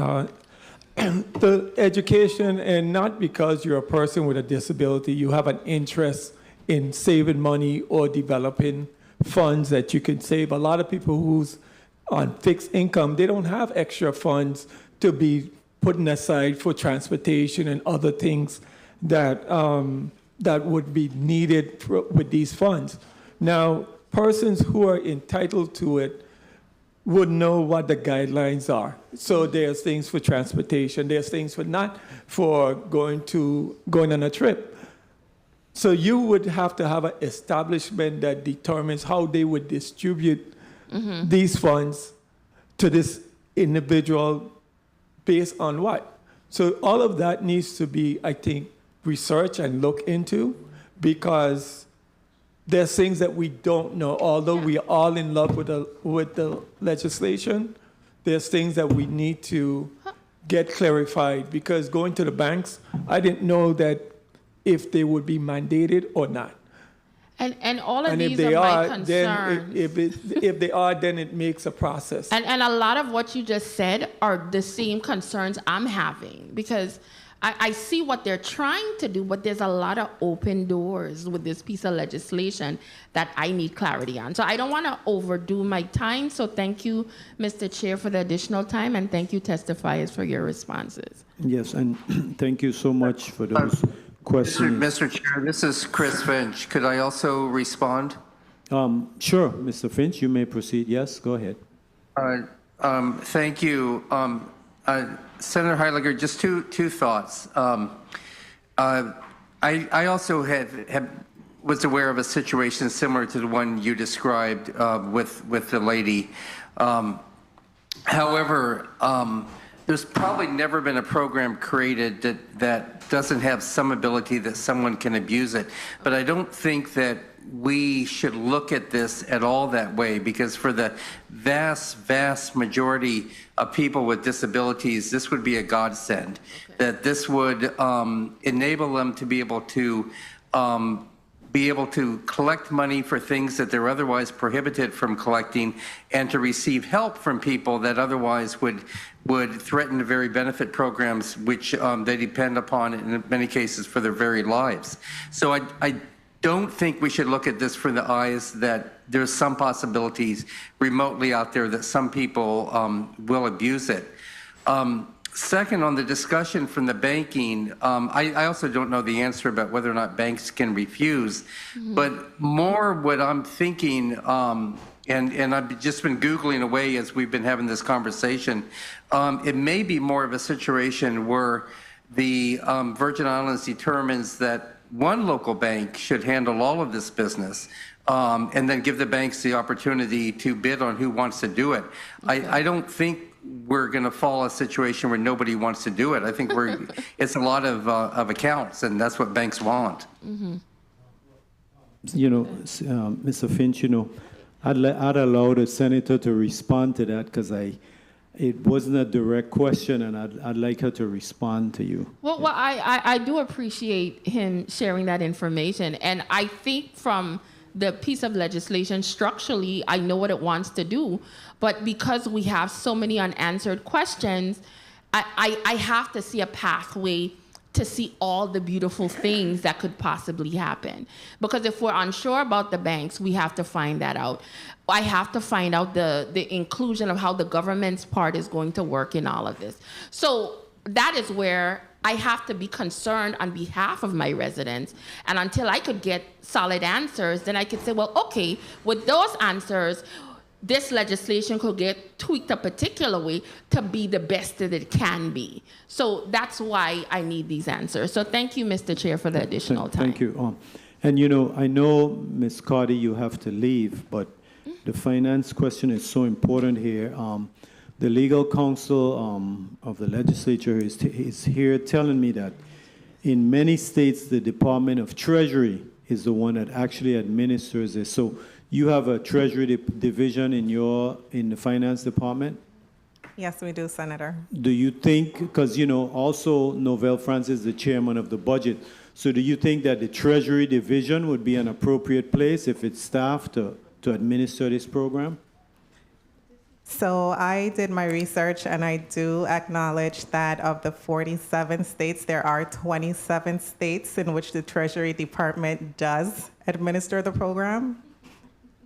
The education, and not because you're a person with a disability, you have an interest in saving money or developing funds that you can save. A lot of people who's on fixed income, they don't have extra funds to be putting aside for transportation and other things that that would be needed with these funds. Now, persons who are entitled to it would know what the guidelines are. So there's things for transportation, there's things for not for going on a trip. So you would have to have an establishment that determines how they would distribute these funds to this individual based on what. So all of that needs to be, I think, researched and looked into, because there's things that we don't know. Although we are all in love with the legislation, there's things that we need to get clarified, because going to the banks, I didn't know that if they would be mandated or not. And all of And these if they are my are, concerns. then if they are, then it makes a process. And a lot of what you just said are the same concerns I'm having, because I see what they're trying to do, but there's a lot of open doors with this piece of legislation that I need clarity on. So I don't want to overdo my time. So thank you, Mr. Chair, for the additional time, and thank you, testifiers, for your responses. Yes, and thank you so much for those questions. Mr. Chair, this is Chris Finch. Could I also respond? Sure, Mr. Finch, you may proceed. Yes, go ahead. Thank you. Senator Heiliger, just two thoughts. I also was aware of a situation similar to the one you described with the lady. However, there's probably never been a program created that doesn't have some ability that someone can abuse it. But I don't think that we should look at this at all that way, because for the vast majority of people with disabilities, this would be a godsend. That this would enable them to be able to collect money for things that they're otherwise prohibited from collecting, and to receive help from people that otherwise would threaten the very benefit programs which they depend upon in many cases for their very lives. So I don't think we should look at this from the eyes that there's some possibilities remotely out there that some people will abuse it. Second, on the discussion from the banking, I also don't know the answer about whether or not banks can refuse, but more what I'm thinking, and I've just been Googling away as we've been having this conversation, it may be more of a situation where the Virgin Islands determines that one local bank should handle all of this business, and then give the banks the opportunity to bid on who wants to do it. I don't think we're going to fall a situation where nobody wants to do it. I think it's a lot of accounts, and that's what banks want. Mm-hmm. You know, Mr. Finch, you know, I'd allow the senator to respond to that because it wasn't a direct question, and I'd like her to respond to you. Well, I do appreciate him sharing that information, and I think from the piece of legislation structurally, I know what it wants to do, but because we have so many unanswered questions, I have to see a pathway to see all the beautiful things that could possibly happen. Because if we're unsure about the banks, we have to find that out. I have to find out the inclusion of how the government's part is going to work in all of this. So that is where I have to be concerned on behalf of my residents. And until I could get solid answers, then I could say, well, okay, with those answers, this legislation could get tweaked a particular way to be the best that it can be. So that's why I need these answers. So thank you, Mr. Chair, for the additional time. Thank you. And you know, I know, Ms. Cardi, you have to leave, but the finance question is so important here. The legal counsel of the legislature is here telling me that in many states, the Department of Treasury is the one that actually administers this. So you have a Treasury division in the finance department? Yes, we do, Senator. Do you think, because you know, also Novell Francis is the chairman of the budget, so do you think that the Treasury division would be an appropriate place if it's staffed to administer this program? So I did my research, and I do acknowledge that of the 47 states, there are 27 states in which the Treasury Department does administer the program.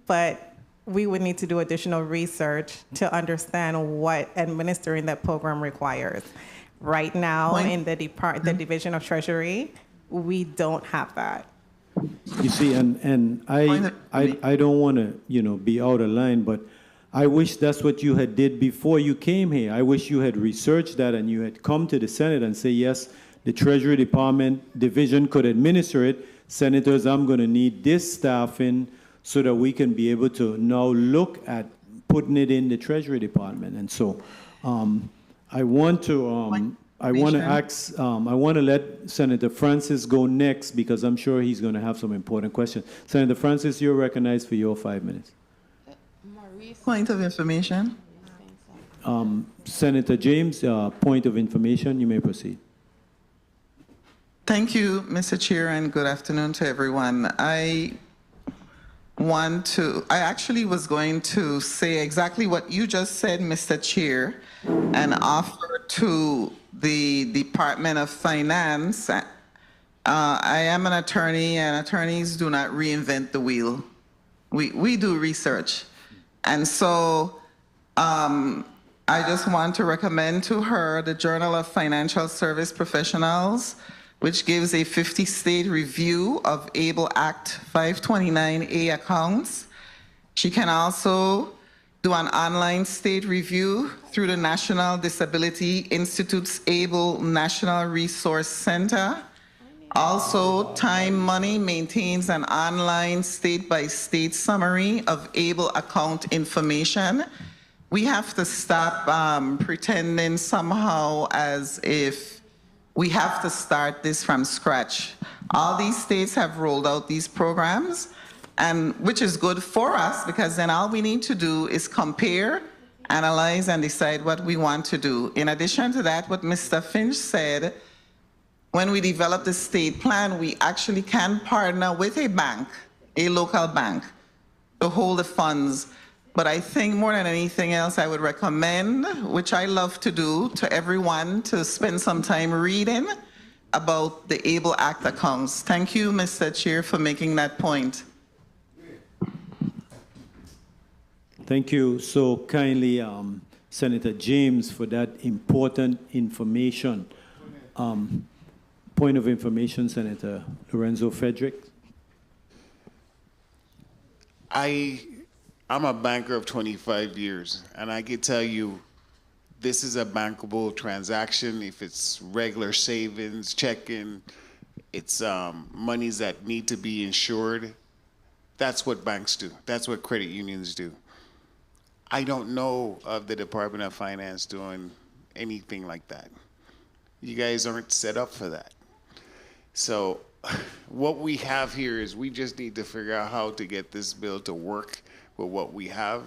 But we would need to do additional research to understand what administering that program requires. Right now, in the Division of Treasury, we don't have that. You see, and I don't want to, be out of line, but I wish that's what you had did before you came here. I wish you had researched that and you had come to the Senate and say, yes, the Treasury Department division could administer it. Senators, I'm going to need this staff in so that we can be able to now look at putting it in the Treasury Department. And so I want to let Senator Francis go next because I'm sure he's going to have some important questions. Senator Francis, you're recognized for your 5 minutes. Point of information. Senator James, point of information, you may proceed. Thank you, Mr. Chair, and good afternoon to everyone. I actually was going to say exactly what you just said, Mr. Chair, and offer to the Department of Finance. I am an attorney, and attorneys do not reinvent the wheel. We do research. And so I just want to recommend to her the Journal of Financial Service Professionals, which gives a 50-state review of ABLE Act 529A accounts. She can also do an online state review through the National Disability Institute's ABLE National Resource Center. Also, Time Money maintains an online state-by-state summary of ABLE account information. We have to stop pretending somehow as if we have to start this from scratch. All these states have rolled out these programs, and which is good for us because then all we need to do is compare, analyze, and decide what we want to do. In addition to that, what Mr. Finch said, when we develop the state plan, we actually can partner with a bank, a local bank, to hold the funds. But I think more than anything else, I would recommend, which I love to do, to everyone to spend some time reading about the ABLE Act accounts. Thank you, Mr. Chair, for making that point. Thank you so kindly, Senator James, for that important information. Point of information, Senator Lorenzo Frederick. I'm a banker of 25 years, and I can tell you this is a bankable transaction. If it's regular savings, checking, it's monies that need to be insured. That's what banks do. That's what credit unions do. I don't know of the Department of Finance doing anything like that. You guys aren't set up for that. So what we have here is we just need to figure out how to get this bill to work with what we have.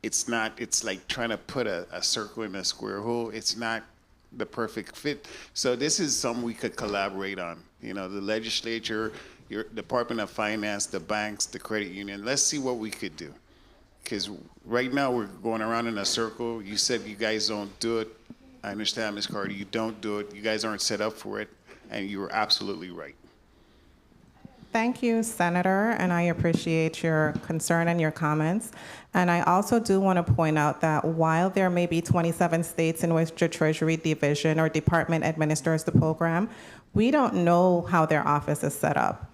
It's like trying to put a circle in a square hole. It's not the perfect fit. So this is something we could collaborate on. You know, the legislature, your Department of Finance, the banks, the credit union. Let's see what we could do. Because right now we're going around in a circle. You said you guys don't do it. I understand, Ms. Carter, you don't do it. You guys aren't set up for it. And you were absolutely right. Thank you, Senator, and I appreciate your concern and your comments. And I also do want to point out that while there may be 27 states in which the Treasury Division or Department administers the program, we don't know how their office is set up.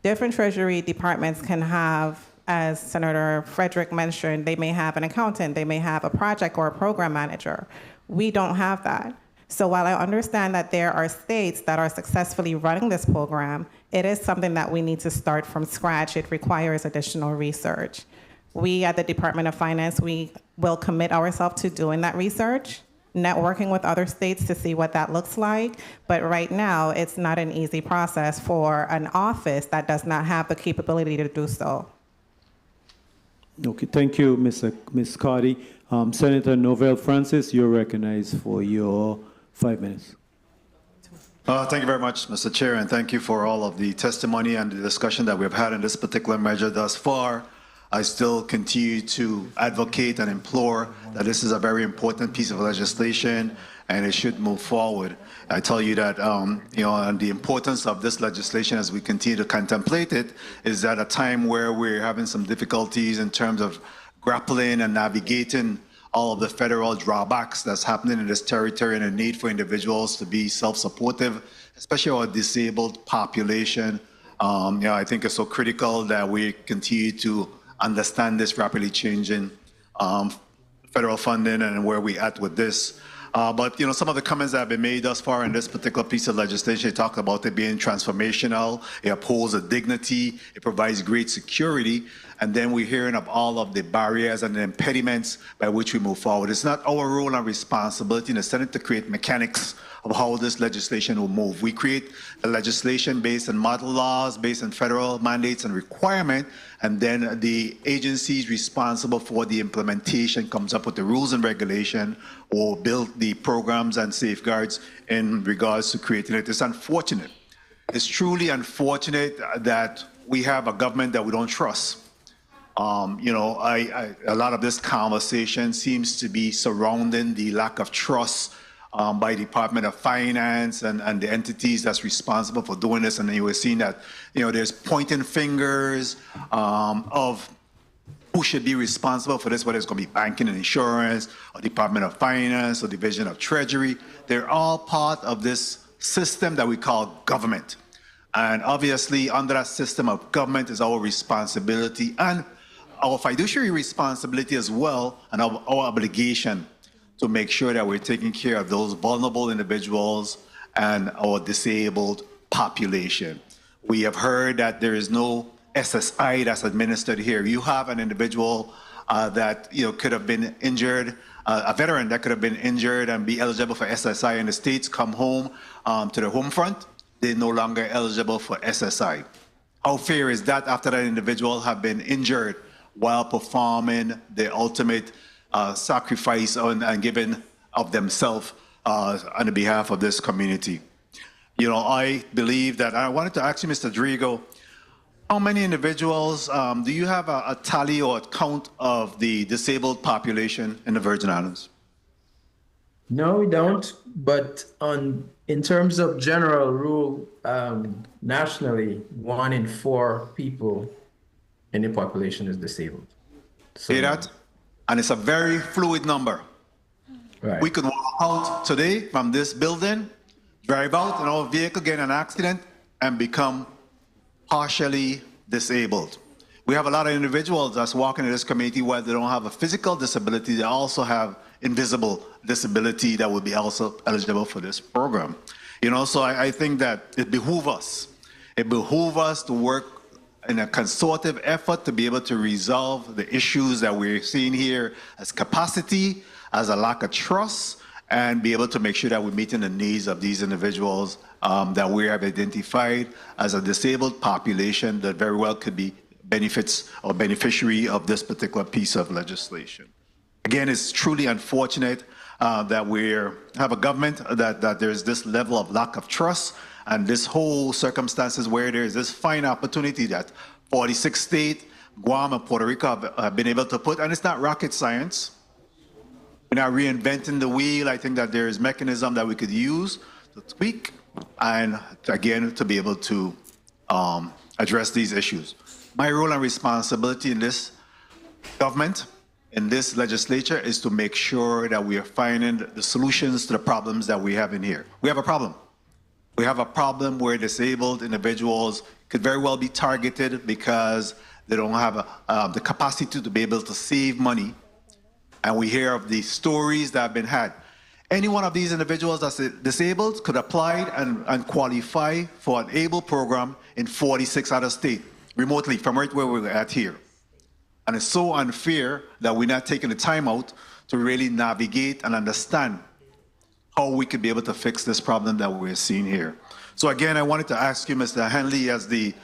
Different Treasury departments can have, as Senator Frederick mentioned, they may have an accountant, they may have a project or a program manager. We don't have that. So while I understand that there are states that are successfully running this program, it is something that we need to start from scratch. It requires additional research. We at the Department of Finance, we will commit ourselves to doing that research, networking with other states to see what that looks like. But right now, it's not an easy process for an office that does not have the capability to do so. Okay, thank you, Ms. Cardy. Senator Novell Francis, you're recognized for your 5 minutes. Thank you very much, Mr. Chair, and thank you for all of the testimony and the discussion that we've had in this particular measure thus far. I still continue to advocate and implore that this is a very important piece of legislation and it should move forward. I tell you that, and the importance of this legislation as we continue to contemplate it is at a time where we're having some difficulties in terms of grappling and navigating all of the federal drawbacks that's happening in this territory and the need for individuals to be self-supportive, especially our disabled population. I think it's so critical that we continue to understand this rapidly changing federal funding and where we at with this. But some of the comments that have been made thus far in this particular piece of legislation, it talked about it being transformational, it upholds the dignity, it provides great security, and then we're hearing of all of the barriers and the impediments by which we move forward. It's not our role and responsibility in the Senate to create mechanics of how this legislation will move. We create a legislation based on model laws, based on federal mandates and requirement, and then the agencies responsible for the implementation comes up with the rules and regulation or build the programs and safeguards in regards to creating it. It's unfortunate. It's truly unfortunate that we have a government that we don't trust. A lot of this conversation seems to be surrounding the lack of trust by Department of Finance and the entities that's responsible for doing this. And you were seeing that, there's pointing fingers of who should be responsible for this, whether it's going to be banking and insurance, or Department of Finance, or Division of Treasury. They're all part of this system that we call government. And obviously, under that system of government is our responsibility and our fiduciary responsibility as well, and our obligation to make sure that we're taking care of those vulnerable individuals and our disabled population. We have heard that there is no SSI that's administered here. You have an individual that could have been injured, a veteran that could have been injured and be eligible for SSI in the States, come home to the home front, they're no longer eligible for SSI. How fair is that after that individual have been injured while performing the ultimate sacrifice and giving of themselves on the behalf of this community? I believe that I wanted to ask you, Mr. Drigo, how many individuals, do you have a tally or a count of the disabled population in the Virgin Islands? No, we don't. But in terms of general rule, nationally, 1 in 4 people in the population is disabled. See that? And it's a very fluid number. Right. We could walk out today from this building, drive out in our vehicle, get in an accident, and become partially disabled. We have a lot of individuals that's walking in this community where they don't have a physical disability, they also have invisible disability that would be also eligible for this program. You know, so I think that it behooves us. It behooves us to work in a consortive effort to be able to resolve the issues that we're seeing here as capacity, as a lack of trust, and be able to make sure that we're meeting the needs of these individuals that we have identified as a disabled population that very well could be benefits or beneficiary of this particular piece of legislation. Again, it's truly unfortunate that we have a government that there's this level of lack of trust, and this whole circumstances where there's this fine opportunity that 46 states, Guam and Puerto Rico have been able to put, and it's not rocket science. We're not reinventing the wheel. I think that there is mechanism that we could use to tweak and again to be able to address these issues. My role and responsibility in this government, in this legislature, is to make sure that we are finding the solutions to the problems that we have in here. We have a problem. We have a problem where disabled individuals could very well be targeted because they don't have the capacity to be able to save money. And we hear of the stories that have been had. Any one of these individuals that's disabled could apply and qualify for an ABLE program in 46 other states, remotely from right where we're at here. And it's so unfair that we're not taking the time out to really navigate and understand how we could be able to fix this problem that we're seeing here. So again, I wanted to ask you, Mr. Henley, as the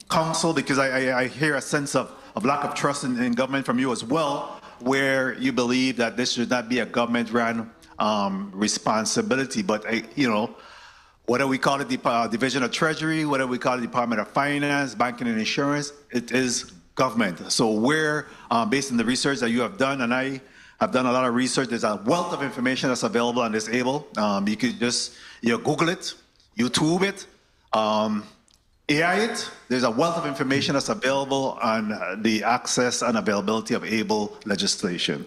council, because I hear a sense of lack of trust in government from you as well, where you believe that this should not be a government-run responsibility, but you know, whether we call it the Division of Treasury, whether we call it Department of Finance, Banking and Insurance, it is government. So we're, based on the research that you have done, and I have done a lot of research, there's a wealth of information that's available on this ABLE. You could just Google it, YouTube it, AI it. There's a wealth of information that's available on the access and availability of ABLE legislation.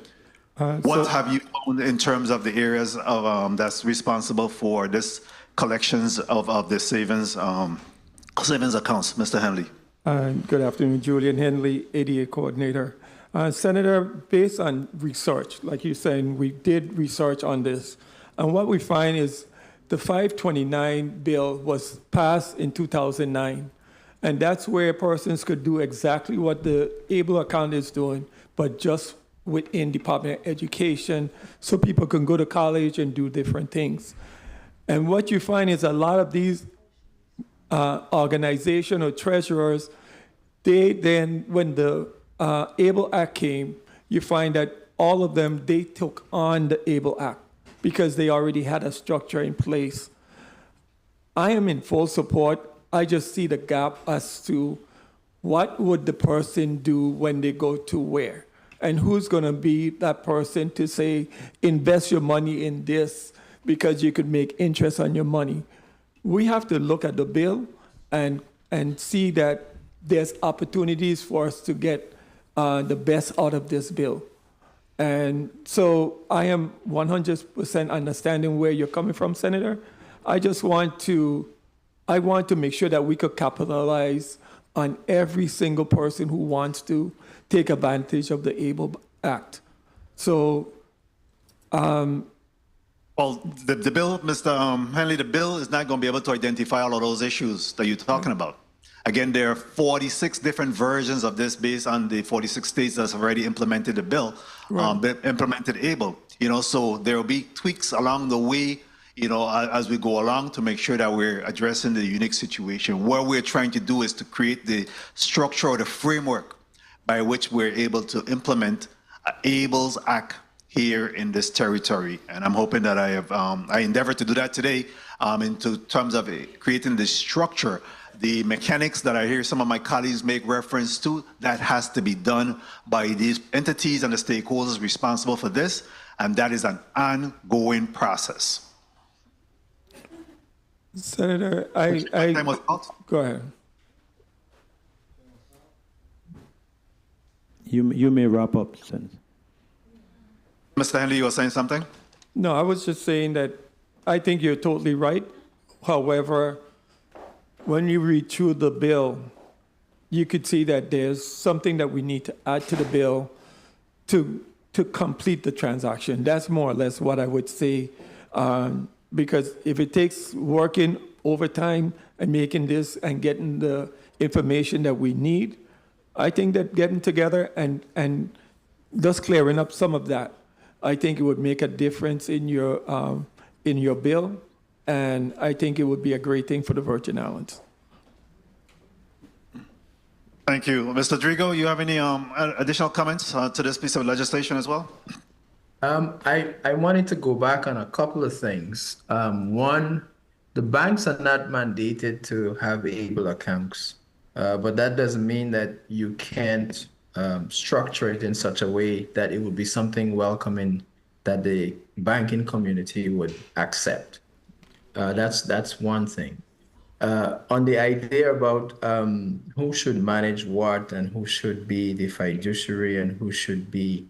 What have you found in terms of the areas of that's responsible for this collections of the savings accounts, Mr. Henley? Good afternoon, Julian Henley, ADA coordinator. Senator, based on research, like you're saying, we did research on this, and what we find is the 529 bill was passed in 2009, and that's where persons could do exactly what the ABLE account is doing, but just within Department of Education, so people can go to college and do different things. And what you find is a lot of these organization or treasurers, they then, when the ABLE Act came, you find that all of them, they took on the ABLE Act because they already had a structure in place. I am in full support. I just see the gap as to what would the person do when they go to where, and who's going to be that person to say, invest your money in this because you could make interest on your money. We have to look at the bill and see that there's opportunities for us to get the best out of this bill. And so I am 100% understanding where you're coming from, Senator. I want to make sure that we could capitalize on every single person who wants to take advantage of the ABLE Act. So, well, the bill, Mr. Henley, the bill is not going to be able to identify all of those issues that you're talking about. Again, there are 46 different versions of this based on the 46 states that's already implemented the bill, implemented ABLE. You know, so there will be tweaks along the way, you know, as we go along to make sure that we're addressing the unique situation. What we're trying to do is to create the structure or the framework by which we're able to implement ABLE's Act here in this territory. And I'm hoping that I endeavored to do that today in terms of creating the structure. The mechanics that I hear some of my colleagues make reference to, that has to be done by these entities and the stakeholders responsible for this, and that is an ongoing process. Senator, go ahead. You may wrap up, Senator. Mr. Henley, you were saying something? No, I was just saying that I think you're totally right. However, when you read through the bill, you could see that there's something that we need to add to the bill to complete the transaction. That's more or less what I would say because if it takes working overtime and making this and getting the information that we need, I think that getting together and just clearing up some of that, I think it would make a difference in your bill, and I think it would be a great thing for the Virgin Islands. Thank you. Mr. Drigo, you have any additional comments to this piece of legislation as well? I wanted to go back on a couple of things. One, the banks are not mandated to have ABLE accounts, but that doesn't mean that you can't structure it in such a way that it would be something welcoming that the banking community would accept. That's one thing. On the idea about who should manage what and who should be the fiduciary and who should be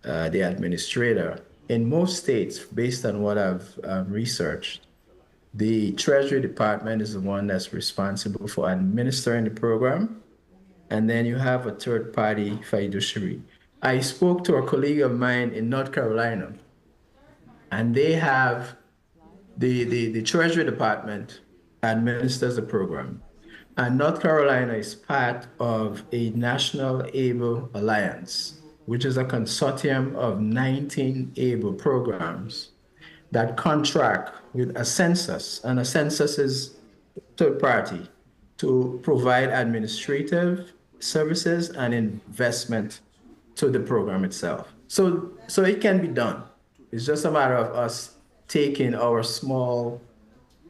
the administrator, in most states, based on what I've researched, the Treasury Department is the one that's responsible for administering the program, and then you have a third-party fiduciary. I spoke to a colleague of mine in North Carolina, and they have the Treasury Department administers the program. And North Carolina is part of a National ABLE Alliance, which is a consortium of 19 ABLE programs that contract with a census, and a census is third party to provide administrative services and investment to the program itself. So it can be done. It's just a matter of us taking our small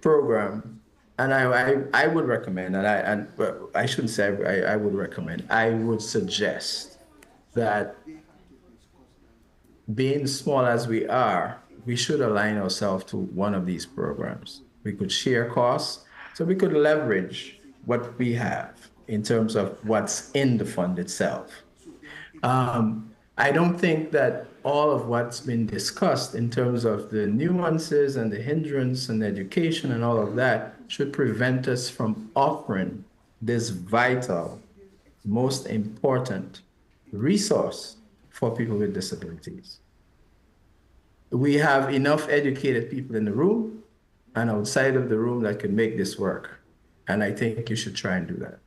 program, and I would recommend, and I shouldn't say I would recommend, I would suggest that being small as we are, we should align ourselves to one of these programs. We could share costs, so we could leverage what we have in terms of what's in the fund itself. I don't think that all of what's been discussed in terms of the nuances and the hindrance and education and all of that should prevent us from offering this vital, most important resource for people with disabilities. We have enough educated people in the room and outside of the room that can make this work. And I think you should try and do that.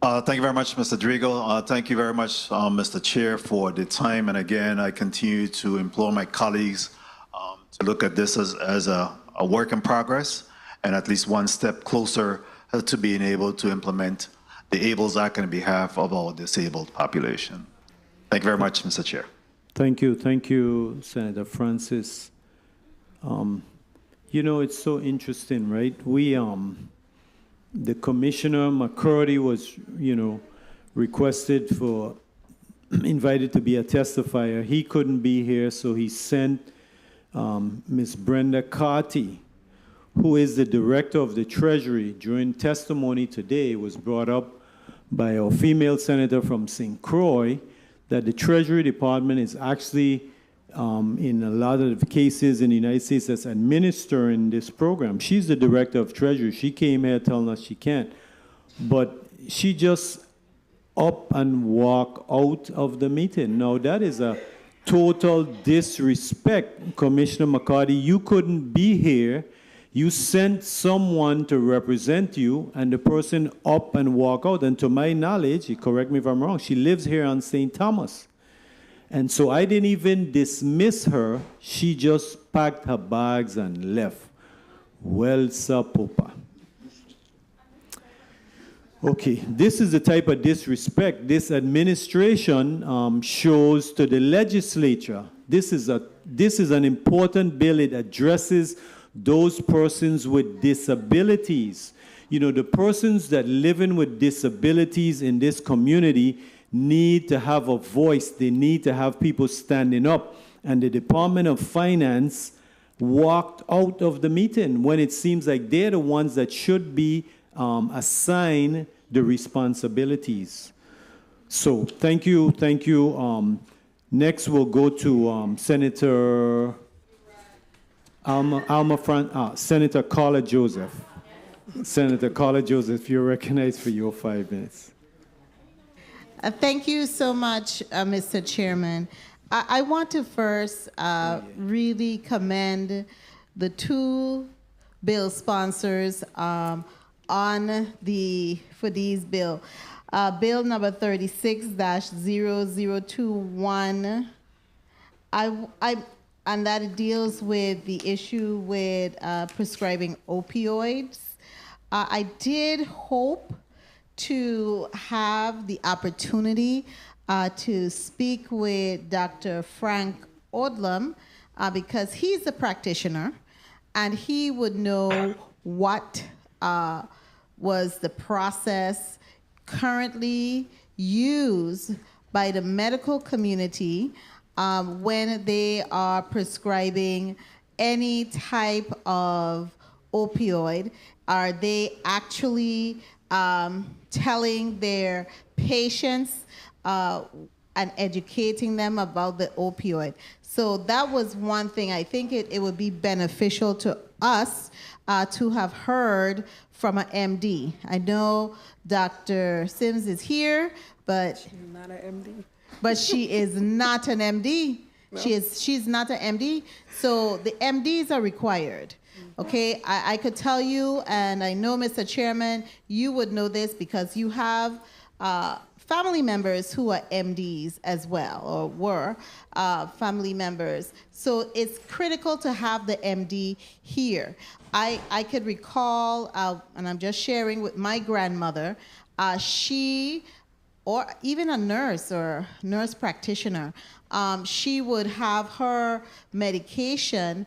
Thank you very much, Mr. Drigo. Thank you very much, Mr. Chair, for the time. And again, I continue to implore my colleagues to look at this as a work in progress and at least one step closer to being able to implement the ABLES Act on behalf of our disabled population. Thank you very much, Mr. Chair. Thank you, Senator Francis. You know, it's so interesting, right? The Commissioner McCurdy was, invited to be a testifier. He couldn't be here, so he sent Ms. Brenda Carty, who is the Director of the Treasury. During testimony today, it was brought up by a female senator from St. Croix that the Treasury Department is actually, in a lot of cases in the United States, that's administering this program. She's the Director of Treasury. She came here telling us she can't. But she just up and walk out of the meeting. Now, that is a total disrespect, Commissioner McCarty. You couldn't be here. You sent someone to represent you, and the person up and walk out. And to my knowledge, correct me if I'm wrong, she lives here on St. Thomas. And so I didn't even dismiss her. She just packed her bags and left. Well, Sapopa. Okay, this is the type of disrespect this administration shows to the legislature. This is an important bill. It addresses those persons with disabilities. The persons that living with disabilities in this community need to have a voice. They need to have people standing up. And the Department of Finance walked out of the meeting when it seems like they're the ones that should be assigned the responsibilities. So thank you. Next, we'll go to Senator Senator Carla Joseph. Senator Carla Joseph, you're recognized for your 5 minutes. Thank you so much, Mr. Chairman. I want to first really commend the two bill sponsors for these bill. Bill number 36-0021. And that deals with the issue with prescribing opioids. I did hope to have the opportunity to speak with Dr. Frank Odlum because he's a practitioner and he would know what was the process currently used by the medical community when they are prescribing any type of opioid. Are they actually telling their patients and educating them about the opioid? So that was one thing. I think it would be beneficial to us to have heard from an MD. I know Dr. Sims is here, but she's not an MD. But she is not an MD. No. She's not an MD. So the MDs are required. Okay, I could tell you, and I know, Mr. Chairman, you would know this because you have family members who are MDs as well, or were family members. So it's critical to have the MD here. I could recall, and I'm just sharing with my grandmother, she, or even a nurse or nurse practitioner, she would have her medication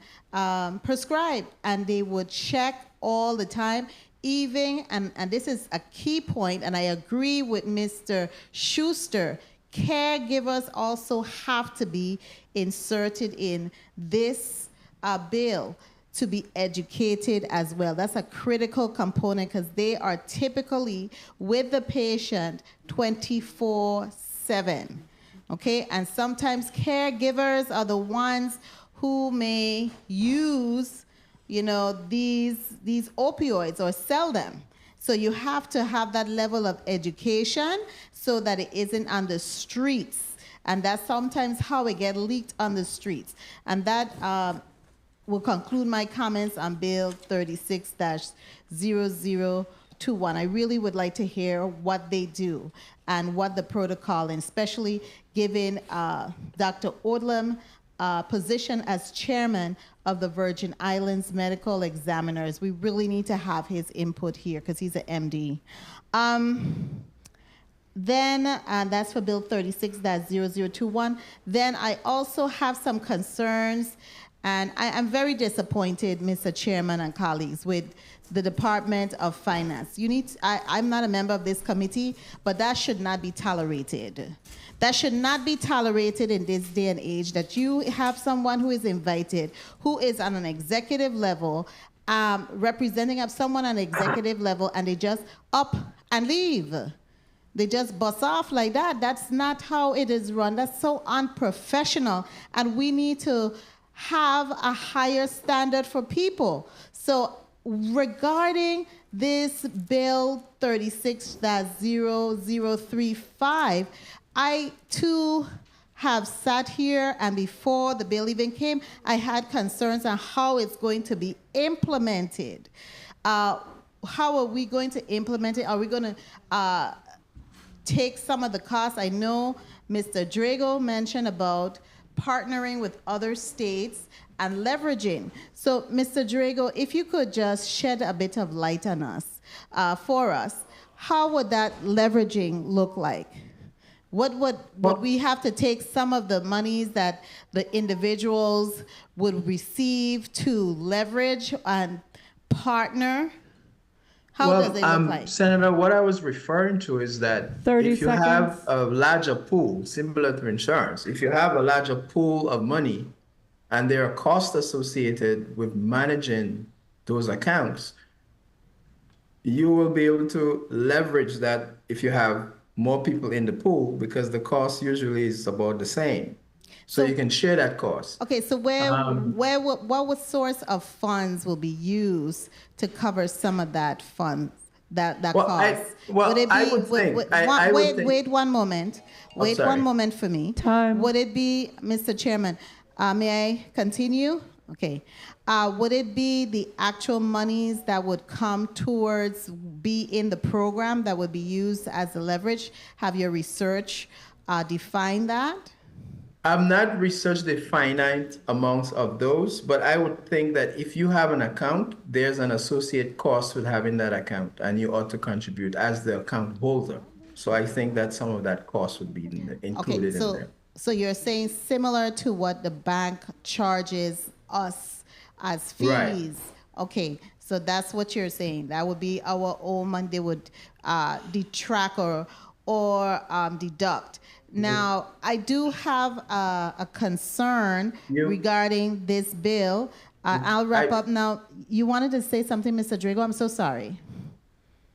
prescribed, and they would check all the time. Even, and this is a key point, and I agree with Mr. Schuster, caregivers also have to be inserted in this bill to be educated as well. That's a critical component because they are typically with the patient 24/7. Okay, and sometimes caregivers are the ones who may use, these opioids or sell them. So you have to have that level of education so that it isn't on the streets. And that's sometimes how it gets leaked on the streets. And that will conclude my comments on Bill 36-0021. I really would like to hear what they do and what the protocol, and especially given Dr. Odlum position as chairman of the Virgin Islands Medical Examiners. We really need to have his input here because he's an MD. Then that's for Bill 36-0021. Then I also have some concerns, and I'm very disappointed, Mr. Chairman and colleagues, with the Department of Finance. I'm not a member of this committee, but that should not be tolerated. That should not be tolerated in this day and age, that you have someone who is invited, who is on an executive level, representing of someone on an executive level, and they just up and leave. They just bust off like that. That's not how it is run. That's so unprofessional, and we need to have a higher standard for people. So regarding this Bill 36-0035, I too have sat here, and before the bill even came, I had concerns on how it's going to be implemented. How are we going to implement it? Are we going to take some of the costs? I know Mr. Drago mentioned about partnering with other states and leveraging. So, Mr. Drago, if you could just shed a bit of light on us, for us, how would that leveraging look like? Would we have to take some of the monies that the individuals would receive to leverage and partner? How does it look like? Senator, what I was referring to is that if you have a larger pool, similar to insurance, if you have a larger pool of money and there are costs associated with managing those accounts, you will be able to leverage that if you have more people in the pool, because the cost usually is about the same. So you can share that cost. Okay, so what source of funds will be used to cover some of that fund, that cost? Wait one moment. Wait one moment for me. Time. Would it be, Mr. Chairman, may I continue? Okay. Would it be the actual monies that would come towards be in the program that would be used as the leverage? Have your research defined that? I've not researched the finite amounts of those, but I would think that if you have an account, there's an associate cost with having that account, and you ought to contribute as the account holder. So I think that some of that cost would be included in there. So you're saying similar to what the bank charges us as fees. Right. Okay, so that's what you're saying. That would be our own money they would detract or deduct. Now, I do have a concern regarding this bill. I'll wrap up now. You wanted to say something, Mr. Drago? I'm so sorry.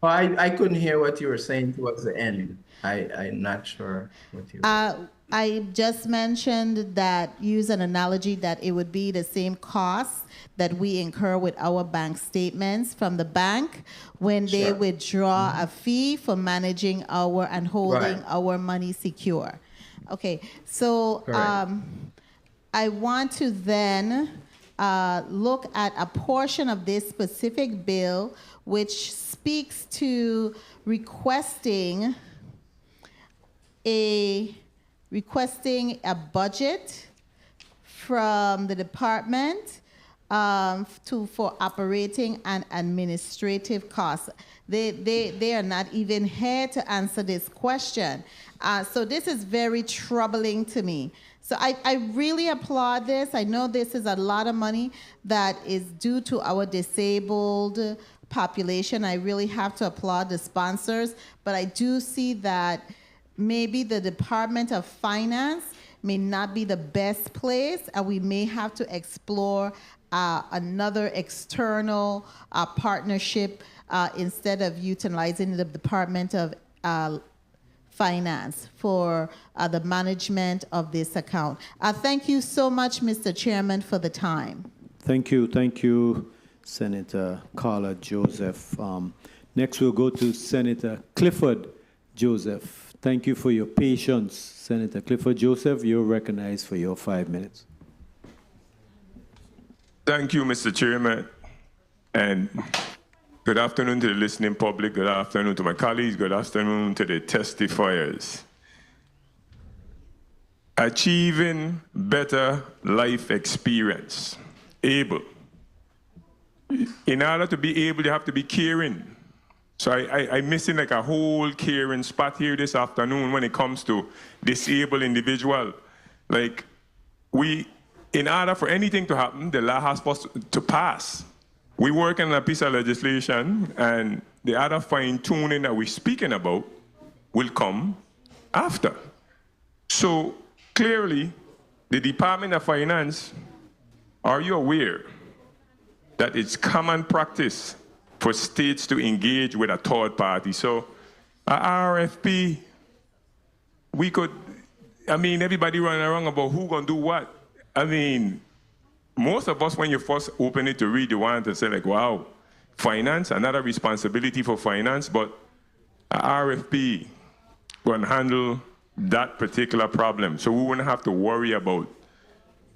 Oh, I couldn't hear what you were saying towards the end. I'm not sure what you were I just mentioned that, use an analogy that it would be the same cost that we incur with our bank statements from the bank when they withdraw a fee for managing our and holding our money secure. Okay, so I want to then look at a portion of this specific bill which speaks to requesting a budget from the department for operating and administrative costs. They are not even here to answer this question. So this is very troubling to me. So I really applaud this. I know this is a lot of money that is due to our disabled population. I really have to applaud the sponsors, but I do see that maybe the Department of Finance may not be the best place, and we may have to explore another external partnership instead of utilizing the Department of Finance for the management of this account. Thank you so much, Mr. Chairman, for the time. Thank you, Senator Carla Joseph. Next, we'll go to Senator Clifford Joseph. Thank you for your patience, Senator Clifford Joseph. You're recognized for your 5 minutes. Thank you, Mr. Chairman. And good afternoon to the listening public. Good afternoon to my colleagues. Good afternoon to the testifiers. Achieving better life experience. Able. In order to be able, you have to be caring. So I'm missing like a whole caring spot here this afternoon when it comes to disabled individual. Like in order for anything to happen, the law has to pass. We work on a piece of legislation, and the other fine-tuning that we're speaking about will come after. So clearly, the Department of Finance, are you aware that it's common practice for states to engage with a third party? So RFP, everybody running around about who gonna do what. Most of us, when you first open it to read, you want to say like, wow, finance, another responsibility for finance, but RFP will handle that particular problem. So we wouldn't have to worry about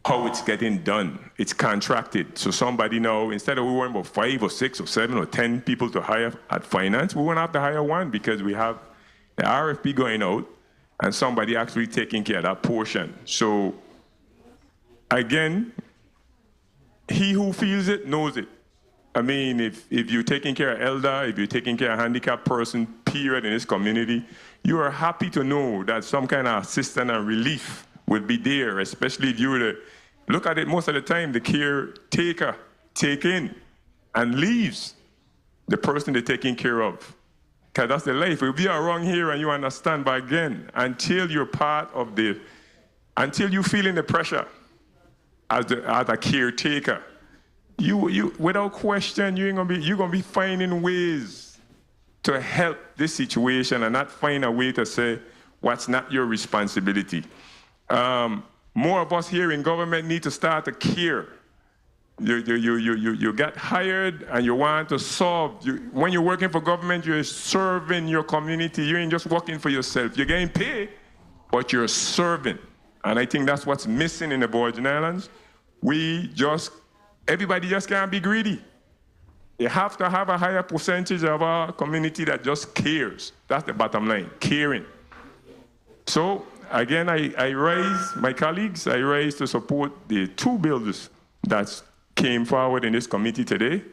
how it's getting done. It's contracted. So somebody now, instead of we worrying about 5 or 6 or 7 or 10 people to hire at finance, we won't have to hire one because we have the RFP going out and somebody actually taking care of that portion. So again, he who feels it knows it. If you're taking care of elder, if you're taking care of handicapped person, period, in this community, you are happy to know that some kind of assistance and relief will be there, especially if you were to look at it most of the time, the caretaker take in and leaves the person they're taking care of. Because that's the life. If you are wrong here and you understand, but again, until you're part of until you feel in the pressure as a caretaker, you without question, you're gonna be finding ways to help this situation and not find a way to say what's not your responsibility. More of us here in government need to start to care. You get hired and you want to solve. When you're working for government, you're serving your community. You ain't just working for yourself. You're getting paid, but you're serving. And I think that's what's missing in the Virgin Islands. We just everybody just can't be greedy. You have to have a higher percentage of our community that just cares. That's the bottom line, caring. So again, I rise, my colleagues, I rise to support the two bills that came forward in this committee today.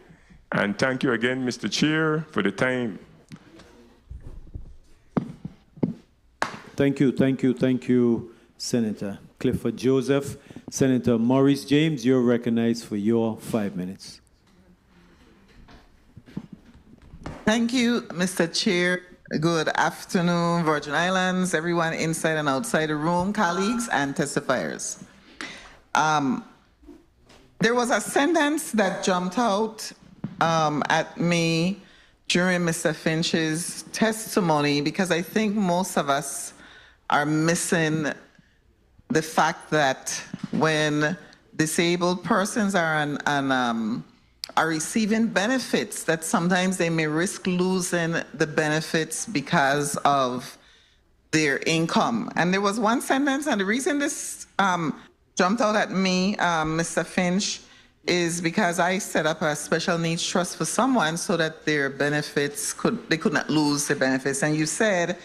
And thank you again, Mr. Chair, for the time. Thank you, Senator Clifford Joseph. Senator Maurice James, you're recognized for your 5 minutes. Thank you, Mr. Chair. Good afternoon, Virgin Islands, everyone inside and outside the room, colleagues and testifiers. There was a sentence that jumped out at me during Mr. Finch's testimony because I think most of us are missing the fact that when disabled persons are receiving benefits, that sometimes they may risk losing the benefits because of their income. And there was one sentence, and the reason this jumped out at me, Mr. Finch, is because I set up a special needs trust for someone so that their benefits they could not lose their benefits. And you said,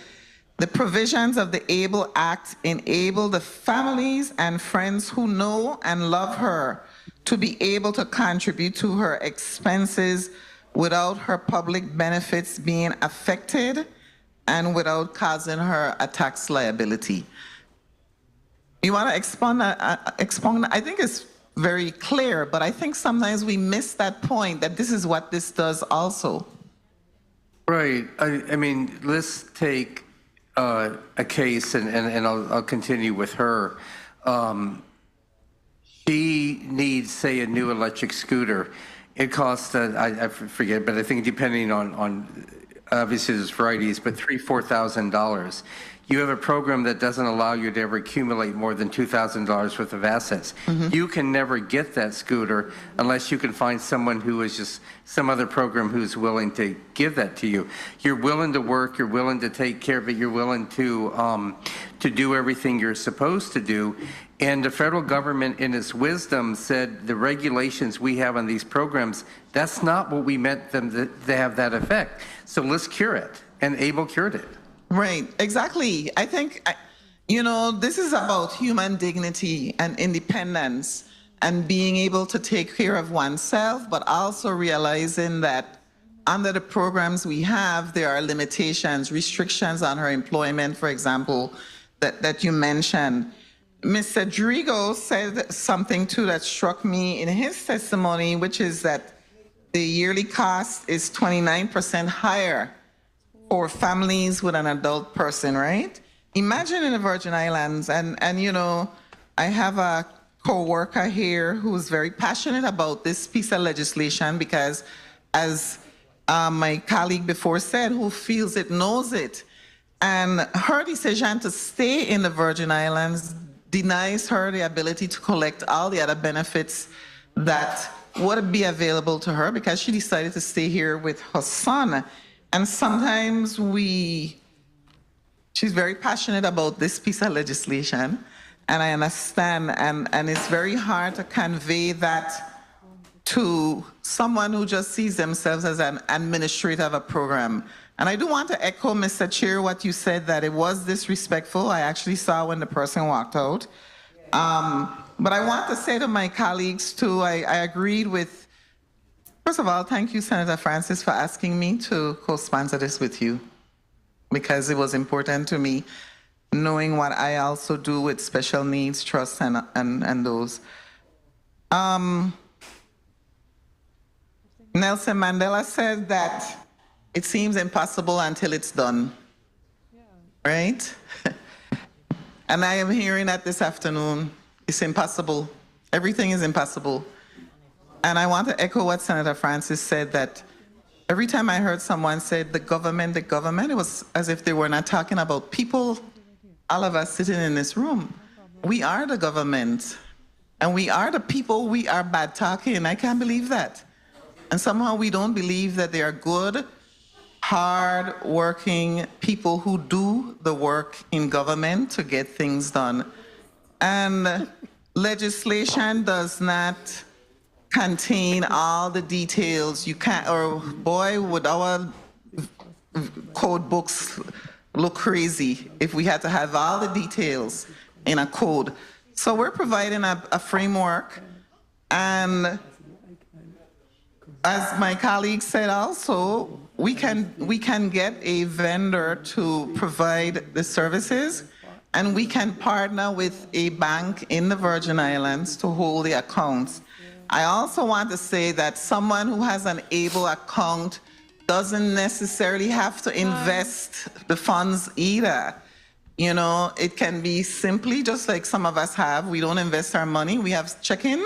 the provisions of the ABLE Act enable the families and friends who know and love her to be able to contribute to her expenses without her public benefits being affected and without causing her a tax liability. You want to expound? I think it's very clear, but I think sometimes we miss that point that this is what this does also. Right. I mean, let's take a case, and I'll continue with her. She needs, say, a new electric scooter. It costs, I forget, but I think depending on obviously there's varieties, but $3,000–4,000. You have a program that doesn't allow you to ever accumulate more than $2,000 worth of assets. You can never get that scooter unless you can find someone who is just some other program who's willing to give that to you. You're willing to work, you're willing to take care of it, you're willing to do everything you're supposed to do. And the federal government, in its wisdom, said the regulations we have on these programs, that's not what we meant them to have that effect. So let's cure it, and ABLE cured it. Right, exactly. I think, this is about human dignity and independence and being able to take care of oneself, but also realizing that under the programs we have, there are limitations, restrictions on her employment, for example, that you mentioned. Mr. Drigo said something too that struck me in his testimony, which is that the yearly cost is 29% higher for families with an adult person, right? Imagine in the Virgin Islands, and I have a co-worker here who's very passionate about this piece of legislation because, as my colleague before said, who feels it knows it. And her decision to stay in the Virgin Islands denies her the ability to collect all the other benefits that would be available to her because she decided to stay here with her son. And sometimes she's very passionate about this piece of legislation, and I understand, and it's very hard to convey that to someone who just sees themselves as an administrator of a program. And I do want to echo, Mr. Chair, what you said, that it was disrespectful. I actually saw when the person walked out. But I want to say to my colleagues too, I agreed with, first of all, thank you, Senator Francis, for asking me to co-sponsor this with you, because it was important to me, knowing what I also do with special needs trusts and those. Nelson Mandela said that it seems impossible until it's done, right? And I am hearing that this afternoon. It's impossible. Everything is impossible. And I want to echo what Senator Francis said, that every time I heard someone say the government, it was as if they were not talking about people, all of us sitting in this room. We are the government, and we are the people. We are bad talking. I can't believe that. And somehow we don't believe that they are good, hard-working people who do the work in government to get things done. And legislation does not contain all the details. You can't, or boy, would our code books look crazy if we had to have all the details in a code. So we're providing a framework, and as my colleague said also, we can get a vendor to provide the services, and we can partner with a bank in the Virgin Islands to hold the accounts. I also want to say that someone who has an ABLE account doesn't necessarily have to invest the funds either. You know, it can be simply just like some of us have. We don't invest our money. We have checking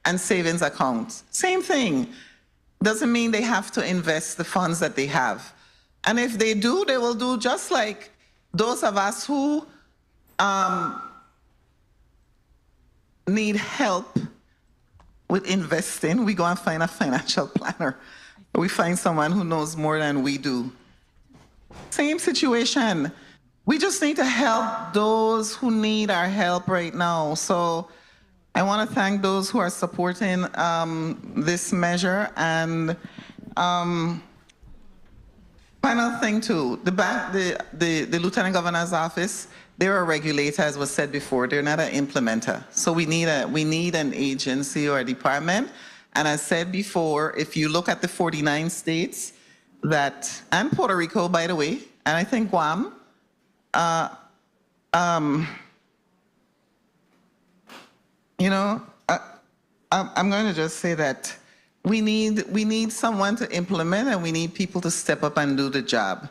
and savings accounts. Same thing. Doesn't mean they have to invest the funds that they have. And if they do, they will do just like those of us who need help with investing. We go and find a financial planner. We find someone who knows more than we do. Same situation. We just need to help those who need our help right now. So I want to thank those who are supporting this measure. And final thing too, the Lieutenant Governor's office, they're a regulator, as was said before. They're not an implementer. So we need an agency or a department. And as said before, if you look at the 49 states that, and Puerto Rico, by the way, and I think Guam, you know, I'm going to just say that we need someone to implement, and we need people to step up and do the job.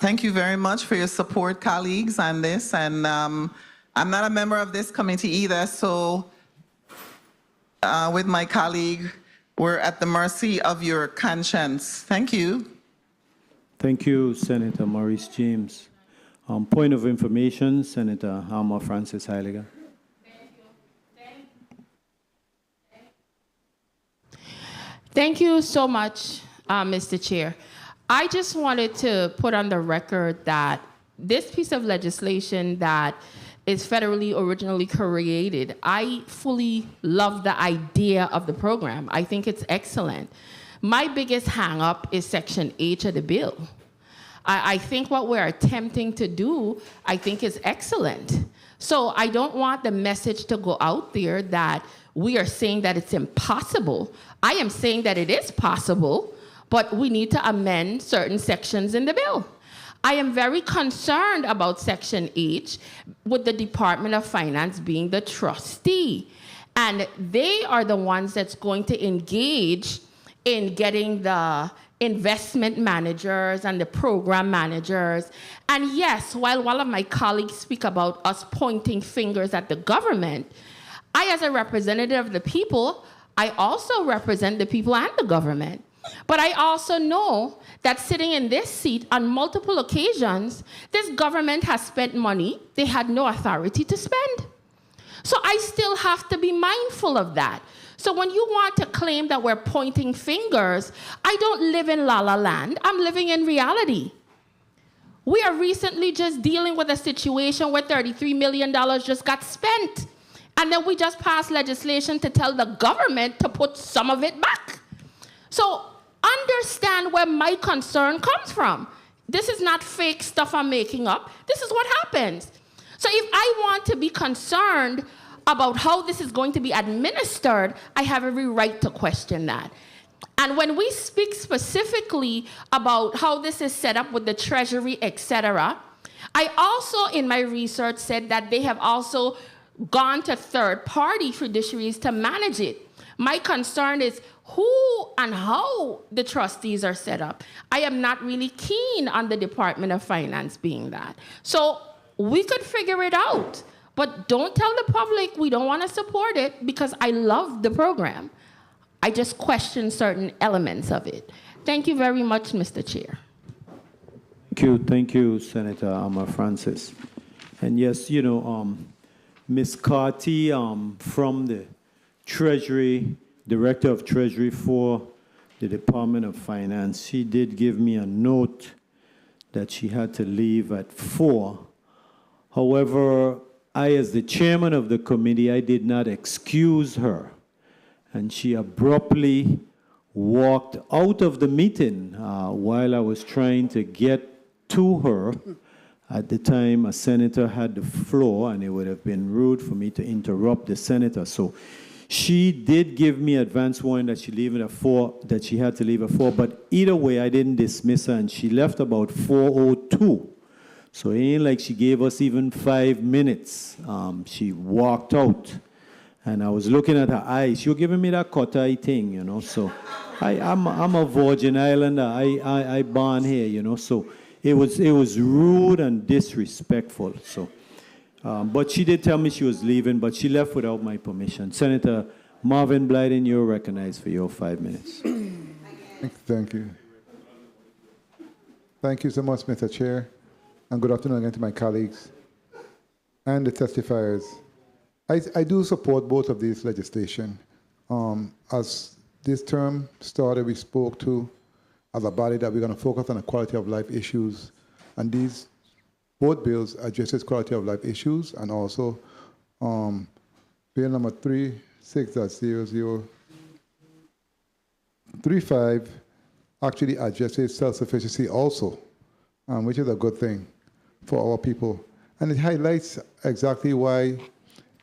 Thank you very much for your support, colleagues, on this. And I'm not a member of this committee either, so with my colleague, we're at the mercy of your conscience. Thank you. Thank you, Senator Maurice James. Point of information, Senator Alma Francis Heiliger. Thank you so much, Mr. Chair. I just wanted to put on the record that this piece of legislation that is federally originally created, I fully love the idea of the program. I think it's excellent. My biggest hang-up is Section H of the bill. I think what we're attempting to do, I think is excellent. So I don't want the message to go out there that we are saying that it's impossible. I am saying that it is possible, but we need to amend certain sections in the bill. I am very concerned about Section H with the Department of Finance being the trustee. And they are the ones that's going to engage in getting the investment managers and the program managers. And yes, while one of my colleagues speak about us pointing fingers at the government, I, as a representative of the people, I also represent the people and the government. But I also know that sitting in this seat on multiple occasions, this government has spent money they had no authority to spend. So I still have to be mindful of that. So when you want to claim that we're pointing fingers, I don't live in La La Land. I'm living in reality. We are recently just dealing with a situation where $33 million just got spent. And then we just passed legislation to tell the government to put some of it back. So understand where my concern comes from. This is not fake stuff I'm making up. This is what happens. So if I want to be concerned about how this is going to be administered, I have every right to question that. And when we speak specifically about how this is set up with the Treasury, etc., I also, in my research, said that they have also gone to third-party fiduciaries to manage it. My concern is who and how the trustees are set up. I am not really keen on the Department of Finance being that. So we could figure it out, but don't tell the public we don't want to support it, because I love the program. I just question certain elements of it. Thank you very much, Mr. Chair. Thank you, Senator Alma Francis. And yes, you know, Ms. Carty from the Treasury, Director of Treasury for the Department of Finance, she did give me a note that she had to leave at 4. However, I, as the chairman of the committee, I did not excuse her. and she abruptly walked out of the meeting while I was trying to get to her. At the time, a senator had the floor, and it would have been rude for me to interrupt the senator. So she did give me advance warning that she had to leave at 4. But either way, I didn't dismiss her, and she left about 4:02. So it ain't like she gave us even 5 minutes. She walked out, and I was looking at her eyes. She was giving me that cut eye thing, you know. So I'm a Virgin Islander. I born here, you know. So it was rude and disrespectful. So, but she did tell me she was leaving, but she left without my permission. Senator Marvin Blyden, you're recognized for your 5 minutes. Thank you. Thank you so much, Mr. Chair, and good afternoon again to my colleagues and the testifiers. I do support both of these legislation. As this term started, we spoke to as a body that we're going to focus on the quality of life issues, and these both bills addresses quality of life issues, and also bill number 36.0035 actually addresses self-sufficiency also, which is a good thing for our people, and it highlights exactly why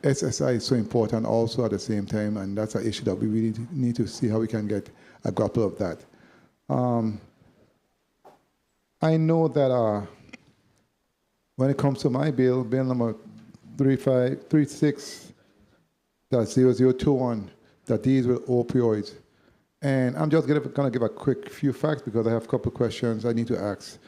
SSI is so important also at the same time, and that's an issue that we really need to see how we can get a grapple of that. I know that when it comes to my bill number 36.0021, that deals with opioids. And I'm just going to give a quick few facts because I have a couple of questions I need to ask.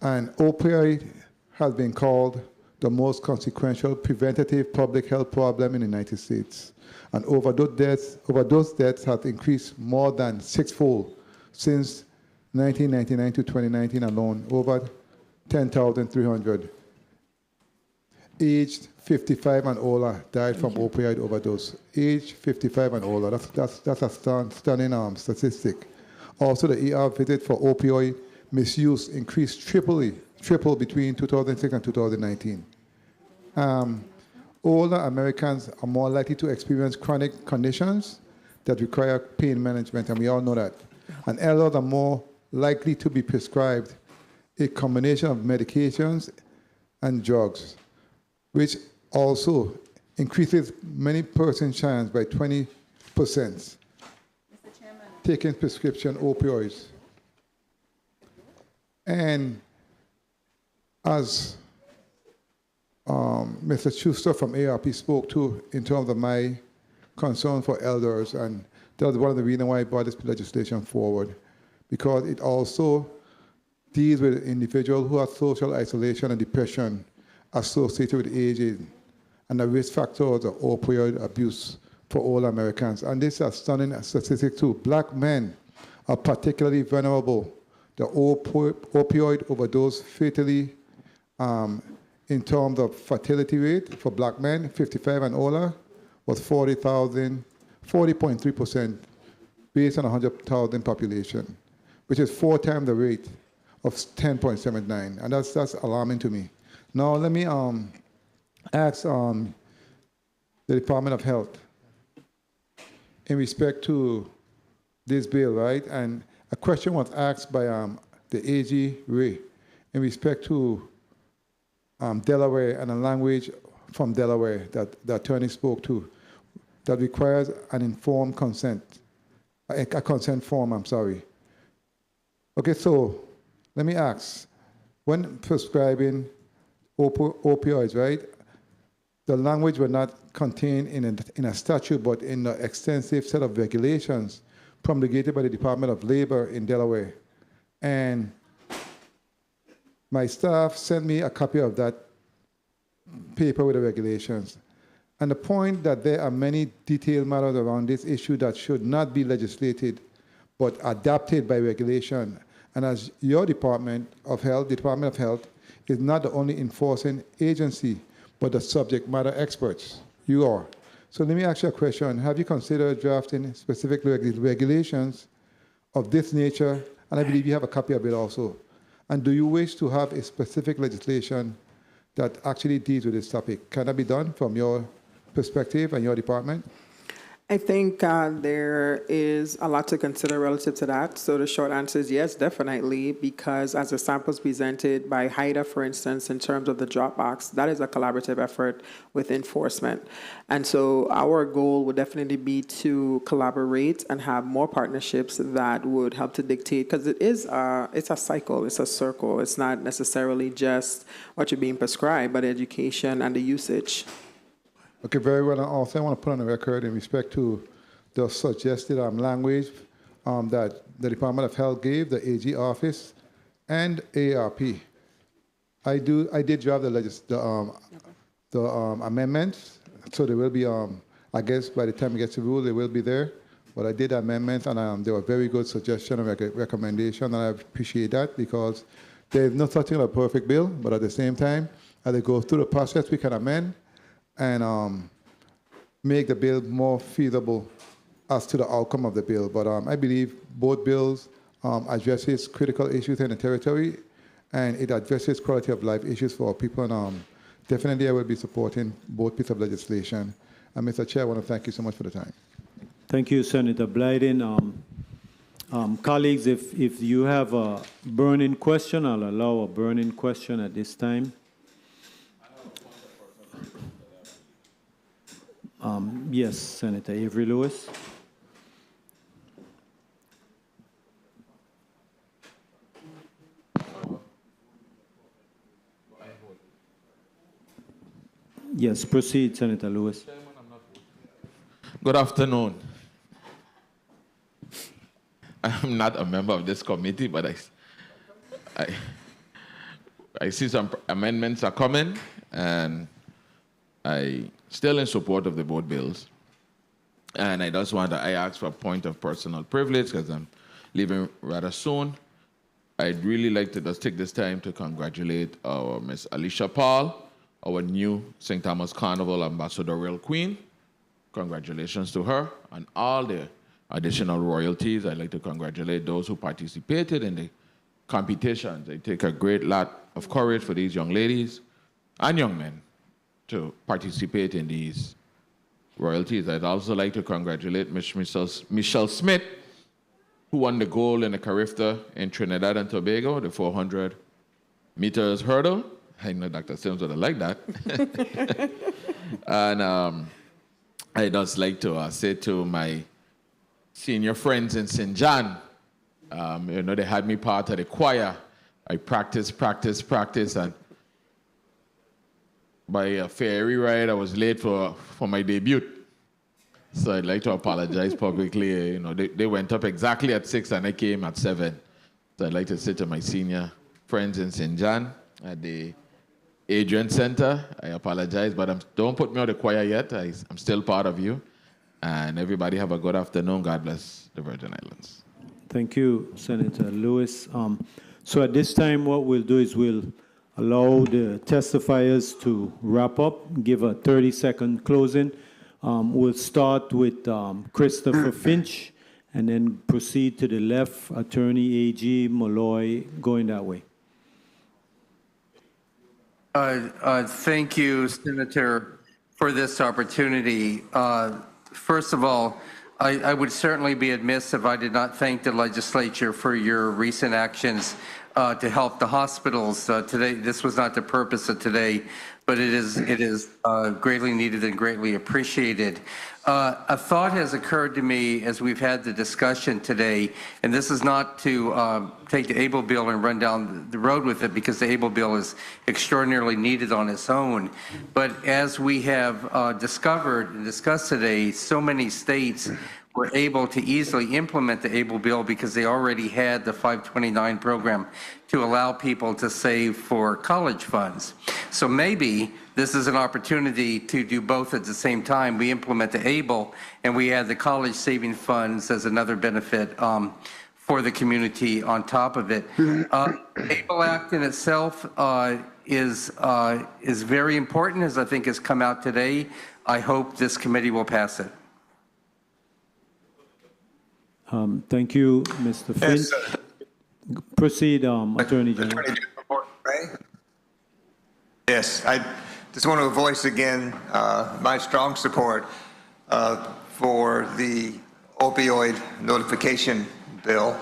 And opioid has been called the most consequential preventative public health problem in the United States. And overdose deaths have increased more than sixfold since 1999 to 2019 alone, over 10,300. Aged 55 and older died from opioid overdose. Aged 55 and older, that's a stunning statistic. Also, the ER visit for opioid misuse increased triple between 2006 and 2019. Older Americans are more likely to experience chronic conditions that require pain management, and we all know that. And elders are more likely to be prescribed a combination of medications and drugs, which also increases many persons' chance by 20% taking prescription opioids. And as Mr. Justa from ARP spoke to in terms of my concern for elders, and that was one of the reasons why I brought this legislation forward, because it also deals with individuals who have social isolation and depression associated with aging and the risk factors of opioid abuse for all Americans. And this is a stunning statistic too. Black men are particularly vulnerable. The opioid overdose fatally, in terms of fertility rate for black men, 55 and older, was 40.3% based on 100,000 population, which is 4 times the rate of 10.79, and that's alarming to me. Now let me ask the Department of Health in respect to this bill, right? And a question was asked by the AG Rhea in respect to Delaware and a language from Delaware that the attorney spoke to that requires an informed consent, a consent form, I'm sorry. Okay, so let me ask, when prescribing opioids, right, the language were not contained in a statute, but in the extensive set of regulations promulgated by the Department of Labor in Delaware. And my staff sent me a copy of that paper with the regulations. And the point that there are many detailed matters around this issue that should not be legislated, but adapted by regulation. And as your Department of Health, the Department of Health, is not the only enforcing agency, but the subject matter experts. You are. So let me ask you a question. Have you considered drafting specific regulations of this nature? And I believe you have a copy of it also. And do you wish to have a specific legislation that actually deals with this topic? Can that be done from your perspective and your department? I think there is a lot to consider relative to that. So the short answer is yes, definitely, because as the samples presented by HIDA, for instance, in terms of the Dropbox, that is a collaborative effort with enforcement. And so our goal would definitely be to collaborate and have more partnerships that would help to dictate, because it's a cycle, it's a circle. It's not necessarily just what you're being prescribed, but education and the usage. Okay, very well. And also, I want to put on the record in respect to the suggested language that the Department of Health gave, the AG office, and ARP. I did draft the amendments, so they will be. I guess by the time it gets to rule, they will be there. But I did amendments, and they were very good suggestion and recommendation, and I appreciate that because there is no such thing as a perfect bill. But at the same time, as they go through the process, we can amend and make the bill more feasible as to the outcome of the bill. But I believe both bills addresses critical issues in the territory, and it addresses quality of life issues for our people. And definitely I will be supporting both pieces of legislation. And Mr. Chair, I want to thank you so much for the time. Thank you, Senator Blyden. Colleagues, if you have a burning question, I'll allow a burning question at this time. Yes, Senator Avery Lewis. Yes, proceed, Senator Lewis. Good afternoon. I'm not a member of this committee, but I see some amendments are coming, and I still in support of the both bills. And I ask for a point of personal privilege because I'm leaving rather soon. I'd really like to just take this time to congratulate our Miss Alicia Paul, our new St. Thomas Carnival ambassadorial queen. Congratulations to her and all the additional royalties. I'd like to congratulate those who participated in the competitions. They take a great lot of courage for these young ladies and young men to participate in these royalties. I'd also like to congratulate Michelle Smith, who won the gold in the Carifta in Trinidad and Tobago, the 400 meters hurdle. I know Dr. Sims would have liked that. And I'd just like to say to my senior friends in St. John, they had me part of the choir. I practice, and by a ferry ride, I was late for my debut. So I'd like to apologize publicly. They went up exactly at 6 and I came at 7. So I'd like to say to my senior friends in St. John at the Adrian Center, I apologize, but don't put me on the choir yet. I'm still part of you. And everybody have a good afternoon. God bless the Virgin Islands. Thank you, Senator Lewis. So at this time, what we'll do is we'll allow the testifiers to wrap up, give a 30-second closing. We'll start with Christopher Finch and then proceed to the left, Attorney A.G. Malloy, going that way. Thank you, Senator, for this opportunity. First of all, I would certainly be amiss if I did not thank the legislature for your recent actions to help the hospitals. Today, this was not the purpose of today, but it is greatly needed and greatly appreciated. A thought has occurred to me as we've had the discussion today, and this is not to take the ABLE bill and run down the road with it, because the ABLE bill is extraordinarily needed on its own. But as we have discovered and discussed today, so many states were able to easily implement the ABLE bill because they already had the 529 program to allow people to save for college funds. So maybe this is an opportunity to do both at the same time. We implement the ABLE and we add the college saving funds as another benefit for the community on top of it. ABLE Act in itself is very important, as I think has come out today. I hope this committee will pass it. Thank you, Mr. Finch. Yes, Proceed, Attorney General. Yes, I just want to voice again my strong support for the opioid notification bill.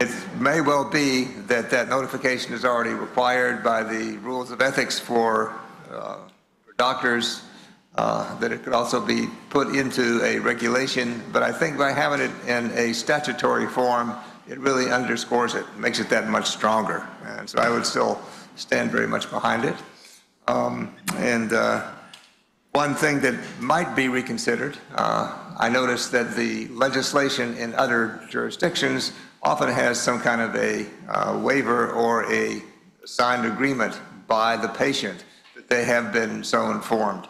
It may well be that that notification is already required by the rules of ethics for doctors, that it could also be put into a regulation, but I think by having it in a statutory form, it really underscores it, makes it that much stronger. And so I would still stand very much behind it. One thing that might be reconsidered, I noticed that the legislation in other jurisdictions often has some kind of a waiver or a signed agreement by the patient that they have been so informed.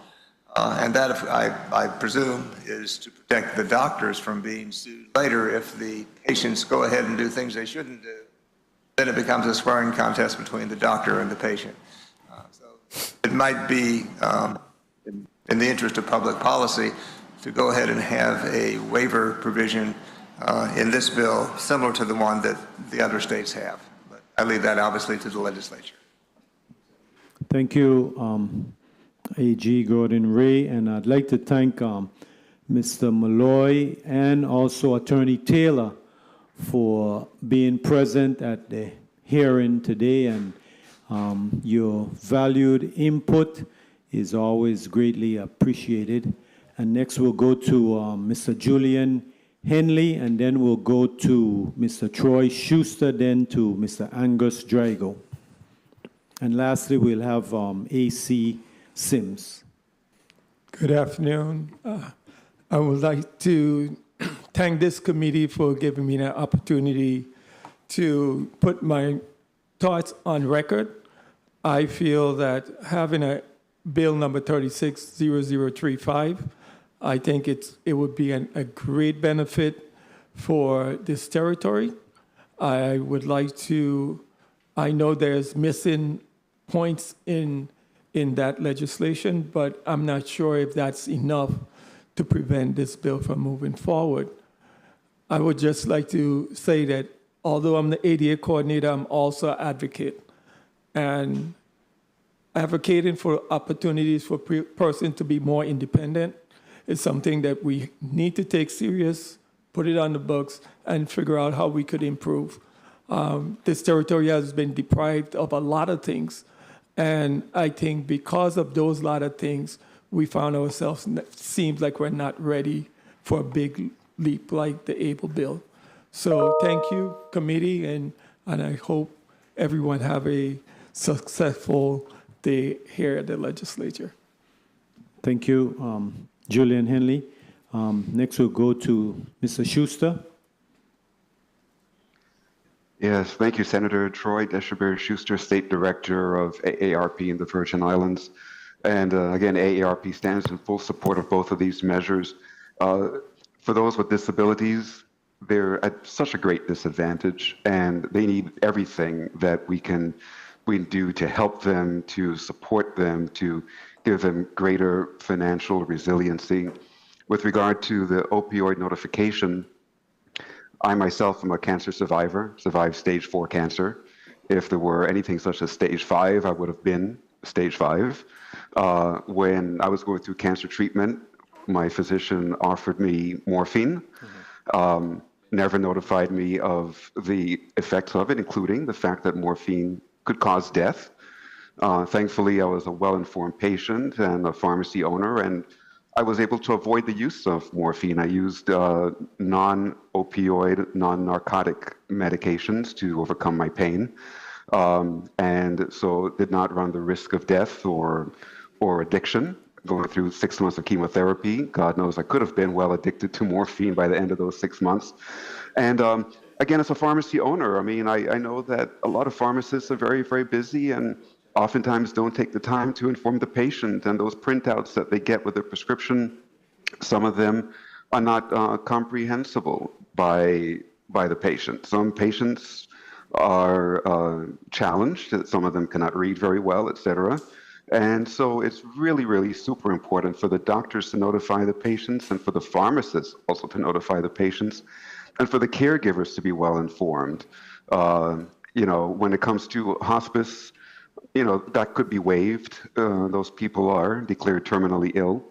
And that, I presume, is to protect the doctors from being sued later if the patients go ahead and do things they shouldn't do. Then it becomes a swearing contest between the doctor and the patient. So it might be in the interest of public policy to go ahead and have a waiver provision in this bill similar to the one that the other states have. But I leave that obviously to the legislature. Thank you, AG Gordon Ray, and I'd like to thank Mr. Malloy and also Attorney Taylor for being present at the hearing today, and your valued input is always greatly appreciated. And next we'll go to Mr. Julian Henley, and then we'll go to Mr. Troy Schuster, then to Mr. Angus Drago. And lastly, we'll have AC Sims. Good afternoon. I would like to thank this committee for giving me the opportunity to put my thoughts on record. I feel that having a bill number 360035, I think it would be a great benefit for this territory. I would like to, I know there's missing points in that legislation, but I'm not sure if that's enough to prevent this bill from moving forward. I would just like to say that although I'm the ADA coordinator, I'm also an advocate. And advocating for opportunities for person to be more independent is something that we need to take serious, put it on the books, and figure out how we could improve. This territory has been deprived of a lot of things. And I think because of those lot of things, we found ourselves, seems like we're not ready for a big leap like the ABLE bill. So thank you, committee, and I hope everyone have a successful day here at the legislature. Thank you, Julian Henley. Next we'll go to Mr. Schuster. Yes, thank you, Senator Troy Deshaberry Schuster, State Director of AARP in the Virgin Islands. And again, AARP stands in full support of both of these measures. For those with disabilities, they're at such a great disadvantage, and they need everything that we can do to help them, to support them, to give them greater financial resiliency. With regard to the opioid notification, I myself am a cancer survivor, survived stage 4 cancer. If there were anything such as stage 5, I would have been stage 5. When I was going through cancer treatment, my physician offered me morphine, never notified me of the effects of it, including the fact that morphine could cause death. Thankfully, I was a well-informed patient and a pharmacy owner, and I was able to avoid the use of morphine. I used non-opioid, non-narcotic medications to overcome my pain, and so did not run the risk of death or addiction. Going through 6 months of chemotherapy, God knows I could have been well addicted to morphine by the end of those 6 months. And again, as a pharmacy owner, I mean, I know that a lot of pharmacists are very, very busy and oftentimes don't take the time to inform the patient, and those printouts that they get with their prescription, some of them are not comprehensible by the patient. Some patients are challenged, some of them cannot read very well, etc. And so it's really, really super important for the doctors to notify the patients and for the pharmacists also to notify the patients and for the caregivers to be well informed. You know, when it comes to hospice, you know, that could be waived. Those people are declared terminally ill,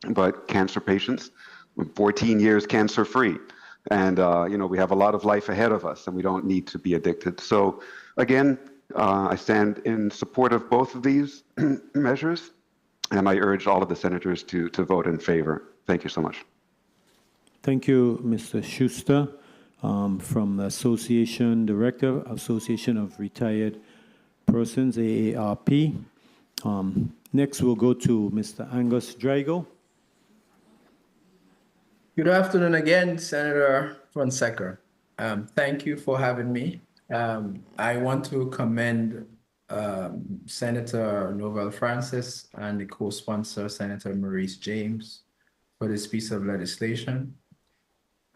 but cancer patients, 14 years cancer-free. And, we have a lot of life ahead of us, and we don't need to be addicted. So, again, I stand in support of both of these measures, and I urge all of the senators to vote in favor. Thank you so much. Thank you, Mr. Justa. From the Association Director, Association of Retired Persons, AARP. Next, we'll go to Mr. Angus Drago. Good afternoon again, Senator Fonseca. Thank you for having me. I want to commend Senator Novell Francis and the co-sponsor, Senator Maurice James, for this piece of legislation.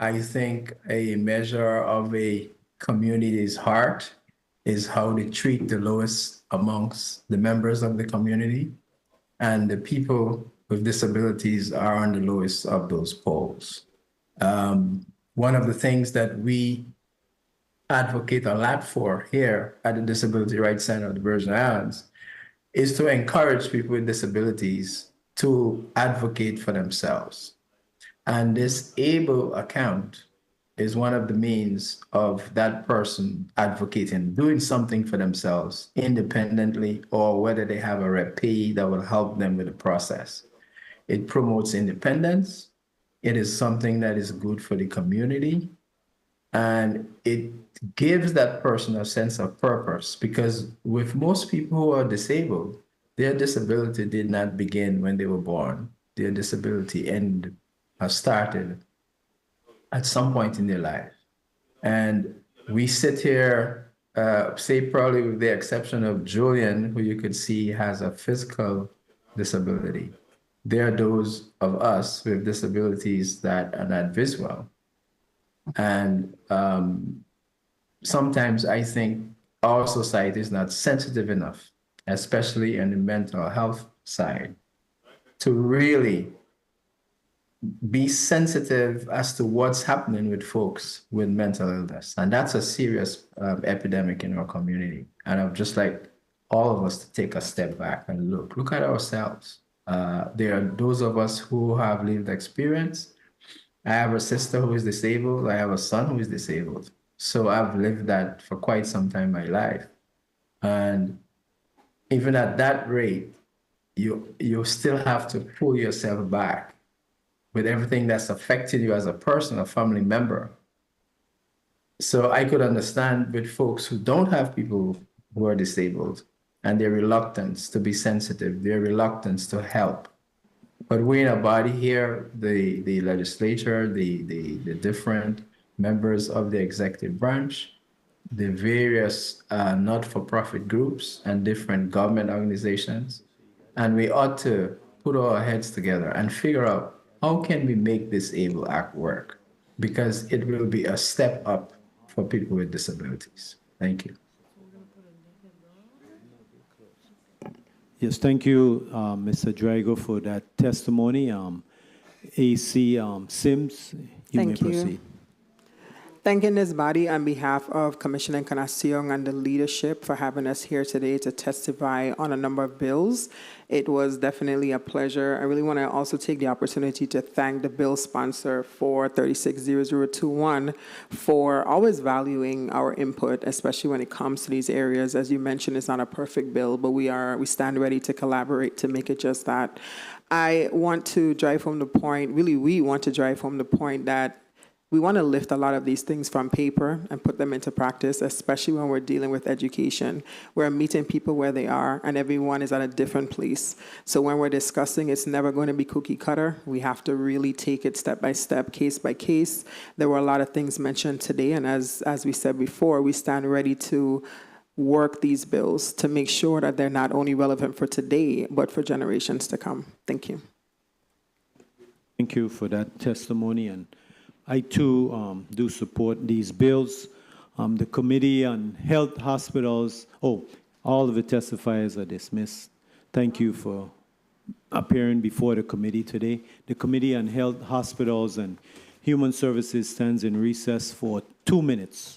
I think a measure of a community's heart is how they treat the lowest amongst the members of the community, and the people with disabilities are on the lowest of those polls. One of the things that we advocate a lot for here at the Disability Rights Center of the Virgin Islands is to encourage people with disabilities to advocate for themselves. And this ABLE account is one of the means of that person advocating, doing something for themselves independently, or whether they have a rep that will help them with the process. It promotes independence. It is something that is good for the community. And it gives that person a sense of purpose, because with most people who are disabled, their disability did not begin when they were born. Their disability started at some point in their life. And we sit here, say probably with the exception of Julian, who you could see has a physical disability. There are those of us with disabilities that are not visual. And sometimes I think our society is not sensitive enough, especially in the mental health side, to really be sensitive as to what's happening with folks with mental illness. And that's a serious epidemic in our community. And I'd just like all of us to take a step back and look at ourselves. There are those of us who have lived experience. I have a sister who is disabled. I have a son who is disabled. So I've lived that for quite some time in my life. And even at that rate, you still have to pull yourself back with everything that's affected you as a person, a family member. So I could understand with folks who don't have people who are disabled and their reluctance to be sensitive, their reluctance to help. But we're in a body here, the legislature, the different members of the executive branch, the various not-for-profit groups and different government organizations. And we ought to put our heads together and figure out, how can we make this ABLE Act work? Because it will be a step up for people with disabilities. Thank you. Yes, thank you, Mr. Drago, for that testimony. AC Sims, you may proceed. Thanking this body on behalf of Commissioner Encarnacion and the leadership for having us here today to testify on a number of bills. It was definitely a pleasure. I really want to also take the opportunity to thank the bill sponsor for 360021 for always valuing our input, especially when it comes to these areas. As you mentioned, it's not a perfect bill, but we stand ready to collaborate to make it just that. I want to drive home the point, really we want to drive home the point that we want to lift a lot of these things from paper and put them into practice, especially when we're dealing with education. We're meeting people where they are, and everyone is at a different place. So when we're discussing, it's never going to be cookie cutter. We have to really take it step by step, case by case. There were a lot of things mentioned today, and as we said before, we stand ready to work these bills to make sure that they're not only relevant for today, but for generations to come. Thank you. Thank you for that testimony. And I, too, do support these bills. The Committee on Health Hospitals, all of the testifiers are dismissed. Thank you for appearing before the committee today. The Committee on Health Hospitals and Human Services stands in recess for 2 minutes.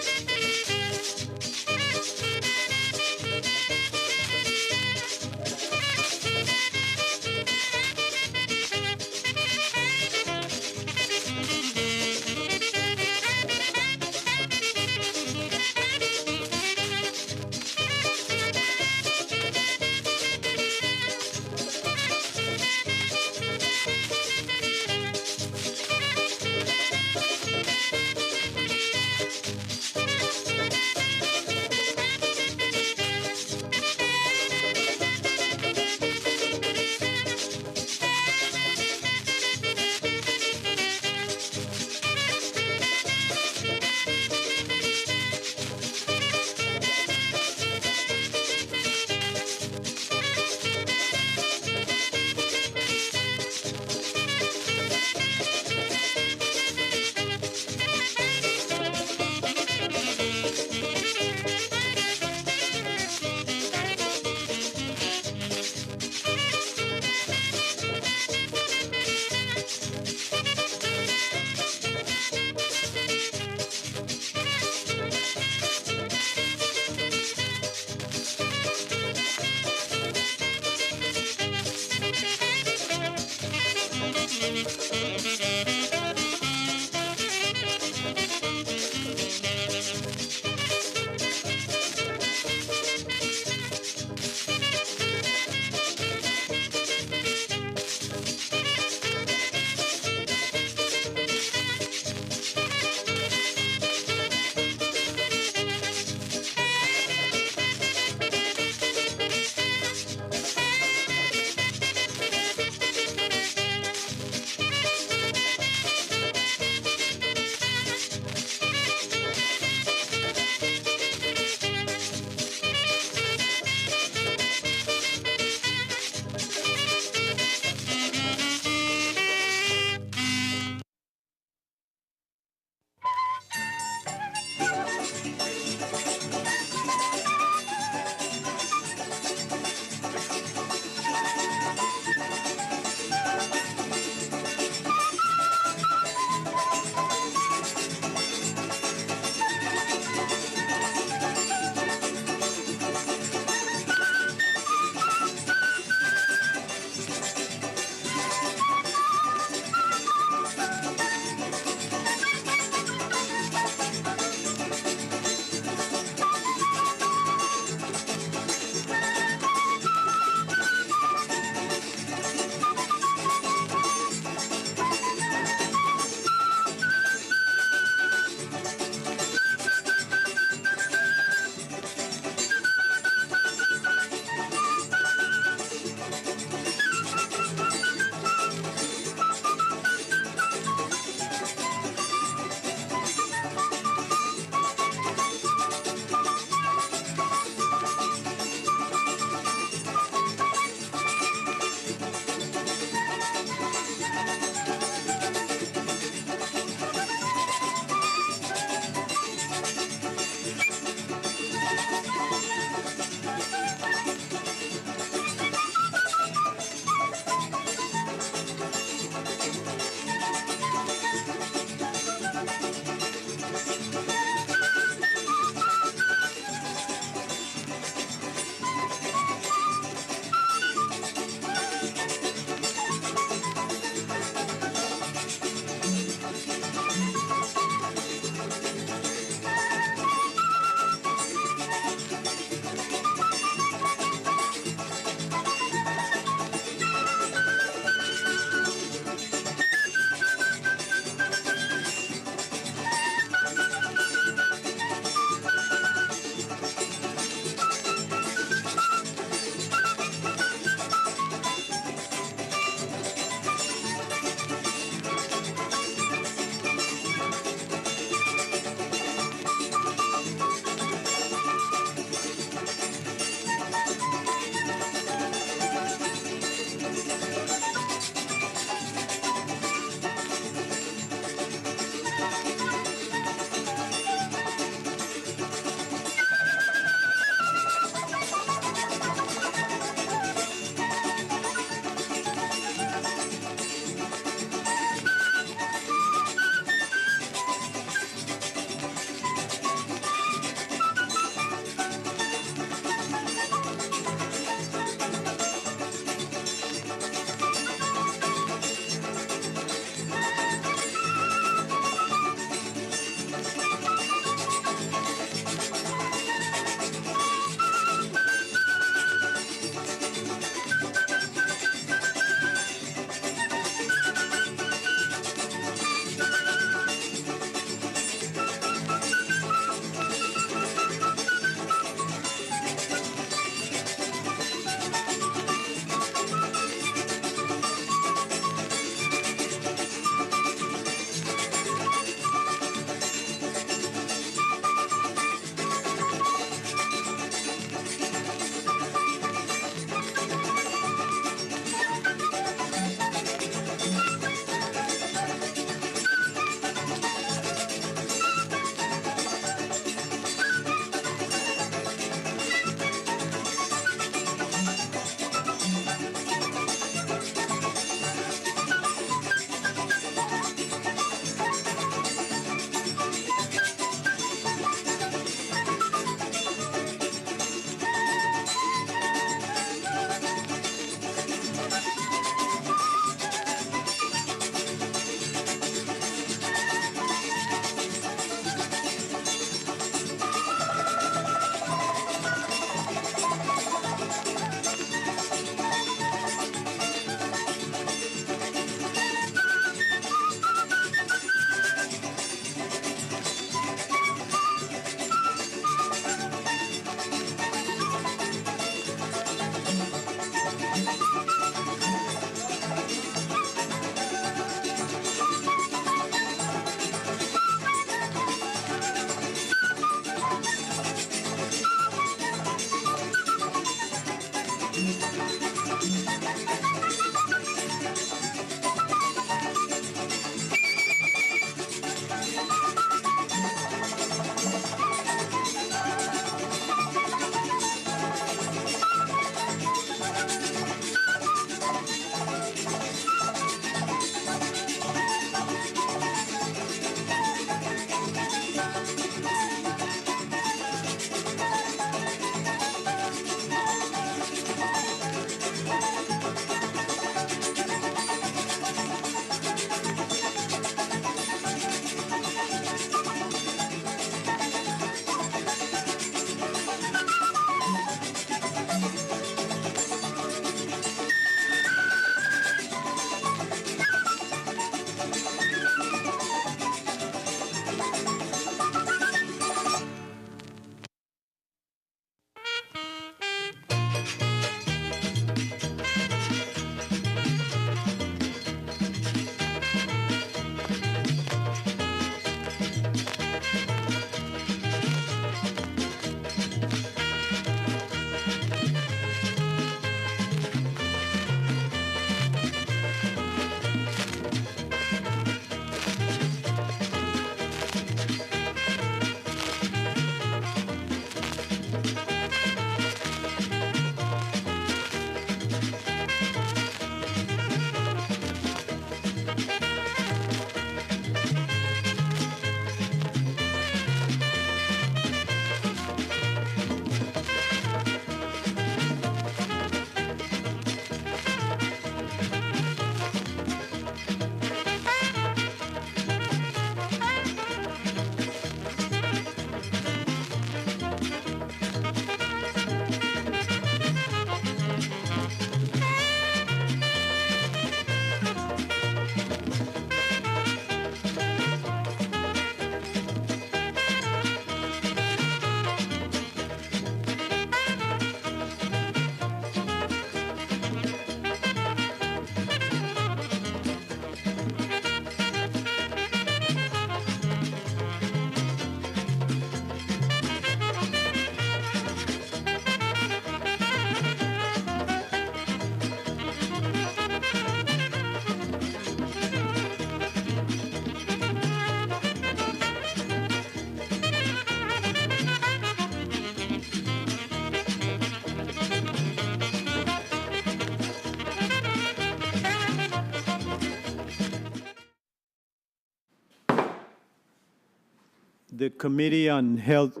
the Committee on Health,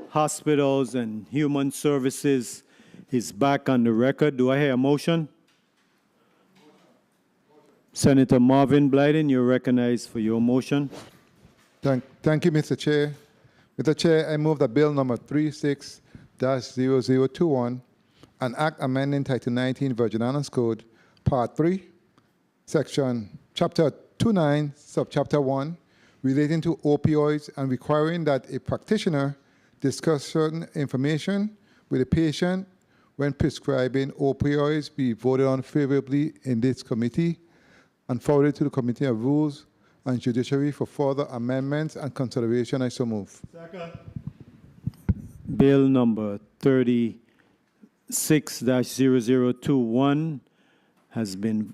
Hospitals, and Human Services is back on the record. Do I hear a motion? Senator Marvin Blyden, you're recognized for your motion. Thank you, Mr. Chair. Mr. Chair, I move that Bill number 36-0021, an act amending Title 19 Virgin Islands Code, Part 3, Chapter 29, Subchapter 1, relating to opioids and requiring that a practitioner discuss certain information with a patient when prescribing opioids be voted on favorably in this committee and forwarded to the Committee of Rules and Judiciary for further amendments and consideration. I so move. Second. Bill number 36-0021 has been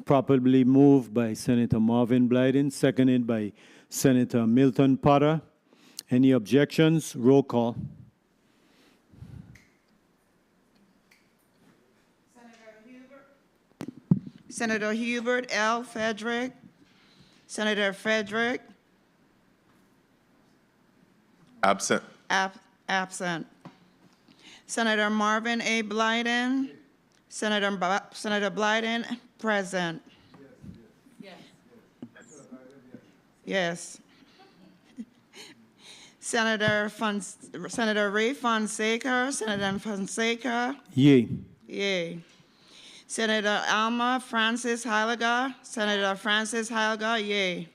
properly moved by Senator Marvin Blyden, seconded by Senator Milton Potter. Any objections? Roll call. Senator Hubert L. Frederick. Senator Frederick. Absent. Absent. Senator Marvin A. Blyden. Senator Blyden, present. Yes. Senator Ray Fonseca. Senator Fonseca. Yea. Yay. Senator Alma Francis Heiliger. Senator Francis Heiliger, yay.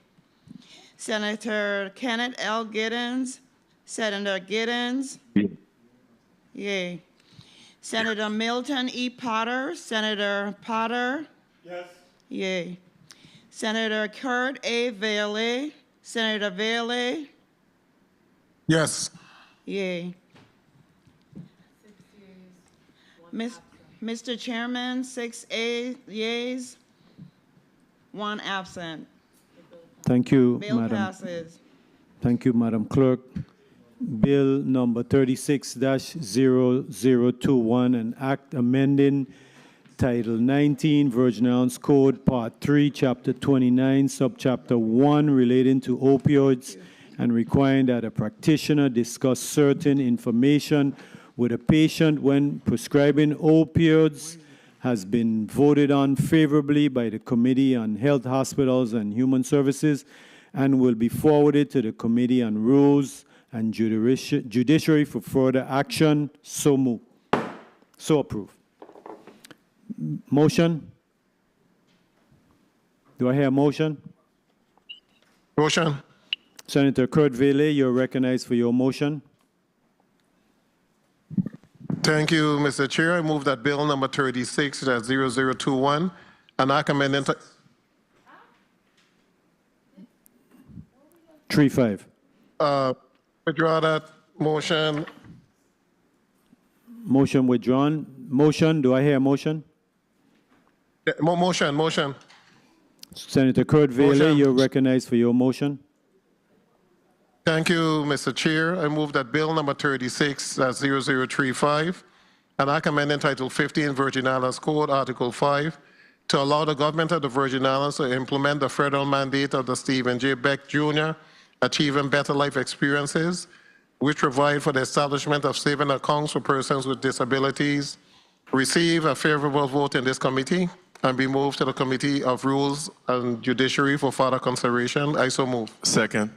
Senator Kenneth L. Giddens. Senator Giddens. Yay. Senator Milton E. Potter. Senator Potter. Yes. Yay. Senator Kurt A. Vele. Senator Vele. Yes. Yay. Mr. Chairman, 6 yeas, 1 absent. Thank you, Bill Madam. passes. Thank you, Madam Clerk. Bill number 36-0021, an act amending Title 19, Virgin Islands Code, Part 3, Chapter 29, Subchapter 1, relating to opioids, and requiring that a practitioner discuss certain information with a patient when prescribing opioids, has been voted on favorably by the Committee on Health, Hospitals, and Human Services, and will be forwarded to the Committee on Rules and Judiciary for further action. So moved. So approved. Motion? Do I hear a motion? Motion. Senator Kurt Vele, you're recognized for your motion. Thank you, Mr. Chair. I move that Bill number 36-0021, an act amending. 3-5. Withdraw that motion. Motion withdrawn. Motion, do I hear a motion? Motion. Senator Kurt Vele, Motion. you're recognized for your motion. Thank you, Mr. Chair. I move that Bill number 36-0035, an act amending Title 15 Virgin Islands Code, Article 5, to allow the government of the Virgin Islands to implement the federal mandate of the Stephen J. Beck Jr. Achieving Better Life Experiences, which provide for the establishment of saving accounts for persons with disabilities, receive a favorable vote in this committee, and be moved to the Committee of Rules and Judiciary for further consideration. I so move. Second.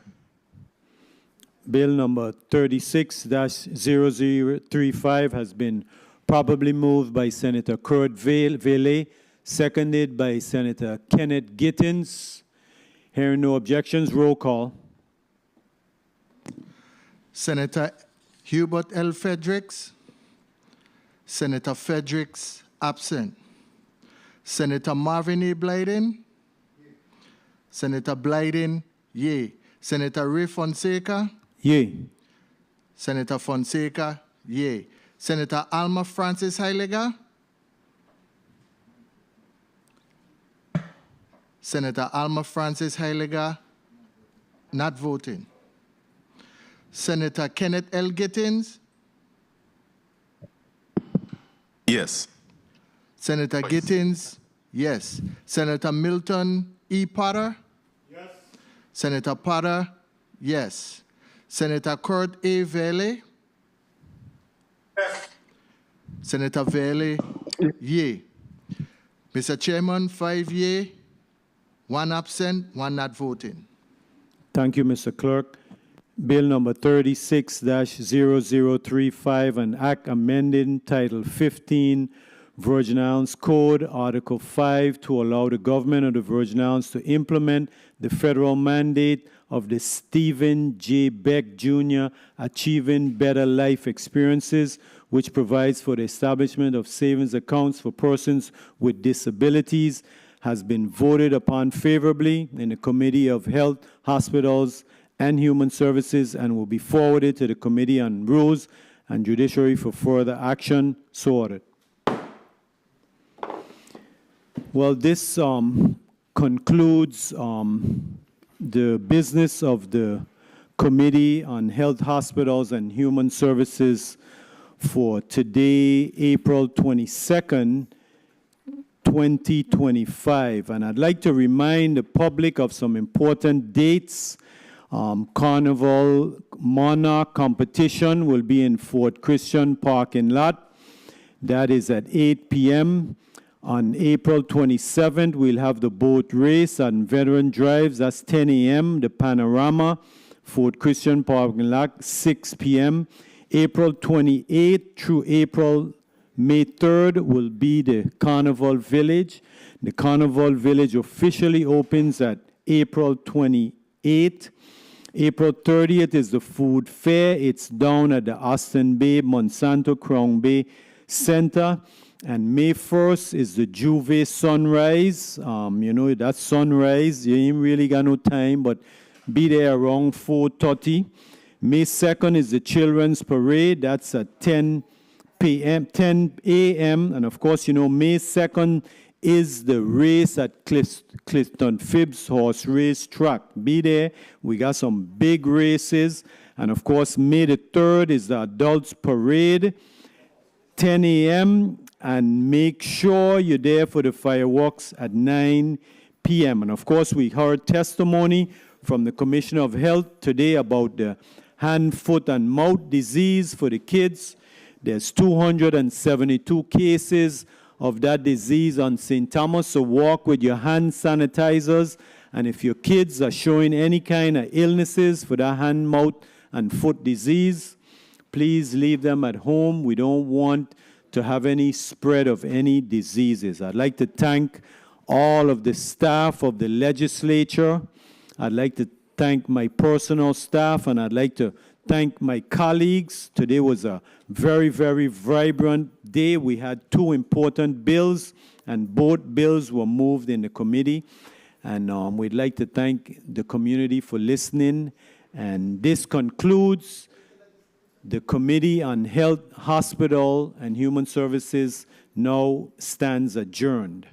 Bill number 36-0035 has been probably moved by Senator Kurt Vele, seconded by Senator Kenneth Gittins. Hearing no objections, roll call. Senator Hubert L. Fredericks. Senator Fredericks, absent. Senator Marvin A. Blyden. Senator Blyden, yea. Senator Ray Fonseca. Yea. Senator Fonseca, yea. Senator Alma Francis Heiliger. Senator Alma Francis Heiliger, not voting. Senator Kenneth L. Gittins. Yes. Senator Gittins, yes. Senator Milton E. Potter. Yes. Senator Potter, yes. Senator Kurt A. Vele. Senator Vele, yea. Mr. Chairman, 5 yea, 1 absent, 1 not voting. Thank you, Mr. Clerk. Bill number 36-0035, an act amending Title 15, Virgin Islands Code, Article 5, to allow the government of the Virgin Islands to implement the federal mandate of the Stephen J. Beck Jr. Achieving Better Life Experiences, which provides for the establishment of savings accounts for persons with disabilities, has been voted upon favorably in the Committee of Health, Hospitals, and Human Services and will be forwarded to the Committee on Rules and Judiciary for further action. So ordered. Well, this concludes the business of the Committee on Health, Hospitals, and Human Services for today, April 22nd, 2025. And I'd like to remind the public of some important dates. Carnival Monarch competition will be in Fort Christian parking lot. That is at 8 p.m. On April 27th, we'll have the boat race on Veteran Drives. That's 10 a.m. The Panorama, Fort Christian parking lot, 6 p.m. April 28th through May 3rd will be the Carnival Village. The Carnival Village officially opens at April 28th. April 30th is the food fair. It's down at the Austin Bay, Monsanto Crown Bay Center. And May 1st is the Juve Sunrise. You know, that sunrise, you ain't really got no time, but be there around 4:30. May 2nd is the Children's Parade. That's at 10 a.m. And of course, you know, May 2nd is the race at Clifton Phibbs Horse Race Track. Be there. We got some big races. And of course, May the 3rd is the Adults Parade, 10 a.m. And make sure you're there for the fireworks at 9 p.m. And of course, we heard testimony from the Commissioner of Health today about the hand, foot, and mouth disease for the kids. There's 272 cases of that disease on St. Thomas, so walk with your hand sanitizers. And if your kids are showing any kind of illnesses for that hand, mouth, and foot disease, please leave them at home. We don't want to have any spread of any diseases. I'd like to thank all of the staff of the legislature. I'd like to thank my personal staff, and I'd like to thank my colleagues. Today was a very, very vibrant day. We had 2 important bills, and both bills were moved in the committee. And we'd like to thank the community for listening. And this concludes the Committee on Health, Hospital, and Human Services now stands adjourned.